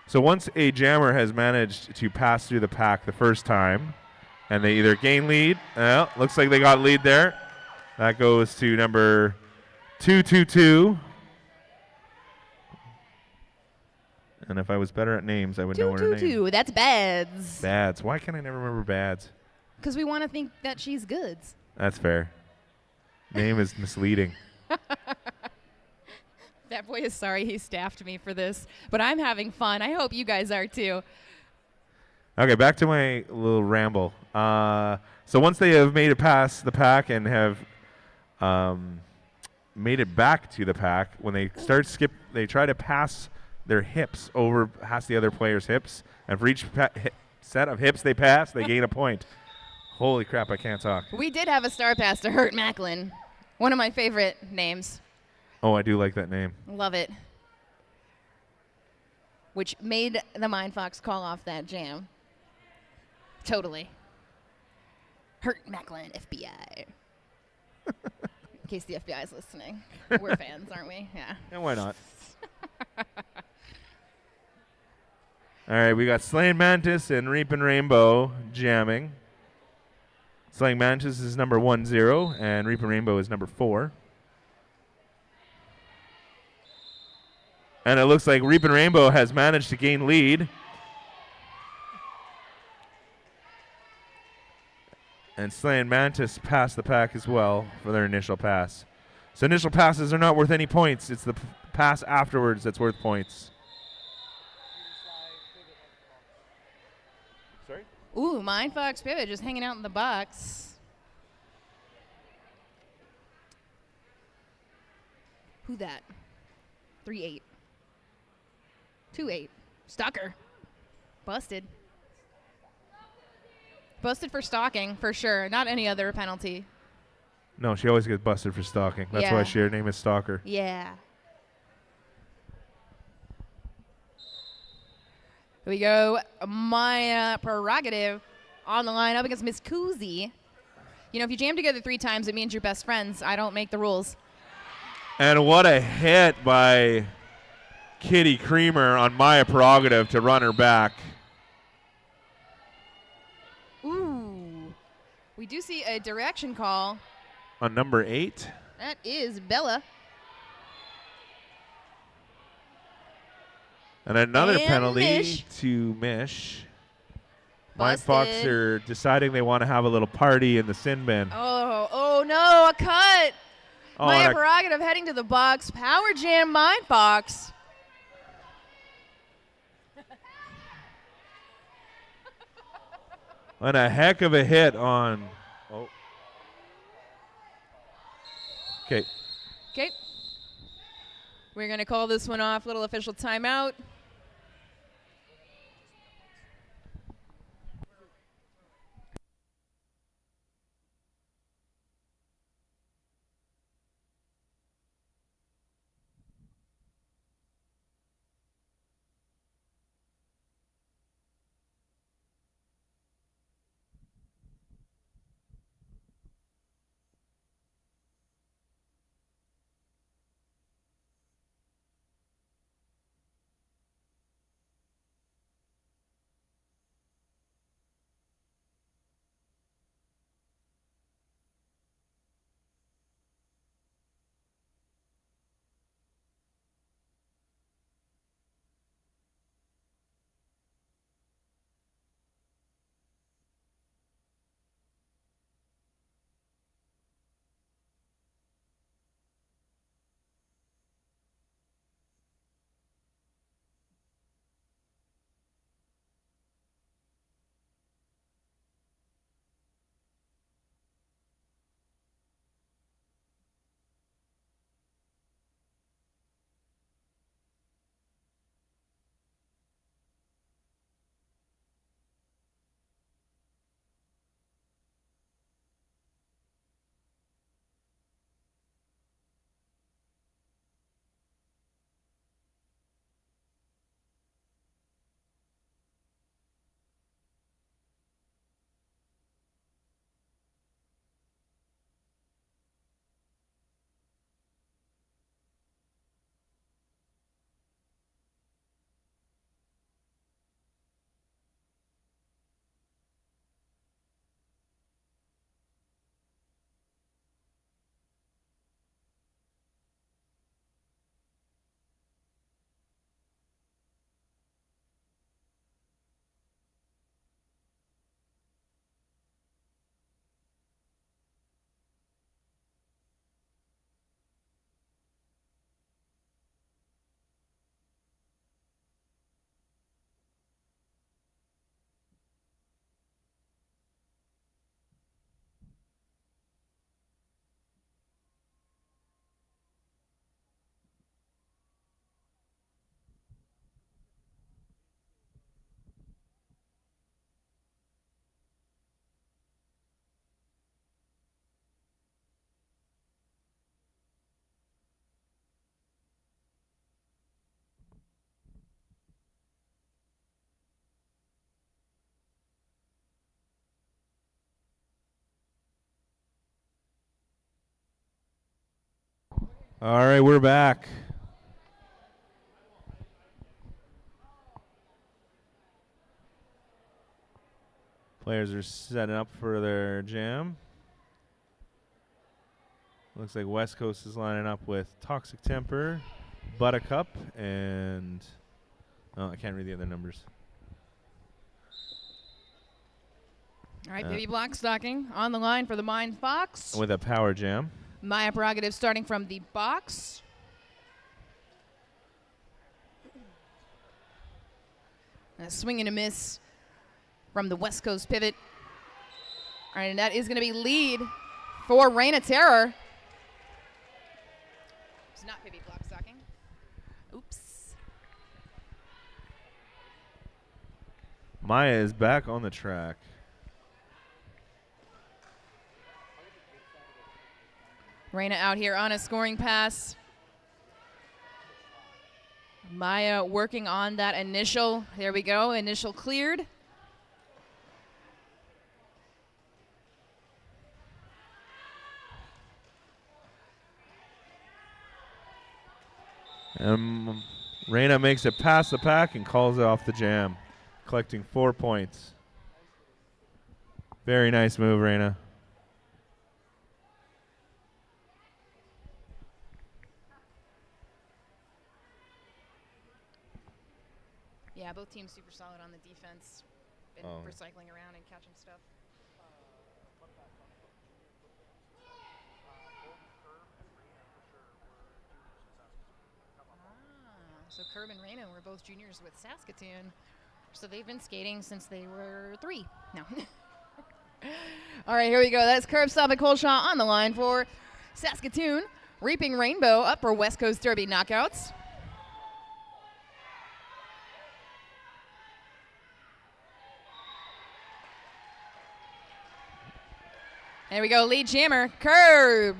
So once a jammer has managed to pass through the pack the first time, and they either gain lead, looks like they got lead there. That goes to number 222. And if I was better at names, I would know her name. 222. That's Bads. Bads. Why can't I never remember Bads? Because we want to think that she's goods. That's fair. Name is misleading. That boy is sorry he staffed me for this, but I'm having fun. I hope you guys are too. Okay, back to my little ramble. So once they have made it past the pack and have made it back to the pack, when they they try to pass their hips over past the other player's hips, and for each set of hips they pass, they gain a point. Holy crap, I can't talk. We did have a star pass to Hurt Macklin, one of my favorite names. Oh, I do like that name. Love it. Which made the Mind Fox call off that jam. Totally. Hurt Macklin, FBI. In case the FBI is listening. We're fans, aren't we? Yeah. And why not? All right, we got Slaying Mantis and Reaping Rainbow jamming. Slaying Mantis is number 10, and Reaping Rainbow is number 4. And it looks like Reaping Rainbow has managed to gain lead. And Slaying Mantis passed the pack as well for their initial pass. So initial passes are not worth any points. It's the pass afterwards that's worth points. Sorry? Ooh, Mind Fox Pivot just hanging out in the box. Who that? 3-8. 2-8. Stalker. Busted. Busted for stalking, for sure. Not any other penalty. No, she always gets busted for stalking. That's why her name is Stalker. Yeah. Here we go. My prerogative on the line up against Miss Koozie. You know, if you jam together 3 times, it means you're best friends. I don't make the rules. And what a hit by Kitty Creamer on Maya Prerogative to run her back. Ooh. We do see a direction call. On number 8. That is Bella. And another And penalty Mish. to Mish. Busted. Mindfox are deciding they want to have a little party in the sin bin. Oh no, a cut. Oh, Maya and a- Prerogative heading to the box. Power Jam Mindfox. And a heck of a hit on. Oh. Okay. Okay. We're going to call this one off. Little official timeout. All right, we're back. Players are setting up for their jam. Looks like West Coast is lining up with Toxic Temper, Buttercup, and I can't read the other numbers. All right, Baby Blackstocking on the line for the Mind Fox. With a power jam. Maya Prerogative starting from the box. A swing and a miss from the West Coast pivot. All right, and that is going to be lead for Reign of Terror. It's not Baby Blackstocking. Oops. Maya is back on the track. Reina out here on a scoring pass. Maya working on that initial. There we go. Initial cleared. Reina makes it past the pack and calls it off the jam, collecting 4 points. Very nice move, Reina. Yeah, both teams super solid on the defense. Been recycling around and catching stuff. So Curb and Reina were both juniors with Saskatoon. So they've been skating since they were 3. No. All right, here we go. That's Curb, Stop, and Colshaw on the line for Saskatoon. Reaping Rainbow up for West Coast Derby knockouts. There we go, lead jammer, Curb.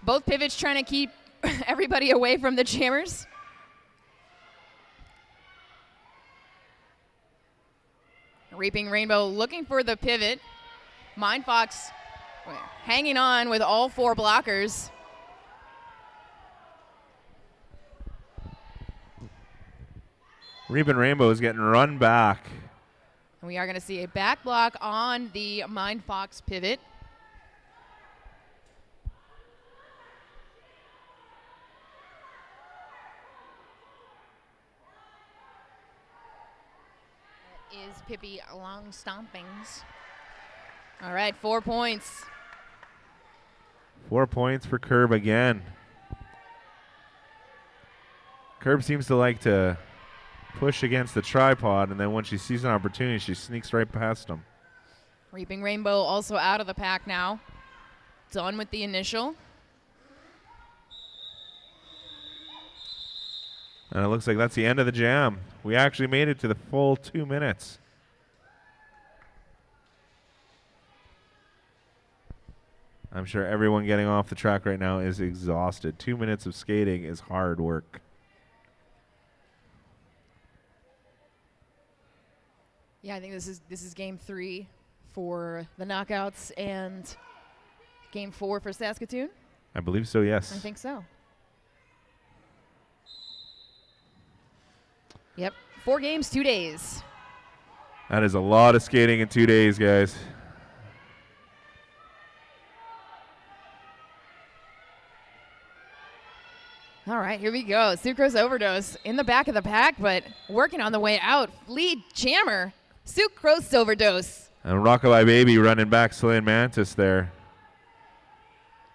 Both pivots trying to keep everybody away from the jammers. Reaping Rainbow looking for the pivot. Mind Fox hanging on with all 4 blockers. Reaping Rainbow is getting run back. And we are going to see a back block on the Mind Fox pivot. That is Pippi Long Stompings. All right, 4 points. 4 points for Curb again. Curb seems to like to push against the tripod, and then when she sees an opportunity, she sneaks right past him. Reaping Rainbow also out of the pack now. Done with the initial. And it looks like that's the end of the jam. We actually made it to the full 2 minutes. I'm sure everyone getting off the track right now is exhausted. 2 minutes of skating is hard work. Yeah, I think this is game 3 for the knockouts and game 4 for Saskatoon. I believe so, yes. I think so. Yep, 4 games, 2 days. That is a lot of skating in 2 days, guys. All right, here we go. Sucrose Overdose in the back of the pack, but working on the way out. Lead jammer, Sucrose Overdose. And Rockabye Baby running back Celine Mantis there.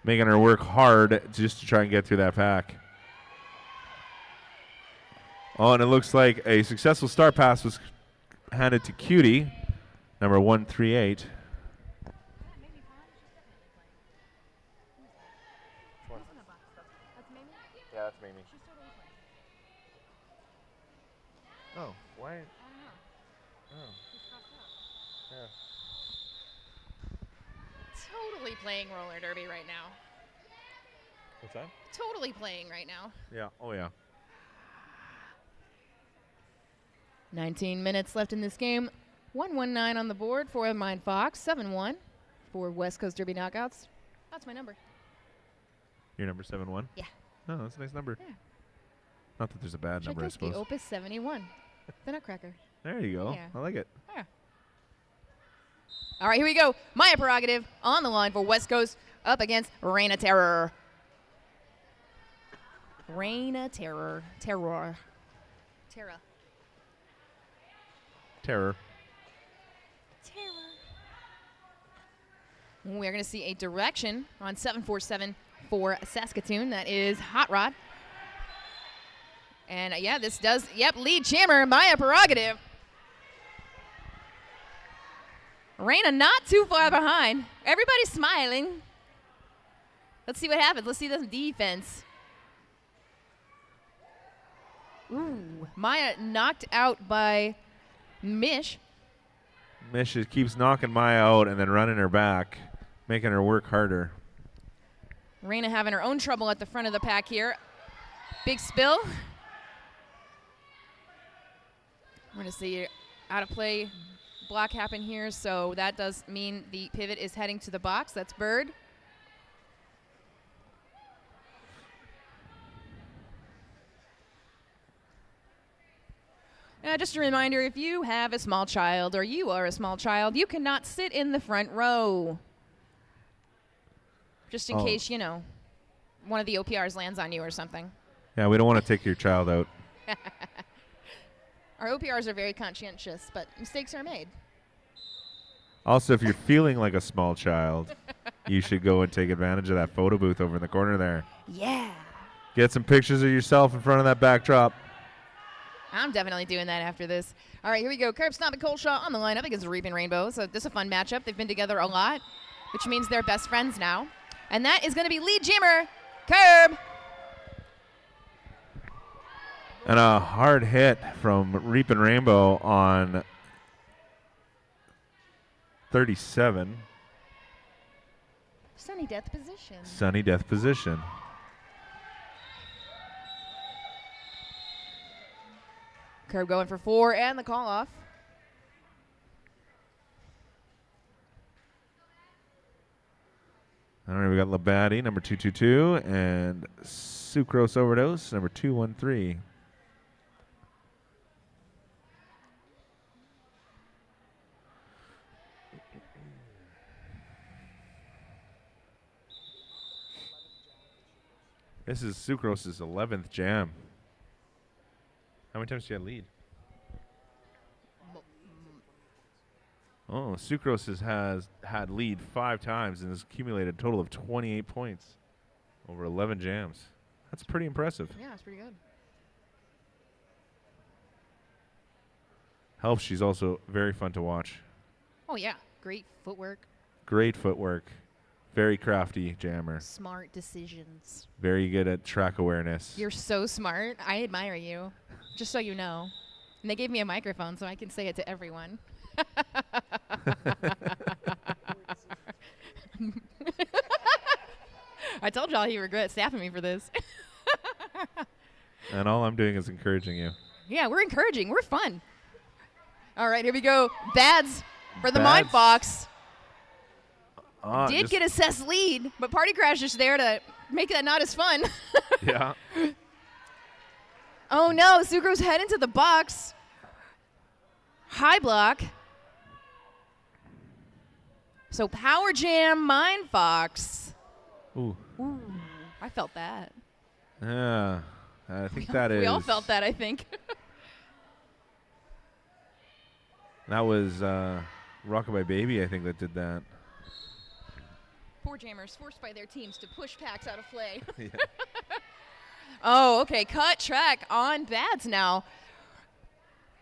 Making her work hard just to try and get through that pack. Oh, and it looks like a successful start pass was handed to Cutie, number 138. Yeah, that's Mamie. Oh, why? Oh. Yeah. Totally playing roller derby right now. What's that? Totally playing right now. Yeah. Oh, yeah. 19 minutes left in this game. 119 on the board for Mind Fox. 7-1 for West Coast Derby knockouts. That's my number. Your number 71? Yeah. Oh, that's a nice number. Yeah. Not that there's a bad number, I Tchaikovsky, suppose. Opus 71. The Nutcracker. There you go. Yeah. I like it. Yeah. All right, here we go. Maya Prerogative on the line for West Coast up against Reign of Terror. Reign of Terror. Terror. Terra. Terror. We're going to see a direction on 747 for Saskatoon. That is Hot Rod. And yeah, this does, lead jammer, Maya Prerogative. Reina not too far behind. Everybody's smiling. Let's see what happens. Let's see this defense. Ooh, Maya knocked out by Mish. Mish keeps knocking Maya out and then running her back, making her work harder. Reina having her own trouble at the front of the pack here. Big spill. We're going to see out of play block happen here, so that does mean the pivot is heading to the box. That's Bird. Just a reminder, if you have a small child or you are a small child, you cannot sit in the front row. Just in case, you know, one of the OPRs lands on you or something. Yeah, we don't want to take your child out. Our OPRs are very conscientious, but mistakes are made. Also, if you're feeling like a small child, you should go and take advantage of that photo booth over in the corner there. Yeah. Get some pictures of yourself in front of that backdrop. I'm definitely doing that after this. All right, here we go. Curb Stomp and Coleshaw on the lineup against Reaping Rainbow. So this is a fun matchup. They've been together a lot, which means they're best friends now. And that is going to be lead jammer, Curb. And a hard hit from Reaping Rainbow on 37. Sunny death position. Sunny death position. Curb going for 4 and the call off. All right, we got Labadie, number 222, and Sucrose Overdose, number 213. This is Sucrose's 11th jam. How many times did you lead? Oh, Sucrose has had lead 5 times and has accumulated a total of 28 points over 11 jams. That's pretty impressive. Yeah, it's pretty good. Helps, she's also very fun to watch. Oh, yeah. Great footwork. Great footwork. Very crafty jammer. Smart decisions. Very good at track awareness. You're so smart. I admire you, just so you know. And they gave me a microphone so I can say it to everyone. I told y'all he regret staffing me for this. And all I'm doing is encouraging you. Yeah, we're encouraging. We're fun. All right, here we go. Bads for the Mind Fox. Did get a Seth's lead, but Party Crasher's there to make that not as fun. Yeah. Oh, no. Sucrose head into the box. High block. So Power Jam Mind Fox. Ooh. Ooh, I felt that. Yeah. I think that is. We all felt that, I think. That was Rockabye Baby, I think, that did that. Poor jammers forced by their teams to push packs out of play. Yeah. Oh, okay. Cut track on Bads now.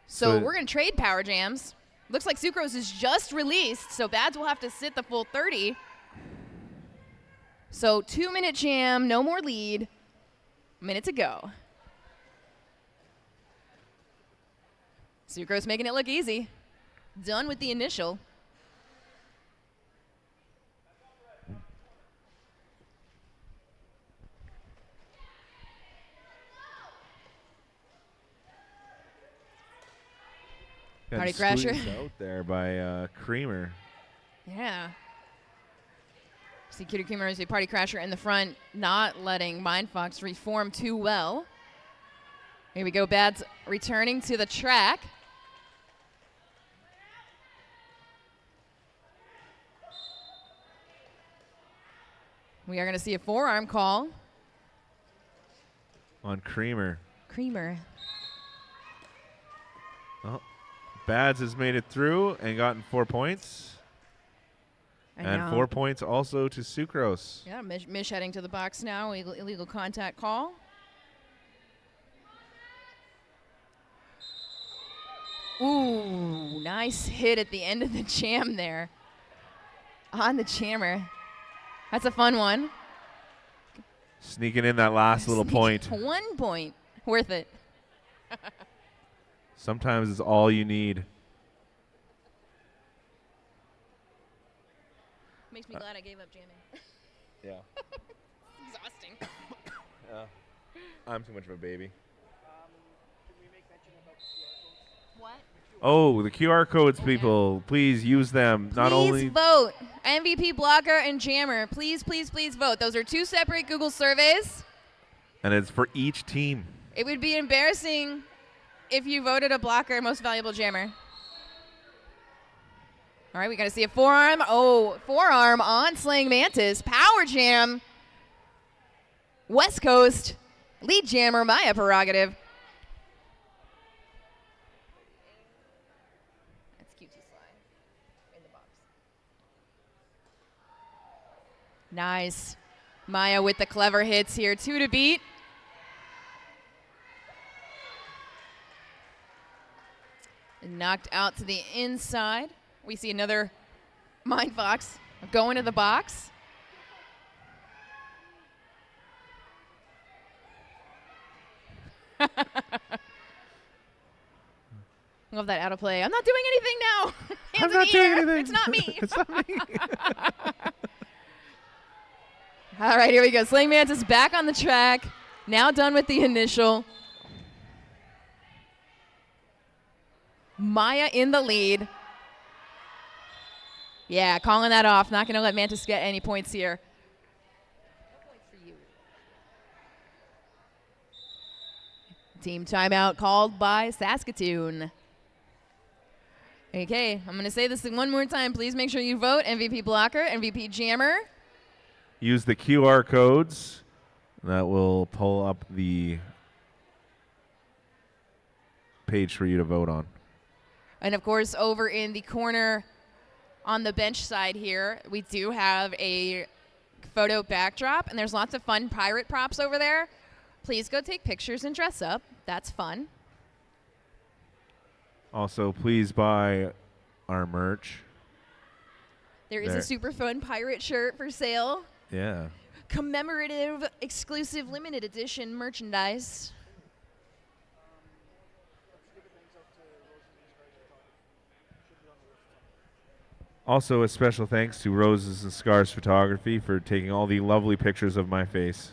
So we're going to trade Power Jams. Looks like Sucrose is just released, so Bads will have to sit the full 30. So 2-minute jam, no more lead. Minute to go. Sucrose making it look easy. Done with the initial. Party Crasher. Out there by Creamer. Yeah. See Cutie Creamer, see Party Crasher in the front, not letting Mindfox reform too well. Here we go, Bads returning to the track. We are going to see a forearm call. On Creamer. Creamer. Oh, Bads has made it through and gotten 4 points. And 4 points also to Sucrose. Yeah, Mish heading to the box now. Illegal contact call. Ooh, nice hit at the end of the jam there. On the jammer. That's a fun one. Sneaking in that last little point. 1 point. Worth it. Sometimes it's all you need. Makes me glad I gave up jamming. Yeah. Exhausting. I'm too much of a baby. What? Oh, the QR codes, people. Please use them. Not only vote. MVP blocker and jammer. Please, please, please vote. Those are 2 separate Google surveys. and it's for each team. It would be embarrassing if you voted a blocker most valuable jammer. All right, we got to see a forearm. Oh, forearm on Slaying Mantis. Power jam. West Coast. Lead jammer, Maya Prerogative. That's QT Sly in the box. Nice. Maya with the clever hits here. 2 to beat. Knocked out to the inside. We see another Mind Fox going to the box. Love that out of play. I'm not doing anything now. Hands I'm not doing anything. It's not me. It's not me. All right, here we go. Slaying Mantis back on the track. Now done with the initial. Maya in the lead. Yeah, calling that off. Not going to let Mantis get any points here. Team timeout called by Saskatoon. Okay, I'm going to say this one more time. Please make sure you vote MVP blocker, MVP jammer. Use the QR codes. That will pull up the page for you to vote on. And, of course, over in the corner on the bench side here, we do have a photo backdrop, and there's lots of fun pirate props over there. Please go take pictures and dress up. That's fun. Also, please buy our merch. There is a super fun pirate shirt for sale. Yeah. Commemorative, exclusive, limited edition merchandise. Also, a special thanks to Roses and Scars Photography for taking all the lovely pictures of my face.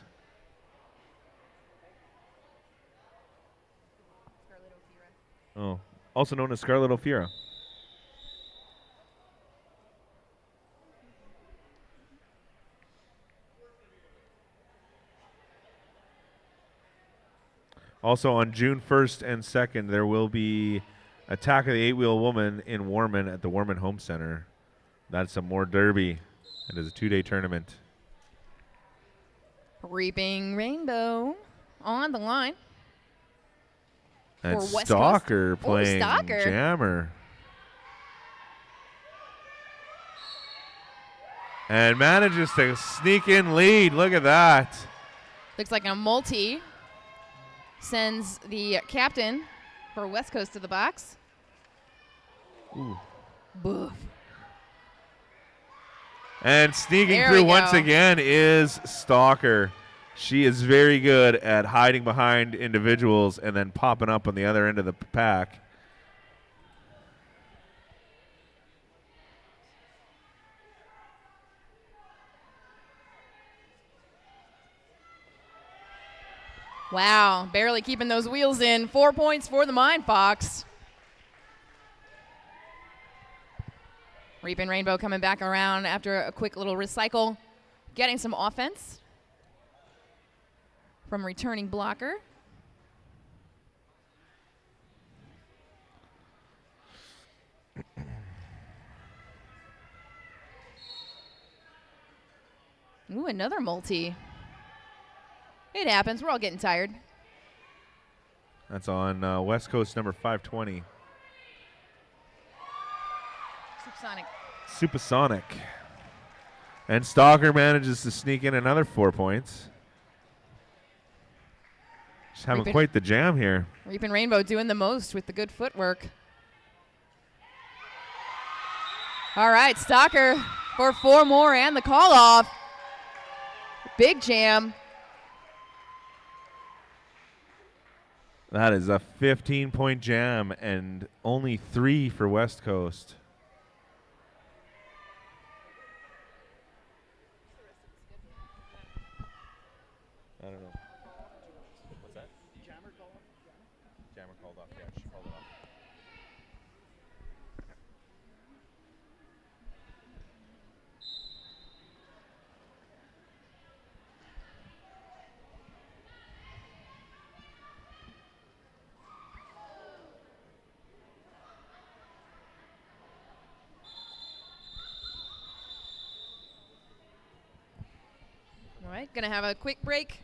Oh, also known as Scarlet Ophira. Also, on June 1st and 2nd, there will be Attack of the Eight-Wheel Woman in Warman at the Warman Home Center. That's a more derby. It is a 2-day tournament. Reaping Rainbow on the line. And For West Stalker Coast. playing Stalker. Jammer. And manages to sneak in lead. Look at that. Looks like a multi. Sends the captain for West Coast to the box. Ooh. Boof. And sneaking There through we once go. again is Stalker. She is very good at hiding behind individuals and then popping up on the other end of the pack. Wow, barely keeping those wheels in. 4 points for the Mind Fox. Reaping Rainbow coming back around after a quick little recycle. getting some offense from returning blocker. Ooh, another multi. It happens. We're all getting tired. That's on West Coast number 520. Supersonic. Supersonic. And Stalker manages to sneak in another 4 points. Just having Reaping- quite the jam here. Reaping Rainbow doing the most with the good footwork. All right, Stalker for 4 more and the call off. Big jam. That is a 15-point jam and only 3 for West Coast. I don't know. What's that? Jammer called off? Jammer called off, yeah, she called it off. All right, gonna have a quick break.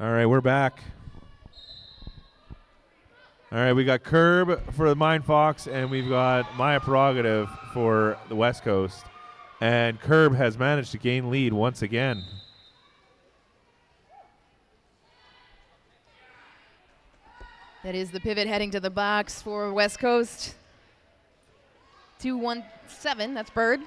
All right, we're back. All right, we got Curb for the Mind Fox, and we've got Maya Prerogative for the West Coast. And Curb has managed to gain lead once again. That is the pivot heading to the box for West Coast. 2-1-7, that's Bird.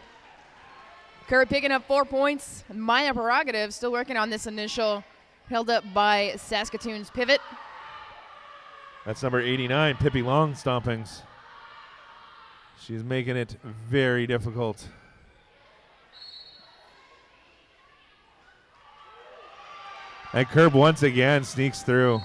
Curb picking up 4 points. Maya Prerogative still working on this initial, held up by Saskatoon's pivot. That's number 89, Pippi Long Stompings. She's making it very difficult. And Curb once again sneaks through.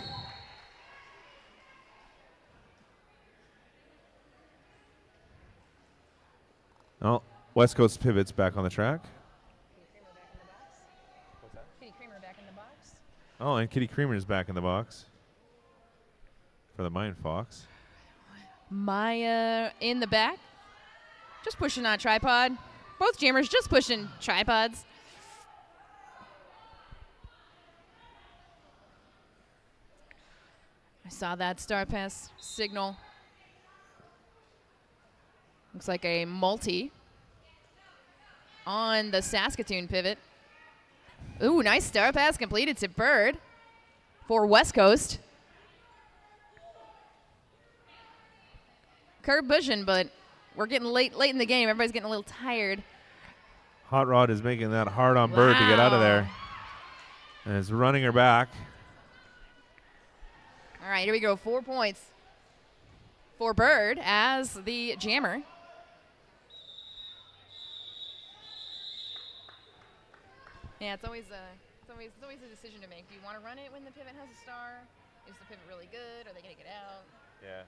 Oh, West Coast pivot's back on the track. Kitty Creamer back in the box. Oh, and Kitty Creamer is back in the box for the Mind Fox. Maya in the back. Just pushing on tripod. Both jammers just pushing tripods. I saw that star pass signal. Looks like a multi on the Saskatoon pivot. Ooh, nice star pass completed to Bird for West Coast. Curb pushing, but we're getting late in the game. Everybody's getting a little tired. Hot Rod is making that hard on Bird to get out of there. And is running her back. All right, here we go. 4 points for Bird as the jammer. Yeah, it's always a decision to make. Do you want to run it when the pivot has a star? Is the pivot really good? Are they going to get out? Yeah.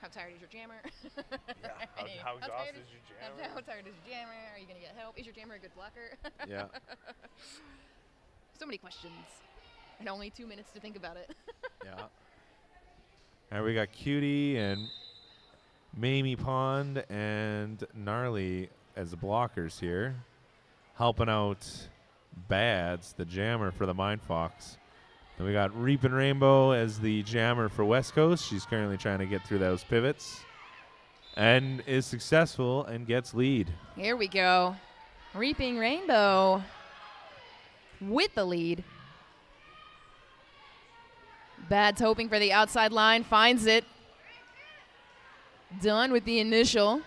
How tired is your jammer? How exhausted is your jammer? How tired is your jammer? Are you going to get help? Is your jammer a good blocker? Yeah. So many questions. And only 2 minutes to think about it. Yeah. All right, we got Cutie and Mamie Pond and Gnarly as the blockers here. Helping out Bads, the jammer for the Mind Fox. Then we got Reapin' Rainbow as the jammer for West Coast. She's currently trying to get through those pivots. And is successful and gets lead. Here we go. Reaping Rainbow with the lead. Bad's hoping for the outside line, finds it. Done with the initial.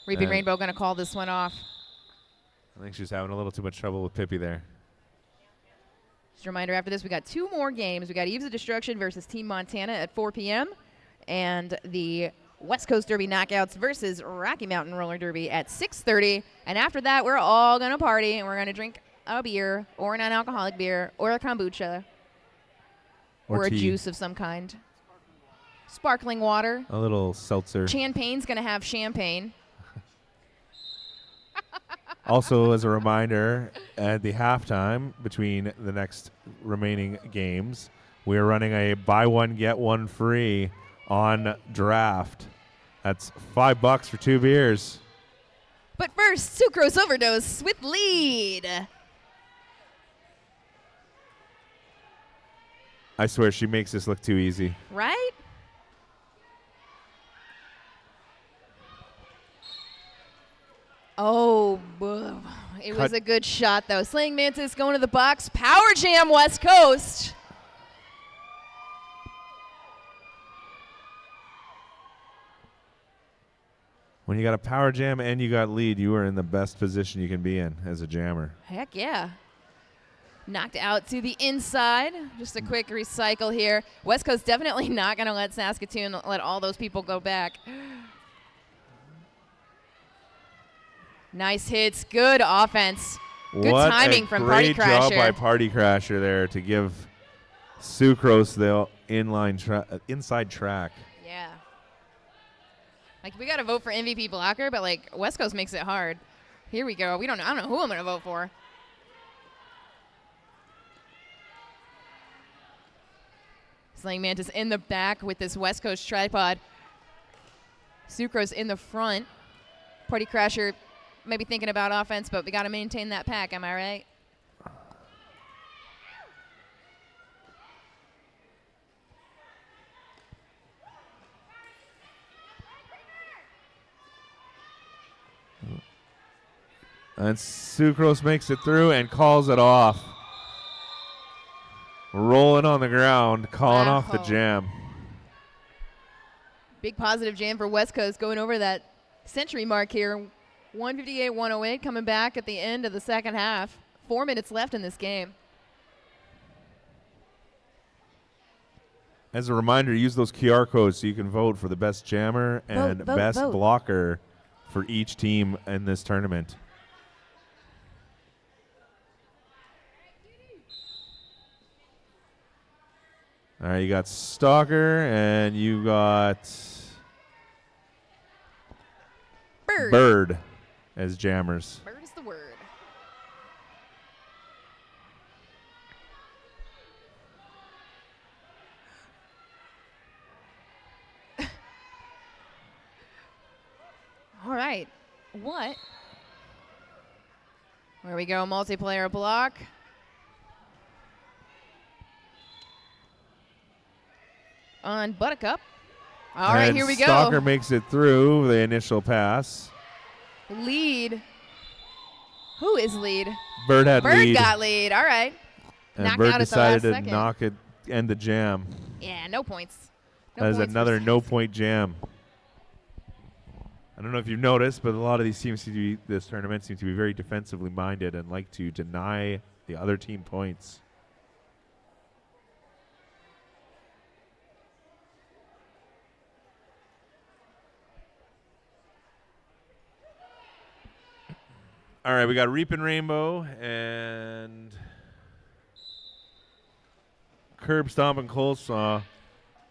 Reaping Rainbow going to call this one off. I think she's having a little too much trouble with Pippi there. Just a reminder, after this, we got 2 more games. We got Eves of Destruction versus Team Montana at 4 p.m. and the West Coast Derby Knockouts versus Rocky Mountain Roller Derby at 6:30. And after that, we're all going to party, and we're going to drink a beer or a non-alcoholic beer or a kombucha or a tea. juice of some kind. Sparkling water. A little seltzer. Champagne's going to have champagne. Also, as a reminder, at the halftime between the next remaining games, we are running a buy one, get one free on draft. That's $5 for 2 beers. But first, Sucrose Overdose with lead. I swear she makes this look too easy. Right? Oh, it was a good shot, though. Slaying Mantis going to the box. Power Jam West Coast. When you got a power jam and you got lead, you are in the best position you can be in as a jammer. Heck yeah. Knocked out to the inside. Just a quick recycle here. West Coast definitely not going to let Saskatoon let all those people go back. Nice hits. Good offense. Good timing from Party Crasher. Great job by Party Crasher there to give Sucrose the inside track. Yeah. Like, we got to vote for MVP blocker, but, like, West Coast makes it hard. Here we go. I don't know who I'm going to vote for. Slaying Mantis in the back with this West Coast tripod. Sucrose in the front. Party Crasher maybe thinking about offense, but we got to maintain that pack. Am I right? And Sucrose makes it through and calls it off. Rolling on the ground, calling off the jam. Big positive jam for West Coast going over that century mark here. 158-108 coming back at the end of the second half. 4 minutes left in this game. As a reminder, use those QR codes so you can vote for the best jammer and best blocker for each team in this tournament. All right, you got Stalker and you got Bird as jammers. Bird is the word. All right. What? There we go. Multiplayer block. On Buttercup. All right, here we go. Stalker makes it through the initial pass. Lead. Who is lead? Bird had lead. Bird got lead. All right. And Knocked Bird out decided at the last to end the jam. Yeah, no points. No That is points for another Sask. no-point jam. I don't know if you've noticed, but a lot of these teams this tournament seem to be very defensively minded and like to deny the other team points. All right, we got Reapin' Rainbow and Curb Stompin' Coleslaw.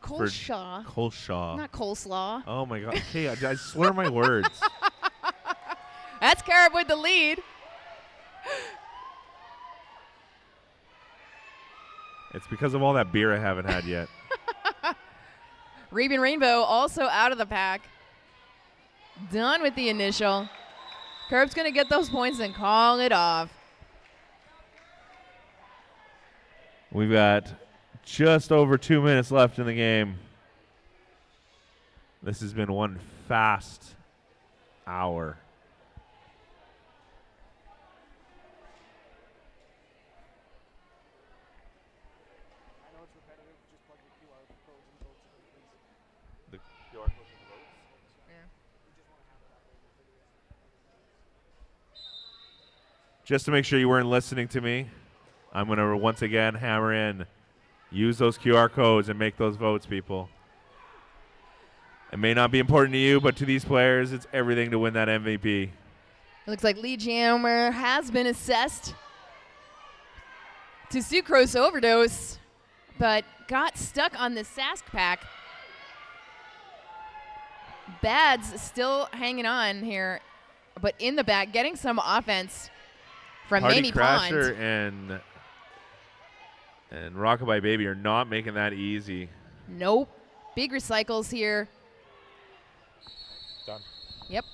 Coleslaw. Coleslaw. Not coleslaw. Oh my God. Okay, I slur my words. That's Carib with the lead. It's because of all that beer I haven't had yet. Reapin' Rainbow also out of the pack. Done with the initial. Curb's going to get those points and call it off. We've got just over 2 minutes left in the game. This has been one fast hour. Just to make sure you weren't listening to me, I'm going to once again hammer in. Use those QR codes and make those votes, people. It may not be important to you, but to these players, it's everything to win that MVP. It looks like Lee Jammer has been assessed to sucrose overdose, but got stuck on the Sask pack. Bad's still hanging on here, but in the back, getting some offense from Party Mamie Crasher Pond. and Rockabye Baby are not making that easy. Nope. Big recycles here. Done. Yep.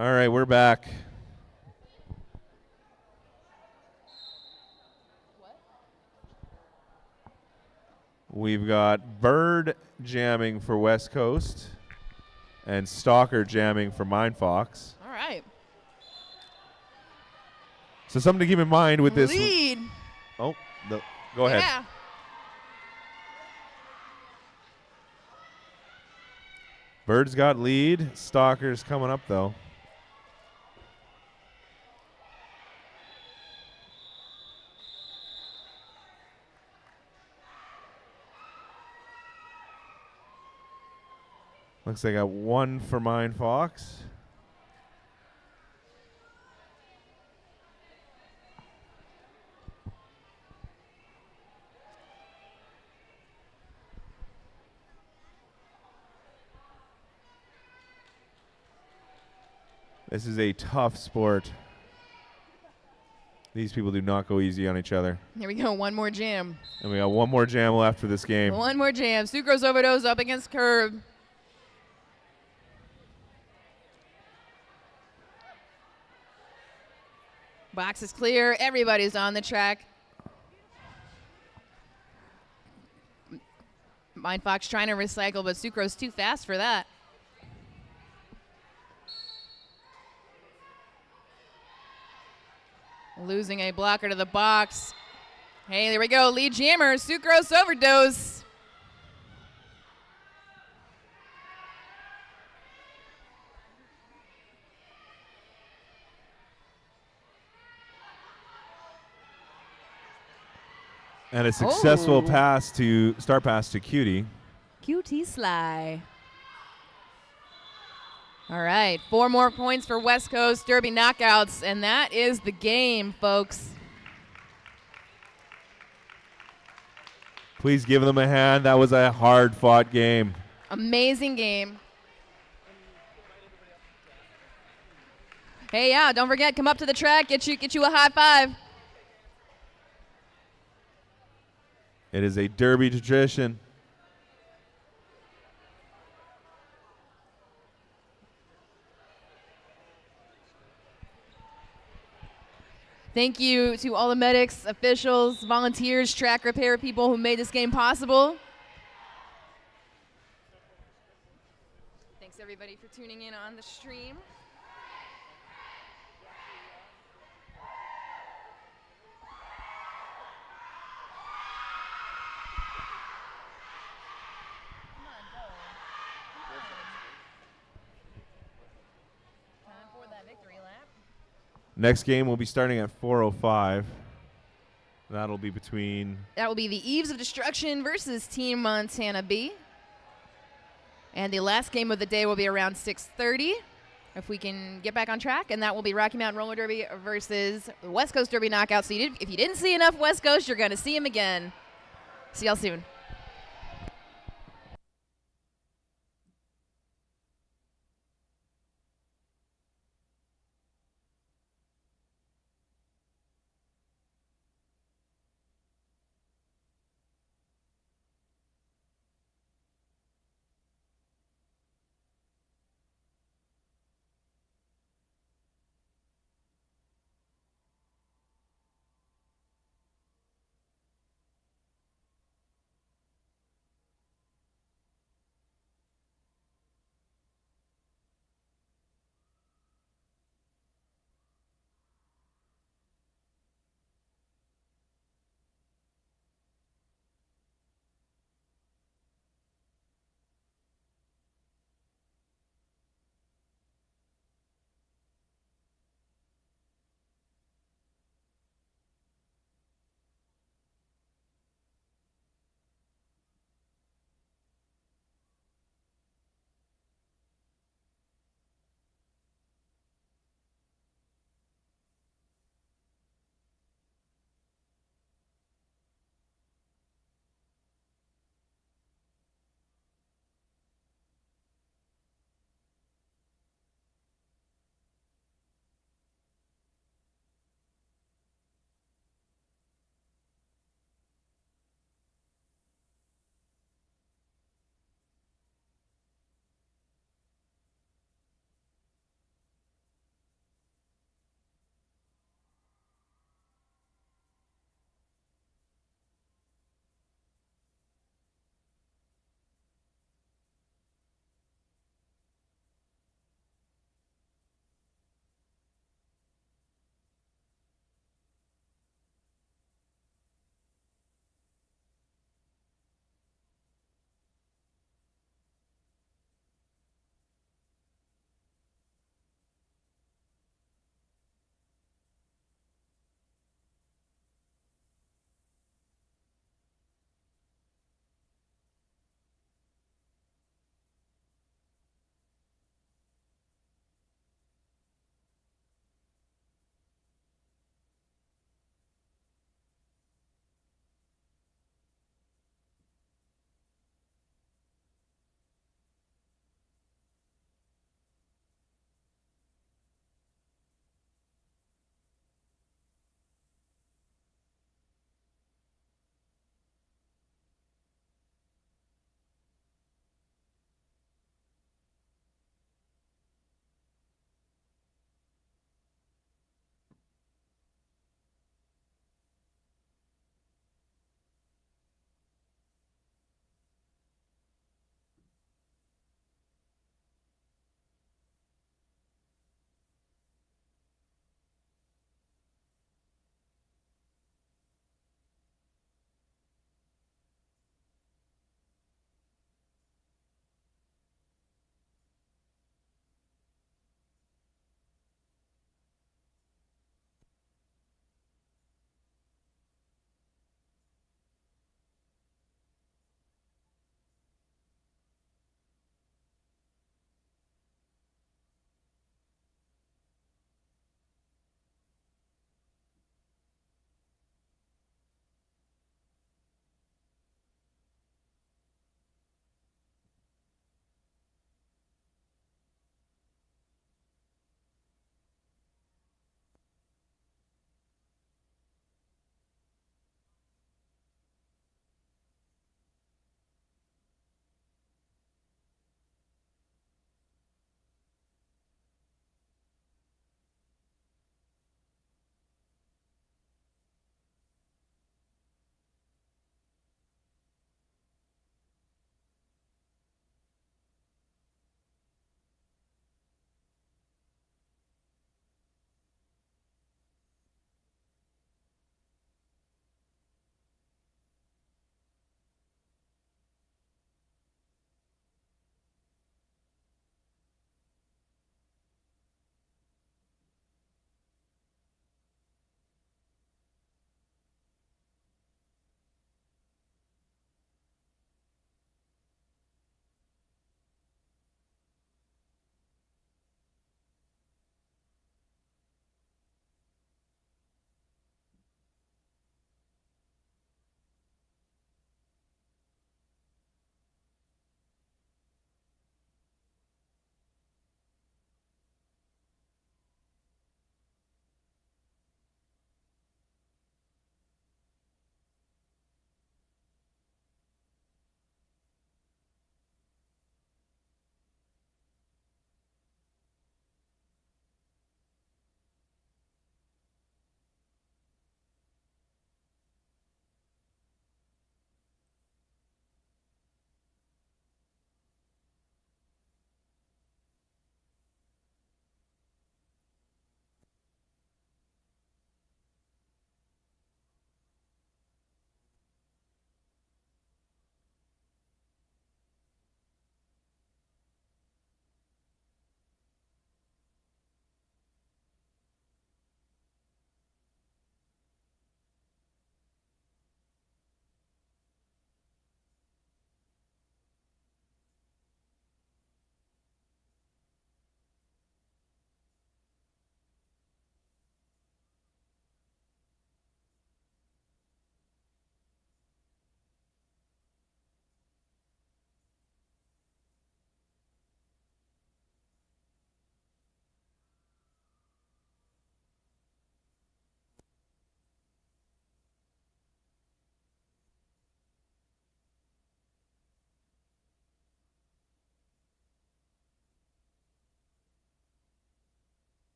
All right, we're back. We've got Bird jamming for West Coast and Stalker jamming for Mind Fox. All right. So something to keep in mind with this. Lead. Oh, go ahead. Yeah. Bird's got lead. Stalker's coming up, though. Looks like I got one for Mind Fox. This is a tough sport. These people do not go easy on each other. Here we go. One more jam. And we got one more jam left for this game. One more jam. Sucrose Overdose up against Curb. Box is clear. Everybody's on the track. Mind Fox trying to recycle, but Sucrose too fast for that. Losing a blocker to the box. Hey, there we go. Lead jammer, Sucrose Overdose. And a successful Oh. start pass to Cutie. QT Sly. All right, 4 more points for West Coast Derby knockouts, and that is the game, folks. Please give them a hand. That was a hard-fought game. Amazing game. Hey, yeah, don't forget, come up to the track, get you a high five. It is a Derby tradition. Thank you to all the medics, officials, volunteers, track repair people who made this game possible. Thanks everybody for tuning in on the stream. Time for that victory lap. Next game will be starting at 4:05. That'll be between. That will be the Eves of Destruction versus Team Montana B. And the last game of the day will be around 6:30, if we can get back on track. And that will be Rocky Mountain Roller Derby versus the West Coast Derby Knockout. So if you didn't see enough West Coast, you're going to see them again. See y'all soon.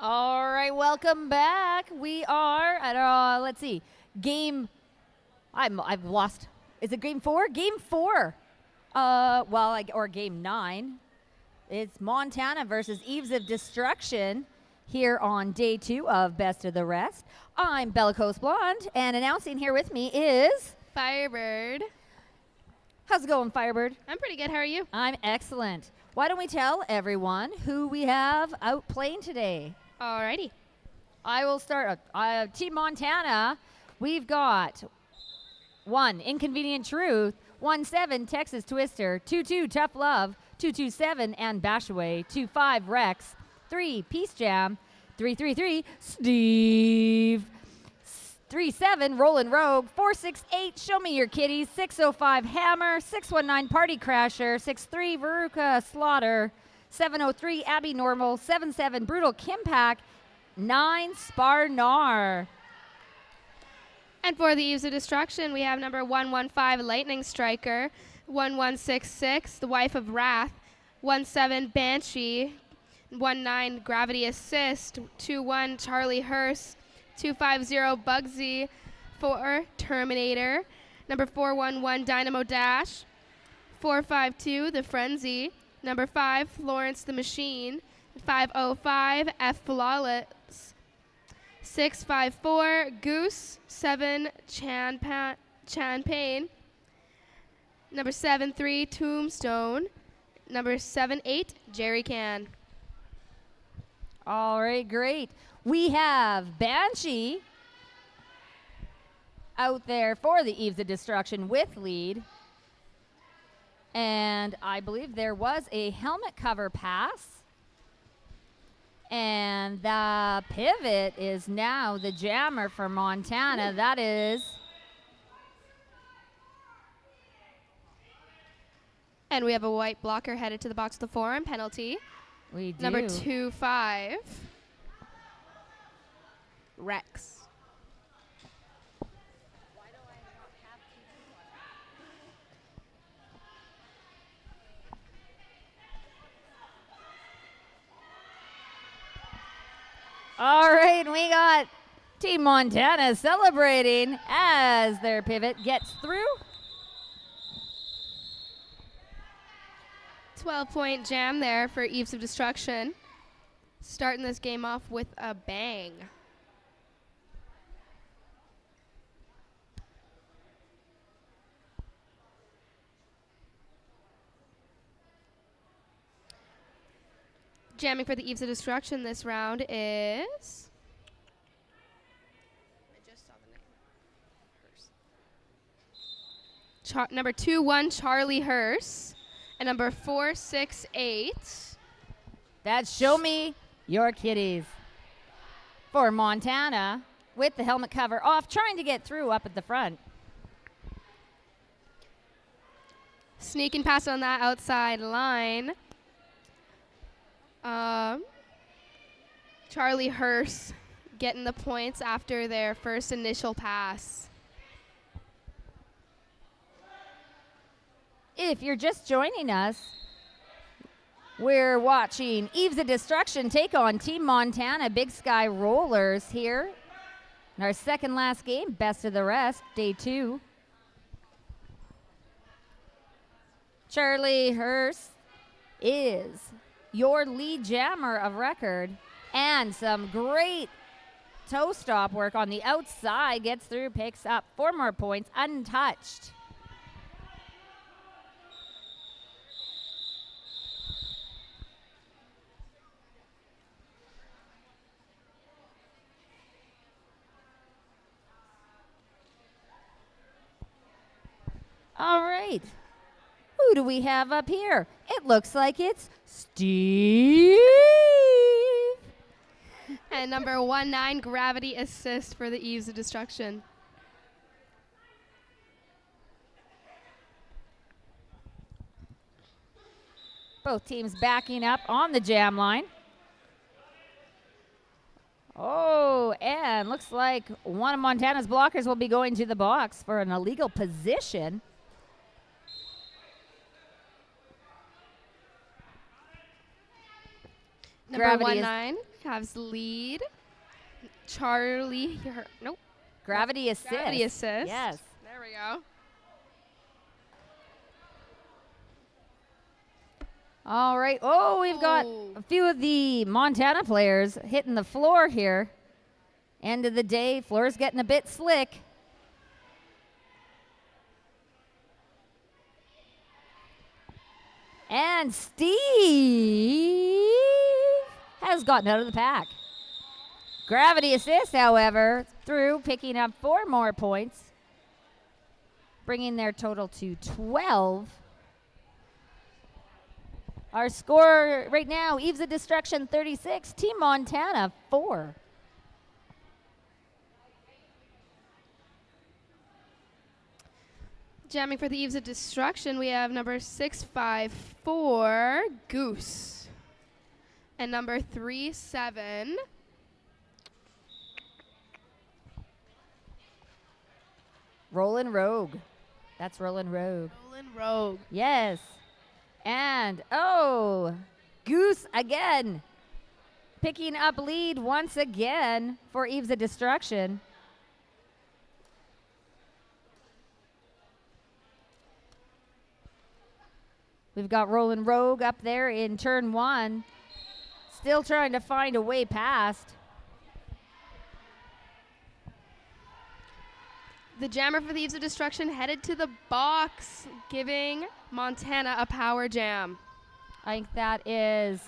All right, welcome back. We are at let's see, I've lost. Is it game 4? Game 4. Or game 9. It's Montana versus Eves of Destruction here on day 2 of Best of the Rest. I'm Bellicose Blonde, and announcing here with me is Firebird. How's it going, Firebird? I'm pretty good. How are you? I'm excellent. Why don't we tell everyone who we have out playing today? Alrighty. I will start. Team Montana, we've got 1, Inconvenient Truth, 1-7, Texas Twister, 2-2, Tough Love, 2-2-7, and Bashaway, 2-5, Rex, 3, Peace Jam, 3-3-3, Steve, 3-7, Rollin' Rogue, 4-6-8, Show Me Your Kitties, 6-05, Hammer, 6-19, Party Crasher, 6-3, Veruca Slaughter, 7-03, Abby Normal, 7-7, Brutal Kimpack, 9, Sparnar. And for the Eves of Destruction, we have number 115, Lightning Striker, 1166, The Wife of Wrath, 17, Banshee, 19, Gravity Assist, 21, Charlie Hearst, 250, Bugsy, 4, Terminator, number 411, Dynamo Dash, 452, The Frenzy, number 5, Florence the Machine, 505, F Flawless, 654, Goose, 7, Chan Payne, number 73, Tombstone, number 78, Jerry Can. All right, great. We have Banshee out there for the Eves of Destruction with lead. And I believe there was a helmet cover pass. And the pivot is now the jammer for Montana. That is. And we have a white blocker headed to the box of the forearm penalty. We do. Number 25, Rex. All right, we got Team Montana celebrating as their pivot gets through. 12-point jam there for Eves of Destruction. Starting this game off with a bang. Jamming for the Eves of Destruction this round is... number 21, Charlie Hearst. And number 468. That's Show Me Your Kitties for Montana with the helmet cover off, trying to get through up at the front. Sneaking past on that outside line. Charlie Hearst getting the points after their first initial pass. If you're just joining us, we're watching Eves of Destruction take on Team Montana Big Sky Rollers here in our second last game, Best of the Rest, day 2. Charlie Hearst is your lead jammer of record, and some great toe stop work on the outside, gets through, picks up 4 more points untouched. All right. Who do we have up here? It looks like it's Steve. And number 19, Gravity Assist for the Eves of Destruction. Both teams backing up on the jam line. Oh, and looks like one of Montana's blockers will be going to the box for an illegal position. Number Gravity 1-9 has the lead. Charlie, nope. Gravity assist. Gravity assist. Yes. There we go. All right. Oh, we've got a few of the Montana players hitting the floor here. End of the day, floor's getting a bit slick. And Steve has gotten out of the pack. Gravity assist, however, through, picking up 4 more points, bringing their total to 12. Our score right now, Eves of Destruction 36, Team Montana 4. Jamming for the Eves of Destruction, we have number 654, Goose. And number 37, Rollin' Rogue. That's Rollin' Rogue. Rollin' Rogue. Yes. And, oh, Goose again. Picking up lead once again for Eves of Destruction. We've got Rollin' Rogue up there in turn 1. Still trying to find a way past. The jammer for the Eves of Destruction headed to the box, giving Montana a power jam. I think that is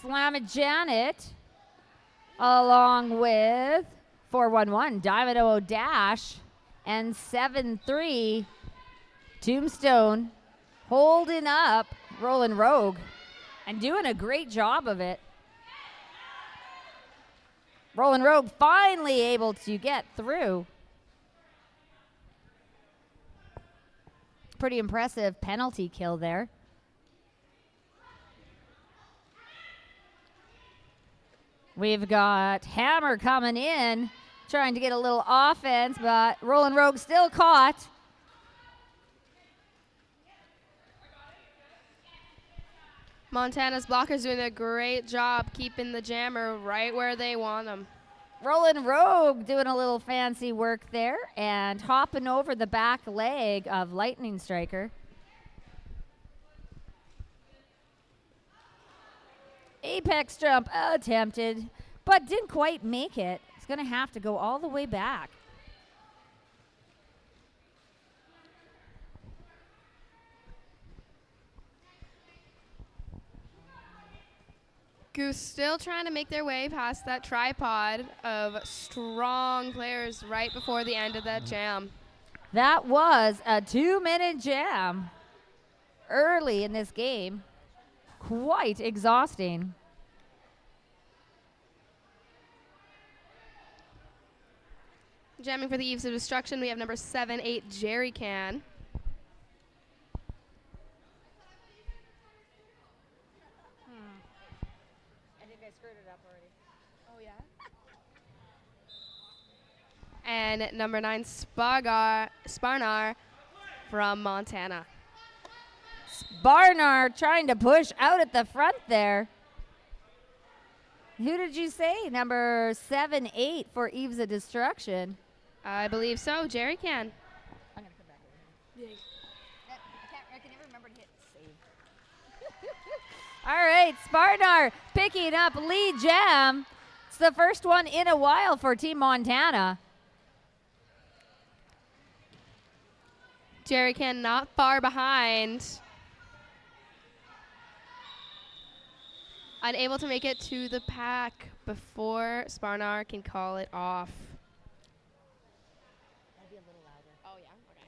Slamma Janet, along with 411 Dynamo Dash and 7-3 Tombstone, holding up Rollin' Rogue and doing a great job of it. Rollin' Rogue finally able to get through. Pretty impressive penalty kill there. We've got Hammer coming in, trying to get a little offense, but Rollin' Rogue still caught. Montana's blockers doing a great job keeping the jammer right where they want them. Rollin' Rogue doing a little fancy work there and hopping over the back leg of Lightning Striker. Apex jump attempted, but didn't quite make it. It's going to have to go all the way back. Goose still trying to make their way past that tripod of strong players right before the end of that jam. That was a 2-minute jam early in this game. Quite exhausting. Jamming for the Eves of Destruction, we have number 7-8 Jerry Can. I think I screwed it up already. Oh, yeah? And number 9 Sparnar from Montana. Barnard trying to push out at the front there. Who did you say? Number 7-8 for Eves of Destruction. I believe so. Jerry Can. I'm going to come back over here. I can never remember to hit save. All right, Sparnar picking up lead jam. It's the first one in a while for Team Montana. Jerry Can not far behind. Unable to make it to the pack before Sparnar can call it off. That'd be a little louder. Oh, yeah. Okay.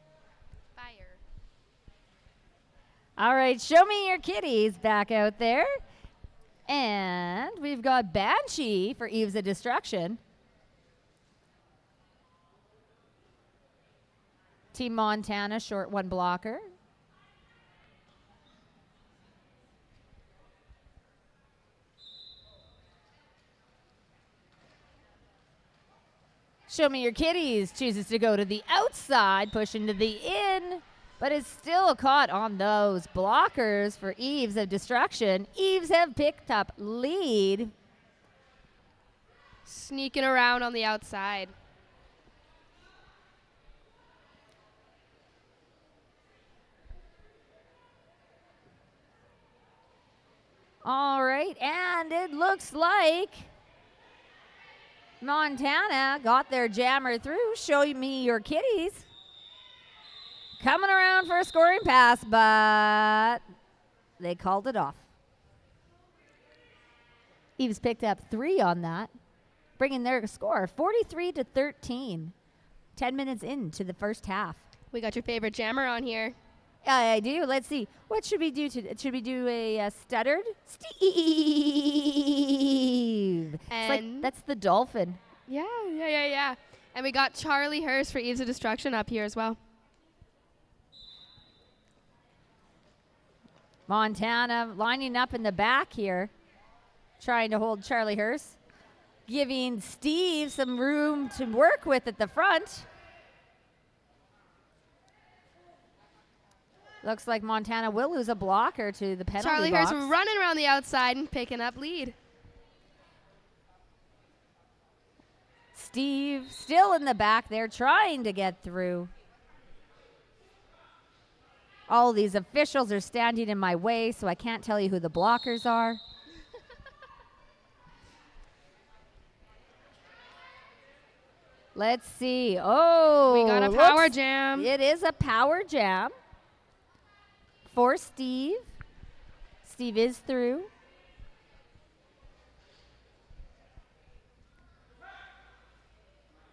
Fire. All right, show me your kitties back out there. And we've got Banshee for Eves of Destruction. Team Montana, short 1 blocker. Show me your kitties chooses to go to the outside, push into the in. but it's still caught on those blockers for Eves of Destruction. Eves have picked up lead. Sneaking around on the outside. All right, and it looks like Montana got their jammer through. Show me your kitties. Coming around for a scoring pass, but they called it off. Eves picked up 3 on that, bringing their score 43-13. 10 minutes into the first half. We got your favorite jammer on here. I do. Let's see. What should we do today? Should we do a stuttered? Steve. It's like, that's the dolphin. Yeah. And we got Charlie Hurst for Eves of Destruction up here as well. Montana lining up in the back here, trying to hold Charlie Hurst, giving Steve some room to work with at the front. Looks like Montana will lose a blocker to the penalty Charlie box. Hurst running around the outside and picking up lead. Steve still in the back there trying to get through. All these officials are standing in my way, so I can't tell you who the blockers are. Let's see. Oh, we got a power jam. It is a power jam for Steve. Steve is through.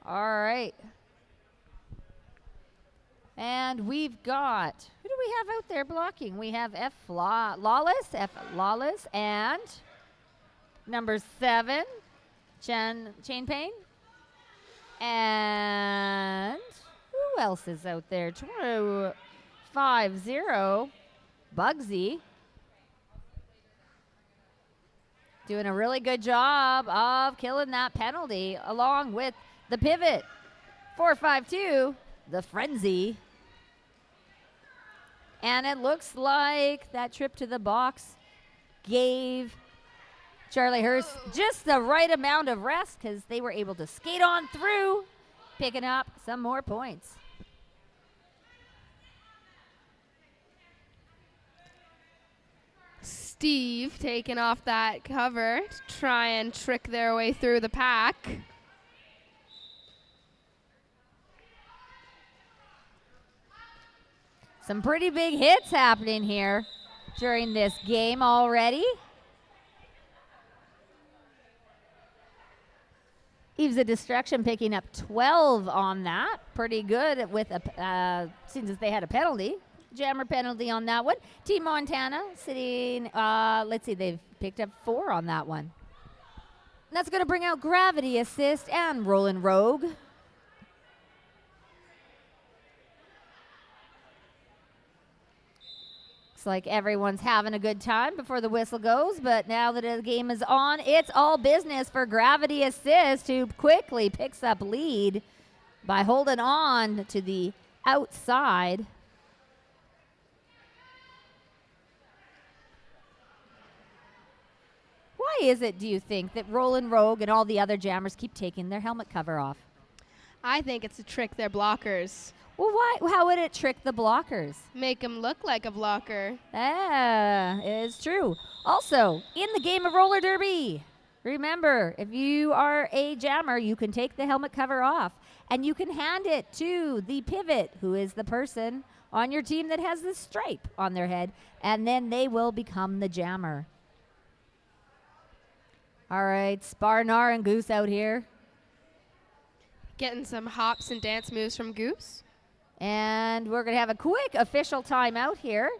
All right. And we've got, who do we have out there blocking? We have Lawless, and number 7, Chain Pain. And who else is out there? 250, Bugsy. Doing a really good job of killing that penalty, along with the pivot. 452, the Frenzy. And it looks like that trip to the box gave Charlie Hurst just the right amount of rest because they were able to skate on through, picking up some more points. Steve taking off that cover to try and trick their way through the pack. Some pretty big hits happening here during this game already. Eves of Destruction picking up 12 on that. Pretty good with a since they had a penalty. Jammer penalty on that one. Team Montana sitting, let's see, they've picked up 4 on that one. And that's going to bring out Gravity Assist and Rollin' Rogue. Looks like everyone's having a good time before the whistle goes, but now that the game is on, it's all business for Gravity Assist, who quickly picks up lead by holding on to the outside. Why is it, do you think, that Rollin' Rogue and all the other jammers keep taking their helmet cover off? I think it's to trick their blockers. Well, why? How would it trick the blockers? Make them look like a blocker. Ah, it is true. Also, in the game of roller derby, remember, if you are a jammer, you can take the helmet cover off, and you can hand it to the pivot, who is the person on your team that has the stripe on their head, and then they will become the jammer. All right, Sparnar and Goose out here. Getting some hops and dance moves from Goose. And we're going to have a quick official timeout here.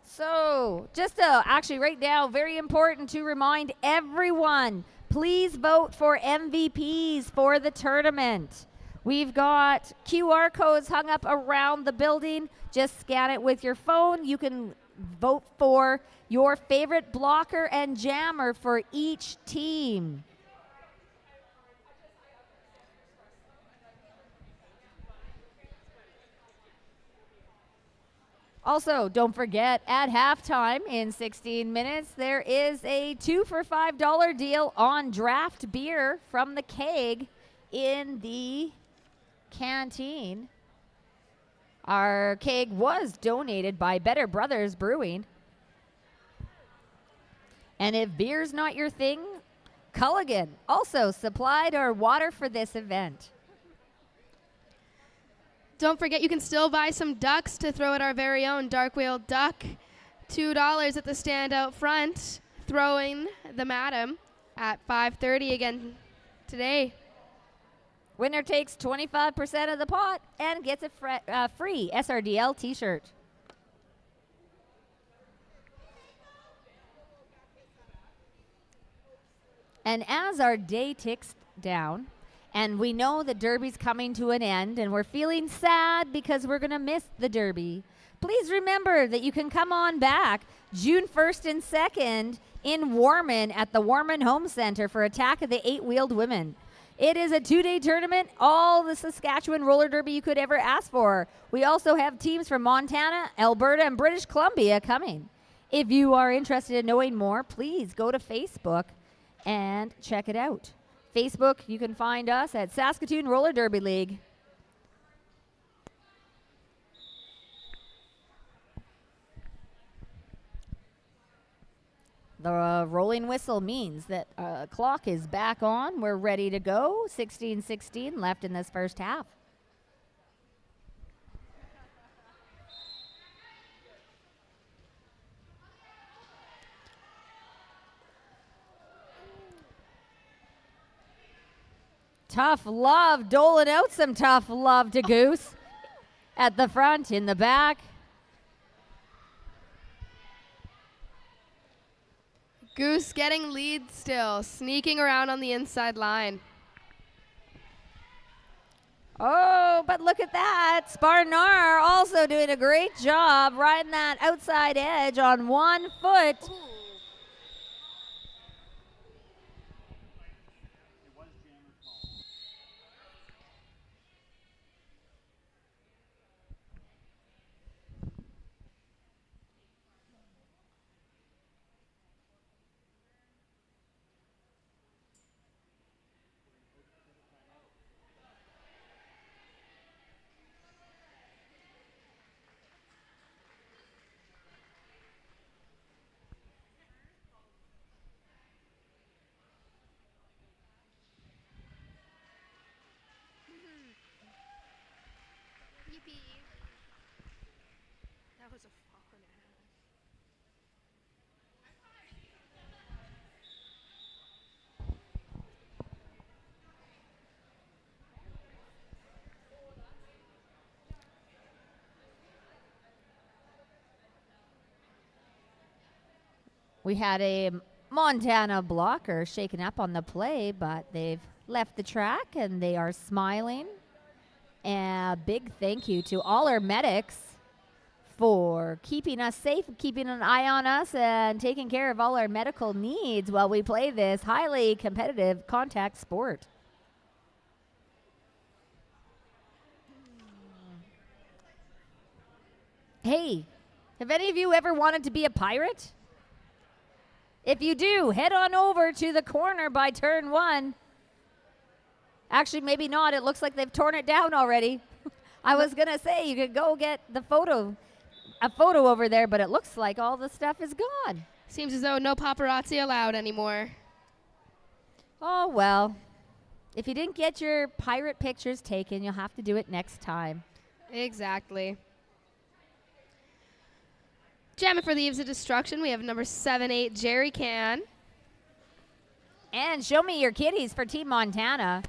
So just to actually right now, very important to remind everyone, please vote for MVPs for the tournament. We've got QR codes hung up around the building. Just scan it with your phone. You can vote for your favorite blocker and jammer for each team. Also, don't forget, at halftime in 16 minutes, there is a 2 for $5 deal on draft beer from the keg in the canteen. Our keg was donated by Better Brothers Brewing. And if beer's not your thing, Culligan also supplied our water for this event. Don't forget, you can still buy some ducks to throw at our very own Dark Wheel Duck. $2 at the stand out front, throwing the Madam at 5:30 again today. Winner takes 25% of the pot and gets a free SRDL t-shirt. And as our day ticks down, and we know the Derby's coming to an end, and we're feeling sad because we're going to miss the Derby, please remember that you can come on back June 1st and 2nd in Warman at the Warman Home Center for Attack of the Eight-Wheeled Women. It is a 2-day tournament, all the Saskatchewan roller derby you could ever ask for. We also have teams from Montana, Alberta, and British Columbia coming. If you are interested in knowing more, please go to Facebook and check it out. Facebook, you can find us at Saskatoon Roller Derby League. The rolling whistle means that clock is back on. We're ready to go. 16:16 left in this first half. Tough love, doling out some tough love to Goose. At the front, in the back. Goose getting lead still, sneaking around on the inside line. Oh, but look at that. Sparnar also doing a great job riding that outside edge on 1 foot. That was a fall and a half. We had a Montana blocker shaken up on the play, but they've left the track and they are smiling. And a big thank you to all our medics for keeping us safe, keeping an eye on us, and taking care of all our medical needs while we play this highly competitive contact sport. Hey, have any of you ever wanted to be a pirate? If you do, head on over to the corner by turn 1. Actually, maybe not. It looks like they've torn it down already. I was going to say you could go get a photo over there, but it looks like all the stuff is gone. Seems as though no paparazzi allowed anymore. Oh, well. If you didn't get your pirate pictures taken, you'll have to do it next time. Exactly. Jamming for the Eaves of Destruction, we have number 7-8, Jerry Can. And show me your kitties for Team Montana.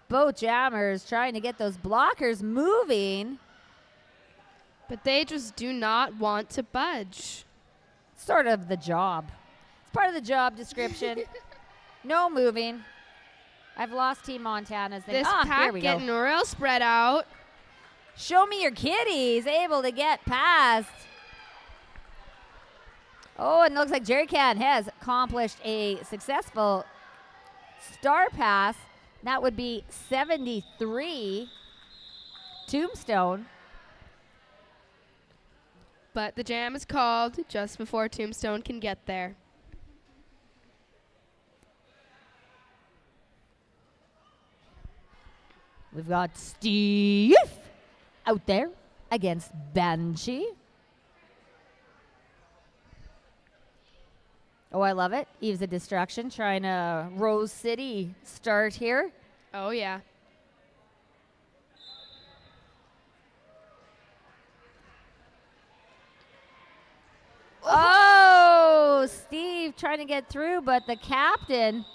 Both jammers trying to get those blockers moving. But they just do not want to budge. Sort of the job. It's part of the job description. No moving. I've lost Team Montana's thing. This Here pack we getting go. real spread out. Show me your kitties. Able to get past. Oh, and it looks like Jerry Can has accomplished a successful star pass. That would be 73 Tombstone. But the jam is called just before Tombstone can get there. We've got Steve out there against Banshee. Oh, I love it. Eve's a distraction, trying to Rose City start here. Oh, yeah. Oh, Steve trying to get through, but the captain.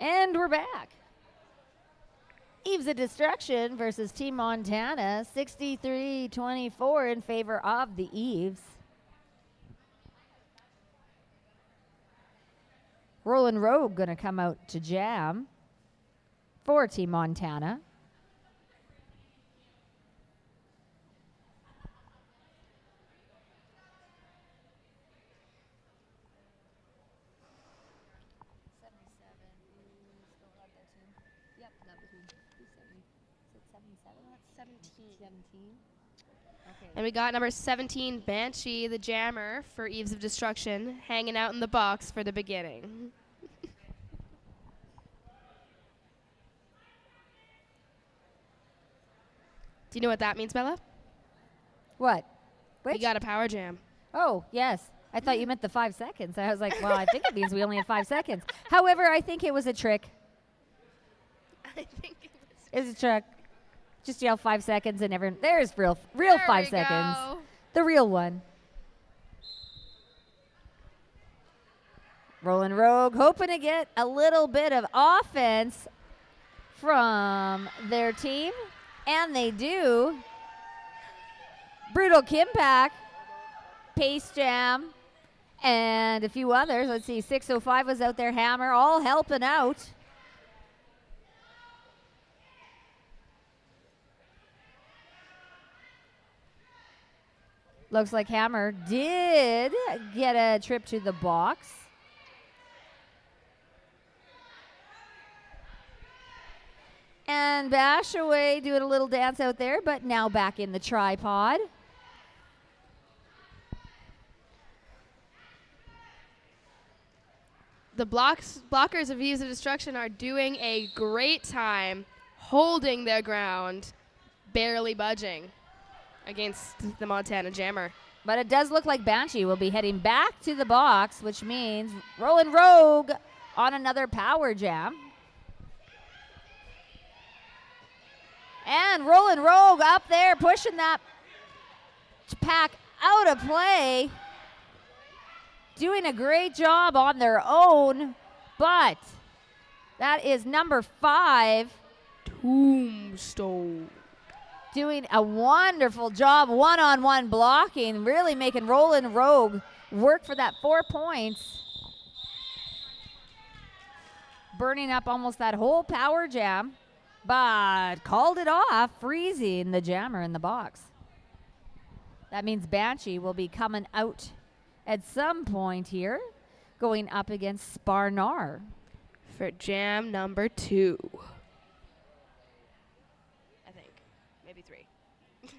And we're back. Eve's a Destruction versus Team Montana, 63-24 in favor of the Eves. Roland Rogue gonna come out to jam for Team Montana. And we got number 17, Banshee, the jammer, for Eves of Destruction, hanging out in the box for the beginning. Do you know what that means, Bella? What? We got a power jam. Oh, yes. I thought you meant the 5 seconds. I was like, well, I think it means we only have 5 seconds. However, I think it was a trick. I think It was a trick. Just yell 5 seconds and everyone. There's real There 5 we seconds. go. The real one. Roland Rogue hoping to get a little bit of offense from their team. And they do. Brutal Kimpack, Pace Jam, and a few others. Let's see, 605 was out there, Hammer, all helping out. Looks like Hammer did get a trip to the box. And Bash away doing a little dance out there, but now back in the tripod. The blockers of Views of Destruction are doing a great time holding their ground, barely budging against the Montana Jammer. But it does look like Banshee will be heading back to the box, which means Rollin' Rogue on another power jam. And Rollin' Rogue up there pushing that pack out of play. Doing a great job on their own, but that is number 5, Tombstone. Doing a wonderful job one-on-one blocking, really making Rollin' Rogue work for that 4 points. Burning up almost that whole power jam, but called it off, freezing the jammer in the box. That means Banshee will be coming out at some point here, going up against Sparnar. For jam number 2. I think. Maybe 3. I'm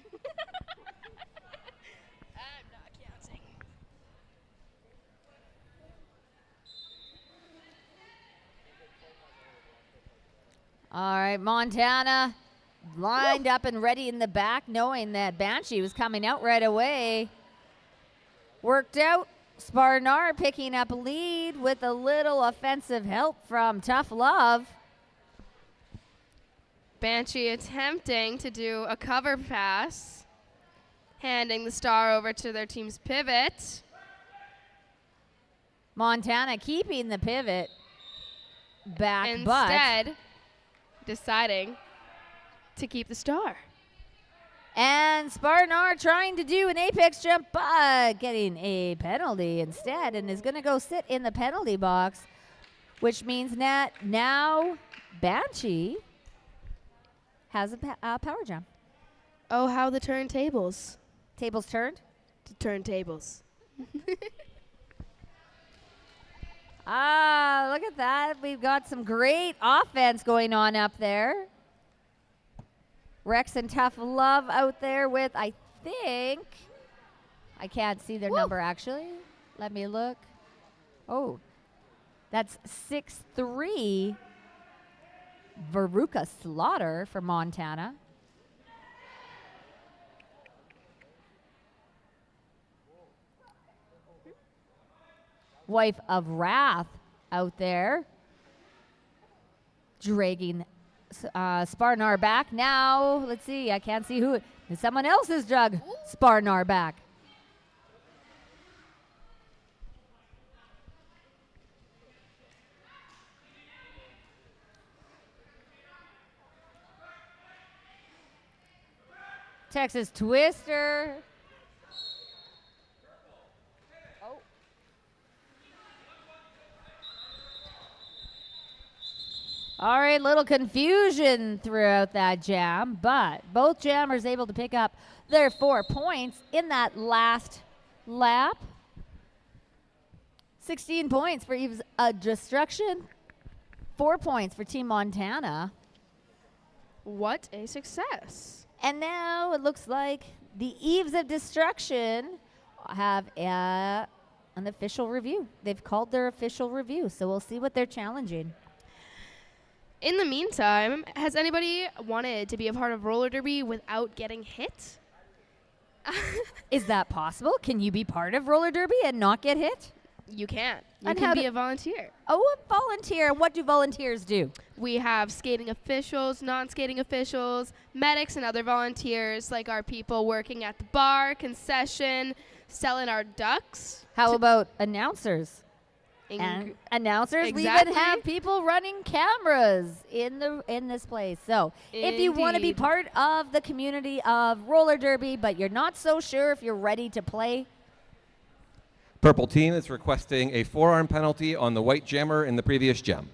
not counting. All right, Montana lined up and ready in the back, knowing that Banshee was coming out right away. Worked out. Sparnar picking up lead with a little offensive help from Tough Love. Banshee attempting to do a cover pass, handing the star over to their team's pivot. Montana keeping the pivot back, Instead, deciding to keep the star. And Sparnar trying to do an apex jump, but getting a penalty instead, and is going to go sit in the penalty box, which means that now Banshee has a power jump. Oh, how the turntables. Tables turned? To turntables. Look at that. We've got some great offense going on up there. Rex and Tough Love out there with, I think, I can't see their number actually. Let me look. Oh, that's 6'3", Veruca Slaughter for Montana. Wife of Wrath out there, dragging Sparnar back. Now, let's see, I can't see who. Someone else has drug Sparnar back. Texas Twister. All right, little confusion throughout that jam, but both jammers able to pick up their 4 points in that last lap. 16 points for Eves of Destruction, 4 points for Team Montana. What a success. And now it looks like the Eves of Destruction have an official review. They've called their official review, so we'll see what they're challenging. In the meantime, has anybody wanted to be a part of roller derby without getting hit? Is that possible? Can you be part of roller derby and not get hit? You can. You And can how be do- a volunteer. Oh, a volunteer. What do volunteers do? We have skating officials, non-skating officials, medics, and other volunteers, like our people working at the bar, concession, selling our ducks. How about announcers? Ing- And announcers, we Exactly. even have people running cameras in this place. So if you want to be Indeed. part of the community of roller derby, but you're not so sure if you're ready to play, Purple team is requesting a forearm penalty on the white jammer in the previous gem.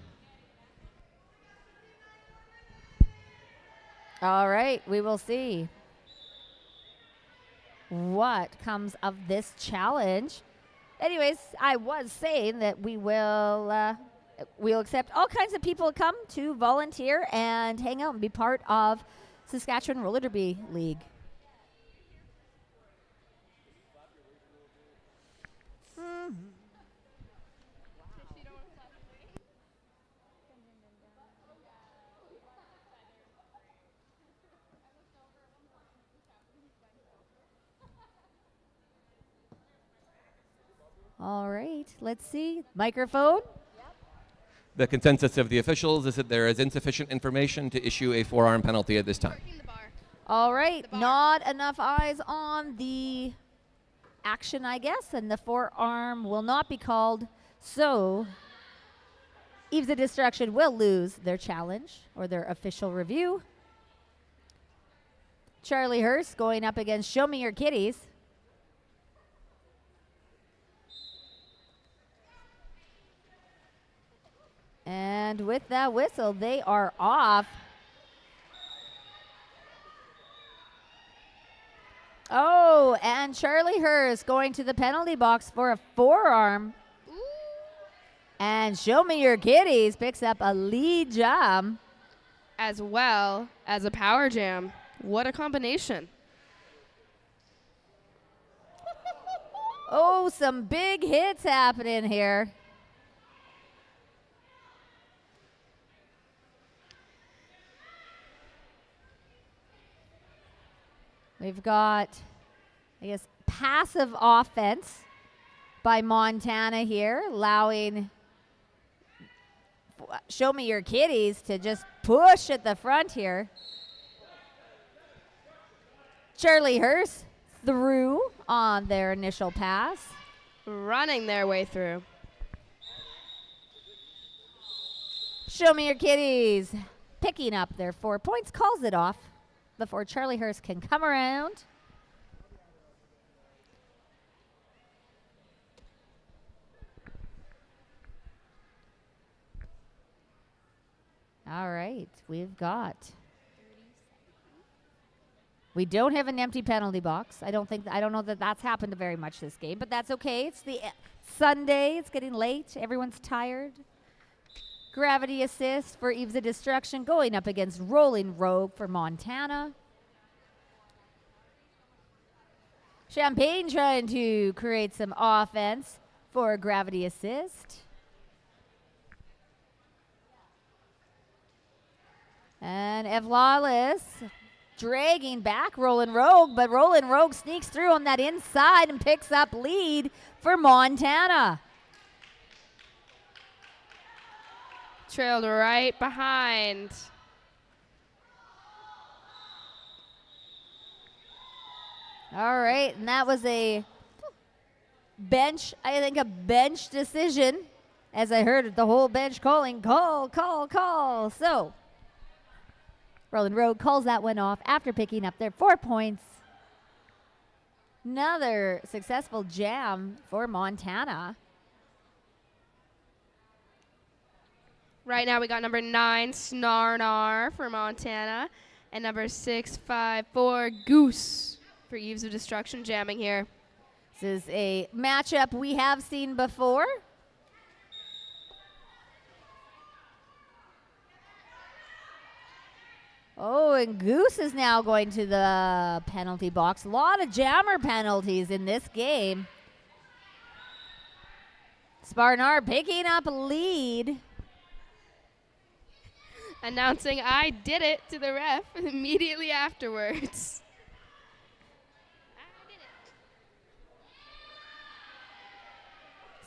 all right, we will see what comes of this challenge. Anyways, I was saying that we will we'll accept all kinds of people to come to volunteer and hang out and be part of Saskatchewan Roller Derby League. All right, let's see. Microphone. The consensus of the officials is that there is insufficient information to issue a forearm penalty at this time. All right, not enough eyes on the action, I guess, and the forearm will not be called. So, Eves of Destruction will lose their challenge or their official review. Charlie Hurst going up against Show Me Your Kitties. And with that whistle, they are off. Oh, and Charlie Hurst going to the penalty box for a forearm. And Show Me Your Kitties picks up a lead jam. As well as a power jam. What a combination. Oh, some big hits happening here. We've got, I guess, passive offense by Montana here, allowing Show Me Your Kitties to just push at the front here. Charlie Hurst through on their initial pass. Running their way through. Show Me Your Kitties picking up their 4 points, calls it off before Charlie Hurst can come around. All right, we don't have an empty penalty box. I don't know that that's happened very much this game, but that's okay. It's the Sunday. It's getting late. Everyone's tired. Gravity assist for Eves of Destruction going up against Rolling Rogue for Montana. Champagne trying to create some offense for gravity assist. And Evlawless dragging back Rolling Rogue, but Rolling Rogue sneaks through on that inside and picks up lead for Montana. Trailed right behind. All right, and that was a bench decision, as I heard the whole bench calling, call. So, Rolling Rogue calls that one off after picking up their 4 points. Another successful jam for Montana. Right now we got number 9, Snarnar for Montana, and number 654, Goose for Eves of Destruction jamming here. This is a matchup we have seen before. Oh, and Goose is now going to the penalty box. A lot of jammer penalties in this game. Sparnar picking up a lead. Announcing I did it to the ref immediately afterwards.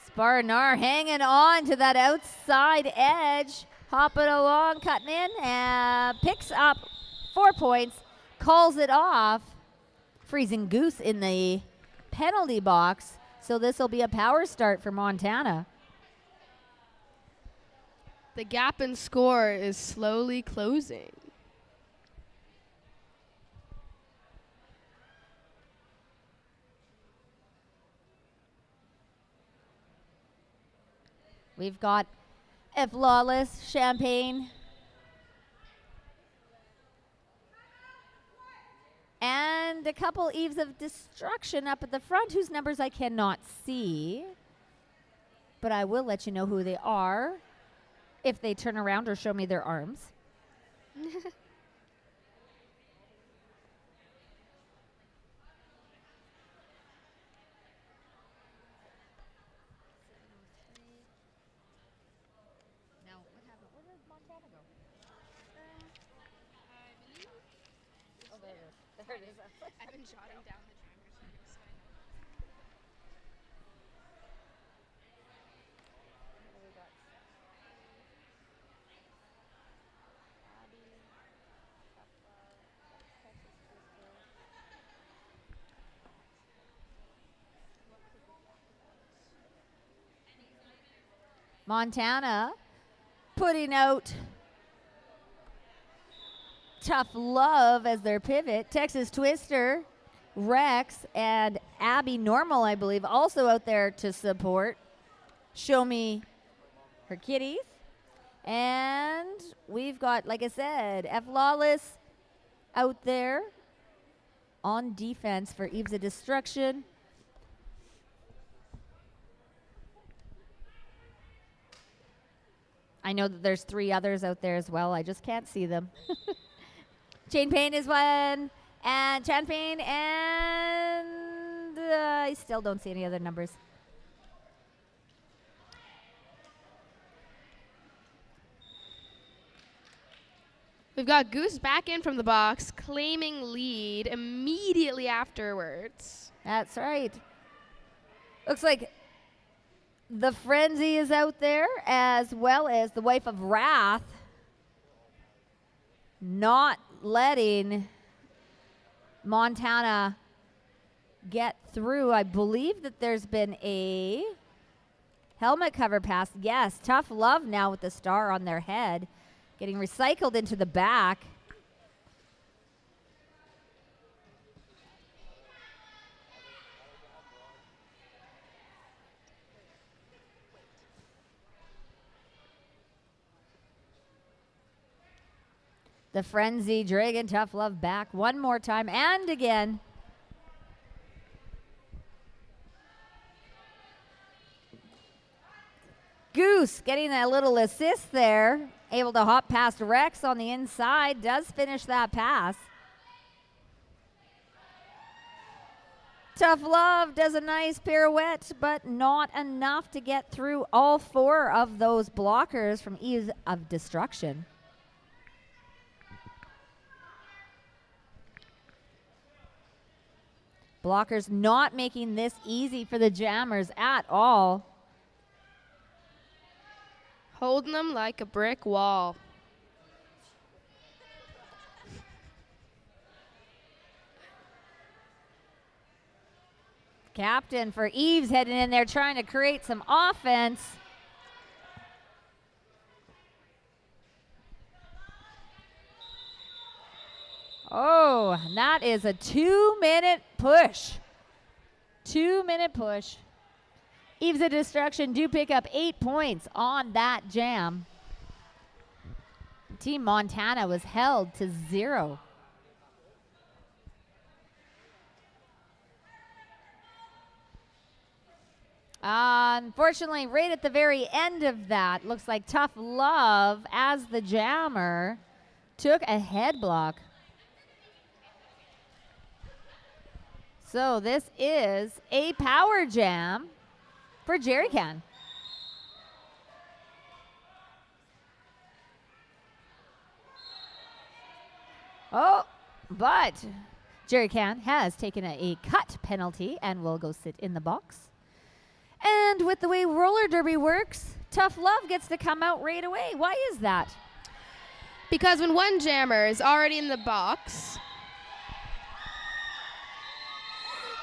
Sparnar hanging on to that outside edge. Hopping along, cutting in, and picks up 4 points, calls it off. Freezing Goose in the penalty box, so this will be a power start for Montana. The gap in score is slowly closing. We've got Evlawless, Champagne, and a couple Eves of Destruction up at the front, whose numbers I cannot see, but I will let you know who they are. if they turn around or show me their arms. I've been jotting down the timers. Montana putting out Tough Love as their pivot. Texas Twister, Rex, and Abby Normal, I believe, also out there to support. Show me her kitties. And we've got, like I said, F Lawless out there on defense for Eves of Destruction. I know that there's 3 others out there as well. I just can't see them. Chain Pain is one, and Chan Pain, and I still don't see any other numbers. We've got Goose back in from the box, claiming lead immediately afterwards. That's right. Looks like the Frenzy is out there, as well as the Wife of Wrath, not letting Montana get through. I believe that there's been a helmet cover pass. Yes, Tough Love now with the star on their head, getting recycled into the back. The Frenzy, Dragon, Tough Love back one more time and again. Goose getting a little assist there. Able to hop past Rex on the inside. Does finish that pass. Tough Love does a nice pirouette, but not enough to get through all 4 of those blockers from Eves of Destruction. Blockers not making this easy for the Jammers at all. Holding them like a brick wall. Captain for Eves heading in there trying to create some offense. Oh, and that is a 2-minute push. 2-minute push. Eves of Destruction do pick up 8 points on that jam. Team Montana was held to 0. Unfortunately, right at the very end of that, looks like Tough Love, as the jammer, took a head block. So this is a power jam for Jerry Can. Oh, but Jerry Can has taken a cut penalty and will go sit in the box. And with the way roller derby works, Tough Love gets to come out right away. Why is that? Because when one jammer is already in the box,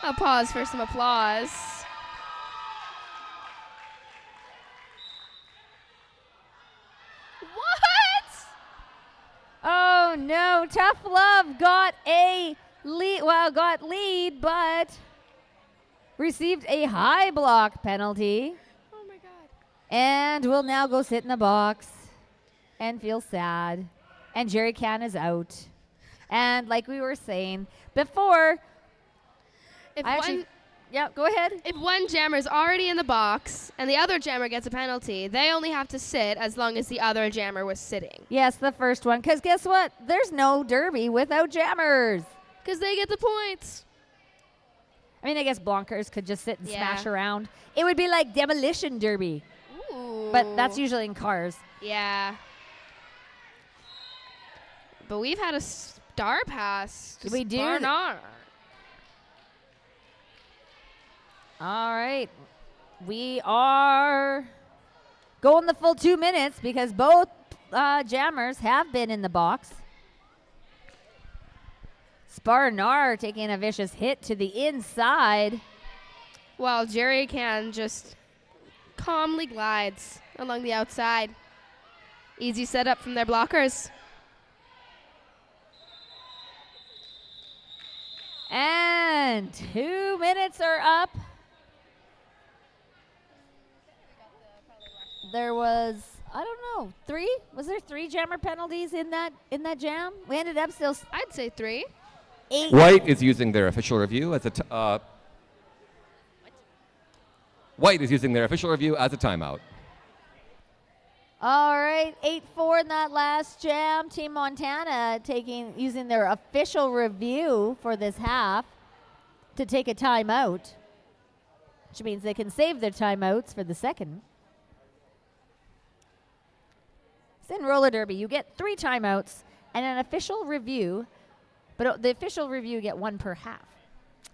I'll pause for some applause. What? Oh no, Tough Love got a lead, got lead, but received a high block penalty. Oh my God. And will now go sit in the box and feel sad. And Jerry Can is out. And like we were saying before, If I actually Yeah, go ahead. If one jammer is already in the box and the other jammer gets a penalty, they only have to sit as long as the other jammer was sitting. Yes, the first one. Because guess what? There's no derby without jammers. Because they get the points. I mean, I guess blonkers could just sit and Yeah. smash around. It would be like demolition derby. Ooh. But that's usually in cars. Yeah. But we've had a star pass. to We do. Barnard. All right. We are going the full 2 minutes because both jammers have been in the box. Sparnar taking a vicious hit to the inside. While Jerry Can just calmly glides along the outside. Easy setup from their blockers. And 2 minutes are up. There was, I don't know, 3? Was there 3 jammer penalties in that jam? We ended up still. I'd say 3. 8. White is using their official review as a White is using their official review as a timeout. All right, 8-4 in that last jam. Team Montana using their official review for this half to take a timeout, which means they can save their timeouts for the second. So in roller derby, you get 3 timeouts and an official review, but the official review you get 1 per half.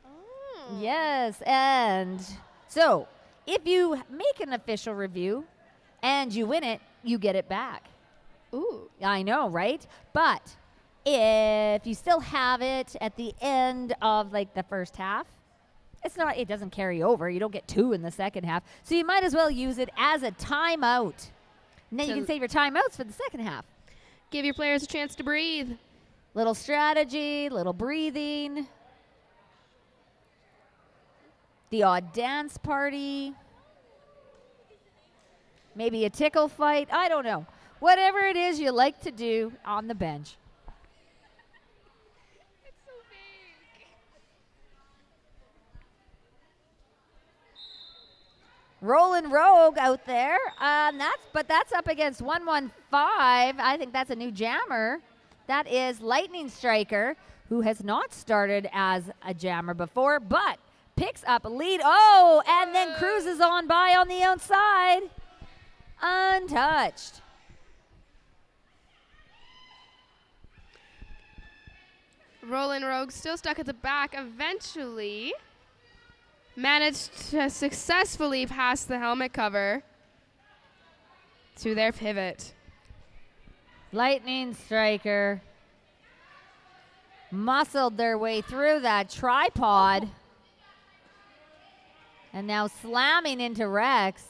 Oh. Yes, and so if you make an official review and you win it, you get it back. Ooh. I know, right? But if you still have it at the end of like the first half, it doesn't carry over. You don't get 2 in the second half. So you might as well use it as a timeout. And then you can save your timeouts for the second half. Give your players a chance to breathe. Little strategy, little breathing. The odd dance party. Maybe a tickle fight. I don't know. Whatever it is you like to do on the bench. It's so big. Rolling Rogue out there. But that's up against 115. I think that's a new jammer. That is Lightning Striker, who has not started as a jammer before, but picks up a lead. Oh, and then cruises on by on the outside. Untouched. Roland Rogue still stuck at the back. Eventually managed to successfully pass the helmet cover to their pivot. Lightning Striker muscled their way through that tripod and now slamming into Rex.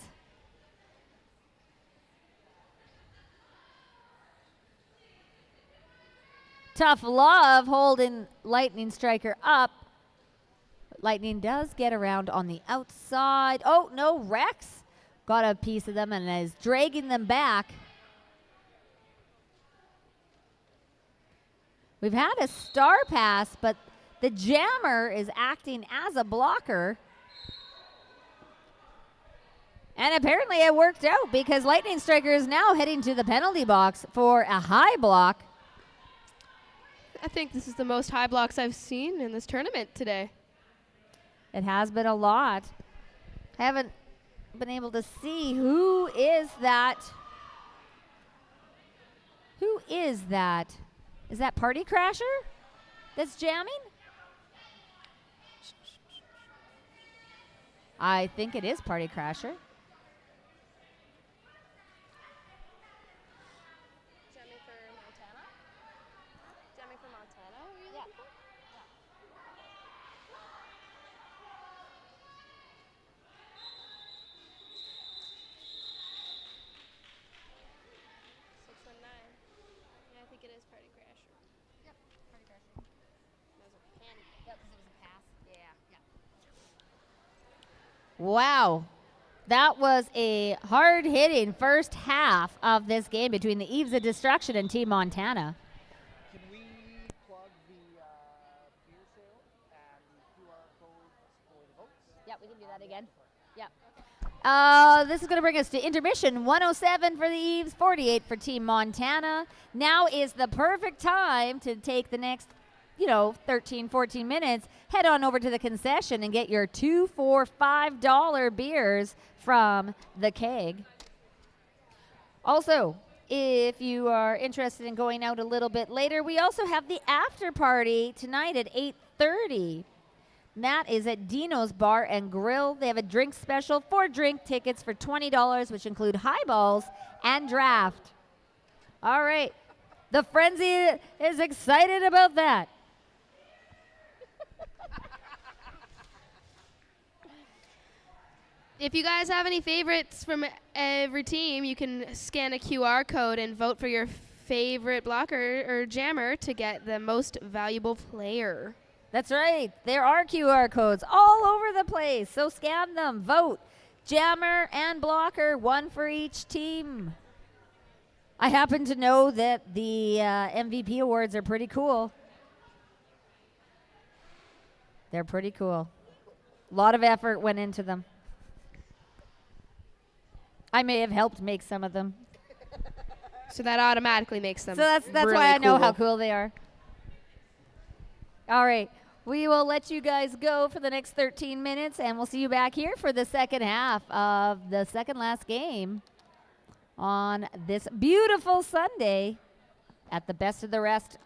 Tough Love holding Lightning Striker up. But Lightning does get around on the outside. Oh, no, Rex got a piece of them and is dragging them back. We've had a star pass, but the jammer is acting as a blocker. And apparently it worked out because Lightning Striker is now heading to the penalty box for a high block. I think this is the most high blocks I've seen in this tournament today. It has been a lot. I haven't been able to see who is that. Who is that? Is that Party Crasher that's jamming? I think it is Party Crasher. Jamming for Montana? Jamming for Montana, were you looking for? Yeah, I think it is Party Crasher. Yep, Party Crasher. That was a hand. Yep, because it was a pass. Yeah. Wow. That was a hard-hitting first half of this game between the Eves of Destruction and Team Montana. Can we plug the beer sale and QR code for the votes? that again. Yep. This is going to bring us to intermission. 107 for the Eves, 48 for Team Montana. Now is the perfect time to take the next, 13, 14 minutes. Head on over to the concession and get your 2 for $5 beers from the Keg. Also, if you are interested in going out a little bit later, we also have the after party tonight at 8:30. That is at Dino's Bar and Grill. They have a drink special, 4 drink tickets for $20, which include highballs and draft. All right. The Frenzy is excited about that. If you guys have any favorites from every team, you can scan a QR code and vote for your favorite blocker or jammer to get the most valuable player. That's right. There are QR codes all over the place, so scan them. Vote. Jammer and blocker, one for each team. I happen to know that the MVP awards are pretty cool. They're pretty cool. A lot of effort went into them. I may have helped make some of them. So that automatically makes them. So that's really why I know cool. how cool they are. All right. We will let you guys go for the next 13 minutes, and we'll see you back here for the second half of the second last game on this beautiful Sunday at the Best of the Rest.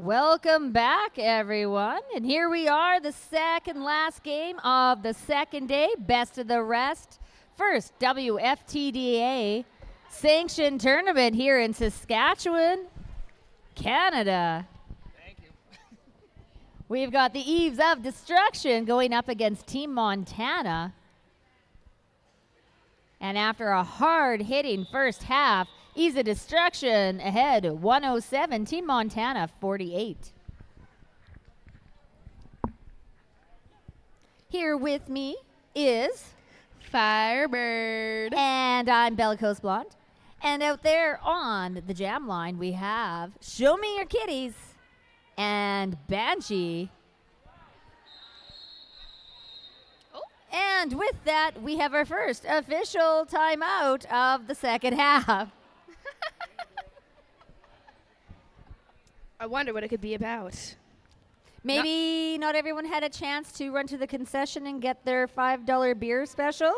Welcome back, everyone. And here we are, the second last game of the second day, best of the rest. First WFTDA sanctioned tournament here in Saskatchewan, Canada. Thank you. We've got the Eves of Destruction going up against Team Montana. And after a hard-hitting first half, Eves of Destruction ahead 107, Team Montana 48. Here with me is Firebird. And I'm Bellicose Blonde. And out there on the jam line, we have Show Me Your Kitties and Banshee. And with that, we have our first official timeout of the second half. I wonder what it could be about. Maybe not everyone had a chance to run to the concession and get their $5 beer special.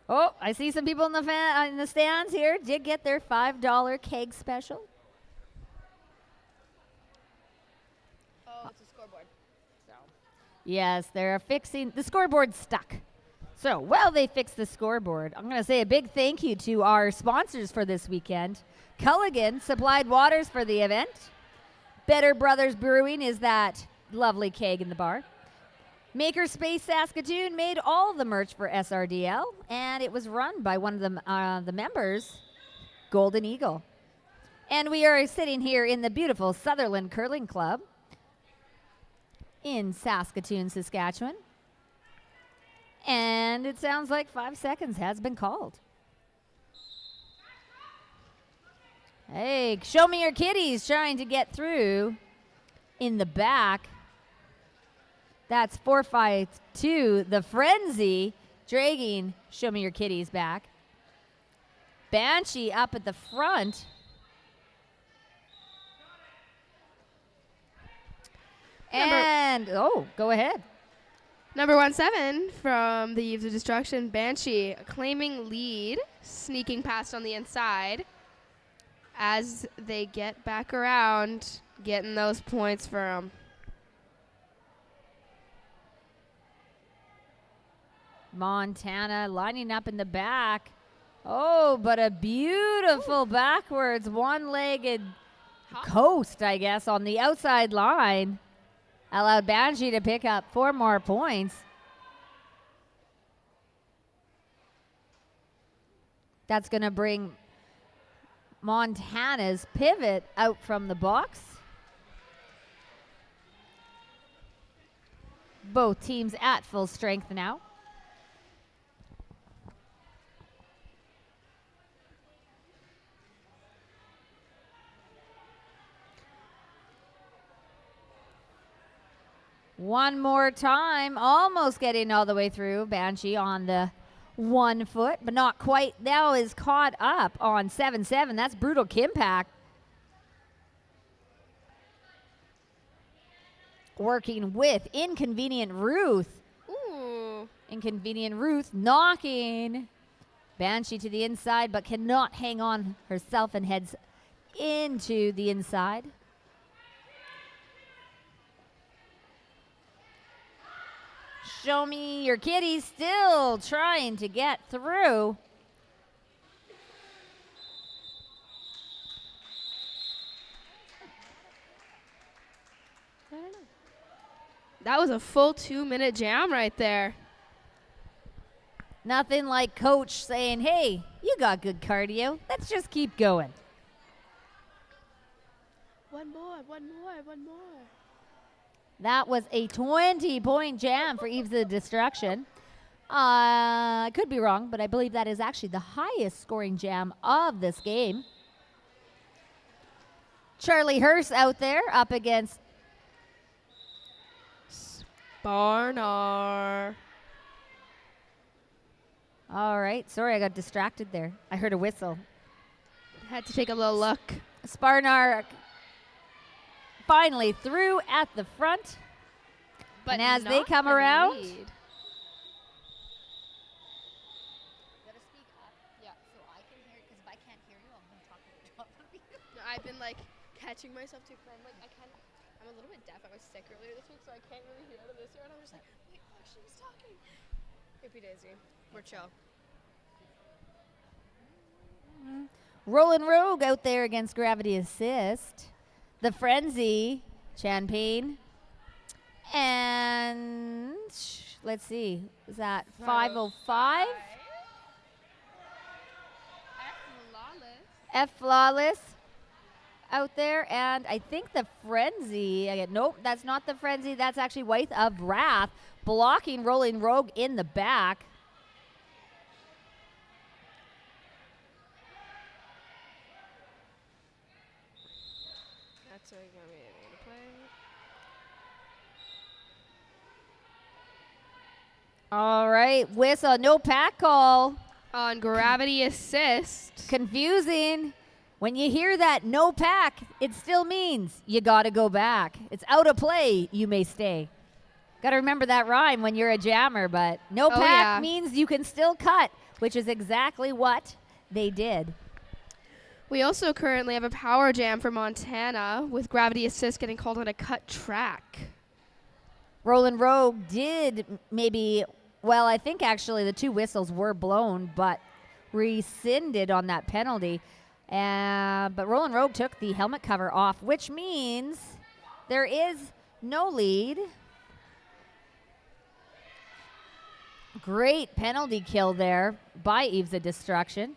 Oh, I see some people in the stands here did get their $5 keg special. Oh, it's a scoreboard. So. Yes, they're fixing the scoreboard stuck. So while they fix the scoreboard, I'm going to say a big thank you to our sponsors for this weekend. Culligan supplied waters for the event. Better Brothers Brewing is that lovely keg in the bar. Makerspace Saskatoon made all the merch for SRDL, and it was run by one of the members, Golden Eagle. And we are sitting here in the beautiful Sutherland Curling Club in Saskatoon, Saskatchewan. And it sounds like 5 seconds has been called. Hey, Show Me Your Kitties trying to get through in the back. That's 4-5-2. The Frenzy dragging Show Me Your Kitties back. Banshee up at the front. And, go ahead. Number 17 from the Eves of Destruction, Banshee claiming lead, sneaking past on the inside. As they get back around, getting those points for them. Montana lining up in the back. Oh, but a beautiful backwards one-legged coast, I guess, on the outside line. Allowed Banshee to pick up 4 more points. That's going to bring Montana's pivot out from the box. Both teams at full strength now. One more time, almost getting all the way through. Banshee on the 1 foot, but not quite. Now is caught up on 7-7. That's Brutal Kimpack. Working with Inconvenient Ruth. Ooh. Inconvenient Ruth knocking Banshee to the inside, but cannot hang on herself and heads into the inside. Show Me Your Kitties still trying to get through. I don't know. That was a full 2-minute jam right there. Nothing like coach saying, hey, you got good cardio. Let's just keep going. One more. That was a 20-point jam for Eves of Destruction. I could be wrong, but I believe that is actually the highest scoring jam of this game. Charlie Hurst out there up against Barnar. All right. Sorry, I got distracted there. I heard a whistle. Had to take a little look. Sparnar finally through at the front. But and as they not come in around, lead. Yeah, so I can hear, because if I can't hear you, I'm going to talk to the top of you. I've been like catching myself too, because I'm a little bit deaf. I was sick earlier this week, so I can't really hear out of this ear. And I'm just like, wait, fuck, she was talking. Hippie Daisy, we're chill. Roland Rogue out there against Gravity Assist. The Frenzy, Champagne. And let's see, is that 505? F Flawless out there. And I think the Frenzy, nope, that's not the Frenzy. That's actually Wife of Wrath blocking Rolling Rogue in the back. That's what you're going to be able to play. All right, whistle, no pack call. On Gravity Assist. Confusing. When you hear that no pack, it still means you got to go back. It's out of play, you may stay. Got to remember that rhyme when you're a jammer, but no pack means you can still cut, which is exactly what they did. We also currently have a power jam for Montana with Gravity Assist getting called on a cut track. Roland Rogue did maybe, well, I think actually the 2 whistles were blown, but rescinded on that penalty. But Roland Rogue took the helmet cover off, which means there is no lead. Great penalty kill there by Eves of Destruction.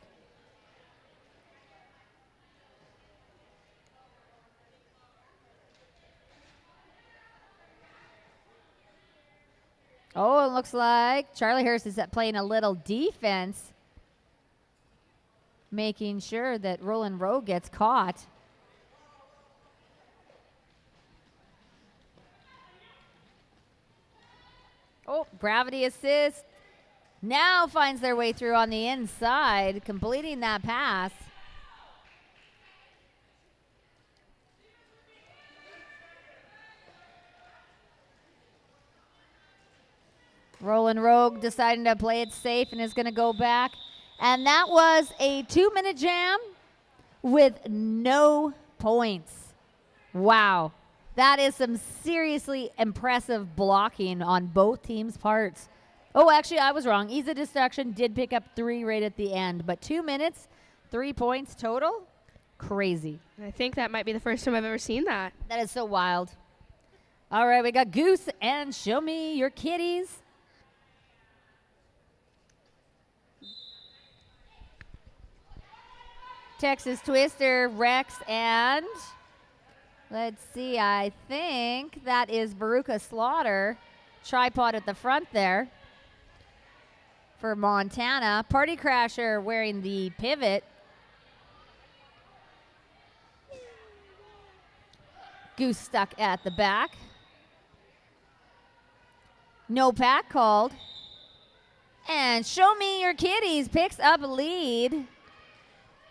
Oh, it looks like Charlie Hurst is playing a little defense, making sure that Roland Rogue gets caught. Oh, Gravity Assist now finds their way through on the inside, completing that pass. Roland Rogue deciding to play it safe and is going to go back. And that was a 2-minute jam with no points. Wow. That is some seriously impressive blocking on both teams' parts. Oh, actually, I was wrong. Ease of Destruction did pick up 3 right at the end. But 2 minutes, 3 points total? Crazy. I think that might be the first time I've ever seen that. That is so wild. All right, we got Goose and Show Me Your Kitties. Texas Twister, Rex, and let's see, I think that is Veruca Slaughter. Tripod at the front there for Montana. Party Crasher wearing the pivot. Goose stuck at the back. No pack called. And Show Me Your Kitties picks up a lead.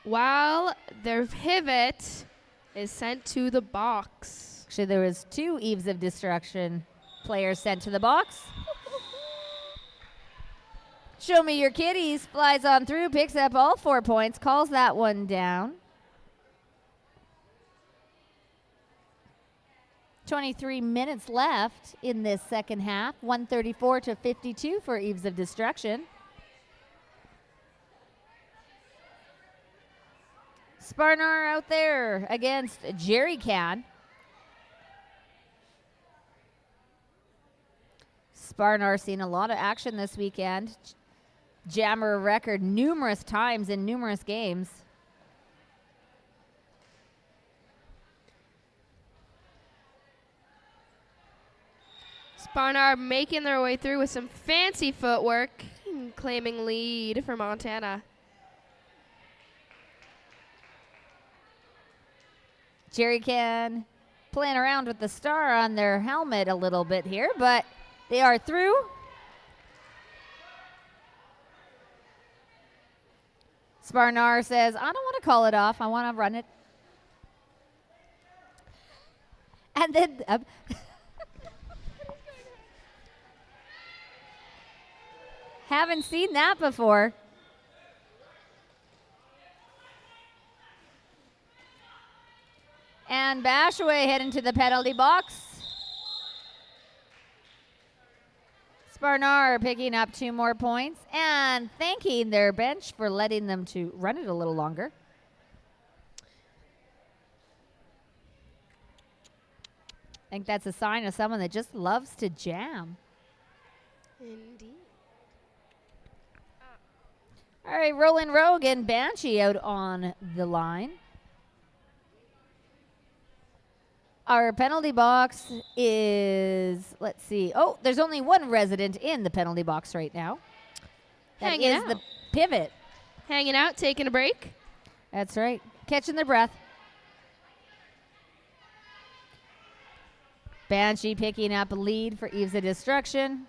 While their pivot is sent to the box. Actually, there was 2 Eves of Destruction players sent to the box. Show Me Your Kitties flies on through, picks up all 4 points, calls that one down. 23 minutes left in this second half. 134-52 for Eves of Destruction. Sparnar out there against Jerry Can. Sparnar seen a lot of action this weekend. Jammer record numerous times in numerous games. Sparnar making their way through with some fancy footwork, claiming lead for Montana. Jerry Can playing around with the star on their helmet a little bit here, but they are through. Sparnar says, I don't want to call it off. I want to run it. And then haven't seen that before. And And Bashaway heading to the penalty box. Sparnar picking up 2 more points and thanking their bench for letting them to run it a little longer. I think that's a sign of someone that just loves to jam. Indeed. All right, Roland Rogue and Banshee out on the line. Our penalty box is, let's see. Oh, there's only one resident in the penalty box right now. That Hanging is out. the pivot. Hanging out, taking a break. That's right. Catching their breath. Banshee picking up a lead for Eves of Destruction.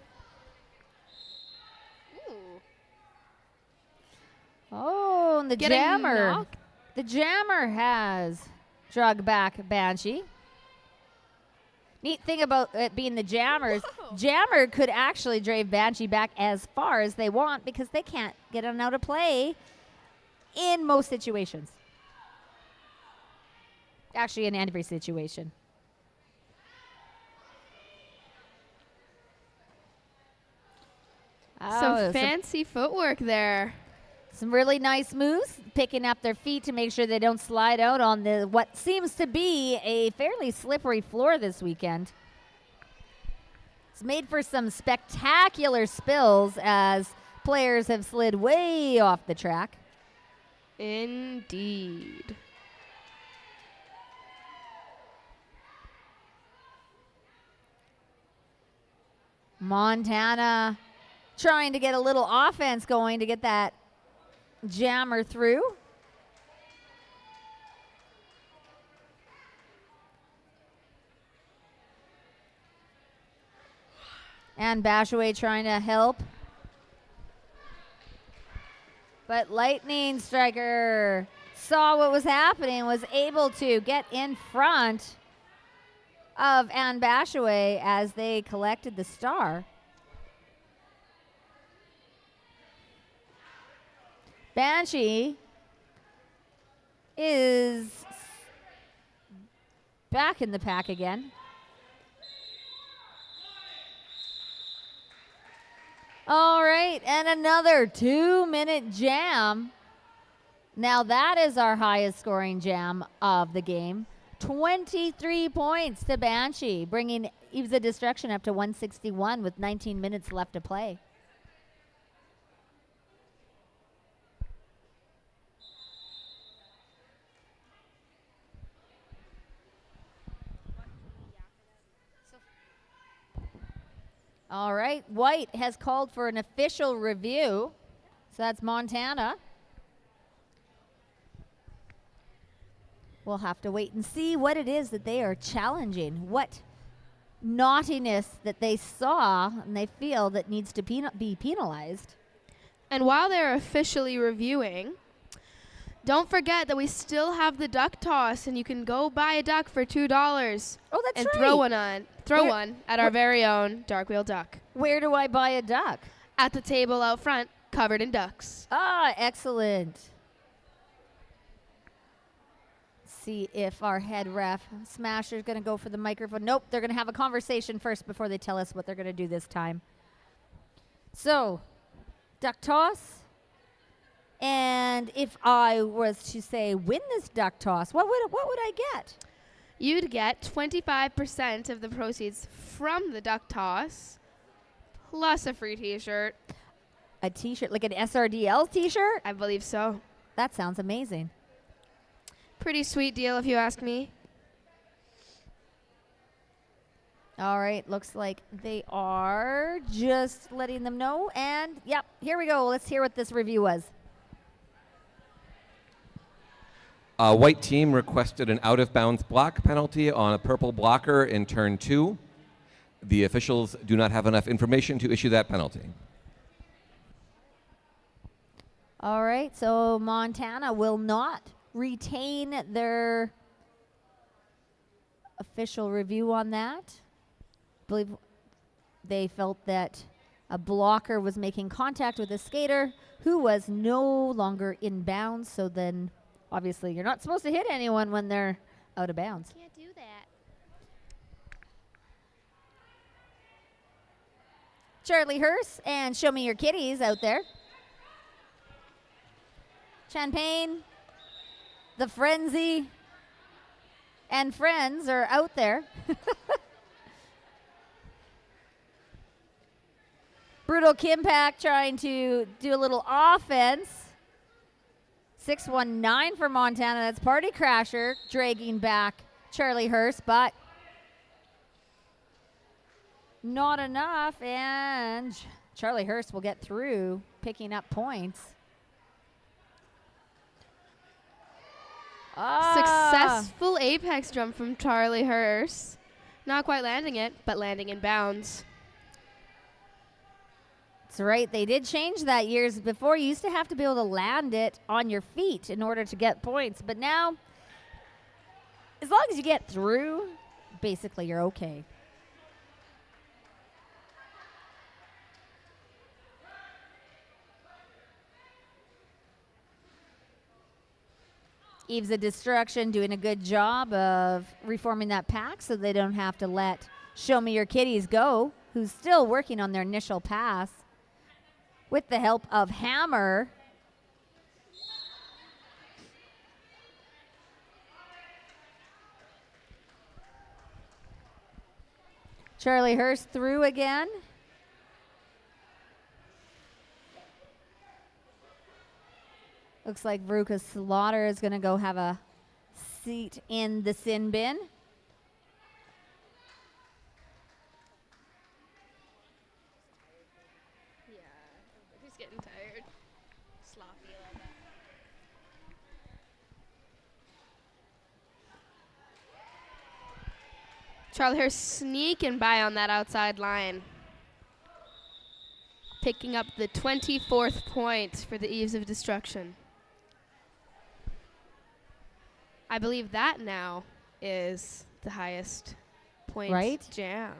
Oh, and the Getting jammer. knocked. The jammer has drug back Banshee. Neat thing about it being the jammers, jammer could actually drive Banshee back as far as they want because they can't get them out of play in most situations. Actually, in every situation. Some fancy footwork there. Some really nice moves, picking up their feet to make sure they don't slide out on the what seems to be a fairly slippery floor this weekend. It's made for some spectacular spills as players have slid way off the track. Indeed. Montana trying to get a little offense going to get that jammer through. And Bashaway trying to help. But Lightning Striker saw what was happening, was able to get in front of Ann Bashaway as they collected the star. Banshee is back in the pack again. All right, and another 2-minute jam. Now that is our highest scoring jam of the game. 23 points to Banshee, bringing Eves of Destruction up to 161 with 19 minutes left to play. All right, White has called for an official review. So that's Montana. We'll have to wait and see what it is that they are challenging, what naughtiness that they saw and they feel that needs to be penalized. And while they're officially reviewing, don't forget that we still have the duck toss, and you can go buy a duck for $2. Oh, that's and right. throw one at our very own Dark Wheel Duck. Where do I buy a duck? At the table out front, covered in ducks. Ah, excellent. See if our head ref Smasher is going to go for the microphone. Nope, they're going to have a conversation first before they tell us what they're going to do this time. So, duck toss. And if I was to say win this duck toss, what would I get? You'd get 25% of the proceeds from the duck toss, plus a free T-shirt. A T-shirt, like an SRDL T-shirt? I believe so. That sounds amazing. Pretty sweet deal, if you ask me. All right, looks like they are just letting them know. And, yep, here we go. Let's hear what this review was. White team requested an out-of-bounds block penalty on a purple blocker in turn 2. The officials do not have enough information to issue that penalty. All right, so Montana will not retain their official review on that. I believe they felt that a blocker was making contact with a skater who was no longer in bounds, so then obviously you're not supposed to hit anyone when they're out of bounds. Can't do that. Charlie Hurst and Show Me Your Kitties out there. Champagne, the Frenzy, and Friends are out there. Brutal Kimpack trying to do a little offense. 619 for Montana. That's Party Crasher dragging back Charlie Hurst, but not enough. And Charlie Hurst will get through, picking up points. Successful apex jump from Charlie Hurst. Not quite landing it, but landing in bounds. That's right. They did change that years before. You used to have to be able to land it on your feet in order to get points. But now, as long as you get through, basically you're okay. Eves of Destruction doing a good job of reforming that pack so they don't have to let Show Me Your Kitties go, who's still working on their initial pass with the help of Hammer. Charlie Hurst through again. Looks like Veruca Slaughter is going to go have a seat in the sin bin. Yeah, he's getting tired. Sloppy a little bit. Charlie Hurst sneaking by on that outside line. Picking up the 24th point for the Eves of Destruction. I believe that now is the highest point jam.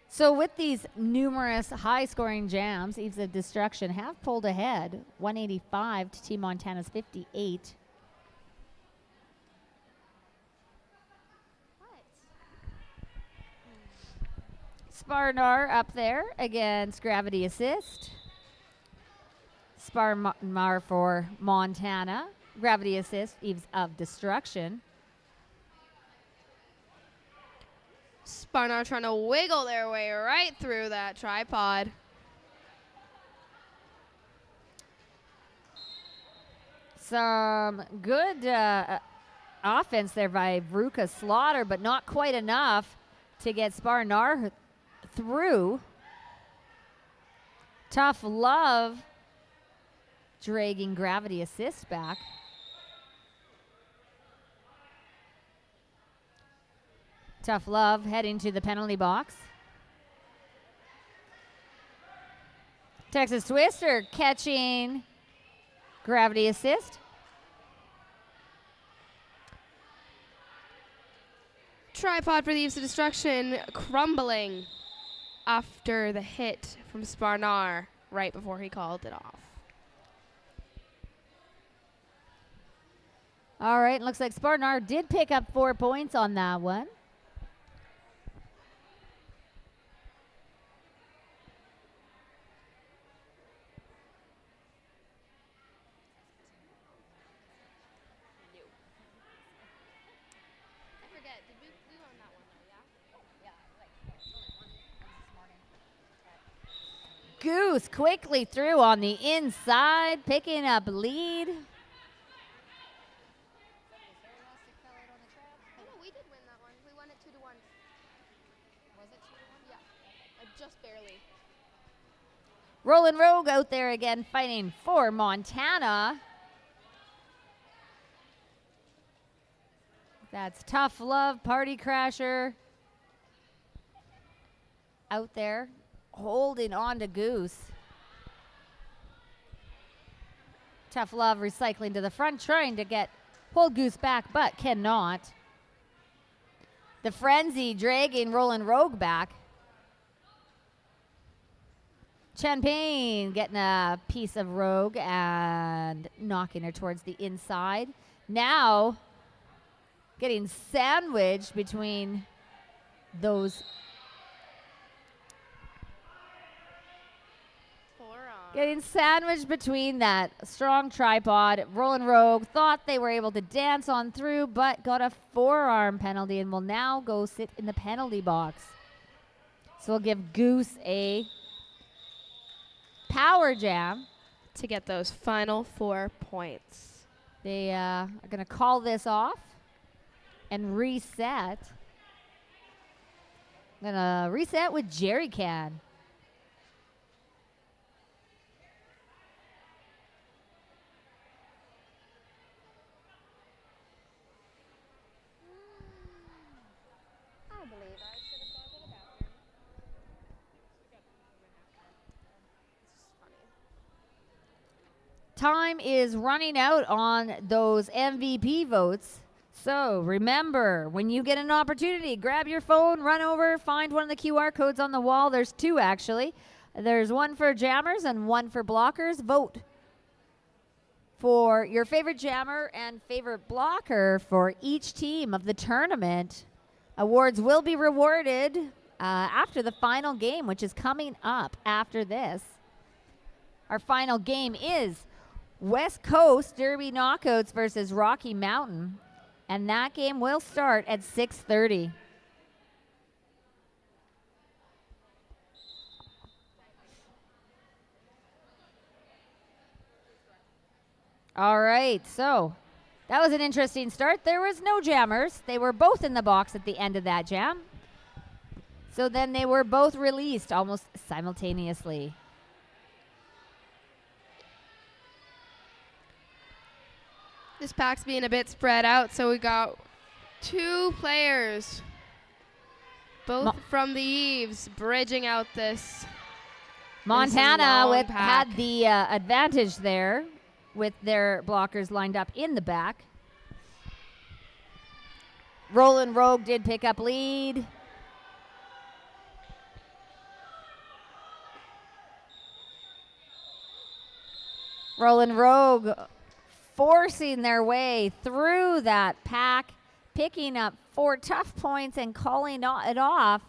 So with these numerous high-scoring jams, Eves of Destruction have pulled ahead, 185 to Team Montana's 58. Sparnar up there against Gravity Assist. Sparnar for Montana. Gravity Assist, Eves of Destruction. Sparnar trying to wiggle their way right through that tripod. Some good offense there by Veruca Slaughter, but not quite enough to get Sparnar through. Tough Love dragging Gravity Assist back. Tough Love heading to the penalty box. Texas Twister catching Gravity Assist. Tripod for the Eves of Destruction crumbling after the hit from Sparnar right before he called it off. All right, looks like Sparnar did pick up 4 points on that one. Goose quickly through on the inside, picking up lead. We did win that one. We won it 2-1. Was it 2-1? Yeah, just barely. Roland Rogue out there again fighting for Montana. That's Tough Love, Party Crasher out there holding on to Goose. Tough Love recycling to the front, trying to hold Goose back, but cannot. The Frenzy dragging Roland Rogue back. Champagne getting a piece of Rogue and knocking her towards the inside. Now, getting sandwiched between those. Getting sandwiched between that strong tripod. Roland Rogue thought they were able to dance on through, but got a forearm penalty and will now go sit in the penalty box. So we'll give Goose a power jam to get those final 4 points. They are going to call this off and reset. I'm going to reset with Jerry Can. Time is running out on those MVP votes. So remember, when you get an opportunity, grab your phone, run over, find one of the QR codes on the wall. There's 2 actually. There's one for jammers and one for blockers. Vote for your favorite jammer and favorite blocker for each team of the tournament. Awards will be rewarded after the final game, which is coming up after this. Our final game is West Coast Derby Knockouts versus Rocky Mountain, and that game will start at 6:30. All right, so that was an interesting start. There was no jammers. They were both in the box at the end of that jam. So then they were both released almost simultaneously. This pack's being a bit spread out, so we got 2 players, both from the eaves, bridging out this. Montana had the advantage there with their blockers lined up in the back. Roland Rogue did pick up lead. Roland Rogue forcing their way through that pack, picking up 4 tough points and calling it off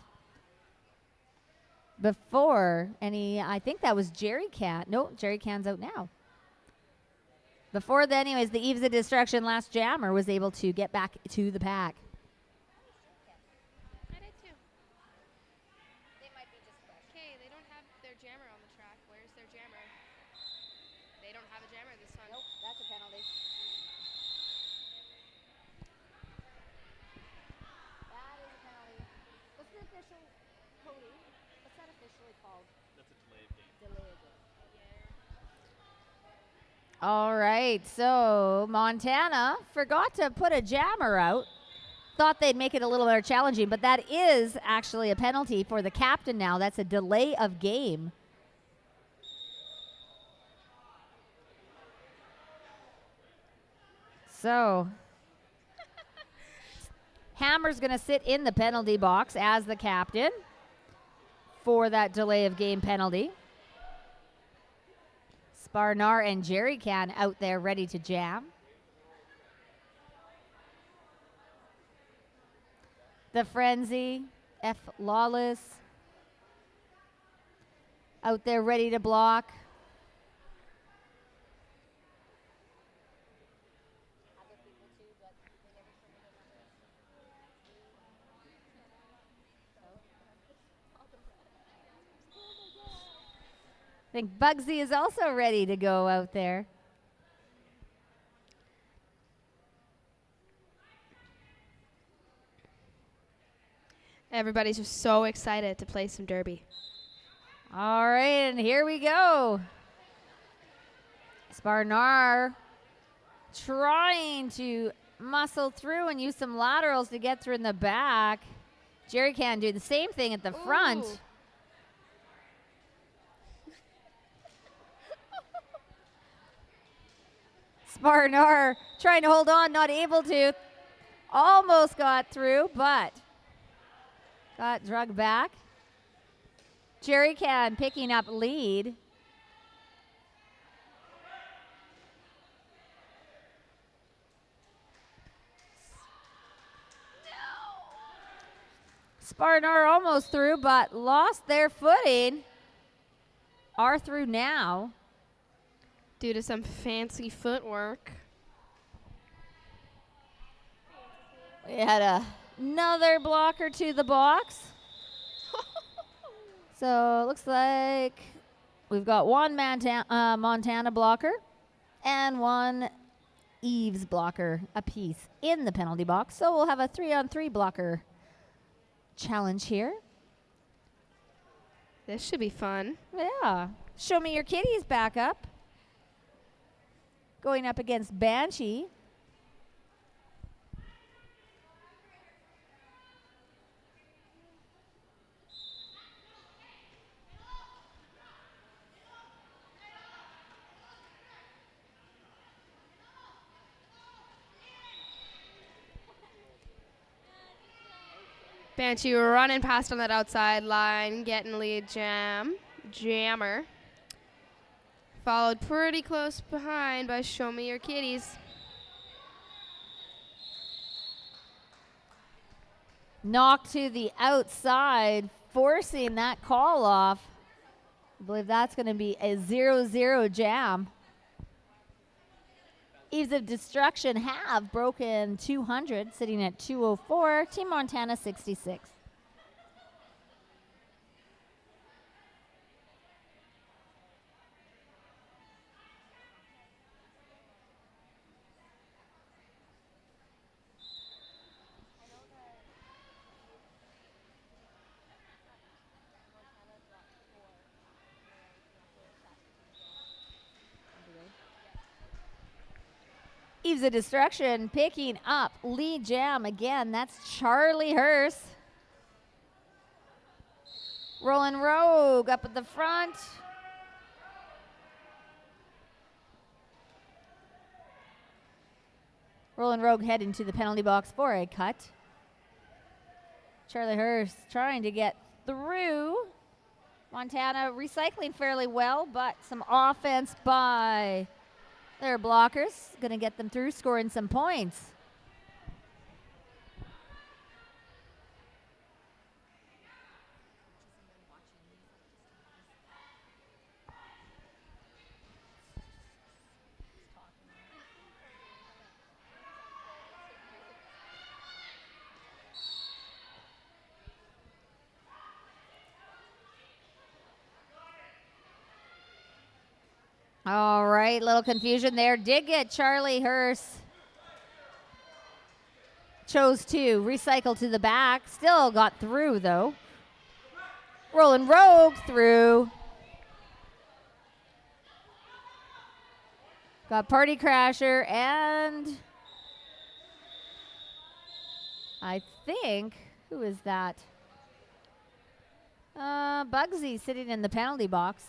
before any, I think that was Jerry Can. No, Jerry Can's out now. Before then, anyways, the Eves of Destruction last jammer was able to get back to the pack. I did too. Okay, they don't have their jammer on the track. Where's their jammer? They don't have a jammer this one. Nope, that's a penalty. That is a penalty. What's the official, Cody? What's that officially called? That's a delay of game. Delay of game. All right, so Montana forgot to put a jammer out. Thought they'd make it a little more challenging, but that is actually a penalty for the captain now. That's a delay of game. So Hammer's going to sit in the penalty box as the captain for that delay of game penalty. Sparnar and Jerry Can out there ready to jam. The Frenzy, F. Lawless out there ready to block. I think Bugsy is also ready to go out there. Everybody's just so excited to play some derby. All right, and here we go. Sparnar trying to muscle through and use some laterals to get through in the back. Jerry Can do the same thing at the front. Sparnar trying to hold on, not able to. Almost got through, but got drugged back. Jerry Can picking up lead. Sparnar almost through, but lost their footing. Are through now. Due to some fancy footwork. We had another blocker to the box. So it looks like we've got one Montana blocker and one Eves blocker apiece in the penalty box. So we'll have a 3-on-3 blocker challenge here. This should be fun. Yeah. Show Me Your Kitties back up. Going up against Banshee. Banshee running past on that outside line, getting lead jammer. Followed pretty close behind by Show Me Your Kitties. Knocked to the outside, forcing that call off. I believe that's going to be a 0-0 jam. Eves of Destruction have broken 200, sitting at 204. Team Montana 66. Eves of Destruction picking up lead jam again. That's Charlie Hurst. Rolling Rogue up at the front. Rolling Rogue heading to the penalty box for a cut. Charlie Hurst trying to get through. Montana recycling fairly well, but some offense by their blockers. Going to get them through, scoring some points. All right, little confusion there. Did get Charlie Hurst. Chose to recycle to the back. Still got through, though. Rolling Rogue through. Got Party Crasher and I think, who is that? Bugsy sitting in the penalty box.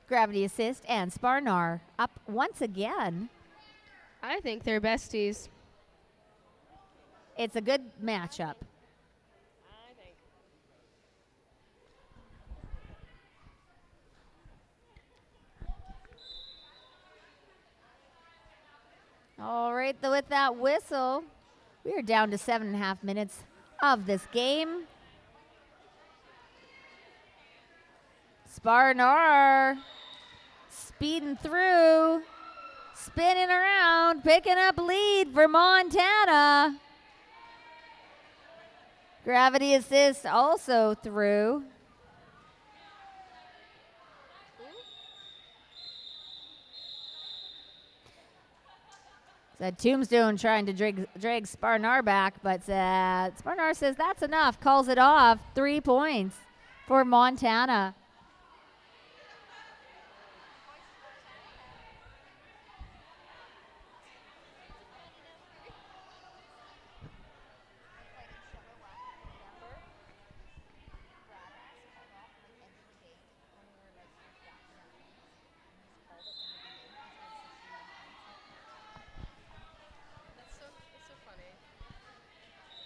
Gravity Assist and Sparnar up once again. I think they're besties. It's a good matchup. All right, with that whistle, we are down to 7.5 minutes of this game. Sparnar speeding through, spinning around, picking up lead for Montana. Gravity Assist also through. So Tombstone trying to drag Sparnar back, but Sparnar says that's enough, calls it off. 3 points for Montana.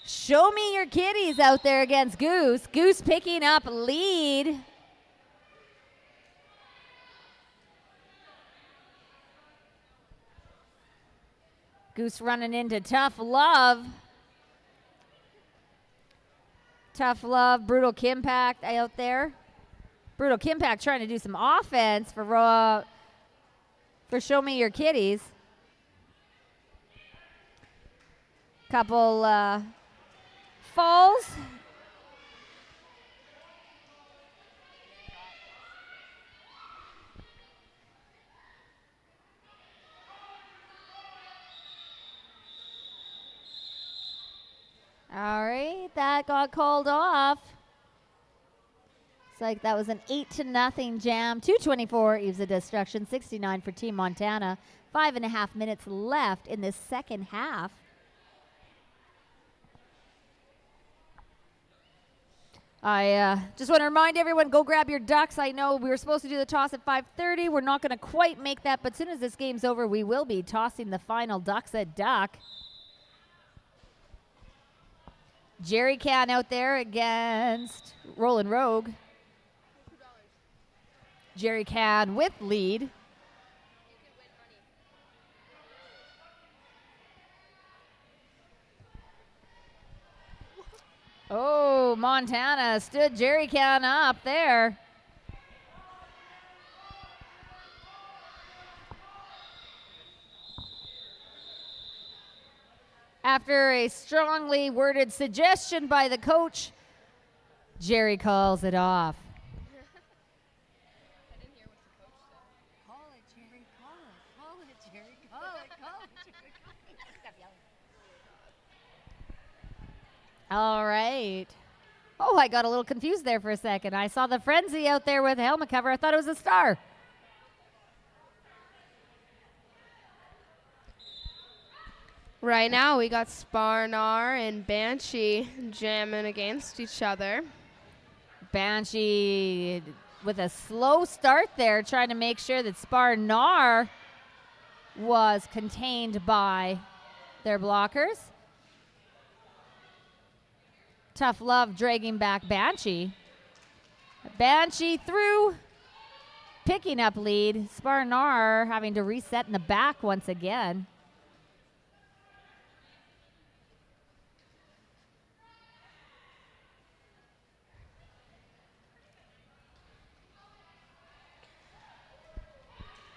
Show Me Your Kitties out there against Goose. Goose picking up lead. Goose running into Tough Love. Tough Love, Brutal Kimpact out there. Brutal Kimpact trying to do some offense for Show Me Your Kitties. Couple falls. All right, that got called off. Looks like that was an 8-0 jam. 2:24 Eves of Destruction, 69 for Team Montana. 5.5 minutes left in the second half. I just want to remind everyone, go grab your ducks. I know we were supposed to do the toss at 5:30. We're not going to quite make that, but as soon as this game's over, we will be tossing the final ducks at duck. Jerry Can out there against Roland Rogue. Jerry Can with lead. Oh, Montana stood Jerry Can up there. After a strongly worded suggestion by the coach, Jerry calls it off. All right. Oh, I got a little confused there for a second. I saw the Frenzy out there with a helmet cover. I thought it was a star. Right now, we got Sparnar and Banshee jamming against each other. Banshee with a slow start there, trying to make sure that Sparnar was contained by their blockers. Tough Love dragging back Banshee. Banshee through, picking up lead. Sparnar having to reset in the back once again.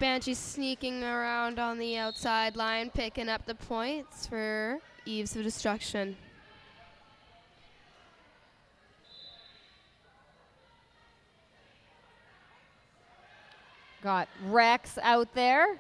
Banshee sneaking around on the outside line, picking up the points for Eves of Destruction. Got Rex out there.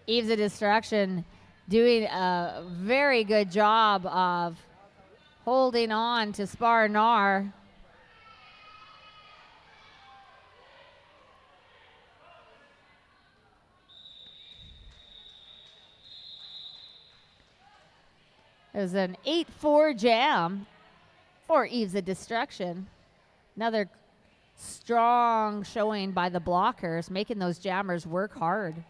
Eves of Destruction doing a very good job of holding on to Sparnar. It was an 8-4 jam for Eves of Destruction. Another strong showing by the blockers, making those jammers work hard.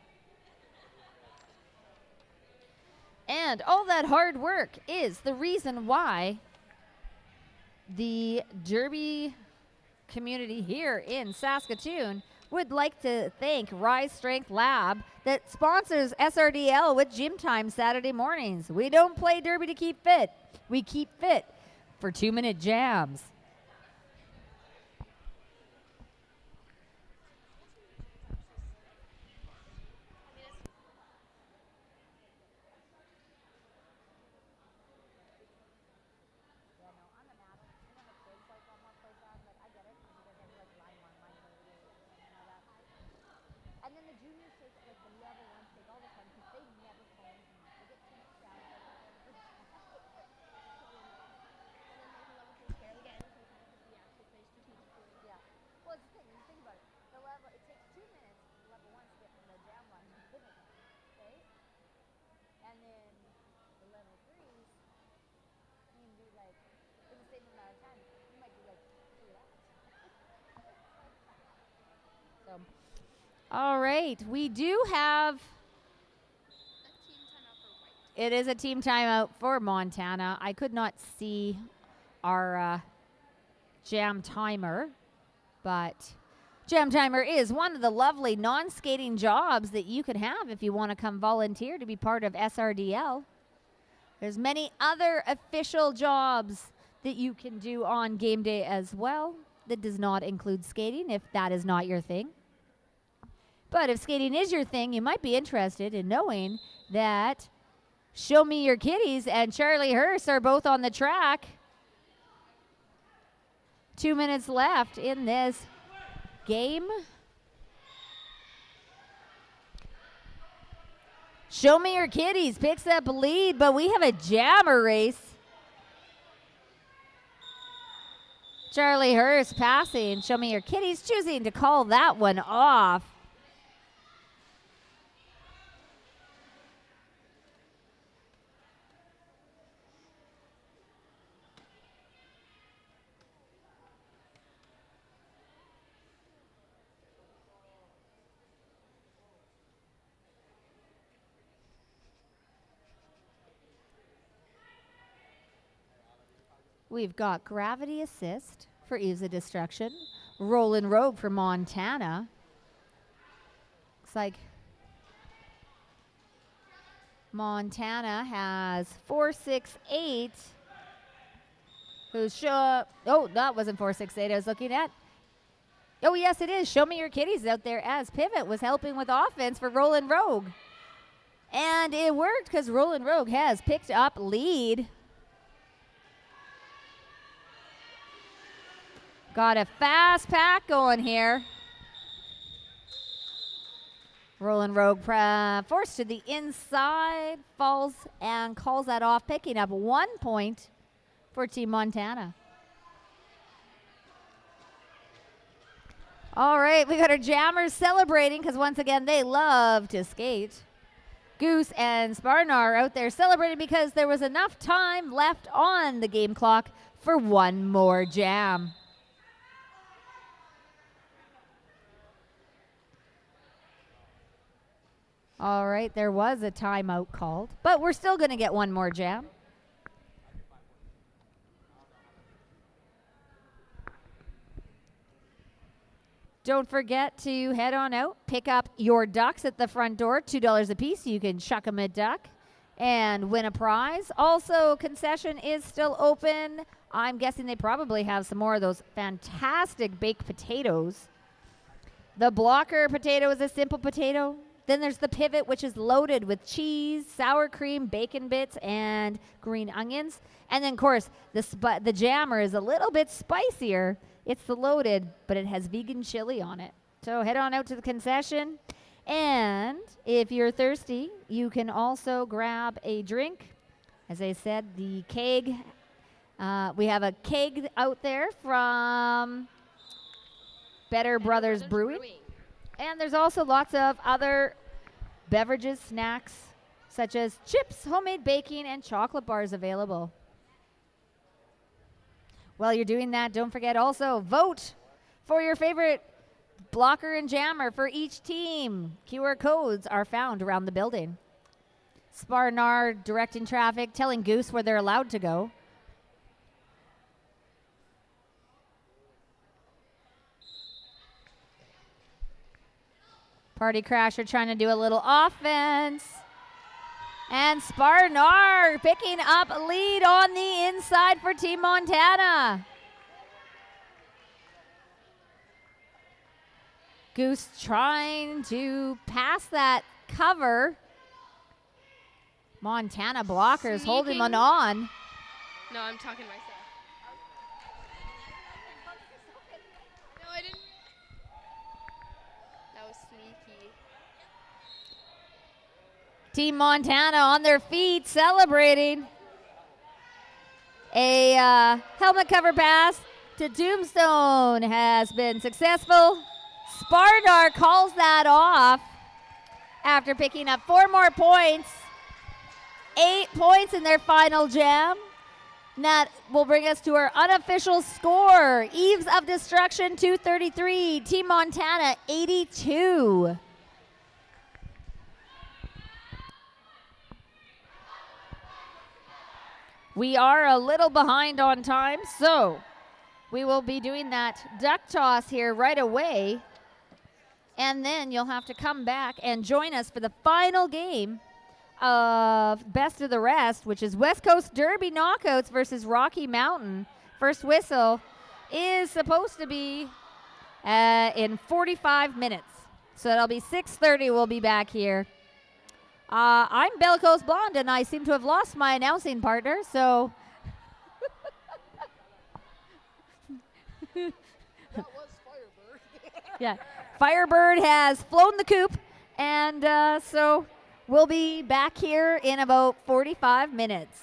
And all that hard work is the reason why the Derby community here in Saskatoon would like to thank Rise Strength Lab that sponsors SRDL with gym time Saturday mornings. We don't play Derby to keep fit. We keep fit for 2-minute jams. All right, we do have. It is a team timeout for Montana. I could not see our jam timer, but jam timer is one of the lovely non-skating jobs that you can have if you want to come volunteer to be part of SRDL. There's many other official jobs that you can do on game day as well that does not include skating if that is not your thing. But if skating is your thing, you might be interested in knowing that Show Me Your Kitties and Charlie Hurst are both on the track. 2 minutes left in this game. Show Me Your Kitties picks up a lead, but we have a jammer race. Charlie Hurst passing. Show Me Your Kitties choosing to call that one off. We've got Gravity Assist for Ease of Destruction. Rollin' Rogue for Montana. Looks like Montana has 468. Who's oh, that wasn't 468 I was looking at. Oh, yes, it is. Show Me Your Kitties out there as Pivot was helping with offense for Rollin' Rogue. And it worked because Rollin' Rogue has picked up lead. Got a fast pack going here. Rollin' Rogue forced to the inside, falls and calls that off, picking up 1 point for Team Montana. All right, we got our jammers celebrating because once again, they love to skate. Goose and Sparnar out there celebrating because there was enough time left on the game clock for one more jam. All right, there was a timeout called, but we're still going to get one more jam. Don't forget to head on out, pick up your ducks at the front door, $2 a piece. You can chuck them a duck and win a prize. Also, concession is still open. I'm guessing they probably have some more of those fantastic baked potatoes. The blocker potato is a simple potato. Then there's the pivot, which is loaded with cheese, sour cream, bacon bits, and green onions. And then, of course, the jammer is a little bit spicier. It's the loaded, but it has vegan chili on it. So head on out to the concession. And if you're thirsty, you can also grab a drink. As I said, the keg, we have a keg out there from Better Brothers Brewing. And there's also lots of other beverages, snacks, such as chips, homemade baking, and chocolate bars available. While you're doing that, don't forget also vote for your favorite blocker and jammer for each team. QR codes are found around the building. Sparnar directing traffic, telling Goose where they're allowed to go. Party Crasher trying to do a little offense. And Sparnar picking up lead on the inside for Team Montana. Goose trying to pass that cover. Montana blockers holding one on. No, I'm talking to myself. No, I didn't. That was sneaky. Team Montana on their feet celebrating. A helmet cover pass to Tombstone has been successful. Sparnar calls that off after picking up 4 more points. 8 points in their final jam. And that will bring us to our unofficial score. Eves of Destruction 233, Team Montana 82. We are a little behind on time, so we will be doing that duck toss here right away. And then you'll have to come back and join us for the final game of Best of the Rest, which is West Coast Derby Knockouts versus Rocky Mountain. First whistle is supposed to be in 45 minutes. So it'll be 6:30 we'll be back here. I'm Bellicose Blonde, and I seem to have lost my announcing partner, so... That was Firebird. Yeah, Firebird has flown the coop, and so we'll be back here in about 45 minutes.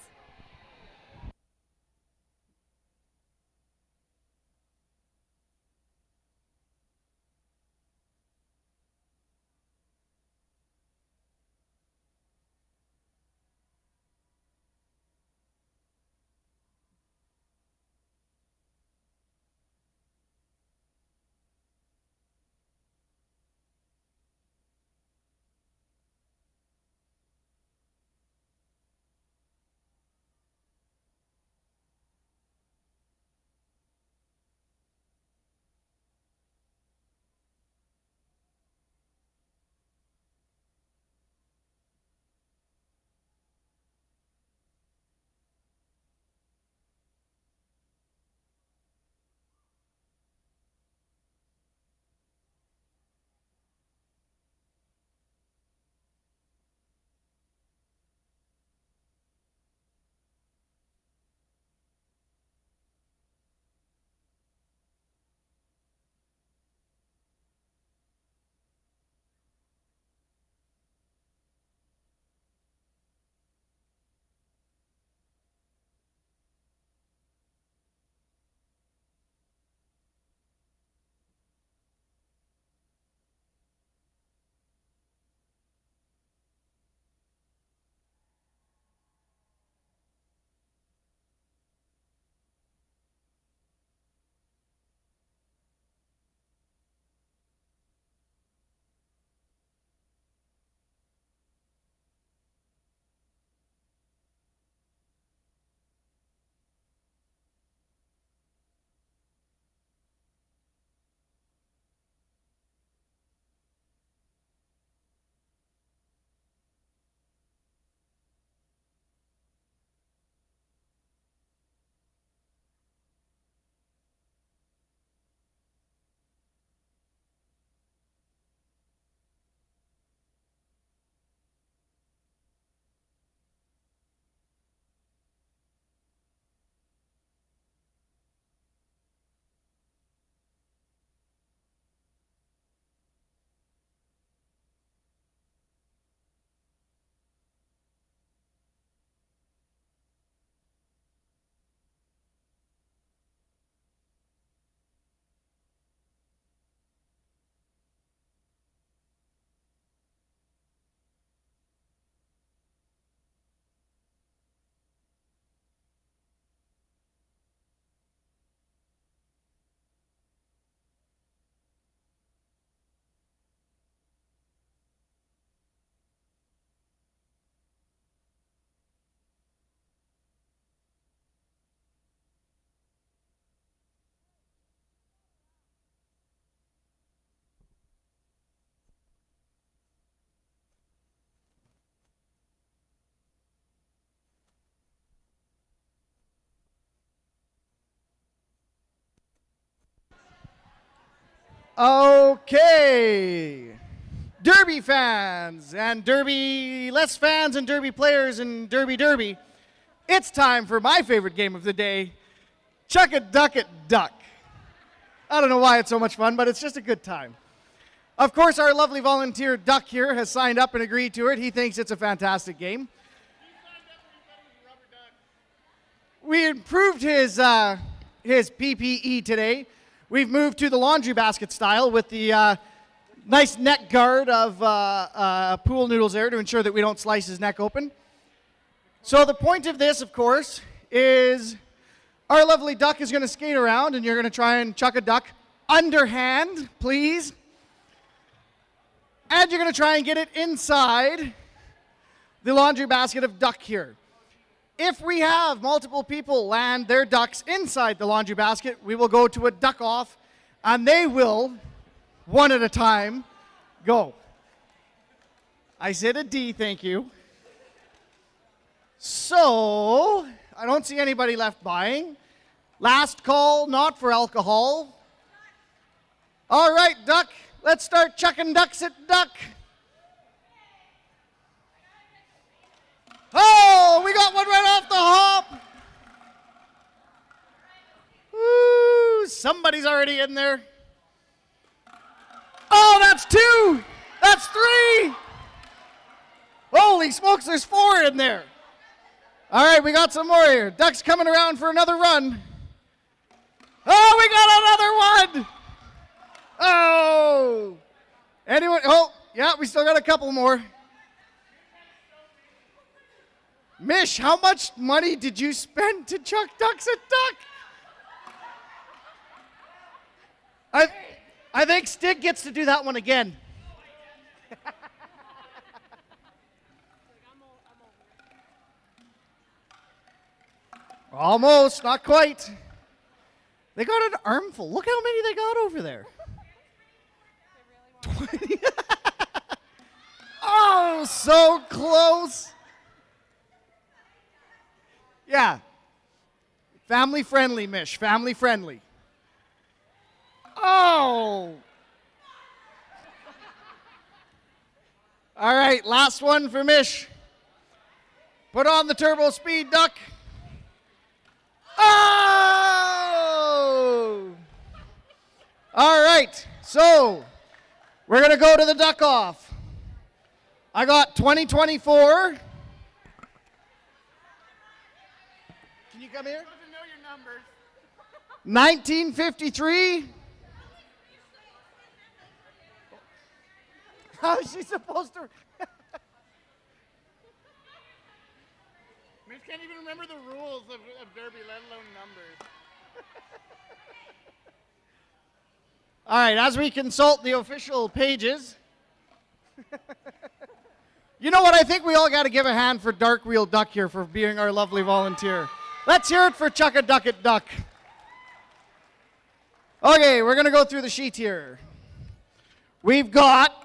Okay. Derby fans and Derby less fans and Derby players and Derby. It's time for my favorite game of the day, Chuck It, Duck It, Duck. I don't know why it's so much fun, but it's just a good time. Of course, our lovely volunteer Duck here has signed up and agreed to it. He thinks it's a fantastic game. We improved his PPE today. We've moved to the laundry basket style with the nice neck guard of pool noodles there to ensure that we don't slice his neck open. So the point of this, of course, is our lovely duck is going to skate around, and you're going to try and chuck a duck underhand, please. And you're going to try and get it inside the laundry basket of duck here. If we have multiple people land their ducks inside the laundry basket, we will go to a duck off, and they will, one at a time, go. I said a D, thank you. So, I don't see anybody left buying. Last call, not for alcohol. All right, duck, let's start chucking ducks at duck. Oh, we got one right off the hop. Ooh, somebody's already in there. Oh, that's 2. That's 3. Holy smokes, there's 4 in there. All right, we got some more here. Duck's coming around for another run. Oh, we got another one. Oh. Anyone? Oh, yeah, we still got a couple more. Mish, how much money did you spend to chuck ducks at duck? I think Stig gets to do that one again. Almost, not quite. They got an armful. Look how many they got over there. 20. Oh, so close. Yeah. Family friendly, Mish. Family friendly. Oh. All right, last one for Mish. Put on the turbo speed, duck. Oh! All right, so we're going to go to the duck off. I got 2024. Can you come here? 1953. How is she supposed to? Mitch can't even remember the rules of Derby, let alone numbers. All right, as we consult the official pages, you know what? I think we all got to give a hand for Dark Wheel Duck here for being our lovely volunteer. Let's hear it for Chuck a Duck at Duck. Okay, we're going to go through the sheet here. We've got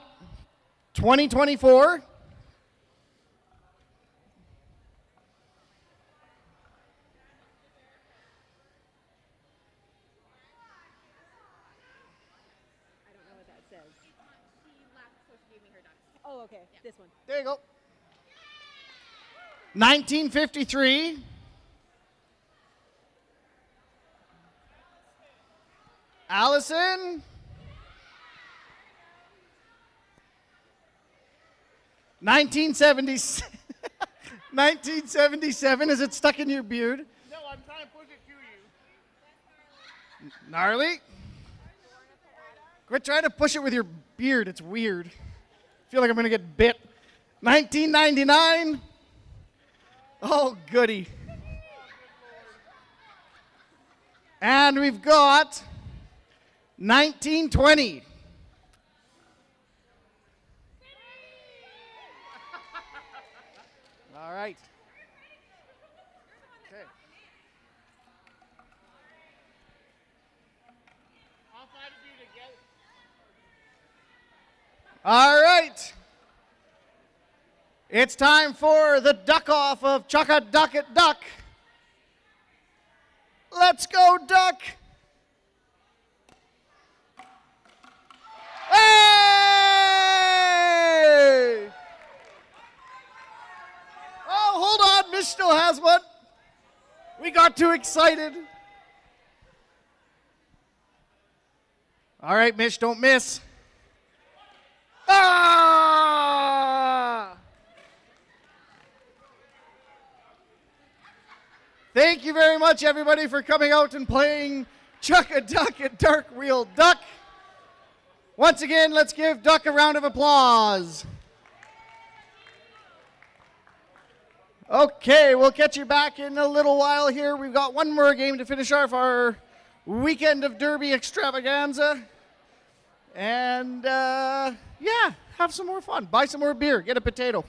2024. Oh, okay. This one. There you go. 1953. Allison. 1977. Is it stuck in your beard? No, I'm trying to push it to you. Gnarly. Quit trying to push it with your beard. It's weird. I feel like I'm going to get bit. 1999. Oh, goody. And we've got 1920. All right. Okay. All 5 of you together. All right. It's time for the duck off of Chuck a Duck at Duck. Let's go, duck. Hey! Oh, hold on. Mish still has one. We got too excited. All right, Mish, don't miss. Ah! Thank you very much, everybody, for coming out and playing Chuck a Duck at Dark Wheel Duck. Once again, let's give Duck a round of applause. Okay, we'll catch you back in a little while here. We've got one more game to finish off our weekend of Derby extravaganza. And yeah, have some more fun. Buy some more beer. Get a potato.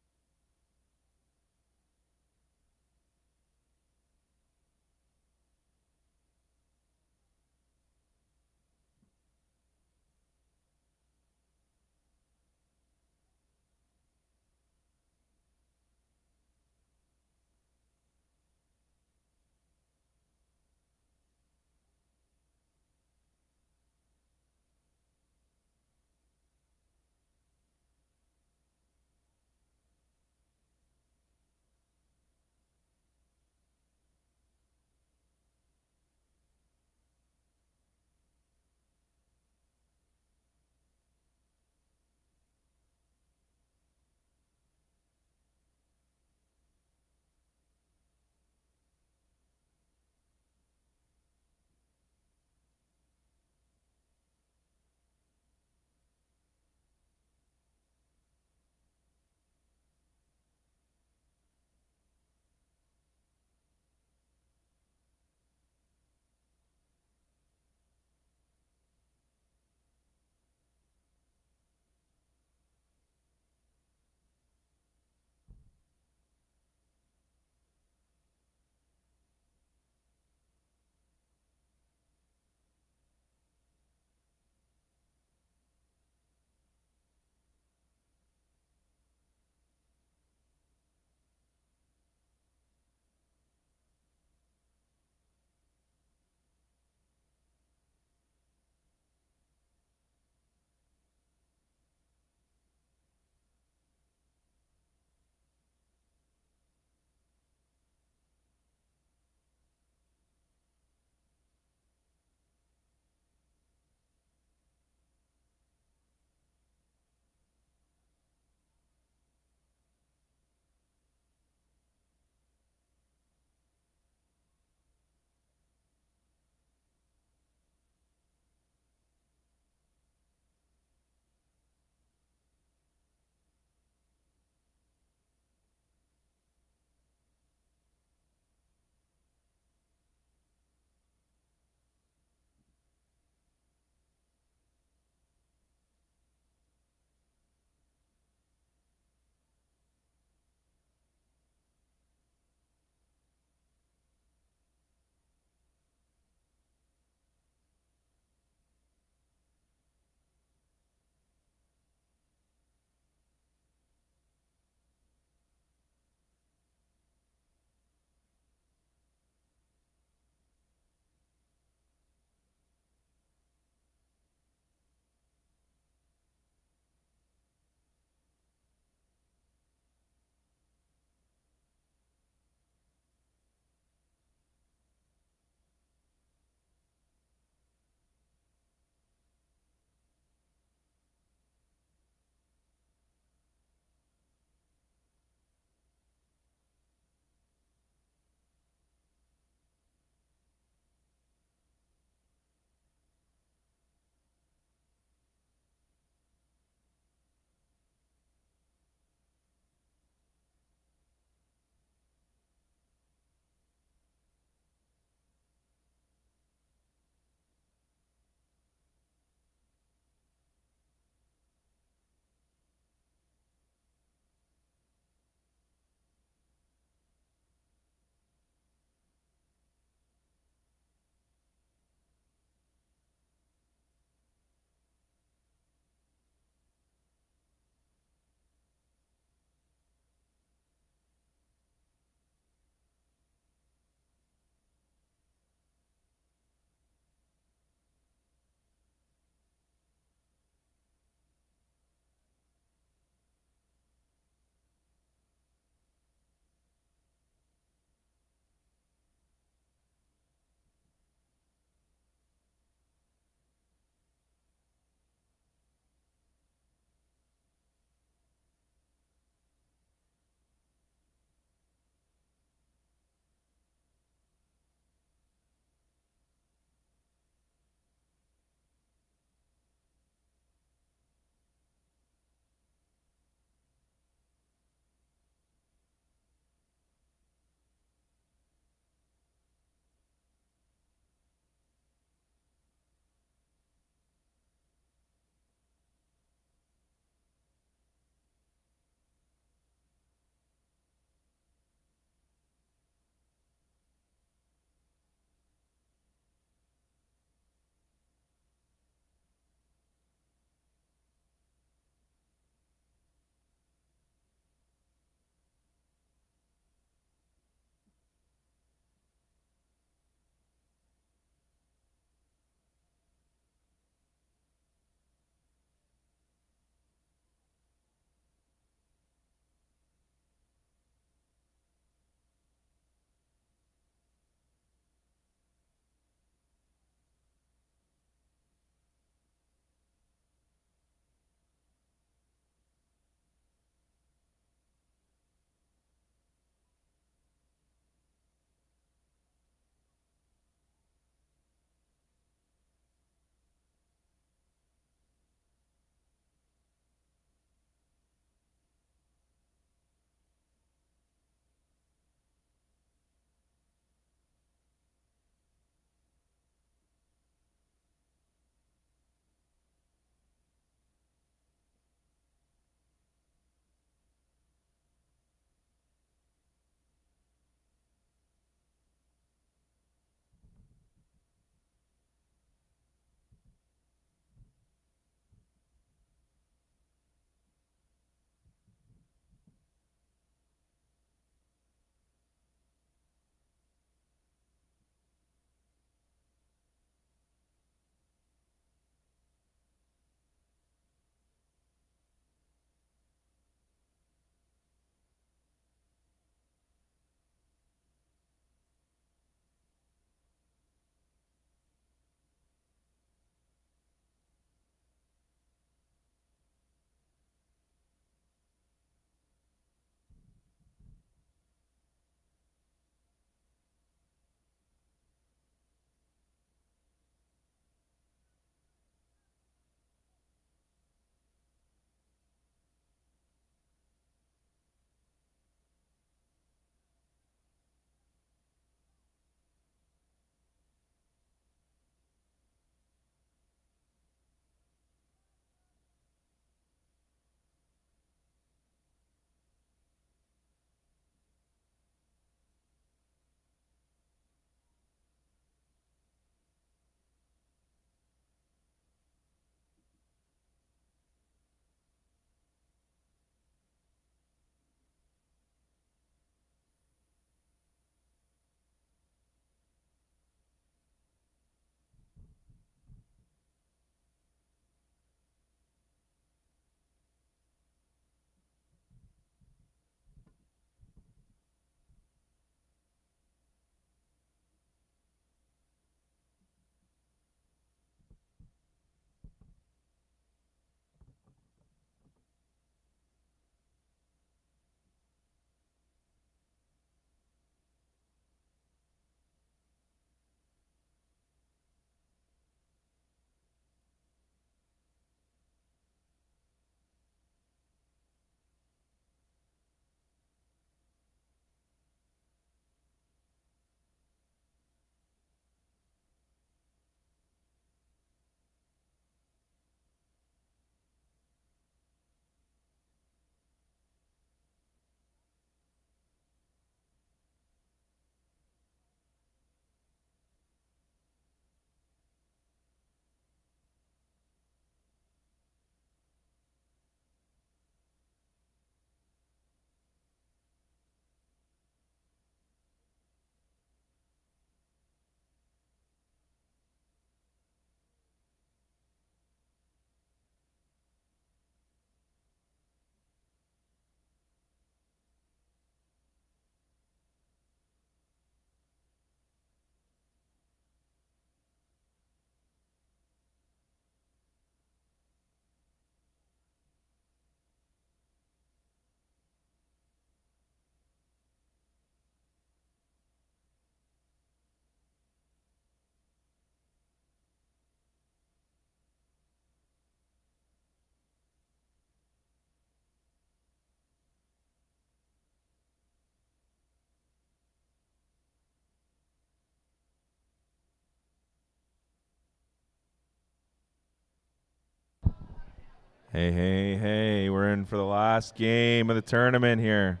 Hey, hey, hey, we're in for the last game of the tournament here.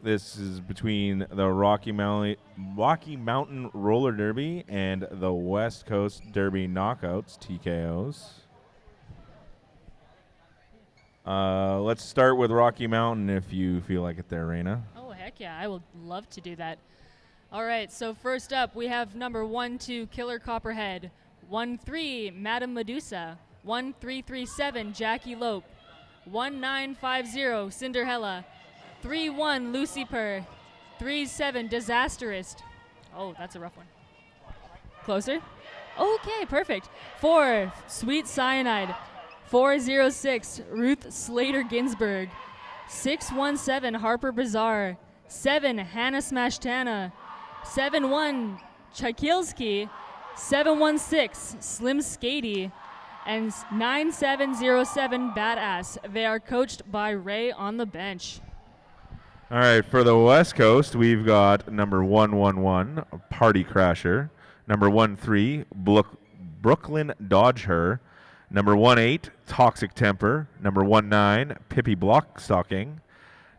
This is between the Rocky Mountain Roller Derby and the West Coast Derby Knockouts, TKOs. Let's start with Rocky Mountain if you feel like it there, Raina. Oh, heck yeah. I would love to do that. All right, so first up, we have number 1-2 Killer Copperhead, 1-3 Madame Medusa, 1-3-3-7 Jackie Lope, 1-9-5-0 Cinderella, 3-1 Lucy Purr, 3-7 Disasterist. Oh, that's a rough one. Closer? Okay, perfect. 4 Sweet Cyanide, 4-0-6 Ruth Slater Ginsburg, 6-1-7 Harper Bazaar, 7 Hannah Smashtana, 7-1 Chakilski, 7-1-6 Slim Skady, and 9-7-0-7 Badass. They are coached by Ray on the bench. All right, for the West Coast, we've got number 111, Party Crasher, number 13, Brooklyn Dodge Her, number 18, Toxic Temper, number 19, Pippi Blockstocking,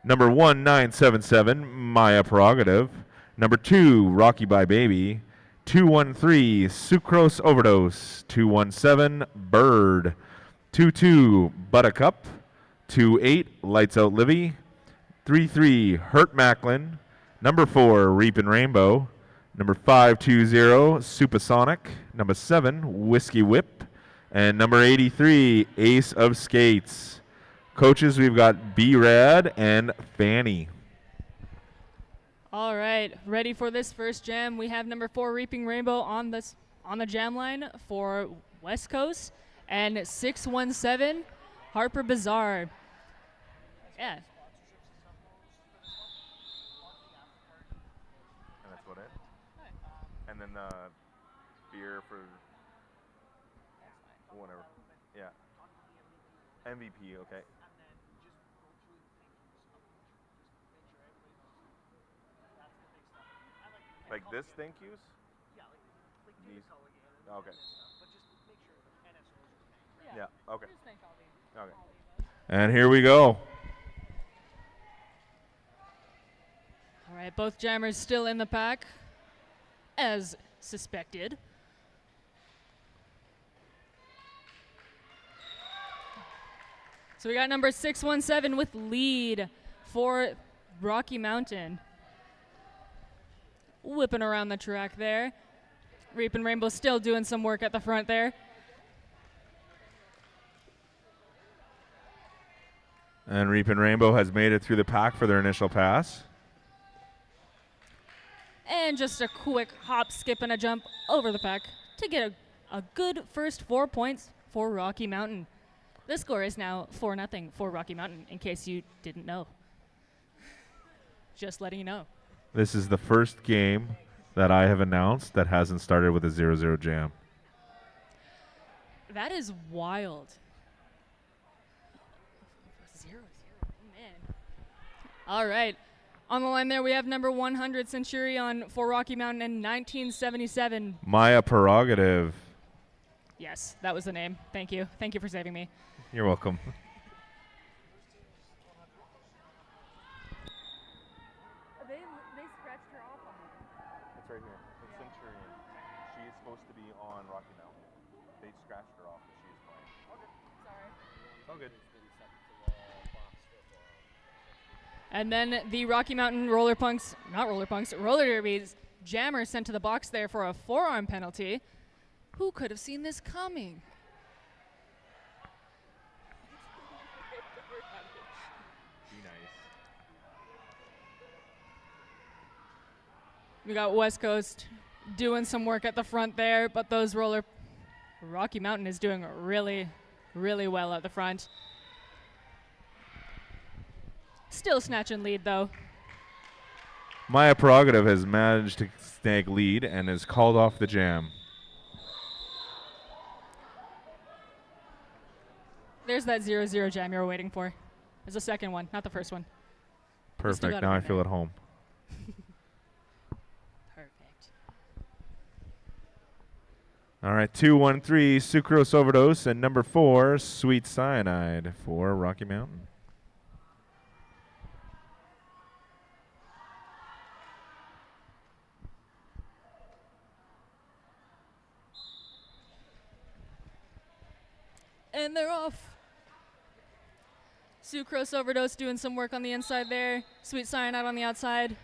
number 1977, Maya Prerogative, number 2, Rocky by Baby, 213, Sucrose Overdose, 217, Bird, 22, Buttercup, 28, Lights Out Livy, 33, Hurt Macklin, number 4, Reapin' Rainbow, number 520, Supersonic, number 7, Whiskey Whip, and number 83, Ace of Skates. Coaches, we've got B-Rad and Fanny. All right, ready for this first jam. We have number 4 Reaping Rainbow on the jam line for West Coast, and 617 Harper Bazaar. Yeah. And that's what it? And then beer for whatever. Yeah. MVP, okay. Like this, thank yous? Yeah, like these. Okay. Yeah, okay. Okay. And here we go. All right, both jammers still in the pack, as suspected. So we got number 617 with lead for Rocky Mountain. Whipping around the track there. Reapin' Rainbow still doing some work at the front there. And Reapin' Rainbow has made it through the pack for their initial pass. And just a quick hop, skip, and a jump over the pack to get a good first 4 points for Rocky Mountain. The score is now 4-0 for Rocky Mountain, in case you didn't know. Just letting you know. This is the first game that I have announced that hasn't started with a 0-0 jam. That is wild. 0-0, man. All right. On the line there, we have number 100 Centurion for Rocky Mountain in 1977. Maya Prerogative. Yes, that was the name. Thank you. Thank you for saving me. You're welcome. They scratched her off on me. It's right here. It's Centurion. She is supposed to be on Rocky Mountain. They scratched her off, but she is playing. Okay, sorry. It's all good. And then the Rocky Mountain Roller Derby's jammer sent to the box there for a forearm penalty. Who could have seen this coming? Be nice. We got West Coast doing some work at the front there, but Rocky Mountain is doing really, really well at the front. Still snatching lead, though. Maya Prerogative has managed to snag lead and is called off the jam. There's that 0-0 jam you were waiting for. There's a second one, not the first one. Perfect. Now I feel at home. Perfect. All right, 2-1-3, sucrose overdose, and number 4, sweet cyanide for Rocky Mountain. And they're off. Sucrose overdose doing some work on the inside there. Sweet cyanide on the outside.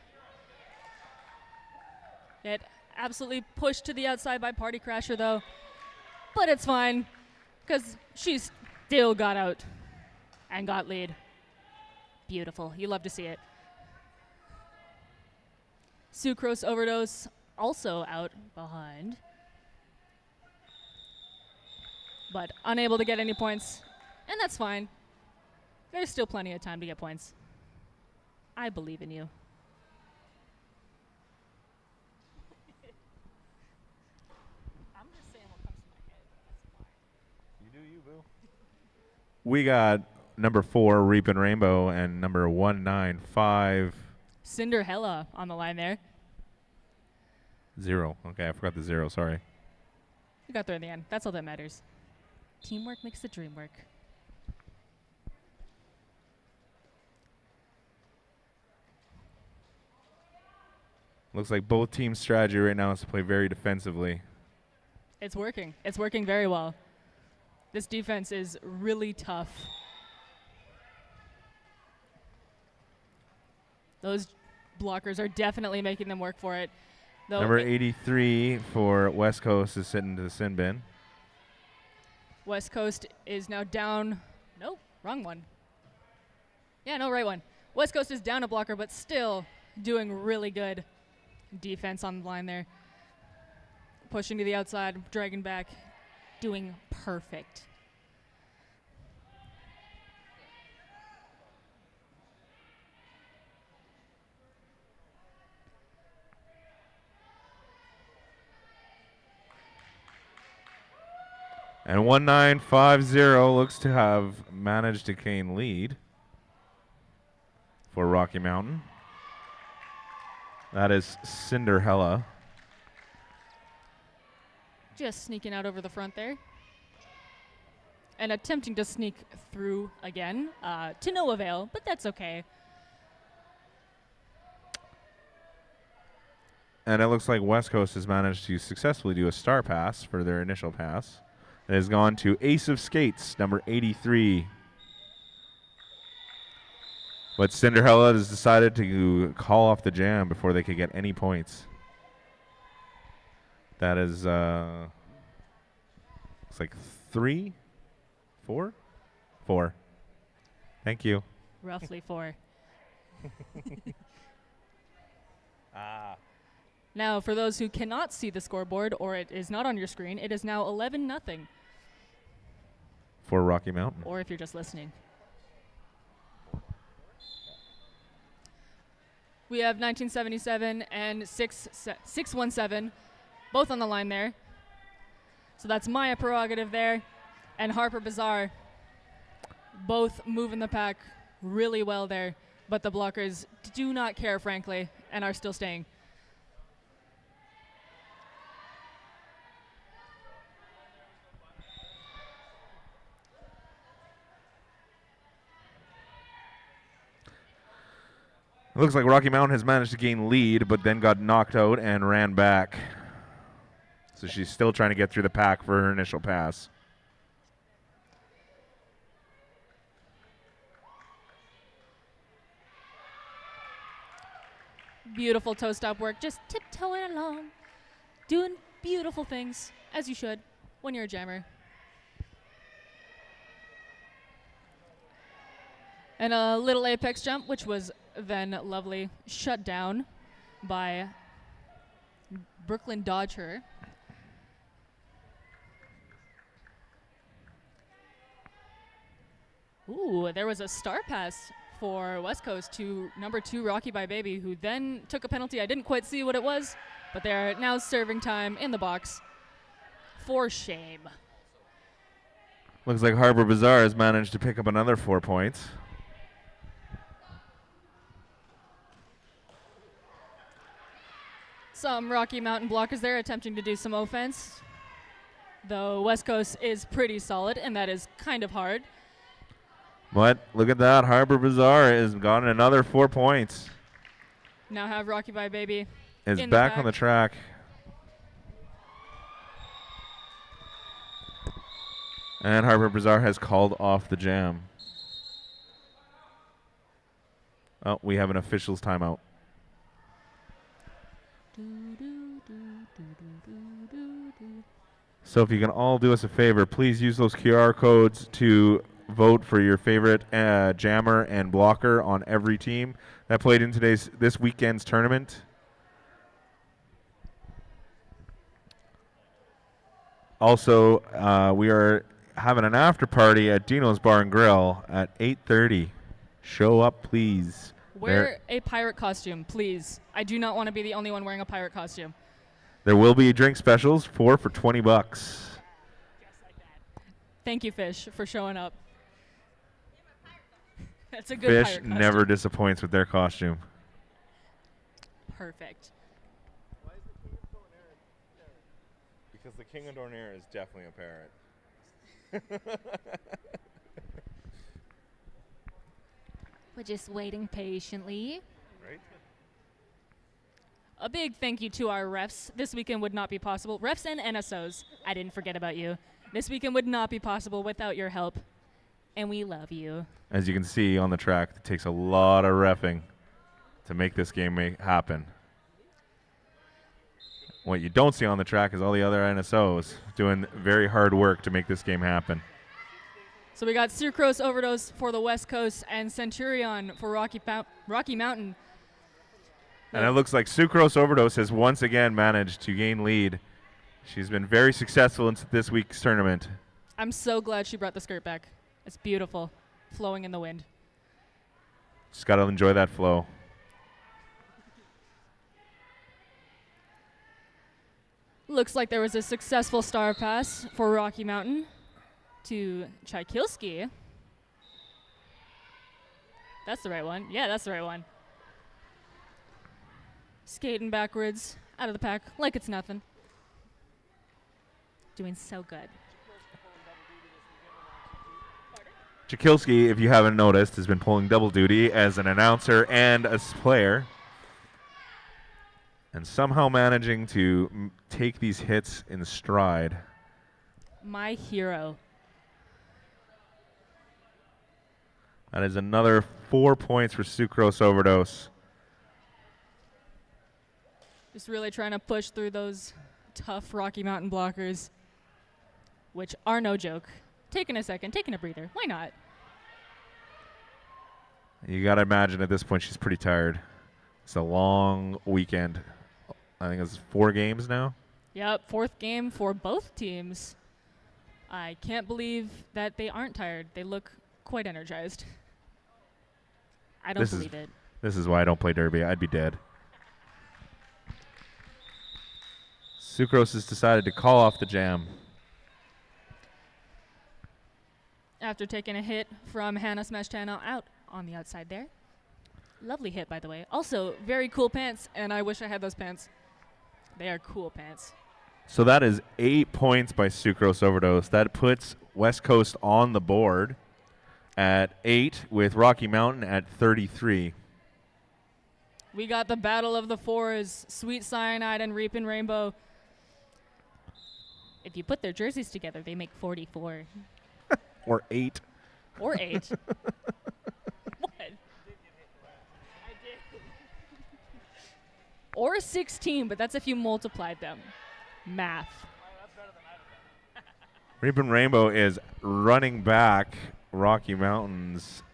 Get absolutely pushed to the outside by Party Crasher though. But it's fine, because she still got out and got lead. Beautiful. You love to see it. Sucrose overdose also out behind, but unable to get any points, and that's fine. There's still plenty of time to get points. I believe in you. I'm just saying what comes to my head. You do you, boo. We got number 4, Reapin' Rainbow, and number 195. Cinderella on the line there. 0. Okay, I forgot the 0, sorry. We got there in the end. That's all that matters. Teamwork makes the dream work. Looks like both teams' strategy right now is to play very defensively. It's working. It's working very well. This defense is really tough. Those blockers are definitely making them work for it. Though Number 83 for West Coast is sitting to the sin bin. West Coast is now down. Nope, wrong one. Yeah, no, right one. West Coast is down a blocker, but still doing really good defense on the line there. Pushing to the outside, dragging back, doing perfect. And 1950 looks to have managed to gain lead for Rocky Mountain. That is Cinderella. Just sneaking out over the front there. And attempting to sneak through again, to no avail, but that's okay. And it looks like West Coast has managed to successfully do a star pass for their initial pass. It has gone to Ace of Skates, number 83. But Cinderella has decided to call off the jam before they could get any points. That is, it's like 3, 4? 4. Thank you. Roughly 4. Ah. Now, for those who cannot see the scoreboard or it is not on your screen, it is now 11-0. For Rocky Mountain. Or if you're just listening. We have 1977 and 617, both on the line there. So that's Maya Prerogative there, and Harper Bazaar, both moving the pack really well there, but the blockers do not care, frankly, and are still staying. It looks like Rocky Mountain has managed to gain lead, but then got knocked out and ran back. So she's still trying to get through the pack for her initial pass. Beautiful toe stop work, just tiptoeing along, doing beautiful things, as you should when you're a jammer. And a little apex jump, which was then lovely shut down by Brooklyn Dodger. Ooh, there was a star pass for West Coast to number 2 Rocky by Baby, who then took a penalty. I didn't quite see what it was, but they're now serving time in the box. For shame. Looks like Harbor Bazaar has managed to pick up another 4 points. Some Rocky Mountain blockers there attempting to do some offense. though West Coast is pretty solid, and that is kind of hard. But look at that. Harbor Bazaar has gotten another 4 points. Now have Rocky Bye Baby Is in back the on the track. And Harbor Bazaar has called off the jam. Oh, we have an officials timeout. So if you can all do us a favor, please use those QR codes to vote for your favorite jammer and blocker on every team that played in this weekend's tournament. Also, we are having an after party at Dino's Bar and Grill at 8:30. Show up, please. Wear a pirate costume, please. I do not want to be the only one wearing a pirate costume. There will be drink specials, 4 for $20. Thank you, Fish, for showing up. That's a good Fish pirate costume. never disappoints with their costume. Perfect. Because the King of Dornaire is definitely a parrot. We're just waiting patiently. Right. A big thank you to our refs. This weekend would not be possible. Refs and NSOs, I didn't forget about you. This weekend would not be possible without your help, and we love you. As you can see on the track, it takes a lot of reffing to make this game happen. What you don't see on the track is all the other NSOs doing very hard work to make this game happen. So we got Sucrose Overdose for the West Coast and Centurion for Rocky Mountain. And it looks like Sucrose Overdose has once again managed to gain lead. She's been very successful in this week's tournament. I'm so glad she brought the skirt back. It's beautiful, flowing in the wind. Just got to enjoy that flow. Looks like there was a successful star pass for Rocky Mountain to Tchaikovsky. That's the right one. Yeah, that's the right one. Skating backwards, out of the pack, like it's nothing. Doing so good. Chakilski, if you haven't noticed, has been pulling double duty as an announcer and a player. And somehow managing to take these hits in stride. My hero. That is another 4 points for Sucrose Overdose. Just really trying to push through those tough Rocky Mountain blockers, which are no joke. Taking a second, taking a breather. Why not? You got to imagine at this point she's pretty tired. It's a long weekend. I think it's 4 games now. Yep, 4th game for both teams. I can't believe that they aren't tired. They look quite energized. I don't believe it. This is why I don't play Derby. I'd be dead. Sucrose has decided to call off the jam. After taking a hit from Hannah Smashtana out on the outside there. Lovely hit, by the way. Also, very cool pants, and I wish I had those pants. They are cool pants. So that is 8 points by Sucrose Overdose. That puts West Coast on the board at 8 with Rocky Mountain at 33. We got the battle of the 4s, Sweet Cyanide and Reapin' Rainbow. If you put their jerseys together, they make 44. Or 8. Or 8. What? Or 16, but that's if you multiplied them. Math. Reapin' Rainbow is running back Rocky Mountain's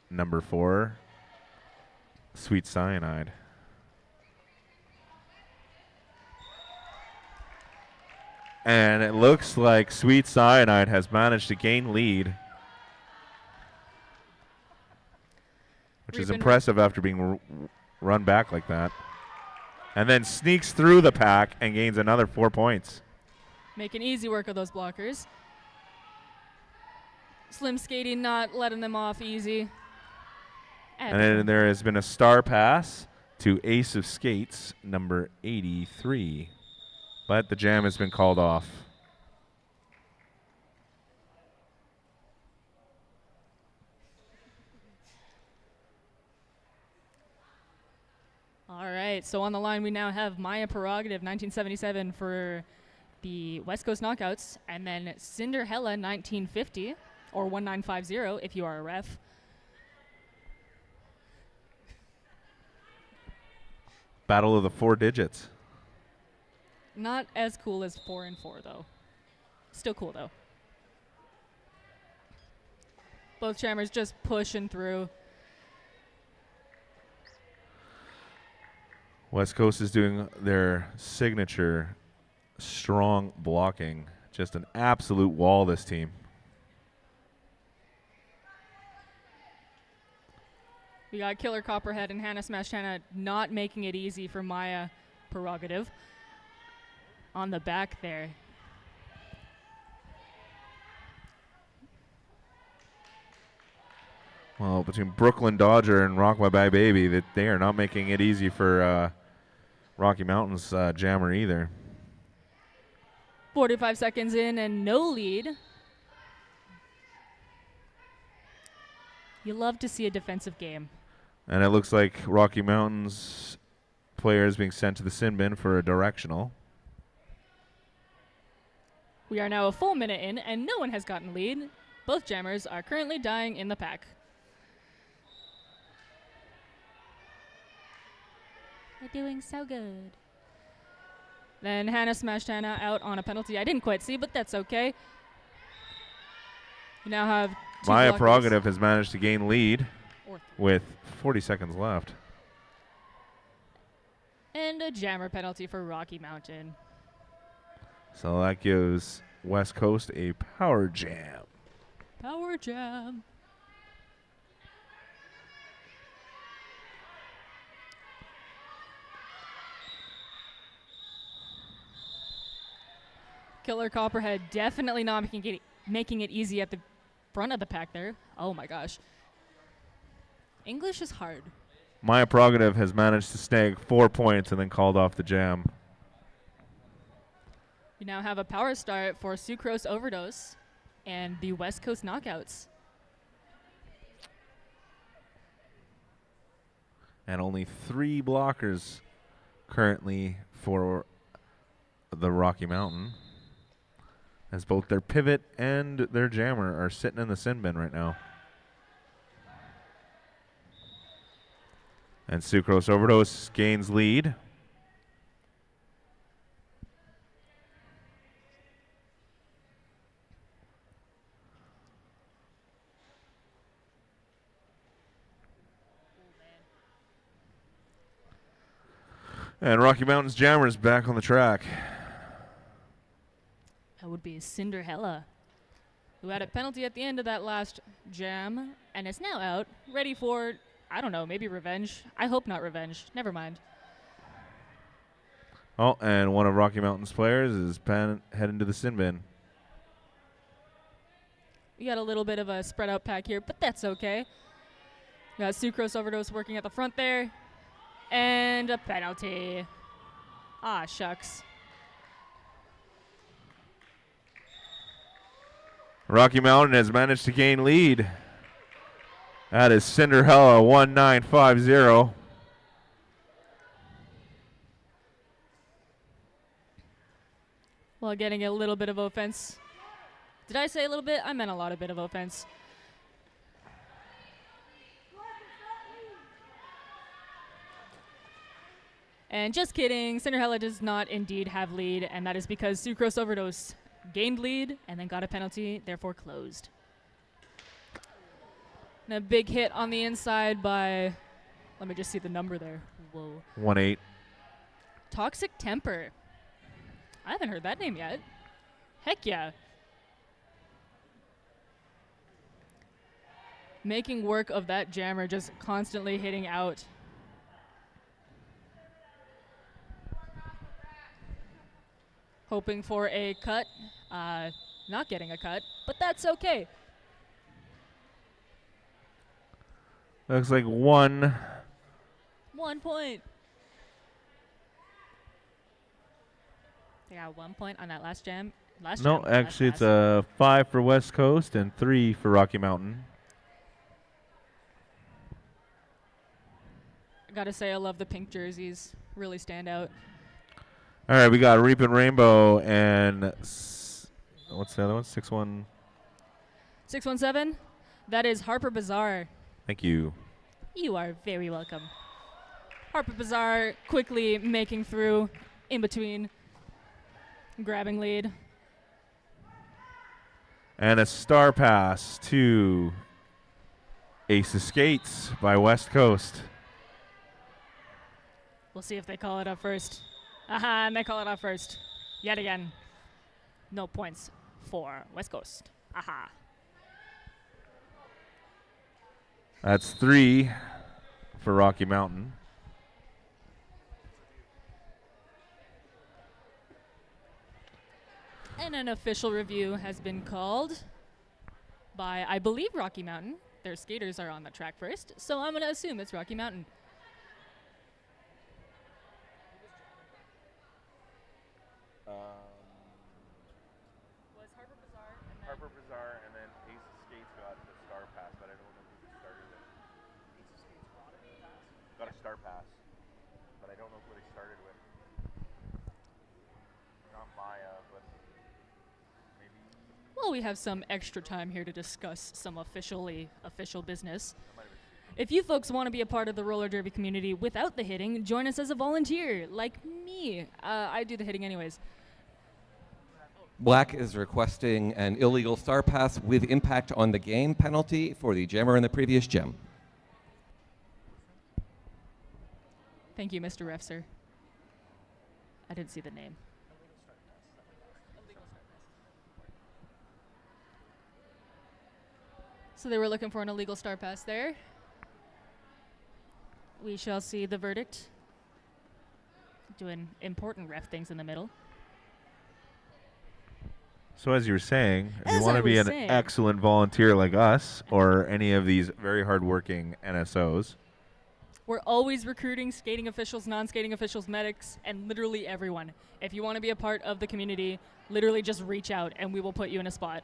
number 4, Sweet Cyanide. And it looks like Sweet Cyanide has managed to gain lead, which is impressive after being run back like that. And then sneaks through the pack and gains another 4 points. Making easy work of those blockers. Slim Skating not letting them off easy. And then there has been a star pass to Ace of Skates, number 83. But the jam has been called off. right, so on the line we now have Maya Prerogative 1977 for the West Coast Knockouts, and then Cinderella 1950, or 1950 if you are a ref. Battle of the 4 digits. Not as cool as 4 and 4 though. Still cool though. Both jammers just pushing through. West Coast is doing their signature strong blocking. Just an absolute wall, this team. We got Killer Copperhead and Hannah Smash Hannah not making it easy for Maya Prerogative on the back there. Well, between Brooklyn Dodger and Rock My Bag Baby, that they are not making it easy for Rocky Mountain's jammer either. 45 seconds in and no lead. You love to see a defensive game. And it looks like Rocky Mountain's player is being sent to the sin bin for a directional. We are now a full minute in and no one has gotten lead. Both jammers are currently dying in the pack. They're doing so good. Then Hannah Smashed Hannah out on a penalty. I didn't quite see, but that's okay. We now have Maya blockers. Prerogative has managed to gain lead with 40 seconds left. And a jammer penalty for Rocky Mountain. So that gives West Coast a power jam. Power jam. Killer Copperhead definitely not making it easy at the front of the pack there. Oh my gosh. English is hard. Maya Prerogative has managed to snag 4 points and then called off the jam. We now have a power start for Sucrose Overdose and the West Coast Knockouts. And only 3 blockers currently for the Rocky Mountain, as both their pivot and their jammer are sitting in the sin bin right now. And Sucrose Overdose gains lead. And Rocky Mountain's jammer is back on the track. That would be Cinderella, who had a penalty at the end of that last jam and is now out, ready for, I don't know, maybe revenge. I hope not revenge. Never mind. Oh, and one of Rocky Mountain's players is heading to the sin bin. We got a little bit of a spread out pack here, but that's okay. We got Sucrose Overdose working at the front there. And a penalty. Ah, shucks. Rocky Mountain has managed to gain lead. That is Cinderella 1950. While getting a little bit of offense. Did I say a little bit? I meant a lot of bit of offense. And just kidding, Cinderella does not indeed have lead, and that is because Sucrose Overdose gained lead and then got a penalty, therefore closed. And a big hit on the inside by, let me just see the number there. Whoa. 1-8. Toxic Temper. I haven't heard that name yet. Heck yeah. Making work of that jammer, just constantly hitting out. Hoping for a cut, not getting a cut, but that's okay. Looks like 1. 1 point. They got 1 point on that last jam. No, actually it's a 5 for West Coast and 3 for Rocky Mountain. Gotta say, I love the pink jerseys. Really stand out. All right, we got Reaping Rainbow and what's the other one? 6-1. 617. That is Harper Bazaar. Thank you. You are very welcome. Harper Bazaar quickly making through in between, grabbing lead. And a star pass to Ace of Skates by West Coast. We'll see if they call it up first. Aha, and they call it up first. Yet again. No points for West Coast. Aha. That's 3 for Rocky Mountain. And an official review has been called by, I believe, Rocky Mountain. Their skaters are on the track first, so I'm going to assume it's Rocky Mountain. Was Harper Bazaar and then Ace of Skates got the star pass, but I don't know who they started with. Ace of Skates got a star pass, but I don't know who they started with. Not Maya, but maybe. Well, we have some extra time here to discuss some official business. If you folks want to be a part of the roller derby community without the hitting, join us as a volunteer, like me. I do the hitting anyways. Black is requesting an illegal star pass with impact on the game penalty for the jammer in the previous gem. Thank you, Mr. Ref, sir. I didn't see the name. So they were looking for an illegal star pass there. We shall see the verdict. Doing important ref things in the middle. So as you were saying, if you As want I to be was an saying. excellent volunteer like us or any of these very hardworking NSOs, We're always recruiting skating officials, non-skating officials, medics, and literally everyone. If you want to be a part of the community, literally just reach out and we will put you in a spot.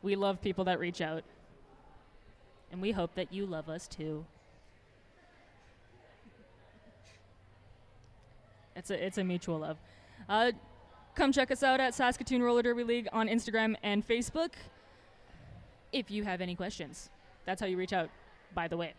We love people that reach out. And we hope that you love us too. It's a mutual love. Come check us out at Saskatoon Roller Derby League on Instagram and Facebook if you have any questions. That's how you reach out, by the way.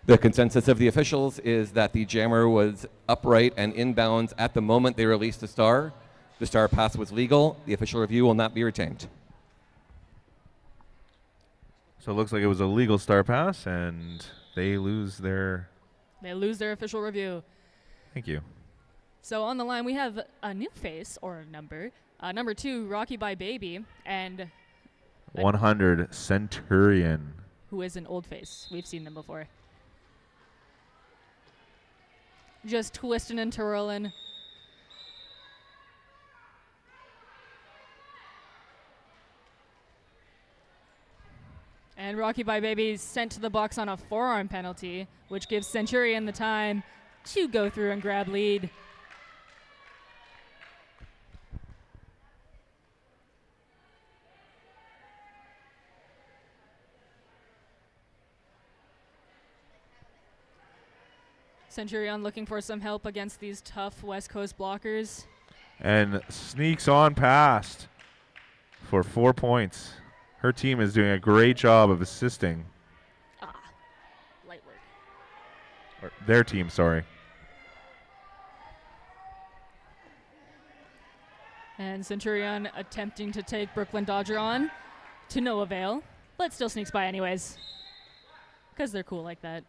The consensus of the officials is that the jammer was upright and inbounds at the moment they released the star. The star pass was legal. The official review will not be retained. so it looks like it was a legal star pass, and they lose their. They lose their official review. Thank you. So on the line, we have a new face or number. Number 2, Rocky by Baby, and 100 Centurion. who is an old face. We've seen them before. Just twisting and twirling. And Rocky by Baby is sent to the box on a forearm penalty, which gives Centurion the time to go through and grab lead. Centurion looking for some help against these tough West Coast blockers. And sneaks on past for 4 points. Her team is doing a great job of assisting. Light work. Or their team, sorry. And Centurion attempting to take Brooklyn Dodger on to no avail, but still sneaks by anyways. Because they're cool like that.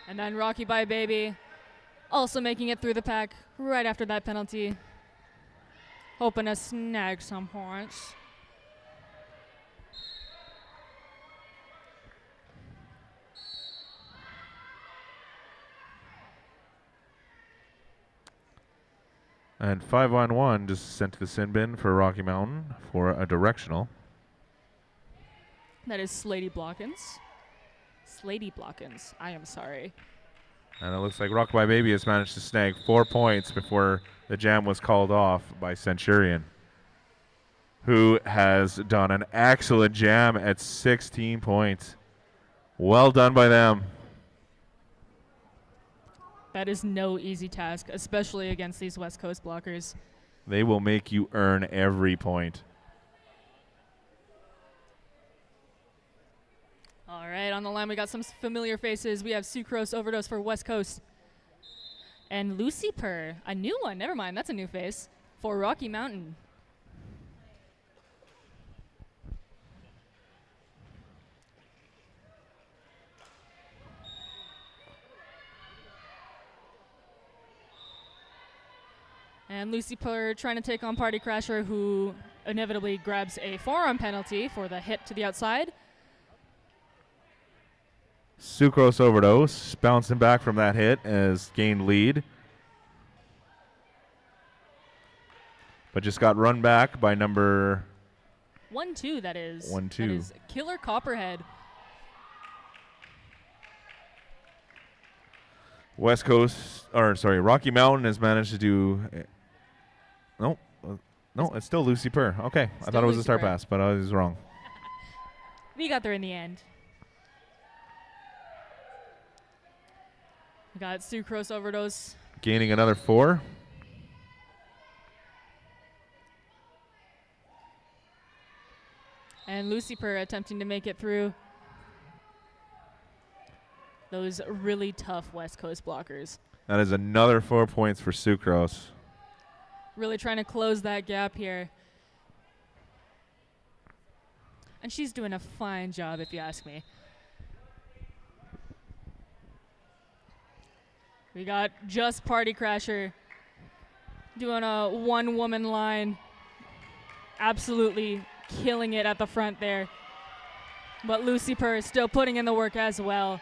And then Rocky by Baby also making it through the pack right after that penalty. Hoping to snag some points. And 5-on-1 just sent to the sin bin for Rocky Mountain for a directional. That is Slady Blockins. Slady Blockins. I am sorry. And it looks like Rock by Baby has managed to snag 4 points before the jam was called off by Centurion. who has done an excellent jam at 16 points. Well done by them. That is no easy task, especially against these West Coast blockers. They will make you earn every point. All right, on the line we got some familiar faces. We have Sucrose Overdose for West Coast. And Lucy Purr, a new one, never mind, that's a new face, for Rocky Mountain. And Lucy Purr trying to take on Party Crasher, who inevitably grabs a forearm penalty for the hit to the outside. Sucrose Overdose bouncing back from that hit has gained lead. But just got run back by number 1-2, that is. 1-2. That is Killer Copperhead. Rocky Mountain has managed to do. No, it's still Lucy Purr. Okay, I thought it was a star pass, but I was wrong. We got there in the end. We got Sucrose Overdose. Gaining another 4. And Lucy Purr attempting to make it through those really tough West Coast blockers. That is another 4 points for Sucrose. Really trying to close that gap here. And she's doing a fine job, if you ask me. We got Just Party Crasher doing a one-woman line. Absolutely killing it at the front there. But Lucy Purr still putting in the work as well.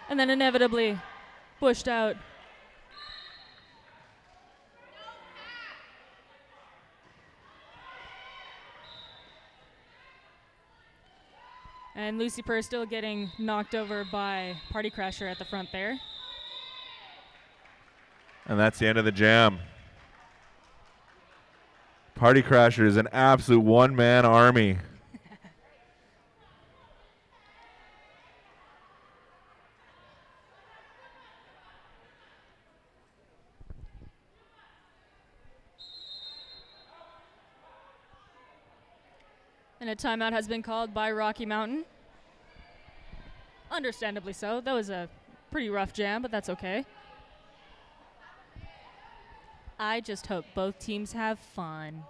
And then inevitably pushed out. And Lucy Purr still getting knocked over by Party Crasher at the front there. And that's the end of the jam. Party Crasher is an absolute one-man army. And a timeout has been called by Rocky Mountain. Understandably so. That was a pretty rough jam, but that's okay. I just hope both teams have fun.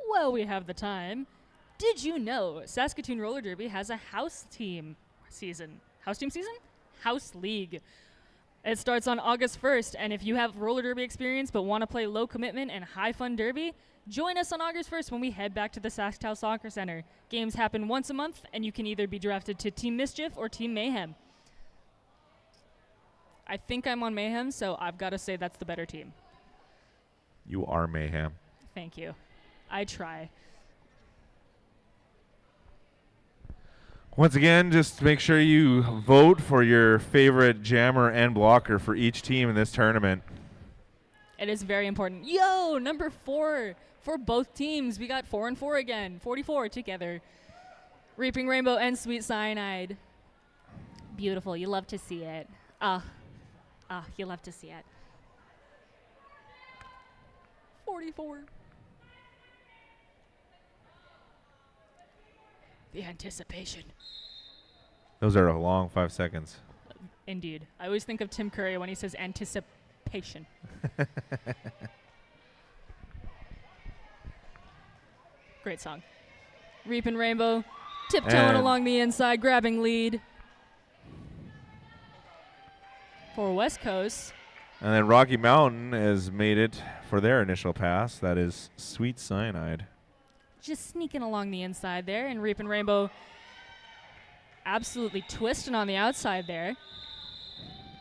Well, we have the time. Did you know Saskatoon Roller Derby has a house team season? House team season? House League. It starts on August 1st, and if you have roller derby experience but want to play low commitment and high fun derby, join us on August 1st when we head back to the Saskatoon Soccer Center. Games happen once a month, and you can either be drafted to Team Mischief or Team Mayhem. I think I'm on Mayhem, so I've got to say that's the better team. You are Mayhem. Thank you. I try. Once again, just make sure you vote for your favorite jammer and blocker for each team in this tournament. It is very important. Yo, number 4 for both teams. We got 4 and 4 again. 44 together. Reaping Rainbow and Sweet Cyanide. Beautiful. You love to see it. You love to see it. 44. The anticipation. Those are a long 5 seconds. Indeed. I always think of Tim Curry when he says anticipation. Great song. Reaping Rainbow, tiptoeing along the inside, grabbing lead for West Coast. And then Rocky Mountain has made it for their initial pass. That is Sweet Cyanide. Just sneaking along the inside there, and Reaping Rainbow absolutely twisting on the outside there.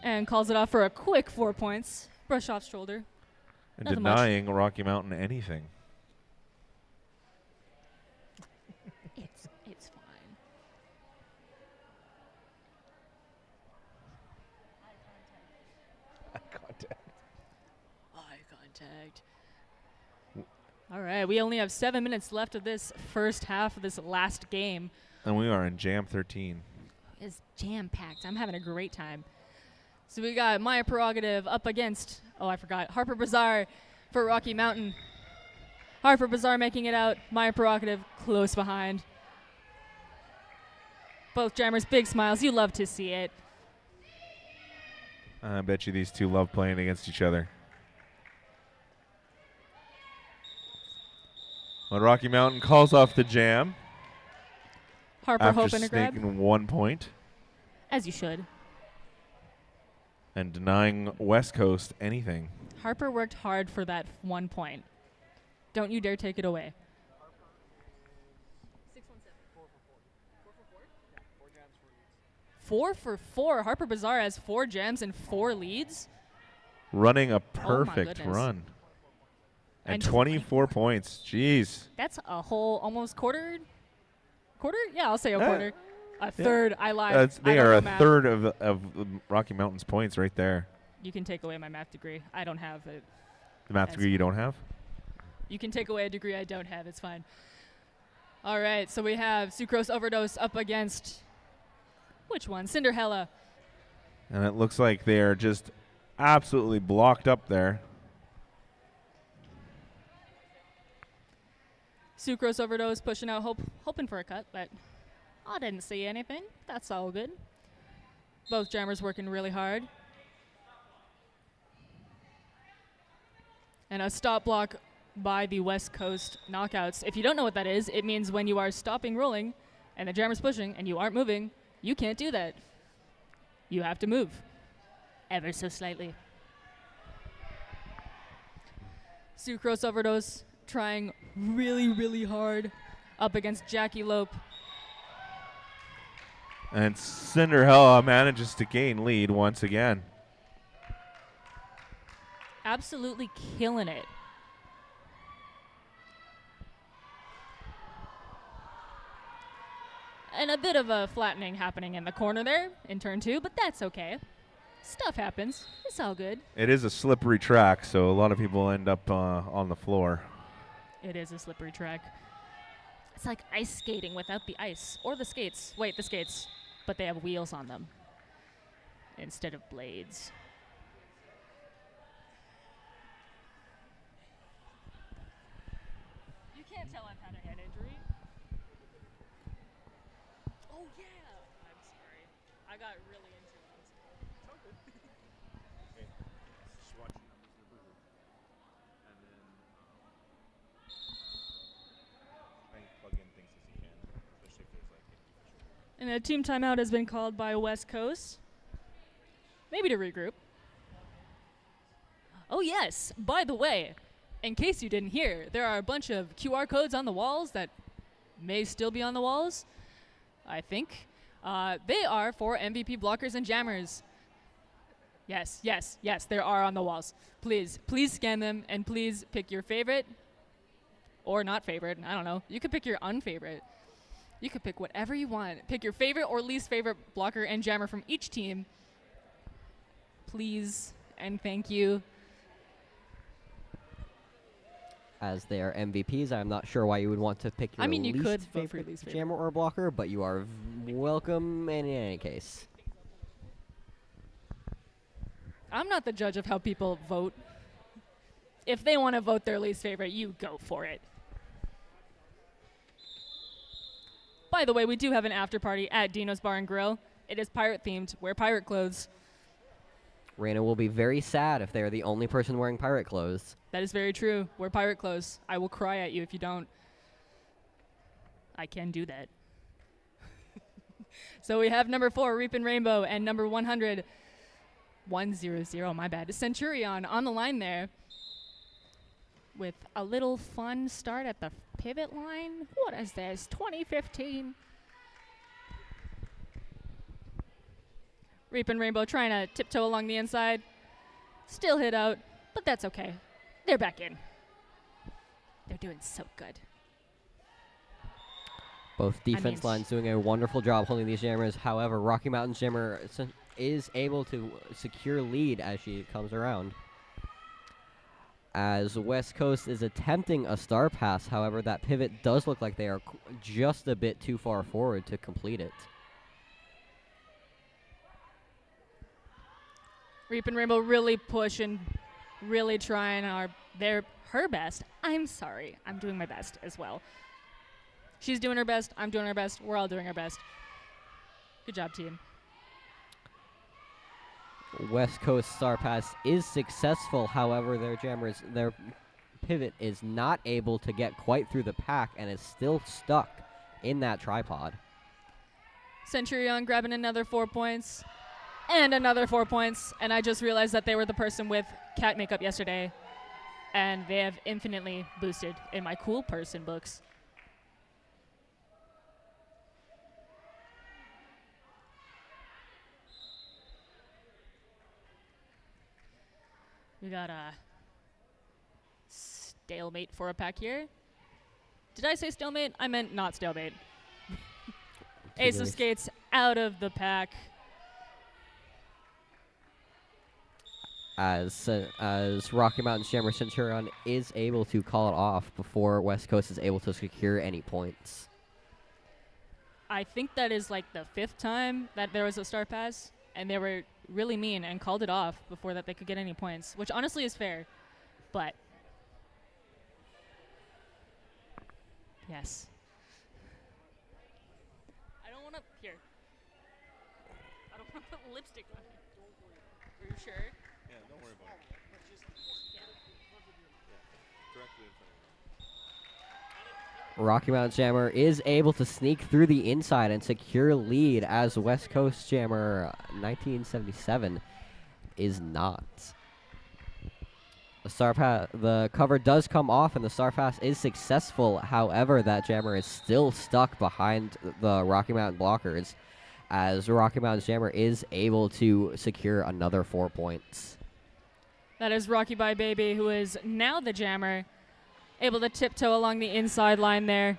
And calls it off for a quick 4 points. Brush off shoulder. And denying Rocky Mountain anything. tagged. All right, we only have 7 minutes left of this first half of this last game. And we are in Jam 13. It's jam-packed. I'm having a great time. So we got My Prerogative up against, oh, I forgot, Harper Bazaar for Rocky Mountain. Harper Bazaar making it out. My Prerogative close behind. Both jammers, big smiles. You love to see it. I bet you these two love playing against each other. Well, Rocky Mountain calls off the jam. Harper after hoping to grab. snaking 1 point As you should. and denying West Coast anything. Harper worked hard for that 1 point. Don't you dare take it away. 4 for 4. Harper Bazaar has 4 jams and 4 leads. Running a Oh my perfect goodness. run. And And 24 points. Jeez. That's a whole almost quarter? Quarter? Yeah, I'll say a Yeah. quarter. A Yeah. third. I lied. They I don't are know a math. third of Rocky Mountain's points right there. You can take away my math degree. I don't have it. The math That's degree you don't have? You can take away a degree I don't have. It's fine. All right, so we have Sucrose Overdose up against which one? Cinderella. And it looks like they are just absolutely blocked up there. Sucrose Overdose pushing out, hoping for a cut, but I didn't see anything. That's all good. Both jammers working really hard. And a stop block by the West Coast Knockouts. If you don't know what that is, it means when you are stopping rolling and the jammer's pushing and you aren't moving, you can't do that. You have to move ever so slightly. Sucrose Overdose trying really, really hard up against Jackie Lope. And Cinderella manages to gain lead once again. Absolutely killing it. And a bit of a flattening happening in the corner there in turn 2, but that's okay. Stuff happens. It's all good. It is a slippery track, so a lot of people end up on the floor. It is a slippery track. It's like ice skating without the ice. Or the skates. Wait, the skates. But they have wheels on them instead of blades. You can't tell I've had a head injury. Oh, yeah. I'm sorry. I got really into it. And a team timeout has been called by West Coast. Maybe to regroup. Oh, yes. By the way, in case you didn't hear, there are a bunch of QR codes on the walls that may still be on the walls, I think. They are for MVP blockers and jammers. Yes, yes, yes, there are on the walls. Please scan them, and please pick your favorite or not favorite. I don't know. You could pick your unfavorite. You could pick whatever you want. Pick your favorite or least favorite blocker and jammer from each team. Please and thank you. As they are MVPs, I'm not sure why you would want to pick your You least could vote for favorite least favorite. jammer or blocker, but you are welcome in any case. I'm not the judge of how people vote. If they want to vote their least favorite, you go for it. By the way, we do have an after party at Dino's Bar and Grill. It is pirate themed. Wear pirate clothes. Raina will be very sad if they are the only person wearing pirate clothes. That is very true. Wear pirate clothes. I will cry at you if you don't. I can do that. So we have number 4, Reapin' Rainbow, and number 100, 100, my bad, Centurion on the line there with a little fun start at the pivot line. What is this, 2015? Reapin' Rainbow trying to tiptoe along the inside. Still hit out, but that's okay. They're back in. They're doing so good. Both defense lines doing a wonderful job holding these jammers. However, Rocky Mountain's jammer is able to secure lead as she comes around. as West Coast is attempting a star pass. However, that pivot does look like they are just a bit too far forward to complete it. Reap and Rainbow really pushing, really trying her best. I'm sorry. I'm doing my best as well. She's doing her best. I'm doing our best. We're all doing our best. Good job, team. West Coast star pass is successful. However, their pivot is not able to get quite through the pack and is still stuck in that tripod. Centurion grabbing another 4 points and another 4 points. And I just realized that they were the person with cat makeup yesterday. And they have infinitely boosted in my cool person books. We got a stalemate for a pack here. Did I say stalemate? I meant not stalemate. Ace of Skates out of the pack. As Rocky Mountain Jammer Centurion is able to call it off before West Coast is able to secure any points. I think that is like the 5th time that there was a star pass, and they were really mean and called it off before that they could get any points, which honestly is fair, but yes. I don't want to, here. I don't want to put lipstick on it. Are you sure? Yeah, don't worry about it. Directly in front of you. Rocky Mountain Jammer is able to sneak through the inside and secure lead, as West Coast Jammer 1977 is not. The cover does come off and the star pass is successful. However, that Jammer is still stuck behind the Rocky Mountain blockers, as Rocky Mountain Jammer is able to secure another 4 points. That is Rocky Bye Baby, who is now the Jammer, able to tiptoe along the inside line there.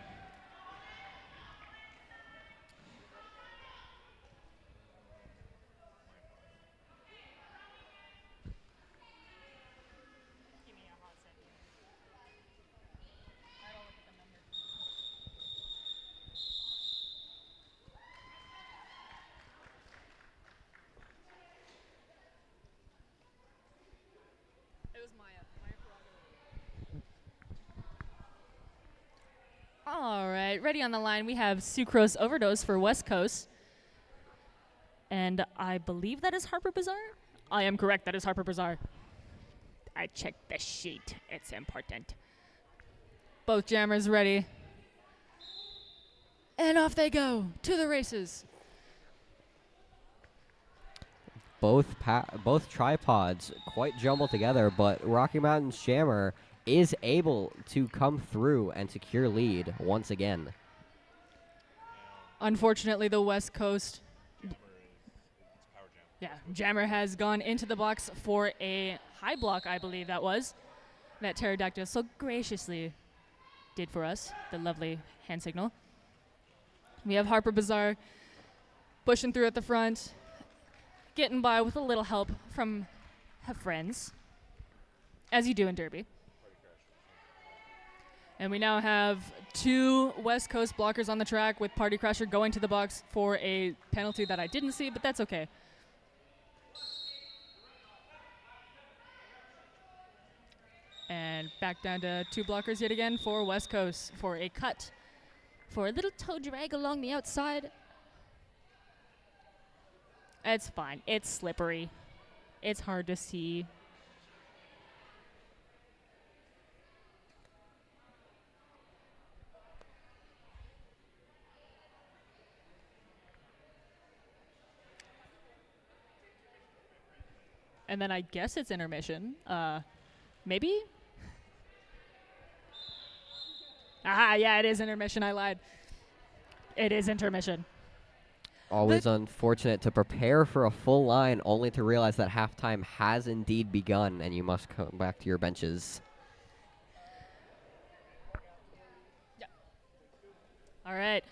All right, ready on the line, we have Sucrose Overdose for West Coast. And I believe that is Harper Bazaar? I am correct, that is Harper Bazaar. I checked the sheet, it's important. Both jammers ready. And off they go, to the races. Both tripods quite jumbled together, but Rocky Mountain Jammer is able to come through and secure lead once again. Unfortunately, the West Coast Jammer has gone into the box for a high block, I believe that was, that Pterodactyl so graciously did for us, the lovely hand signal. We have Harper Bazaar pushing through at the front, getting by with a little help from her friends, as you do in Derby. And we now have 2 West Coast blockers on the track, with Party Crasher going to the box for a penalty that I didn't see, but that's okay. And back down to 2 blockers yet again for West Coast for a cut, for a little toe drag along the outside. It's fine. It's slippery. It's hard to see. And then I guess it's intermission. Maybe? Ah, yeah, it is intermission. I lied. It is intermission. Always unfortunate to prepare for a full line only to realize that halftime has indeed begun and you must come back to your benches. Yeah. All right.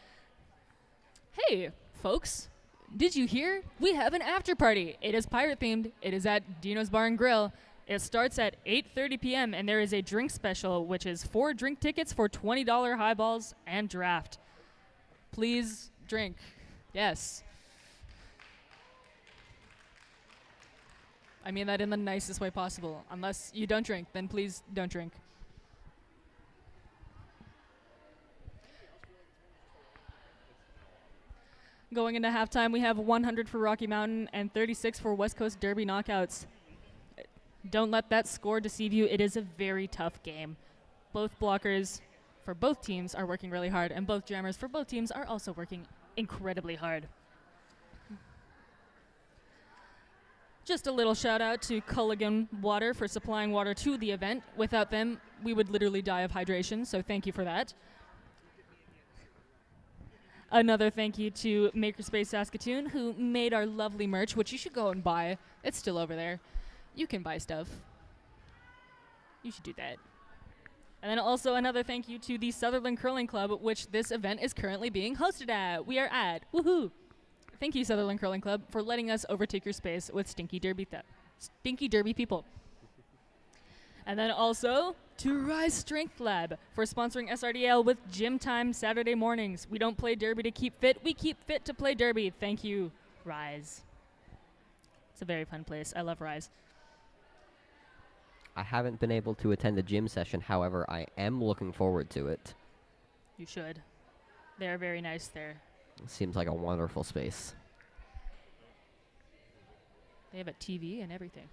Hey, folks. Did you hear? We have an after party. It is pirate themed. It is at Dino's Bar and Grill. It starts at 8:30 p.m. and there is a drink special, which is 4 drink tickets for $20 highballs and draft. Please drink. Yes. I mean that in the nicest way possible. Unless you don't drink, then please don't drink. Going into halftime, we have 100 for Rocky Mountain and 36 for West Coast Derby knockouts. Don't let that score deceive you. It is a very tough game. Both blockers for both teams are working really hard, and both jammers for both teams are also working incredibly hard. Just a little shout out to Culligan Water for supplying water to the event. Without them, we would literally die of hydration, so thank you for that. Another thank you to Makerspace Saskatoon, who made our lovely merch, which you should go and buy. It's still over there. You can buy stuff. You should do that. And then also another thank you to the Sutherland Curling Club, which this event is currently being hosted at. We are at. Woohoo! Thank you, Sutherland Curling Club, for letting us overtake your space with Stinky Derby people. And then also to Rise Strength Lab for sponsoring SRDL with gym time Saturday mornings. We don't play Derby to keep fit. We keep fit to play Derby. Thank you, Rise. It's a very fun place. I love Rise. I haven't been able to attend a gym session. However, I am looking forward to it. You should. They're very nice there. It seems like a wonderful space. They have a TV and everything.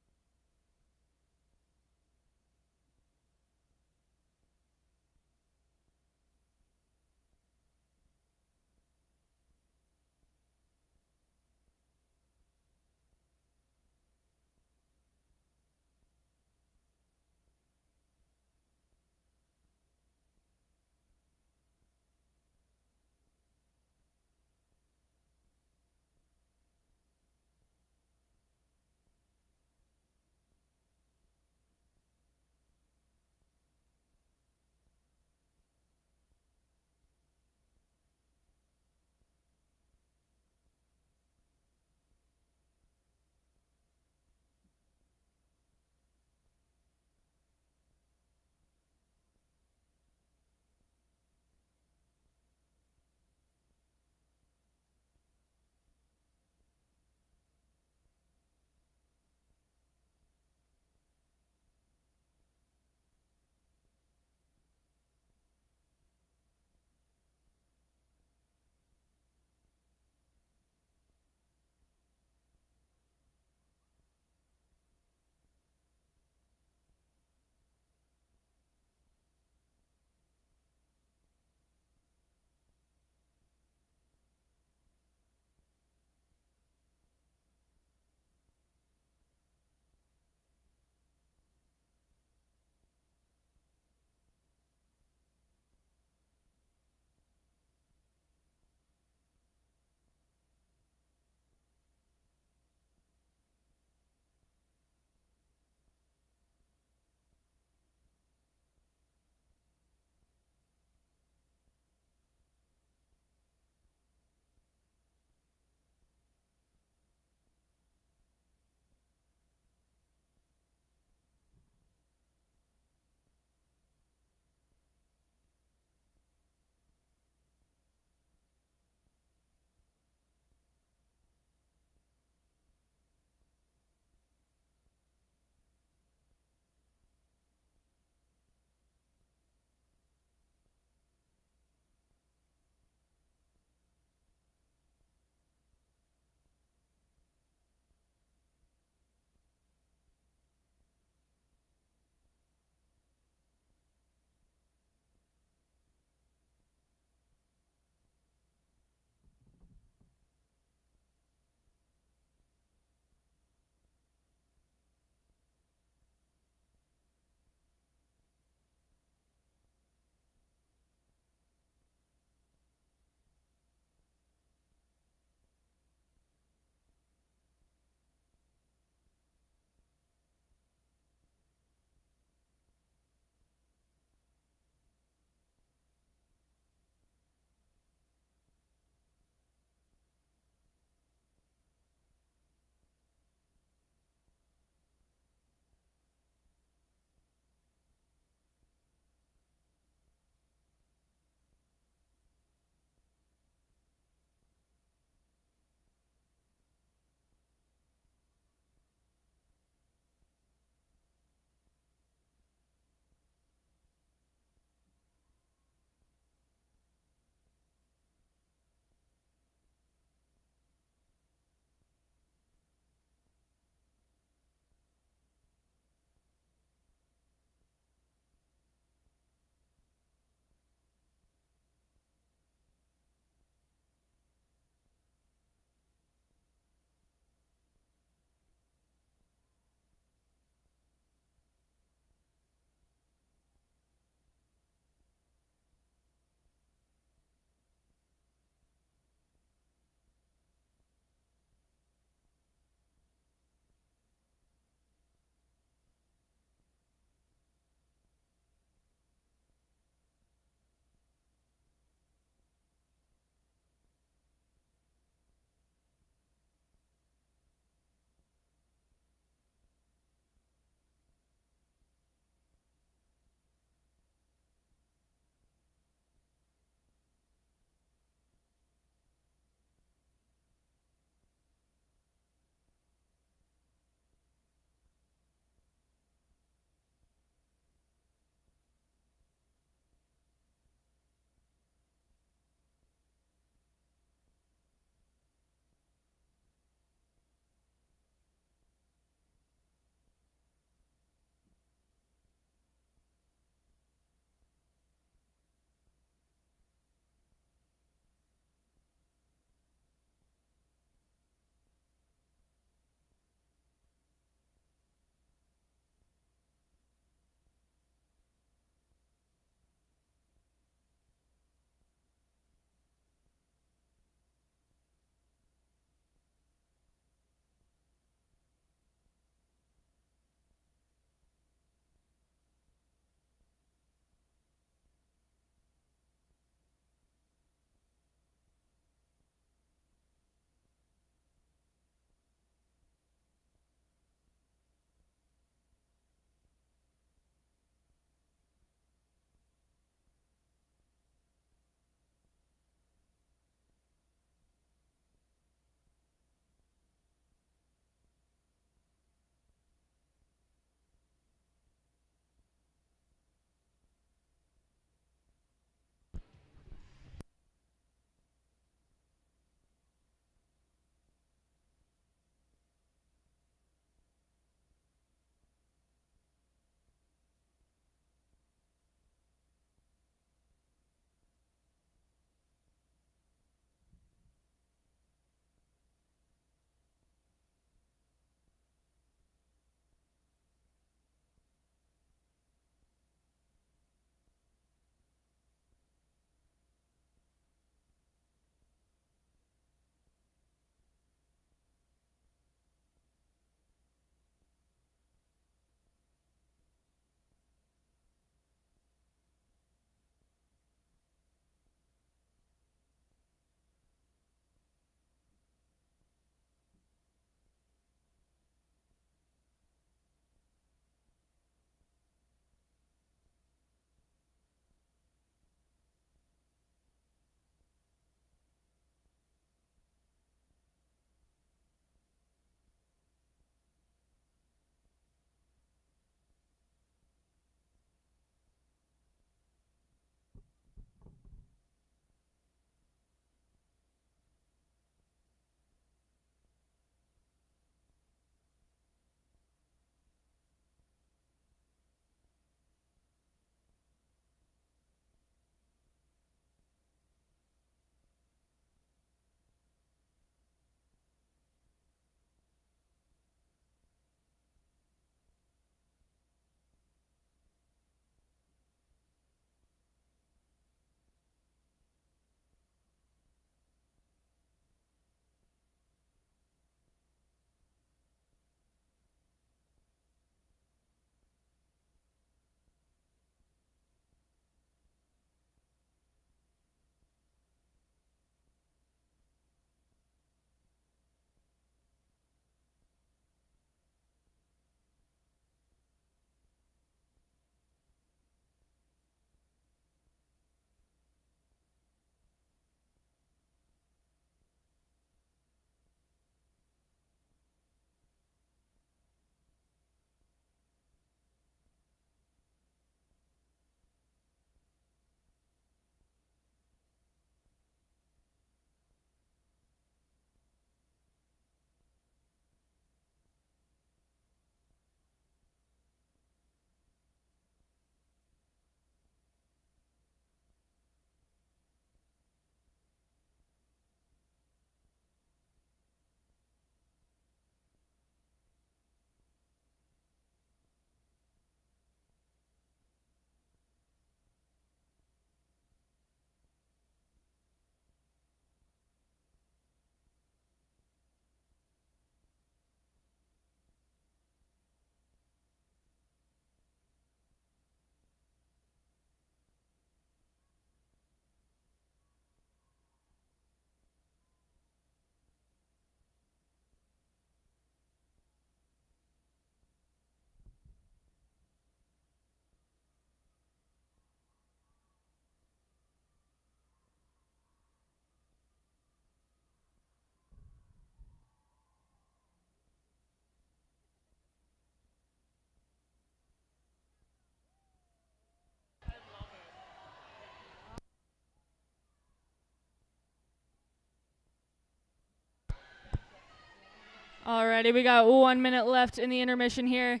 Alrighty, we got 1 minute left in the intermission here.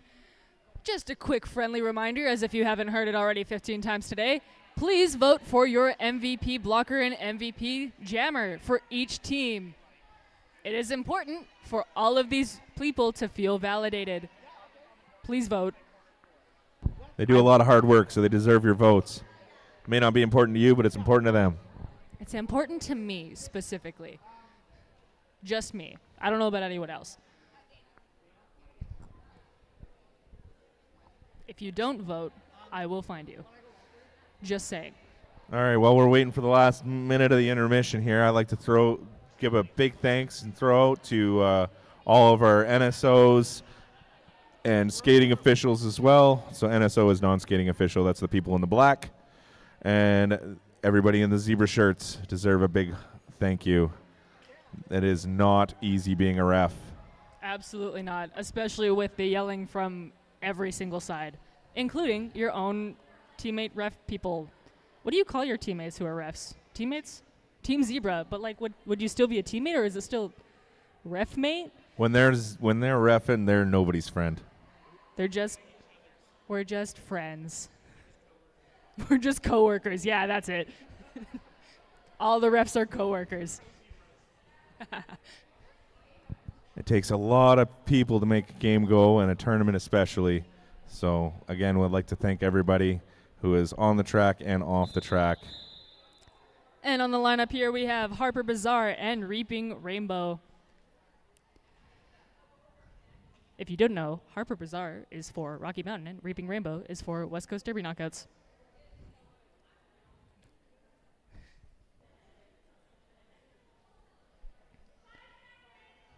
Just a quick friendly reminder, as if you haven't heard it already 15 times today, please vote for your MVP blocker and MVP jammer for each team. It is important for all of these people to feel validated. Please vote. They do a lot of hard work, so they deserve your votes. It may not be important to you, but it's important to them. It's important to me specifically. Just me. I don't know about anyone else. If you don't vote, I will find you. Just saying. All right, while we're waiting for the last minute of the intermission here, I'd like to give a big thanks and throw out to all of our NSOs and skating officials as well. So NSO is non-skating official. That's the people in the black. And everybody in the zebra shirts deserve a big thank you. It is not easy being a ref. Absolutely not, especially with the yelling from every single side, including your own teammate ref people. What do you call your teammates who are refs? Teammates? Team Zebra, but like would you still be a teammate, or is it still ref mate? When they're reffing, they're nobody's friend. We're just friends. We're just coworkers. Yeah, that's it. All the refs are coworkers. It takes a lot of people to make a game go, and a tournament especially. So, again, we'd like to thank everybody who is on the track and off the track. And on the lineup here, we have Harper Bazaar and Reaping Rainbow. If you didn't know, Harper Bazaar is for Rocky Mountain, and Reaping Rainbow is for West Coast Derby Knockouts.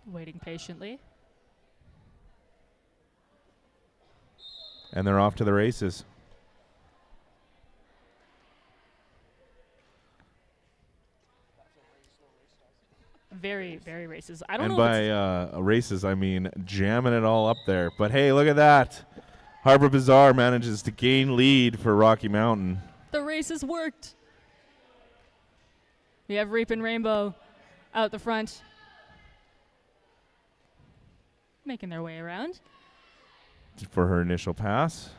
Waiting patiently. And they're off to the races. Very, very races. I don't and know. And by races, I mean jamming it all up there. But hey, look at that. Harper Bazaar manages to gain lead for Rocky Mountain. The races worked. We have Reaping Rainbow out the front, making their way around. For her initial pass.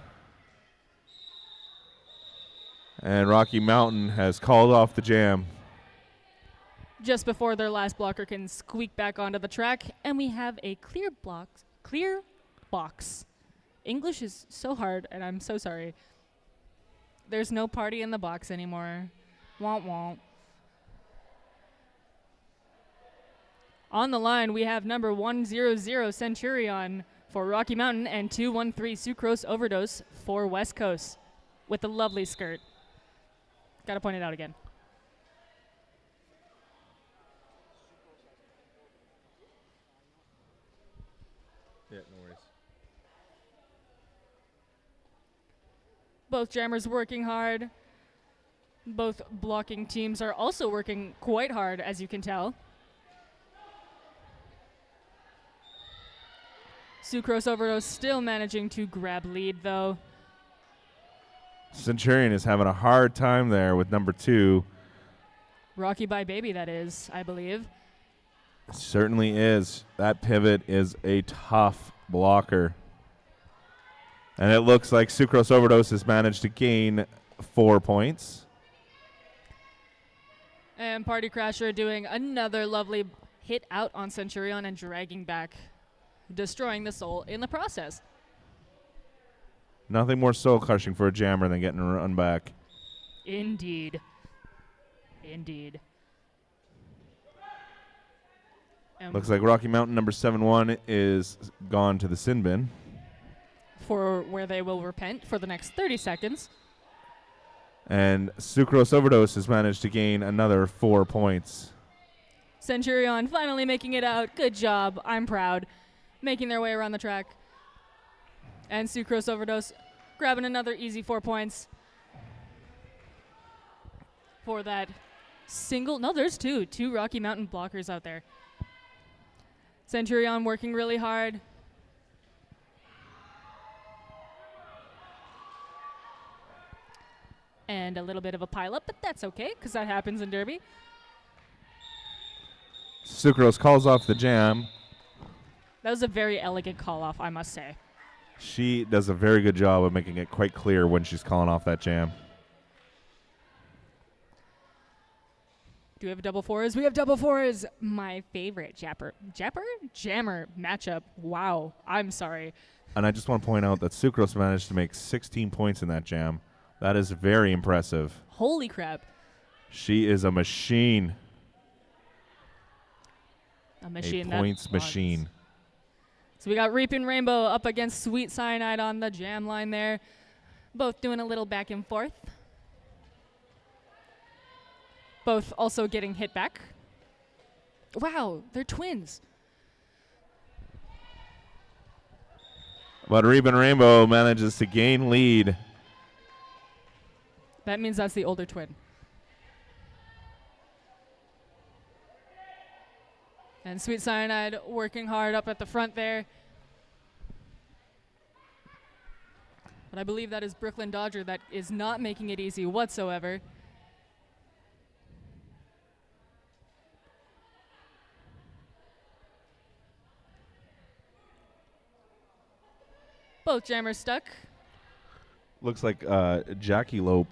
And Rocky Mountain has called off the jam. Just before their last blocker can squeak back onto the track, and we have a clear box. English is so hard, and I'm so sorry. There's no party in the box anymore. Womp womp. On the line, we have number 100 Centurion for Rocky Mountain and 213 Sucrose Overdose for West Coast with a lovely skirt. Gotta point it out again. Yeah, no worries. Both jammers working hard. Both blocking teams are also working quite hard, as you can tell. Sucrose Overdose still managing to grab lead, though. Centurion is having a hard time there with number 2. Rocky by Baby, that is, I believe. Certainly is. That pivot is a tough blocker. And it looks like Sucrose Overdose has managed to gain 4 points. And Party Crasher doing another lovely hit out on Centurion and dragging back, destroying the soul in the process. Nothing more soul crushing for a jammer than getting run back. Indeed. Indeed. Looks like Rocky Mountain number 7-1 is gone to the sin bin. For where they will repent for the next 30 seconds. And Sucrose Overdose has managed to gain another 4 points. Centurion finally making it out. Good job. I'm proud. Making their way around the track. And Sucrose Overdose grabbing another easy 4 points. For that single. No, there's two. 2 Rocky Mountain blockers out there. Centurion working really hard. And a little bit of a pileup, but that's okay, because that happens in Derby. Sucrose calls off the jam. That was a very elegant call off, I must say. She does a very good job of making it quite clear when she's calling off that jam. Do we have double fours? We have double fours. My favorite jammer matchup. Wow. I'm sorry. And I just want to point out that Sucrose managed to make 16 points in that jam. That is very impressive. Holy crap. She is a machine. A machine. A points machine. So we got Reaping Rainbow up against Sweet Cyanide on the jam line there. Both doing a little back and forth. Both also getting hit back. Wow, they're twins. But Reaping Rainbow manages to gain lead. That means that's the older twin. And Sweet Cyanide working hard up at the front there. But I believe that is Brooklyn Dodger that is not making it easy whatsoever. Both jammers stuck. Looks like Jackie Lope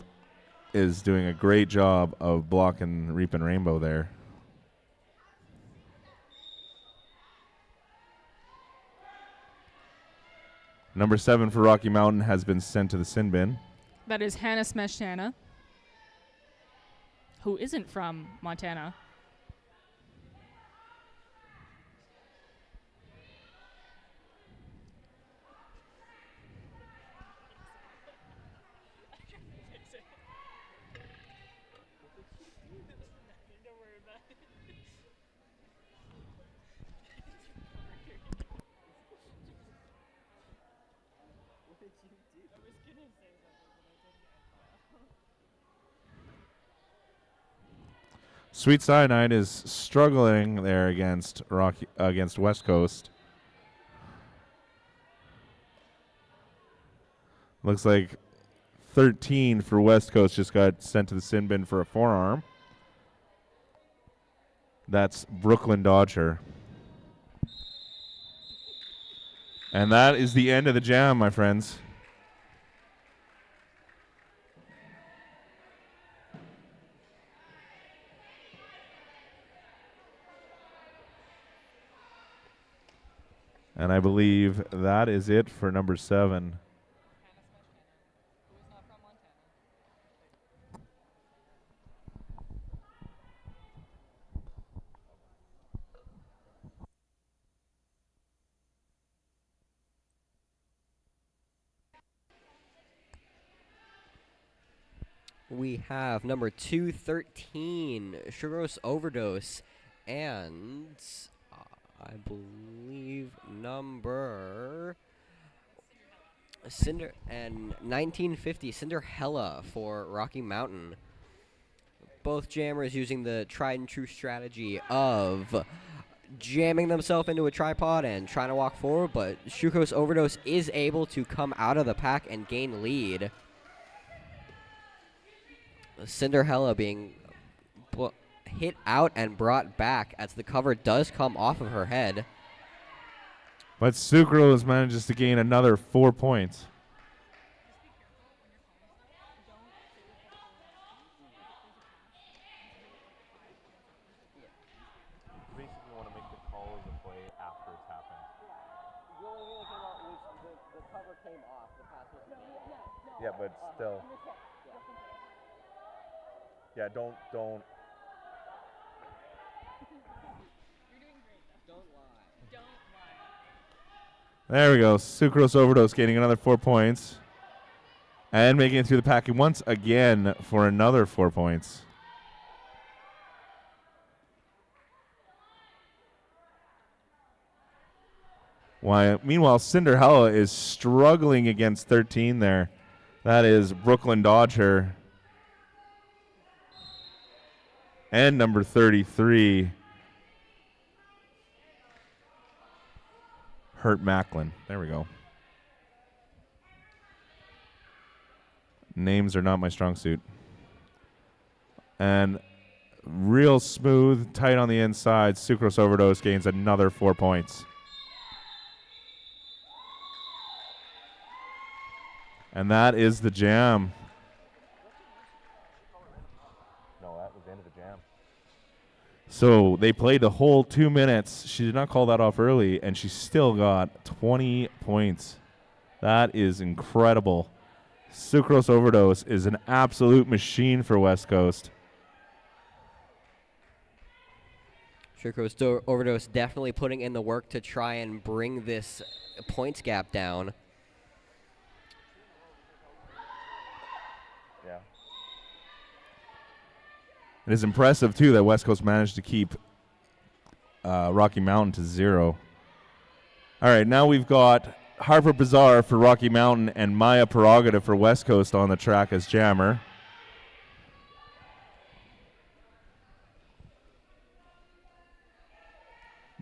is doing a great job of blocking Reaping Rainbow there. Number 7 for Rocky Mountain has been sent to the sin bin. That is Hannah Smeshtana, who isn't from Montana. Sweet Cyanide is struggling there against West Coast. Looks like 13 for West Coast just got sent to the sin bin for a forearm. That's Brooklyn Dodger. And that is the end of the jam, my friends. And I believe that is it for number 7. We have number 213, Sugarose Overdose, and I believe number Cinder and 1950 Cinderella for Rocky Mountain. Both jammers using the tried and true strategy of jamming themselves into a tripod and trying to walk forward, but Sucrose Overdose is able to come out of the pack and gain lead. Cinderella being hit out and brought back as the cover does come off of her head. But Sucrose manages to gain another 4 points. Basically want to make the call of the play after it's happened. The cover came off. The pass was Yeah, but still. Yeah, don't. There we go. Sucrose Overdose gaining another 4 points. And making it through the pack once again for another 4 points. Meanwhile, Cinderella is struggling against 13 there. That is Brooklyn Dodger. And number 33, Hurt Macklin. There we go. Names are not my strong suit. And real smooth, tight on the inside. Sucrose Overdose gains another 4 points. And that is the jam. No, that was the end of the jam. So they played the whole 2 minutes. She did not call that off early, and she still got 20 points. That is incredible. Sucrose Overdose is an absolute machine for West Coast. Sucrose Overdose definitely putting in the work to try and bring this points gap down. Yeah. It is impressive, too, that West Coast managed to keep Rocky Mountain to 0. All right, now we've got Harper Bazaar for Rocky Mountain and Maya Prerogative for West Coast on the track as jammer.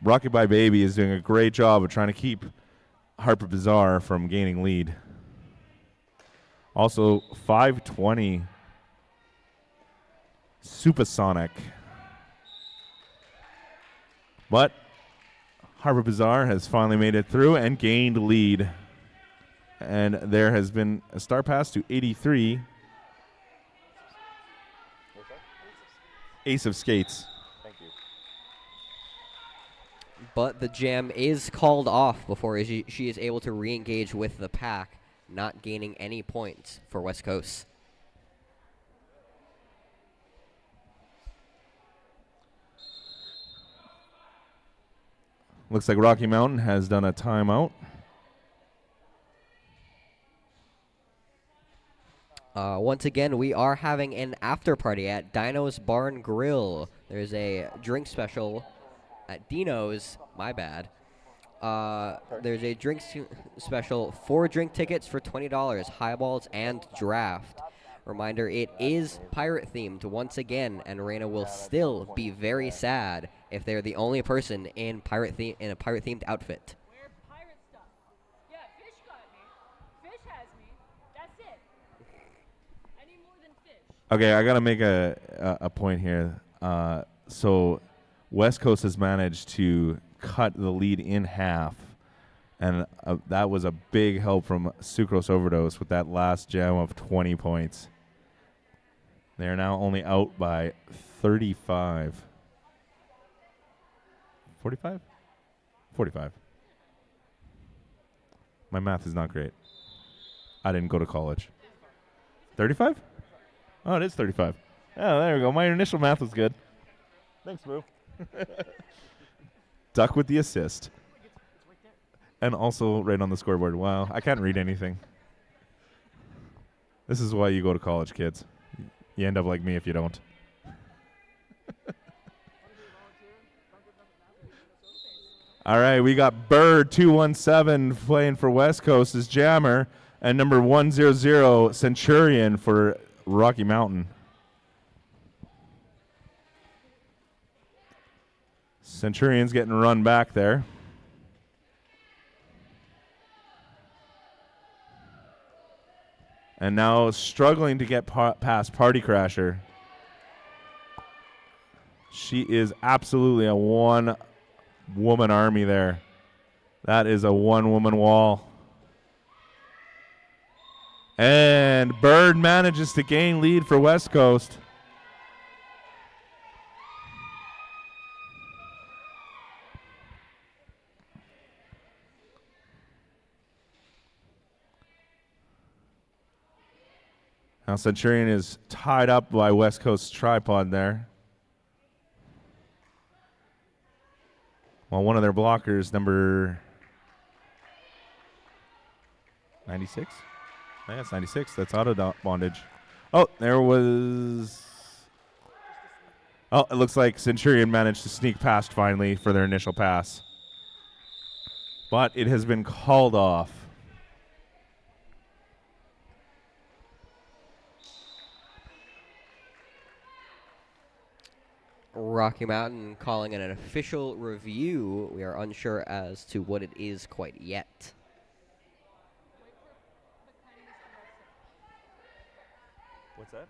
Rocky by Baby is doing a great job of trying to keep Harper Bazaar from gaining lead. Also, 520 Supersonic. But Harper Bazaar has finally made it through and gained lead. And there has been a star pass to 83. Ace of Skates. Thank you. But the jam is called off before she is able to re-engage with the pack, not gaining any points for West Coast. Looks like Rocky Mountain has done a timeout. Once again, we are having an after party at Dino's Barn Grill. There's a drink special at Dino's. My bad. There's a drink special, 4 drink tickets for $20, highballs and draft. Reminder, it is pirate themed once again, and Reina will still be very sad if they're the only person in a pirate themed outfit. Wear pirate stuff. Yeah, fish got me. Fish has me. That's it. I need more than fish. Okay, I got to make a point here. So West Coast has managed to cut the lead in half, and that was a big help from Sucrose Overdose with that last jam of 20 points. They are now only out by 35. 45? 45. My math is not great. I didn't go to college. 35? Oh, it is 35. Oh, there we go. My initial math was good. Thanks, Boo. Duck with the assist. And also right on the scoreboard. Wow, I can't read anything. This is why you go to college, kids. You end up like me if you don't. All right, we got Bird 217 playing for West Coast as jammer, and number 100 Centurion for Rocky Mountain. Centurion's getting run back there. And now struggling to get past Party Crasher. She is absolutely a one-woman army there. That is a one-woman wall. And Bird manages to gain lead for West Coast. Now Centurion is tied up by West Coast's tripod there. While one of their blockers, number 96? I think it's 96. That's auto bondage. Oh, there was... Oh, it looks like Centurion managed to sneak past finally for their initial pass. But it has been called off. Rocky Mountain calling it an official review. We are unsure as to what it is quite yet. What's that?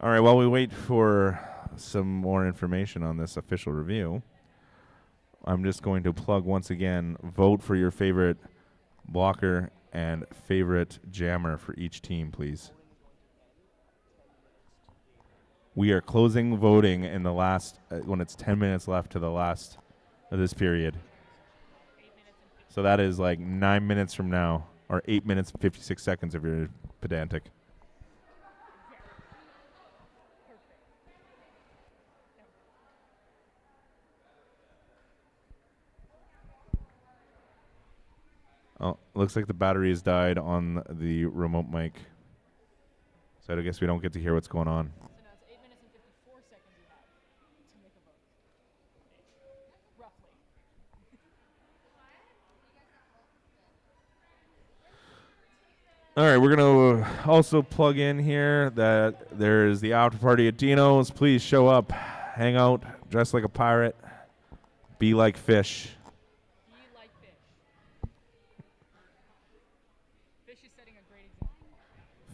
All right, while we wait for some more information on this official review, I'm just going to plug once again, vote for your favorite blocker and favorite jammer for each team, please. We are closing voting in the last, when it's 10 minutes left to the last of this period. So that is like 9 minutes from now, or 8 minutes and 56 seconds if you're pedantic. Oh, looks like the battery has died on the remote mic. So I guess we don't get to hear what's going on. So now it's 8 minutes and 54 seconds you have to make a vote. Roughly. All right, we're going to also plug in here that there's the after party at Dino's. Please show up, hang out, dress like a pirate, be like fish.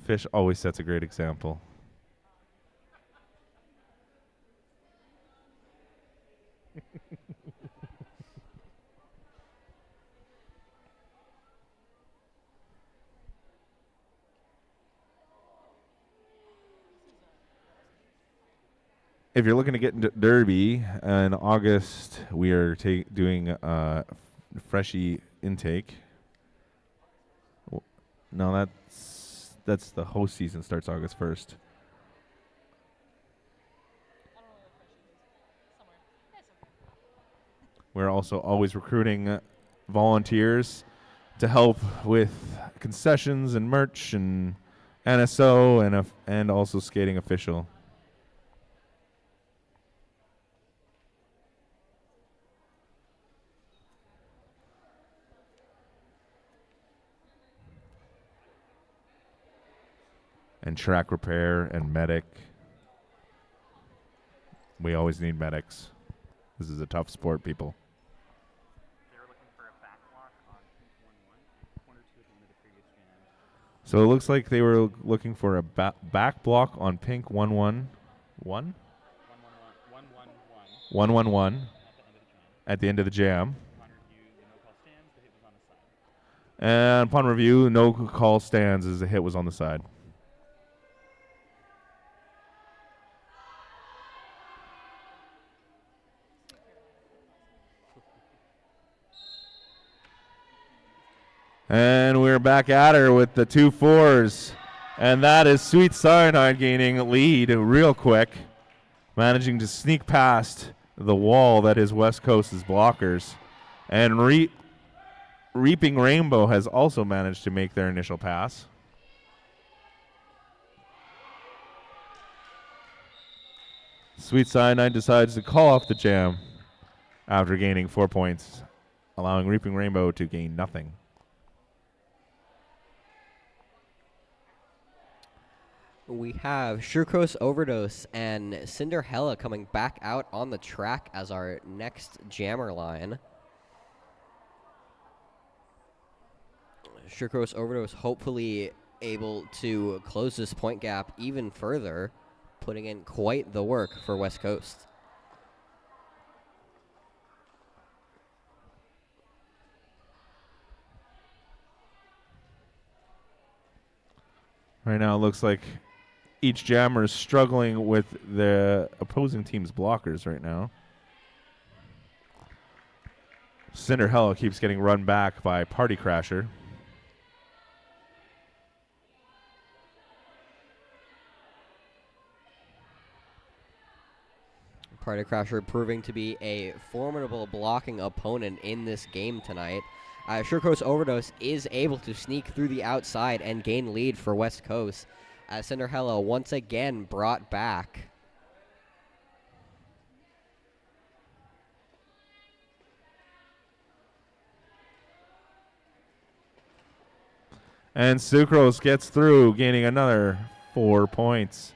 Fish always sets a great example. If you're looking to get into Derby in August, we are doing freshie intake. No, that's the host season starts August 1st. We're also always recruiting volunteers to help with concessions and merch and NSO and also skating official. And track repair and medic. We always need medics. This is a tough sport, people. So it looks like they were looking for a back block on pink 1-1-1? 1-1-1 at the end of the jam. And upon review, no call stands as the hit was on the side. And we're back at her with the 2-4s. And that is Sweet Cyanide gaining lead real quick, managing to sneak past the wall that is West Coast's blockers. And Reaping Rainbow has also managed to make their initial pass. Sweet Cyanide decides to call off the jam after gaining 4 points, allowing Reaping Rainbow to gain nothing. We have Sugarcoast Overdose and Cinderella coming back out on the track as our next jammer line. Sugarcoast Overdose hopefully able to close this point gap even further, putting in quite the work for West Coast. Right now it looks like each jammer is struggling with the opposing team's blockers right now. Cinderella keeps getting run back by Party Crasher. Party Crasher proving to be a formidable blocking opponent in this game tonight. Sugarcoast Overdose is able to sneak through the outside and gain lead for West Coast, as Cinderella once again brought back. And Sucrose gets through, gaining another 4 points.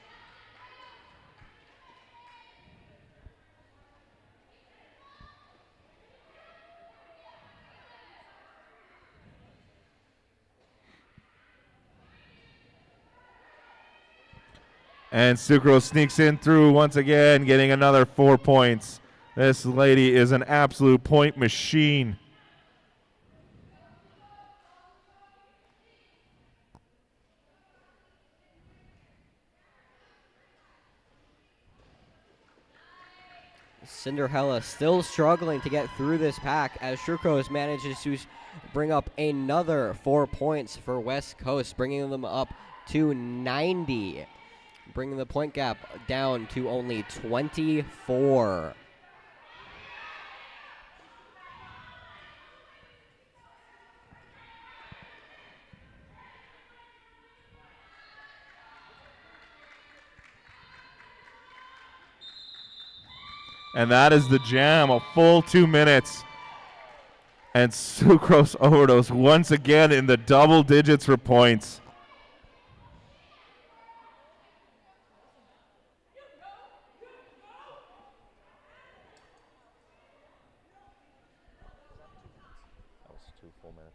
And Sucrose sneaks in through once again, getting another 4 points. This lady is an absolute point machine. Cinderella still struggling to get through this pack as Sucrose manages to bring up another 4 points for West Coast, bringing them up to 90, bringing the point gap down to only 24. And that is the jam, a full 2 minutes. And Sucrose Overdose once again in the double digits for points. That was 2 full minutes.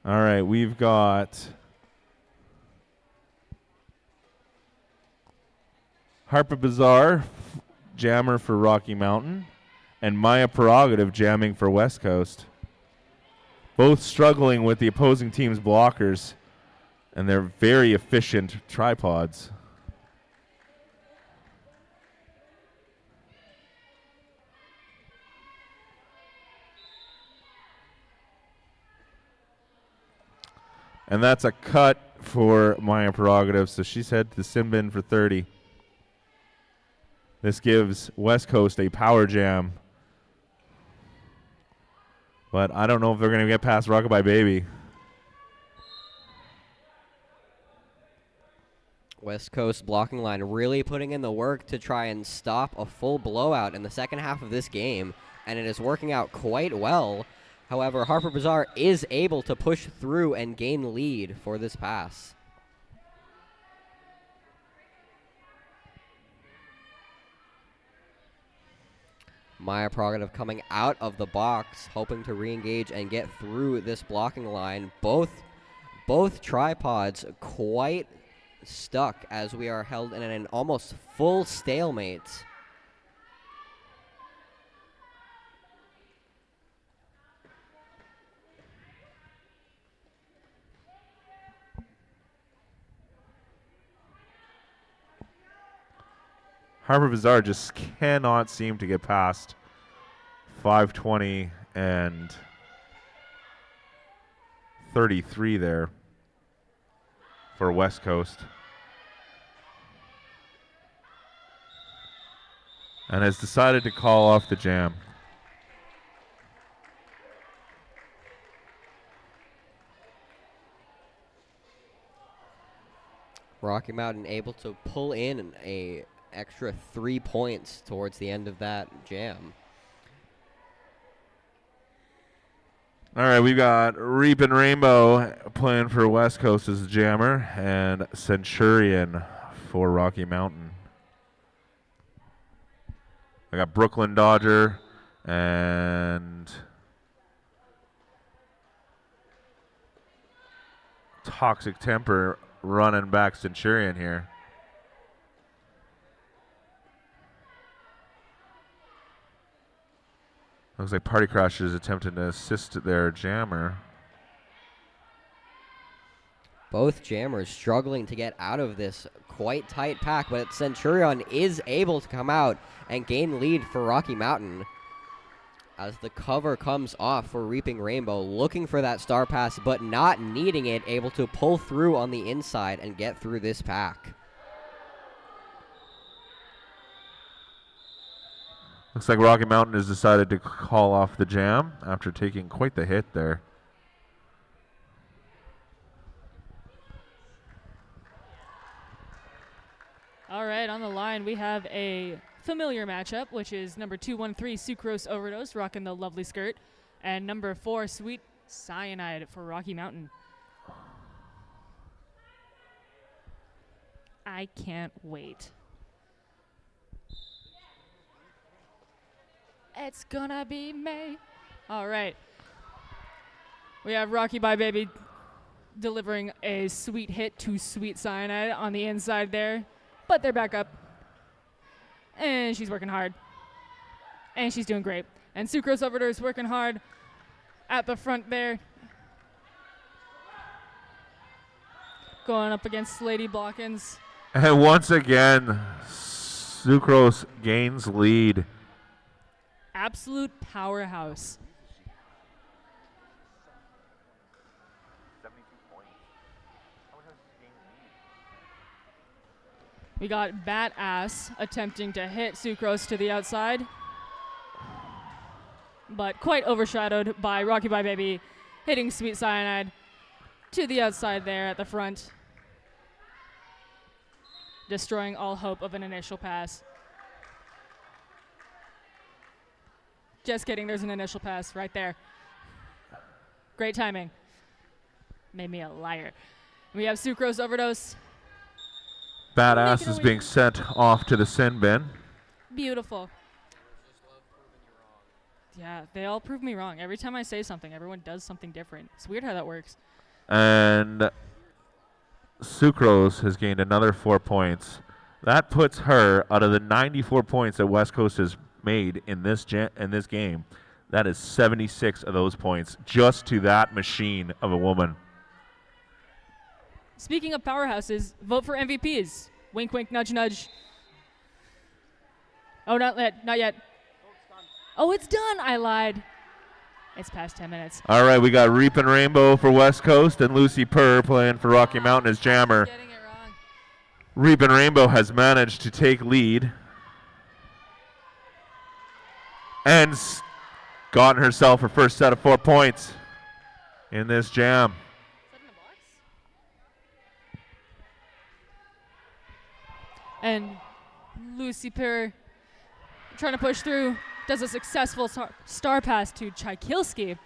All right, we've got Harper Bazaar, jammer for Rocky Mountain, and Maya Prerogative jamming for West Coast. Both struggling with the opposing team's blockers, and they're very efficient tripods. And that's a cut for Maya Prerogative, so she's head to sin bin for 30. This gives West Coast a power jam. But I don't know if they're going to get past Rockabye Baby. West Coast blocking line really putting in the work to try and stop a full blowout in the second half of this game, and it is working out quite well. However, Harper Bazaar is able to push through and gain lead for this pass. Maya Prerogative coming out of the box, hoping to re-engage and get through this blocking line. Both tripods quite stuck as we are held in an almost full stalemate. Harper Bazaar just cannot seem to get past 520 and 33 there for West Coast. And has decided to call off the jam. Rocky Mountain able to pull in a extra 3 points towards the end of that jam. All right, we've got Reapin' Rainbow playing for West Coast as a jammer, and Centurion for Rocky Mountain. I got Brooklyn Dodger and Toxic Temper running back Centurion here. Looks like Party Crasher is attempting to assist their jammer. Both jammers struggling to get out of this quite tight pack, but Centurion is able to come out and gain lead for Rocky Mountain as the cover comes off for Reaping Rainbow, looking for that star pass but not needing it, able to pull through on the inside and get through this pack. Looks like Rocky Mountain has decided to call off the jam after taking quite the hit there. All right, on the line we have a familiar matchup, which is number 213 Sucrose Overdose, rocking the lovely skirt, and number 4 Sweet Cyanide for Rocky Mountain. I can't wait. It's gonna be May. All right. We have Rocky Bye Baby delivering a sweet hit to Sweet Cyanide on the inside there, but they're back up. And she's working hard. And she's doing great. And Sucrose Overdose working hard at the front there. Going up against Lady Blockins. And once again, Sucrose gains lead. Absolute powerhouse. We got Badass attempting to hit Sucrose to the outside, but quite overshadowed by Rocky Bye Baby hitting Sweet Cyanide to the outside there at the front, destroying all hope of an initial pass. Just kidding, there's an initial pass right there. Great timing. Made me a liar. We have Sucrose Overdose. Badass is being sent off to the sin bin. Beautiful. Yeah, they all prove me wrong. Every time I say something, everyone does something different. It's weird how that works. And Sucrose has gained another 4 points. That puts her out of the 94 points that West Coast has made in this game. That is 76 of those points just to that machine of a woman. Speaking of powerhouses, vote for MVPs. Wink, wink, nudge, nudge. Oh, not yet. Oh, it's done. I lied. It's past 10 minutes. All right, we got Reap and Rainbow for West Coast and Lucy Purr playing for Rocky Mountain as jammer. Getting it wrong. Reap and Rainbow has managed to take lead and gotten herself her first set of 4 points in this jam. And Lucy Purr trying to push through, does a successful star pass to Chykilski.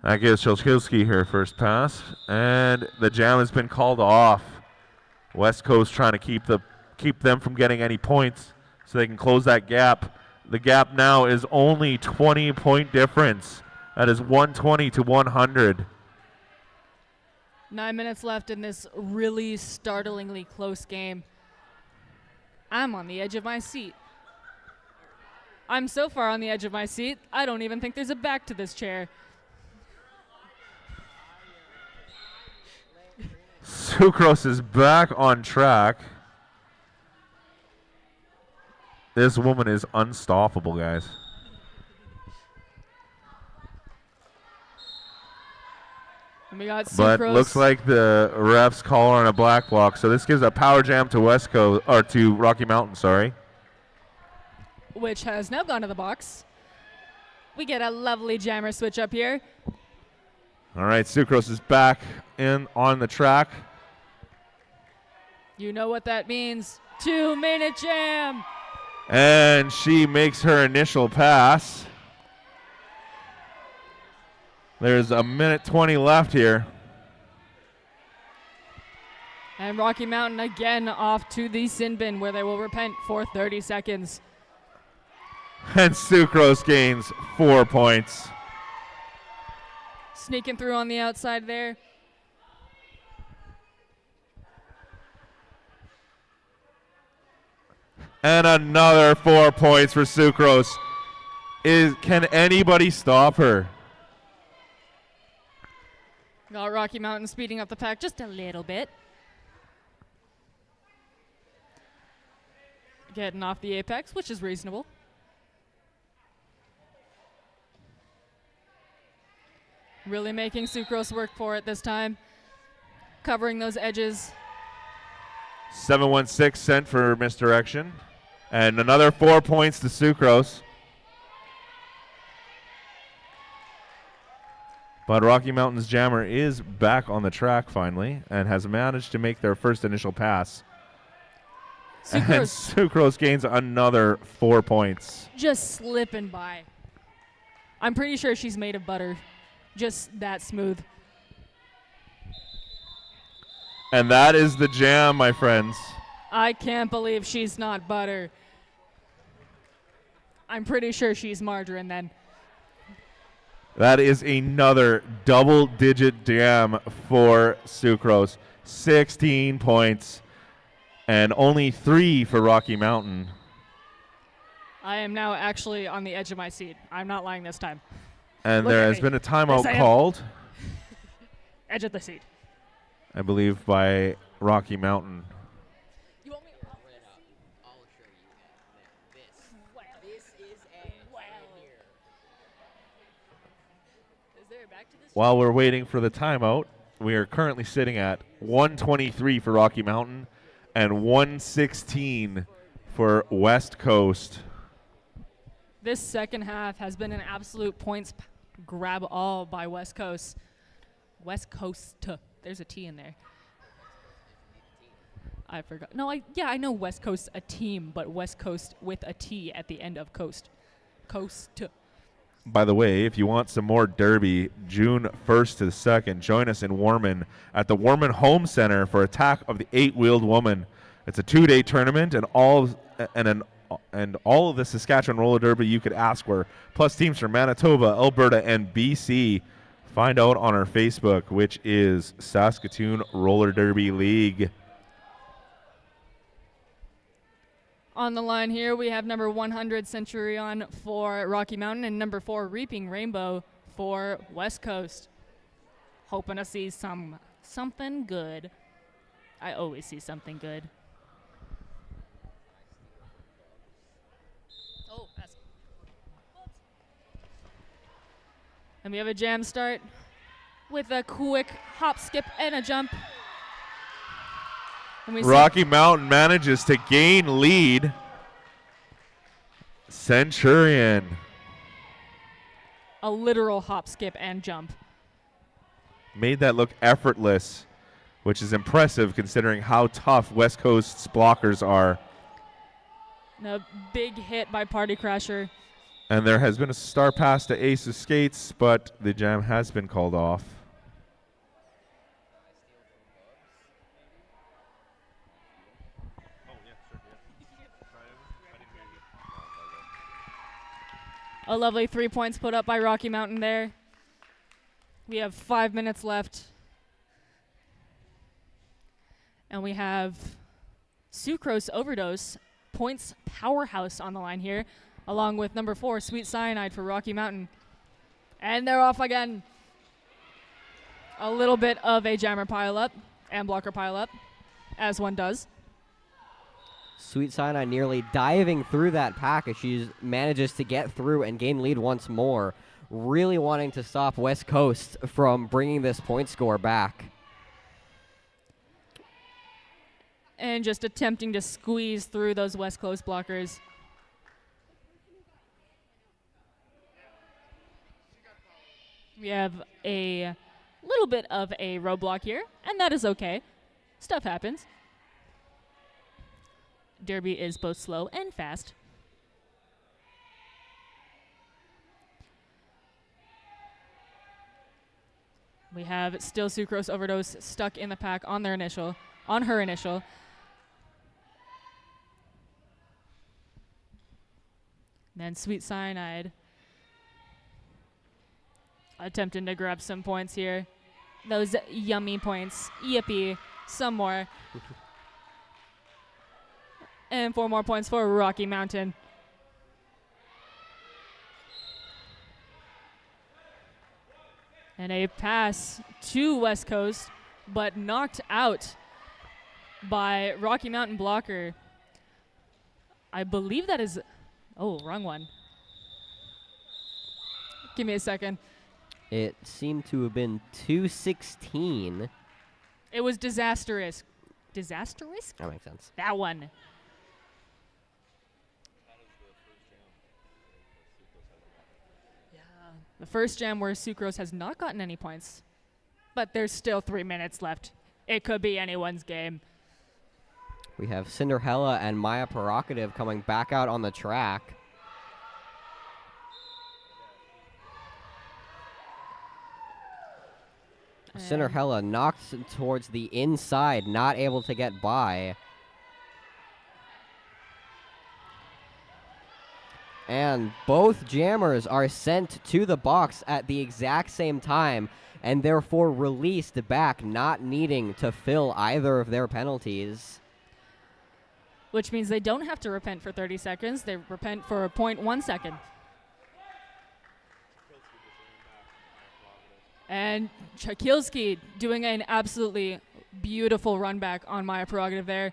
That gives Chykilski her first pass, and the jam has been called off. West Coast trying to keep them from getting any points so they can close that gap. The gap now is only 20-point difference. That is 120 to 100. 9 minutes left in this really startlingly close game. I'm on the edge of my seat. I'm so far on the edge of my seat, I don't even think there's a back to this chair. Sucrose is back on track. This woman is unstoppable, guys. And we got But Sucrose. looks like the refs call on a black block, so this gives a power jam to West Coast or to Rocky Mountain. Sorry. Which has now gone to the box. We get a lovely jammer switch up here. All right, Sucrose is back in on the track. You know what that means. 2-minute jam. And she makes her initial pass. There's a minute 20 left here. And Rocky Mountain again off to the sin bin where they will repent for 30 seconds. And Sucrose gains 4 points. Sneaking through on the outside there. And another 4 points for Sucrose. Can anybody stop her? Got Rocky Mountain speeding up the pack just a little bit. Getting off the apex, which is reasonable. Really making Sucrose work for it this time. Covering those edges. 716 sent for misdirection. And another 4 points to Sucrose. But Rocky Mountain's jammer is back on the track finally and has managed to make their first initial pass. And Sucrose gains another 4 points. Just slipping by. I'm pretty sure she's made of butter. Just that smooth. And that is the jam, my friends. I can't believe she's not butter. I'm pretty sure she's margarine then. That is another double-digit jam for Sucrose. 16 points and only 3 for Rocky Mountain. I am now actually on the edge of my seat. I'm not lying this time. And Look there at has me. been a timeout Yes, I am. called, Edge of the seat. I believe, by Rocky Mountain. While we're waiting for the timeout, we are currently sitting at 123 for Rocky Mountain and 116 for West Coast. This second half has been an absolute points grab all by West Coast. West Coast. There's a T in there. I forgot. No, I know West Coast a team, but West Coast with a T at the end of coast. Coast. By the way, if you want some more Derby, June 1st to the 2nd, join us in Warman at the Warman Home Center for Attack of the Eight-Wheeled Woman. It's a 2-day tournament, and all of the Saskatchewan roller derby you could ask for, plus teams from Manitoba, Alberta, and BC. Find out on our Facebook, which is Saskatoon Roller Derby League. On the line here, we have number 100 Centurion for Rocky Mountain and number 4 Reaping Rainbow for West Coast. Hoping to see something good. I always see something good. Oh, that's. And we have a jam start with a quick hop, skip, and a jump. And we see Rocky Mountain manages to gain lead. Centurion. a literal hop, skip, and jump. Made that look effortless, which is impressive considering how tough West Coast's blockers are. A big hit by Party Crasher. And there has been a star pass to Ace of Skates, but the jam has been called off. A lovely 3 points put up by Rocky Mountain there. We have 5 minutes left. And we have Sucrose Overdose, points powerhouse on the line here, along with number 4, Sweet Cyanide for Rocky Mountain. And they're off again. A little bit of a jammer pile up and blocker pile up, as one does. Sweet Cyanide nearly diving through that pack as she manages to get through and gain lead once more, really wanting to stop West Coast from bringing this point score back. And just attempting to squeeze through those West Coast blockers. We have a little bit of a roadblock here, and that is okay. Stuff happens. Derby is both slow and fast. We have still Sucrose Overdose stuck in the pack on her initial. Then Sweet Cyanide attempting to grab some points here. Those yummy points. Yippee. Some more. And 4 more points for Rocky Mountain. And a pass to West Coast, but knocked out by Rocky Mountain blocker. I believe that is... Oh, wrong one. Give me a second. It seemed to have been 216. It was disastrous. Disastrous? That makes sense. That one. The first jam where Sucrose has not gotten any points, but there's still 3 minutes left. It could be anyone's game. We have Cinderella and Maya Prerogative coming back out on the track. Cinderella knocked towards the inside, not able to get by. And And both jammers are sent to the box at the exact same time and therefore released back, not needing to fill either of their penalties. Which means they don't have to repent for 30 seconds. They repent for 0.1 second. And Chakilski doing an absolutely beautiful run back on my prerogative there.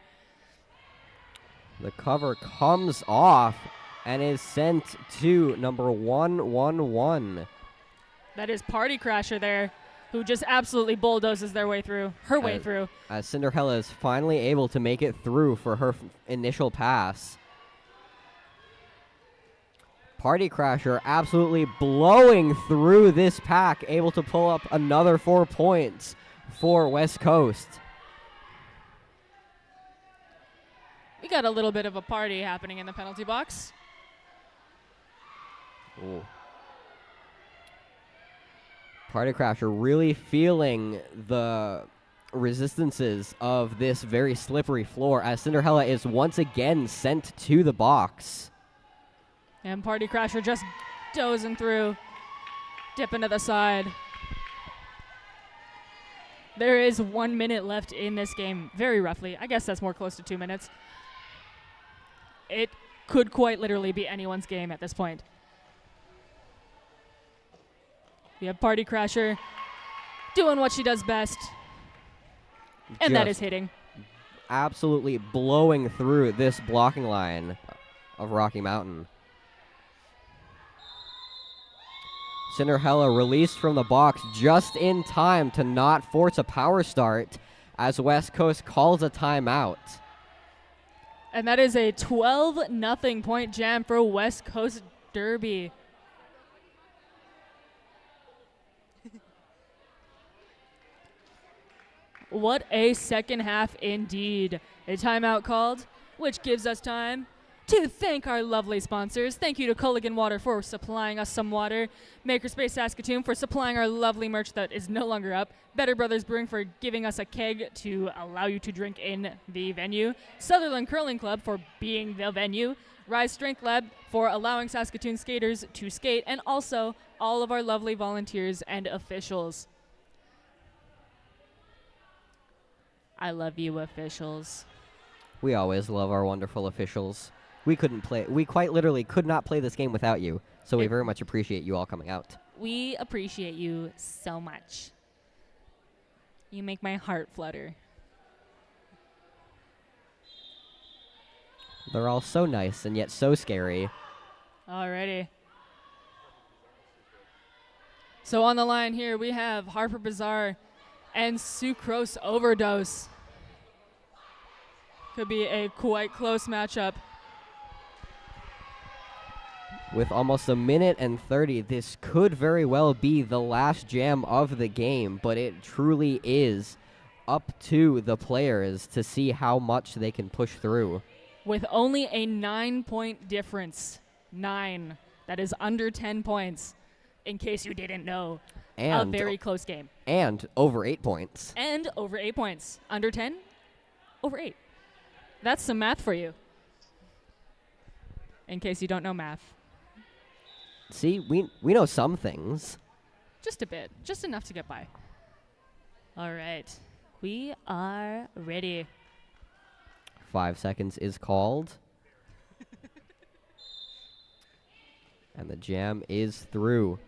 The cover comes off and is sent to number 111. That is Party Crasher there, who just absolutely bulldozes their way through, way through. As Cinderella is finally able to make it through for her initial pass. Party Crasher absolutely blowing through this pack, able to pull up another 4 points for West Coast. We got a little bit of a party happening in the penalty box. Ooh. Party Crasher really feeling the resistances of this very slippery floor as Cinderella is once again sent to the box. And Party Crasher just dozing through, dipping to the side. There is 1 minute left in this game, very roughly. I guess that's more close to 2 minutes. It could quite literally be anyone's game at this point. We have Party Crasher doing what she does best, and that is hitting. Absolutely blowing through this blocking line of Rocky Mountain. Cinderella released from the box just in time to not force a power start as West Coast calls a timeout. And that is a 12-0 point jam for West Coast Derby. What a second half indeed. A timeout called, which gives us time to thank our lovely sponsors. Thank you to Culligan Water for supplying us some water. Makerspace Saskatoon for supplying our lovely merch that is no longer up. Better Brothers Brewing for giving us a keg to allow you to drink in the venue. Sutherland Curling Club for being the venue. Rise Strength Lab for allowing Saskatoon skaters to skate. And also all of our lovely volunteers and officials. I love you, officials. We always love our wonderful officials. We quite literally could not play this game without you, so we very much appreciate you all coming out. We appreciate you so much. You make my heart flutter. They're all so nice and yet so scary. Alrighty. So on the line here, we have Harper Bazaar and Sucrose Overdose. Could be a quite close matchup. With almost a minute and 30, this could very well be the last jam of the game, but it truly is up to the players to see how much they can push through. With only a 9-point difference. 9. That is under 10 points, in case you didn't know. And a very close game. And over 8 points. And over 8 points. Under 10, over 8. That's some math for you, in case you don't know math. See, we know some things. Just a bit. Just enough to get by. All right. We are ready. 5 seconds is called. And the jam is through.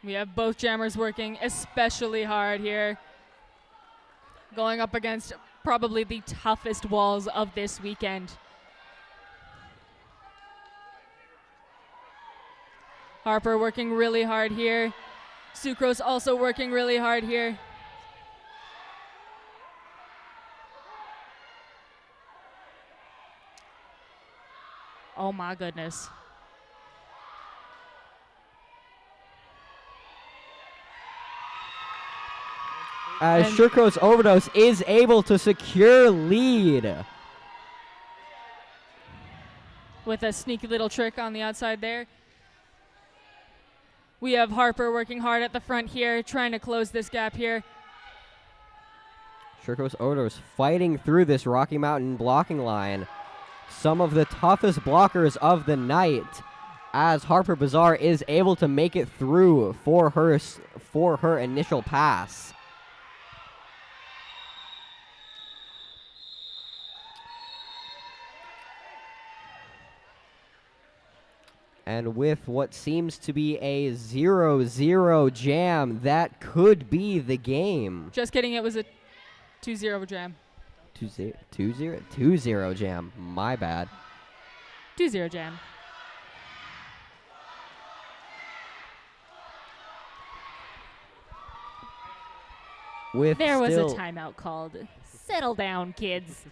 We have both jammers working especially hard here. Going up against probably the toughest walls of this weekend. Harper working really hard here. Sucrose also working really hard here. Oh my goodness. As Sucrose Overdose is able to secure lead. With a sneaky little trick on the outside there. We have Harper working hard at the front here, trying to close this gap here. Turcos Odos fighting through this Rocky Mountain blocking line. Some of the toughest blockers of the night, as Harper Bazaar is able to make it through for her initial pass. And with what seems to be a 0-0 jam, that could be the game. Just kidding, it was a 2-0 jam. 2-0 jam. My bad. 2-0 jam. There was a timeout called. Settle down, kids.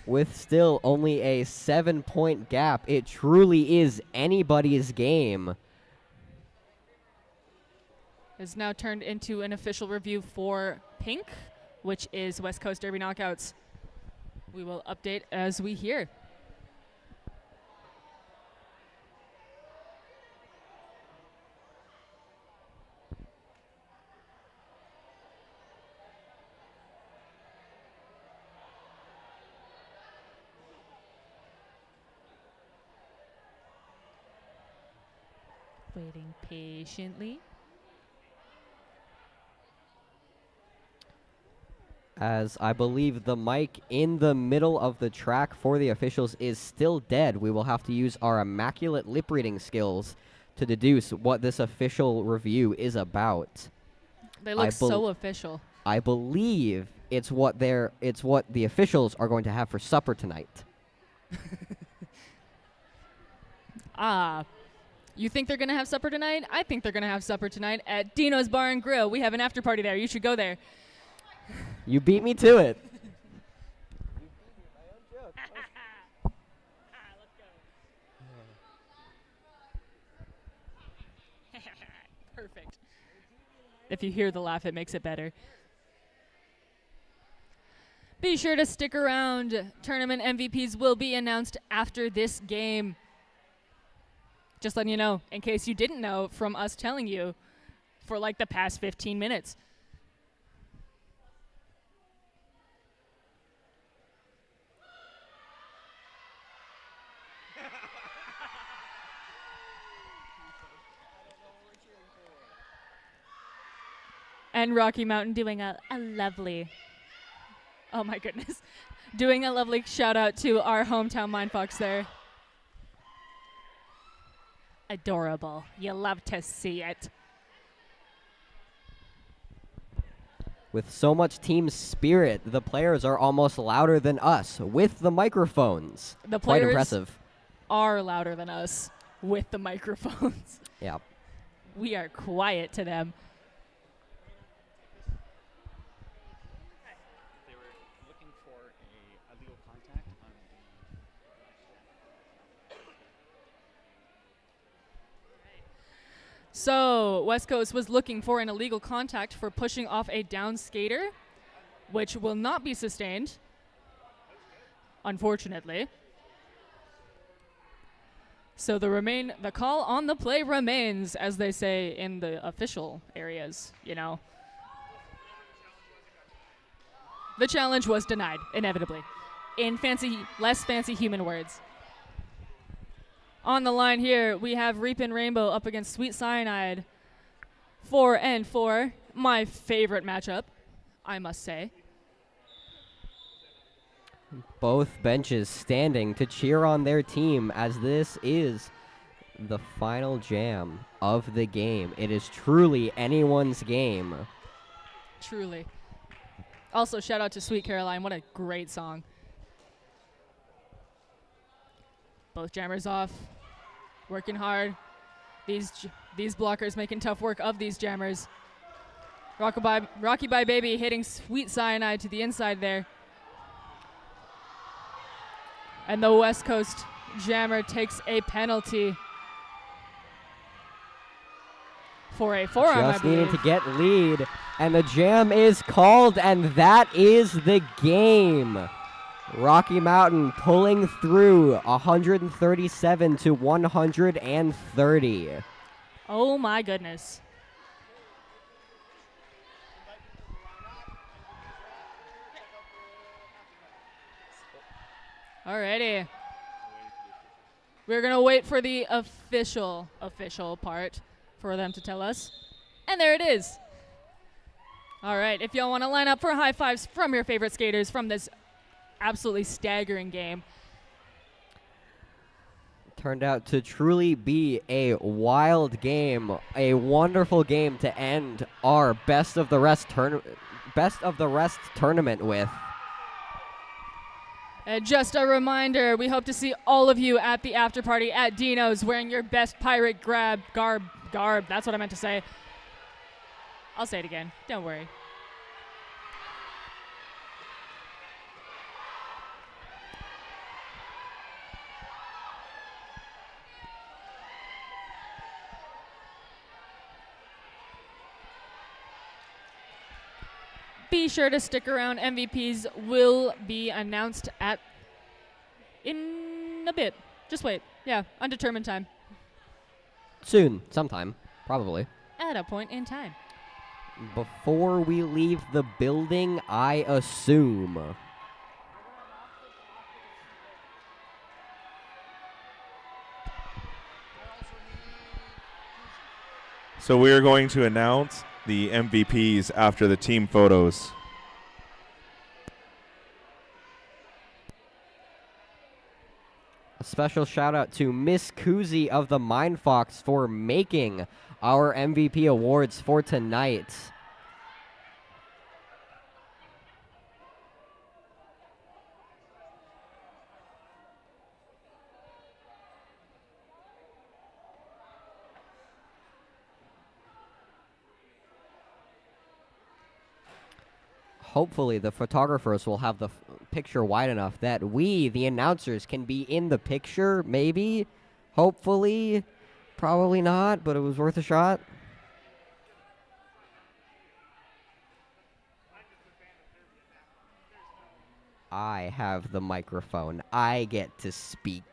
With still only a 7-point gap, it truly is anybody's game. Is now turned into an official review for Pink, which is West Coast Derby Knockouts. We will update as we hear. Waiting patiently. As I believe the mic in the middle of the track for the officials is still dead, we will have to use our immaculate lip reading skills to deduce what this official review is about. They look so official. I believe it's what the officials are going to have for supper tonight. You think they're going to have supper tonight? I think they're going to have supper tonight at Dino's Bar and Grill. We have an after party there. You should go there. You beat me to it. Perfect. If you hear the laugh, it makes it better. Be sure to stick around. Tournament MVPs will be announced after this game. Just letting you know, in case you didn't know from us telling you for like the past 15 minutes. And Rocky Mountain doing a lovely, oh my goodness, doing a lovely shout out to our hometown Mindfox there. Adorable. You love to see it. With so much team spirit, the players are almost louder than us with the microphones. The Quite players impressive. are louder than us with the microphones. Yeah. We are quiet to them. They were looking for a legal contact on So West Coast was looking for an illegal contact for pushing off a down skater, which will not be sustained, unfortunately. So the call on the play remains, as they say in the official areas, you know. The challenge was denied, inevitably, in less fancy human words. On the line here, we have Reapin' Rainbow up against Sweet Cyanide. 4-4, my favorite matchup, I must say. Both benches standing to cheer on their team as this is the final jam of the game. It is truly anyone's game. Truly. Also, shout out to Sweet Caroline. What a great song. Both jammers off, working hard. These blockers making tough work of these jammers. Rocky Bye Baby hitting Sweet Cyanide to the inside there. And the West Coast jammer takes a penalty for a forearm, I Just believe. needing to get lead, and the jam is called, and that is the game. Rocky Mountain pulling through 137 to 130. Oh my goodness. Alrighty. We're going to wait for the official part for them to tell us. And there it is. All right, if y'all want to line up for high fives from your favorite skaters from this absolutely staggering game. Turned out to truly be a wild game, a wonderful game to end our best of the rest tournament with. And just a reminder, we hope to see all of you at the after party at Dino's wearing your best pirate garb. That's what I meant to say. I'll say it again. Don't worry. Be sure to stick around. MVPs will be announced in a bit. Just wait. Yeah, undetermined time. Soon, sometime, probably. At a point in time. Before we leave the building, I assume. So we are going to announce the MVPs after the team photos. A special shout out to Miss Kuzi of the Mind Fox for making our MVP awards for tonight. Hopefully the photographers will have the picture wide enough that we, the announcers, can be in the picture, maybe, hopefully, probably not, but it was worth a shot. I have the microphone. I get to speak.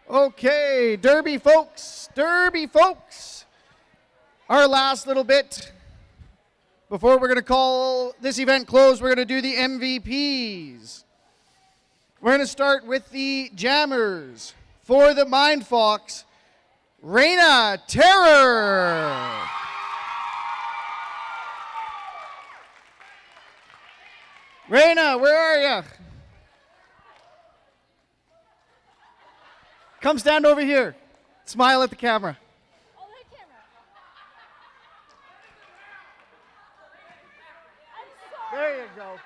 Okay, Derby folks, our last little bit Before we're going to call this event closed, we're going to do the MVPs. We're going to start with the Jammers. For the Mind Fox, Reina Terror. Reina, where are you? Come stand over here. Smile at the camera. There you go.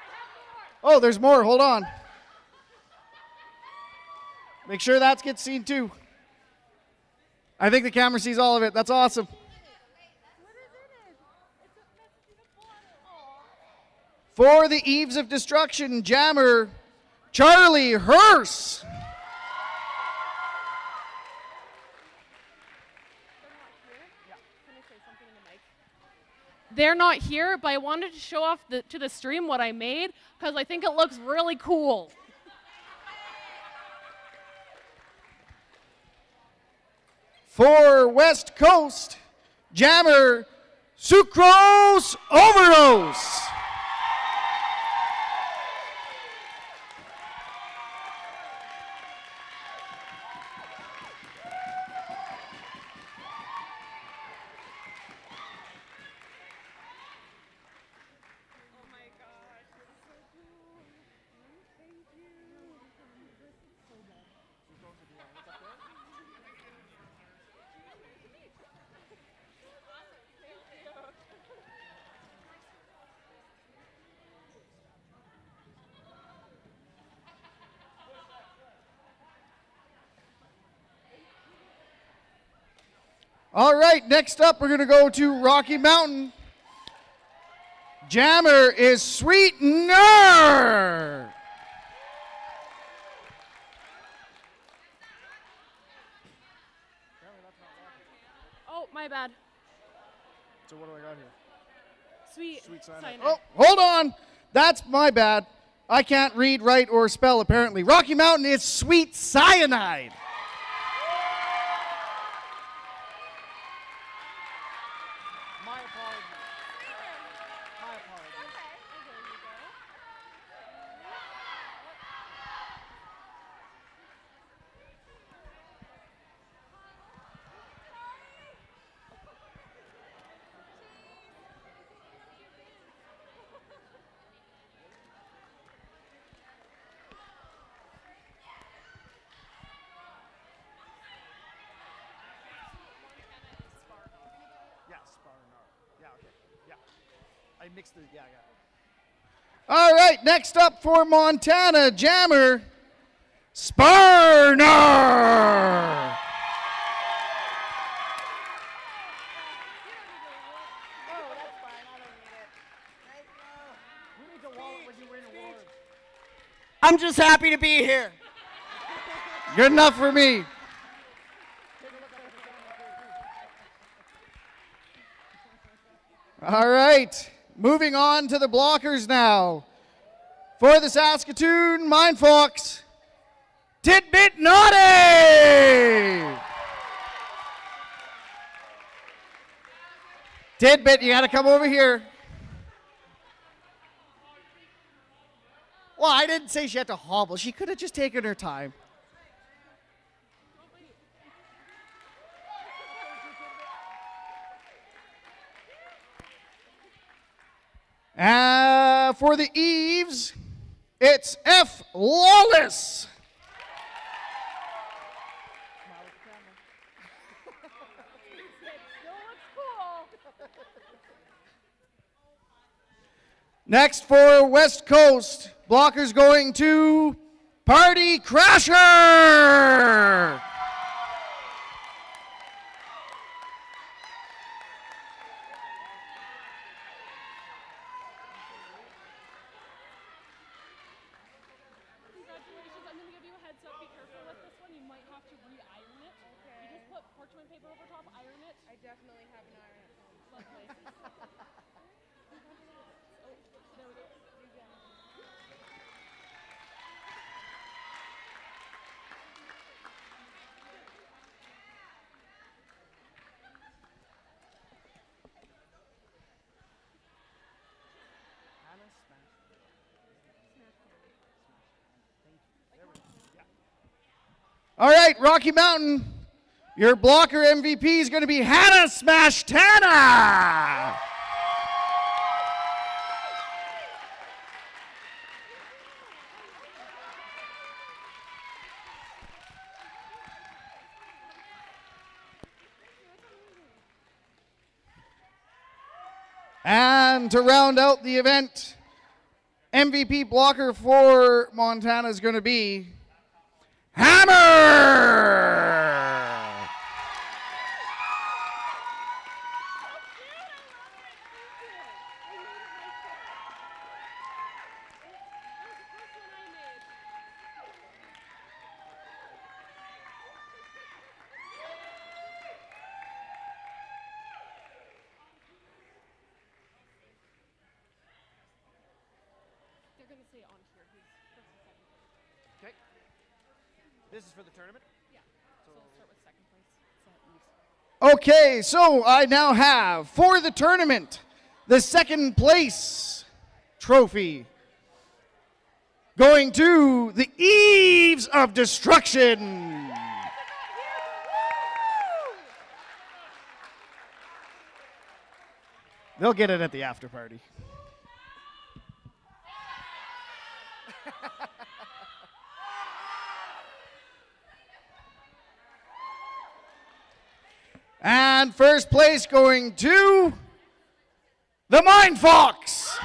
Oh, there's more. Hold on. Make sure that gets seen too. I think the camera sees all of it. That's awesome. For the Eves of Destruction, Jammer Charlie Hearst. They're not here, but I wanted to show off to the stream what I made because I think it looks really cool. For West Coast, Jammer Sucrose Overdose. All right, next up, we're going to go to Rocky Mountain. Jammer is Sweetener. Oh, my bad. So what do I got here? Sweet cyanide. Oh, hold on. That's my bad. I can't read, write, or spell, apparently. Rocky Mountain is Sweet Cyanide. I mixed the, yeah. All right, next up for Montana, Jammer, Sparner. I'm just happy to be here. Good enough for me. All right, moving on to the blockers now. For the Saskatoon Mind Fox, Tidbit Naughty! Tidbit, you gotta come over here. Well, I didn't say she had to hobble. She could have just taken her time. For the Eves, it's F. Lawless. Next for West Coast, blockers going to Party Crasher. All right, Rocky Mountain, your blocker MVP is going to be Hannah Smash Tana. And to round out the event, MVP blocker for Montana is going to be Hammer! Okay. This is for the tournament? Yeah. So we'll start with second place. Okay, so I now have for the tournament the second place trophy going to the Eves of Destruction. They'll get it at the after party. And first place going to the Mind Fox.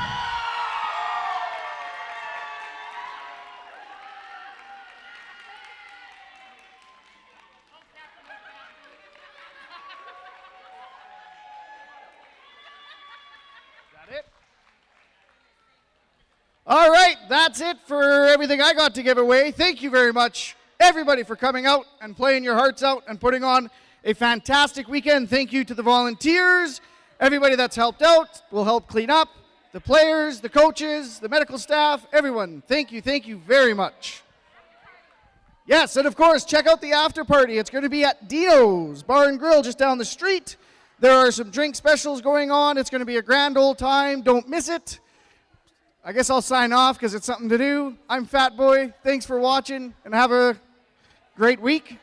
That it? All right, that's it for everything I got to give away. Thank you very much, everybody, for coming out and playing your hearts out and putting on a fantastic weekend. Thank you to the volunteers, everybody that's helped out, will help clean up, the players, the coaches, the medical staff, everyone. Thank you very much. Yes, and of course, check out the after party. It's going to be at Dino's Bar and Grill just down the street. There are some drink specials going on. It's going to be a grand old time. Don't miss it. I guess I'll sign off because it's something to do. I'm Fat Boy. Thanks for watching and have a great week.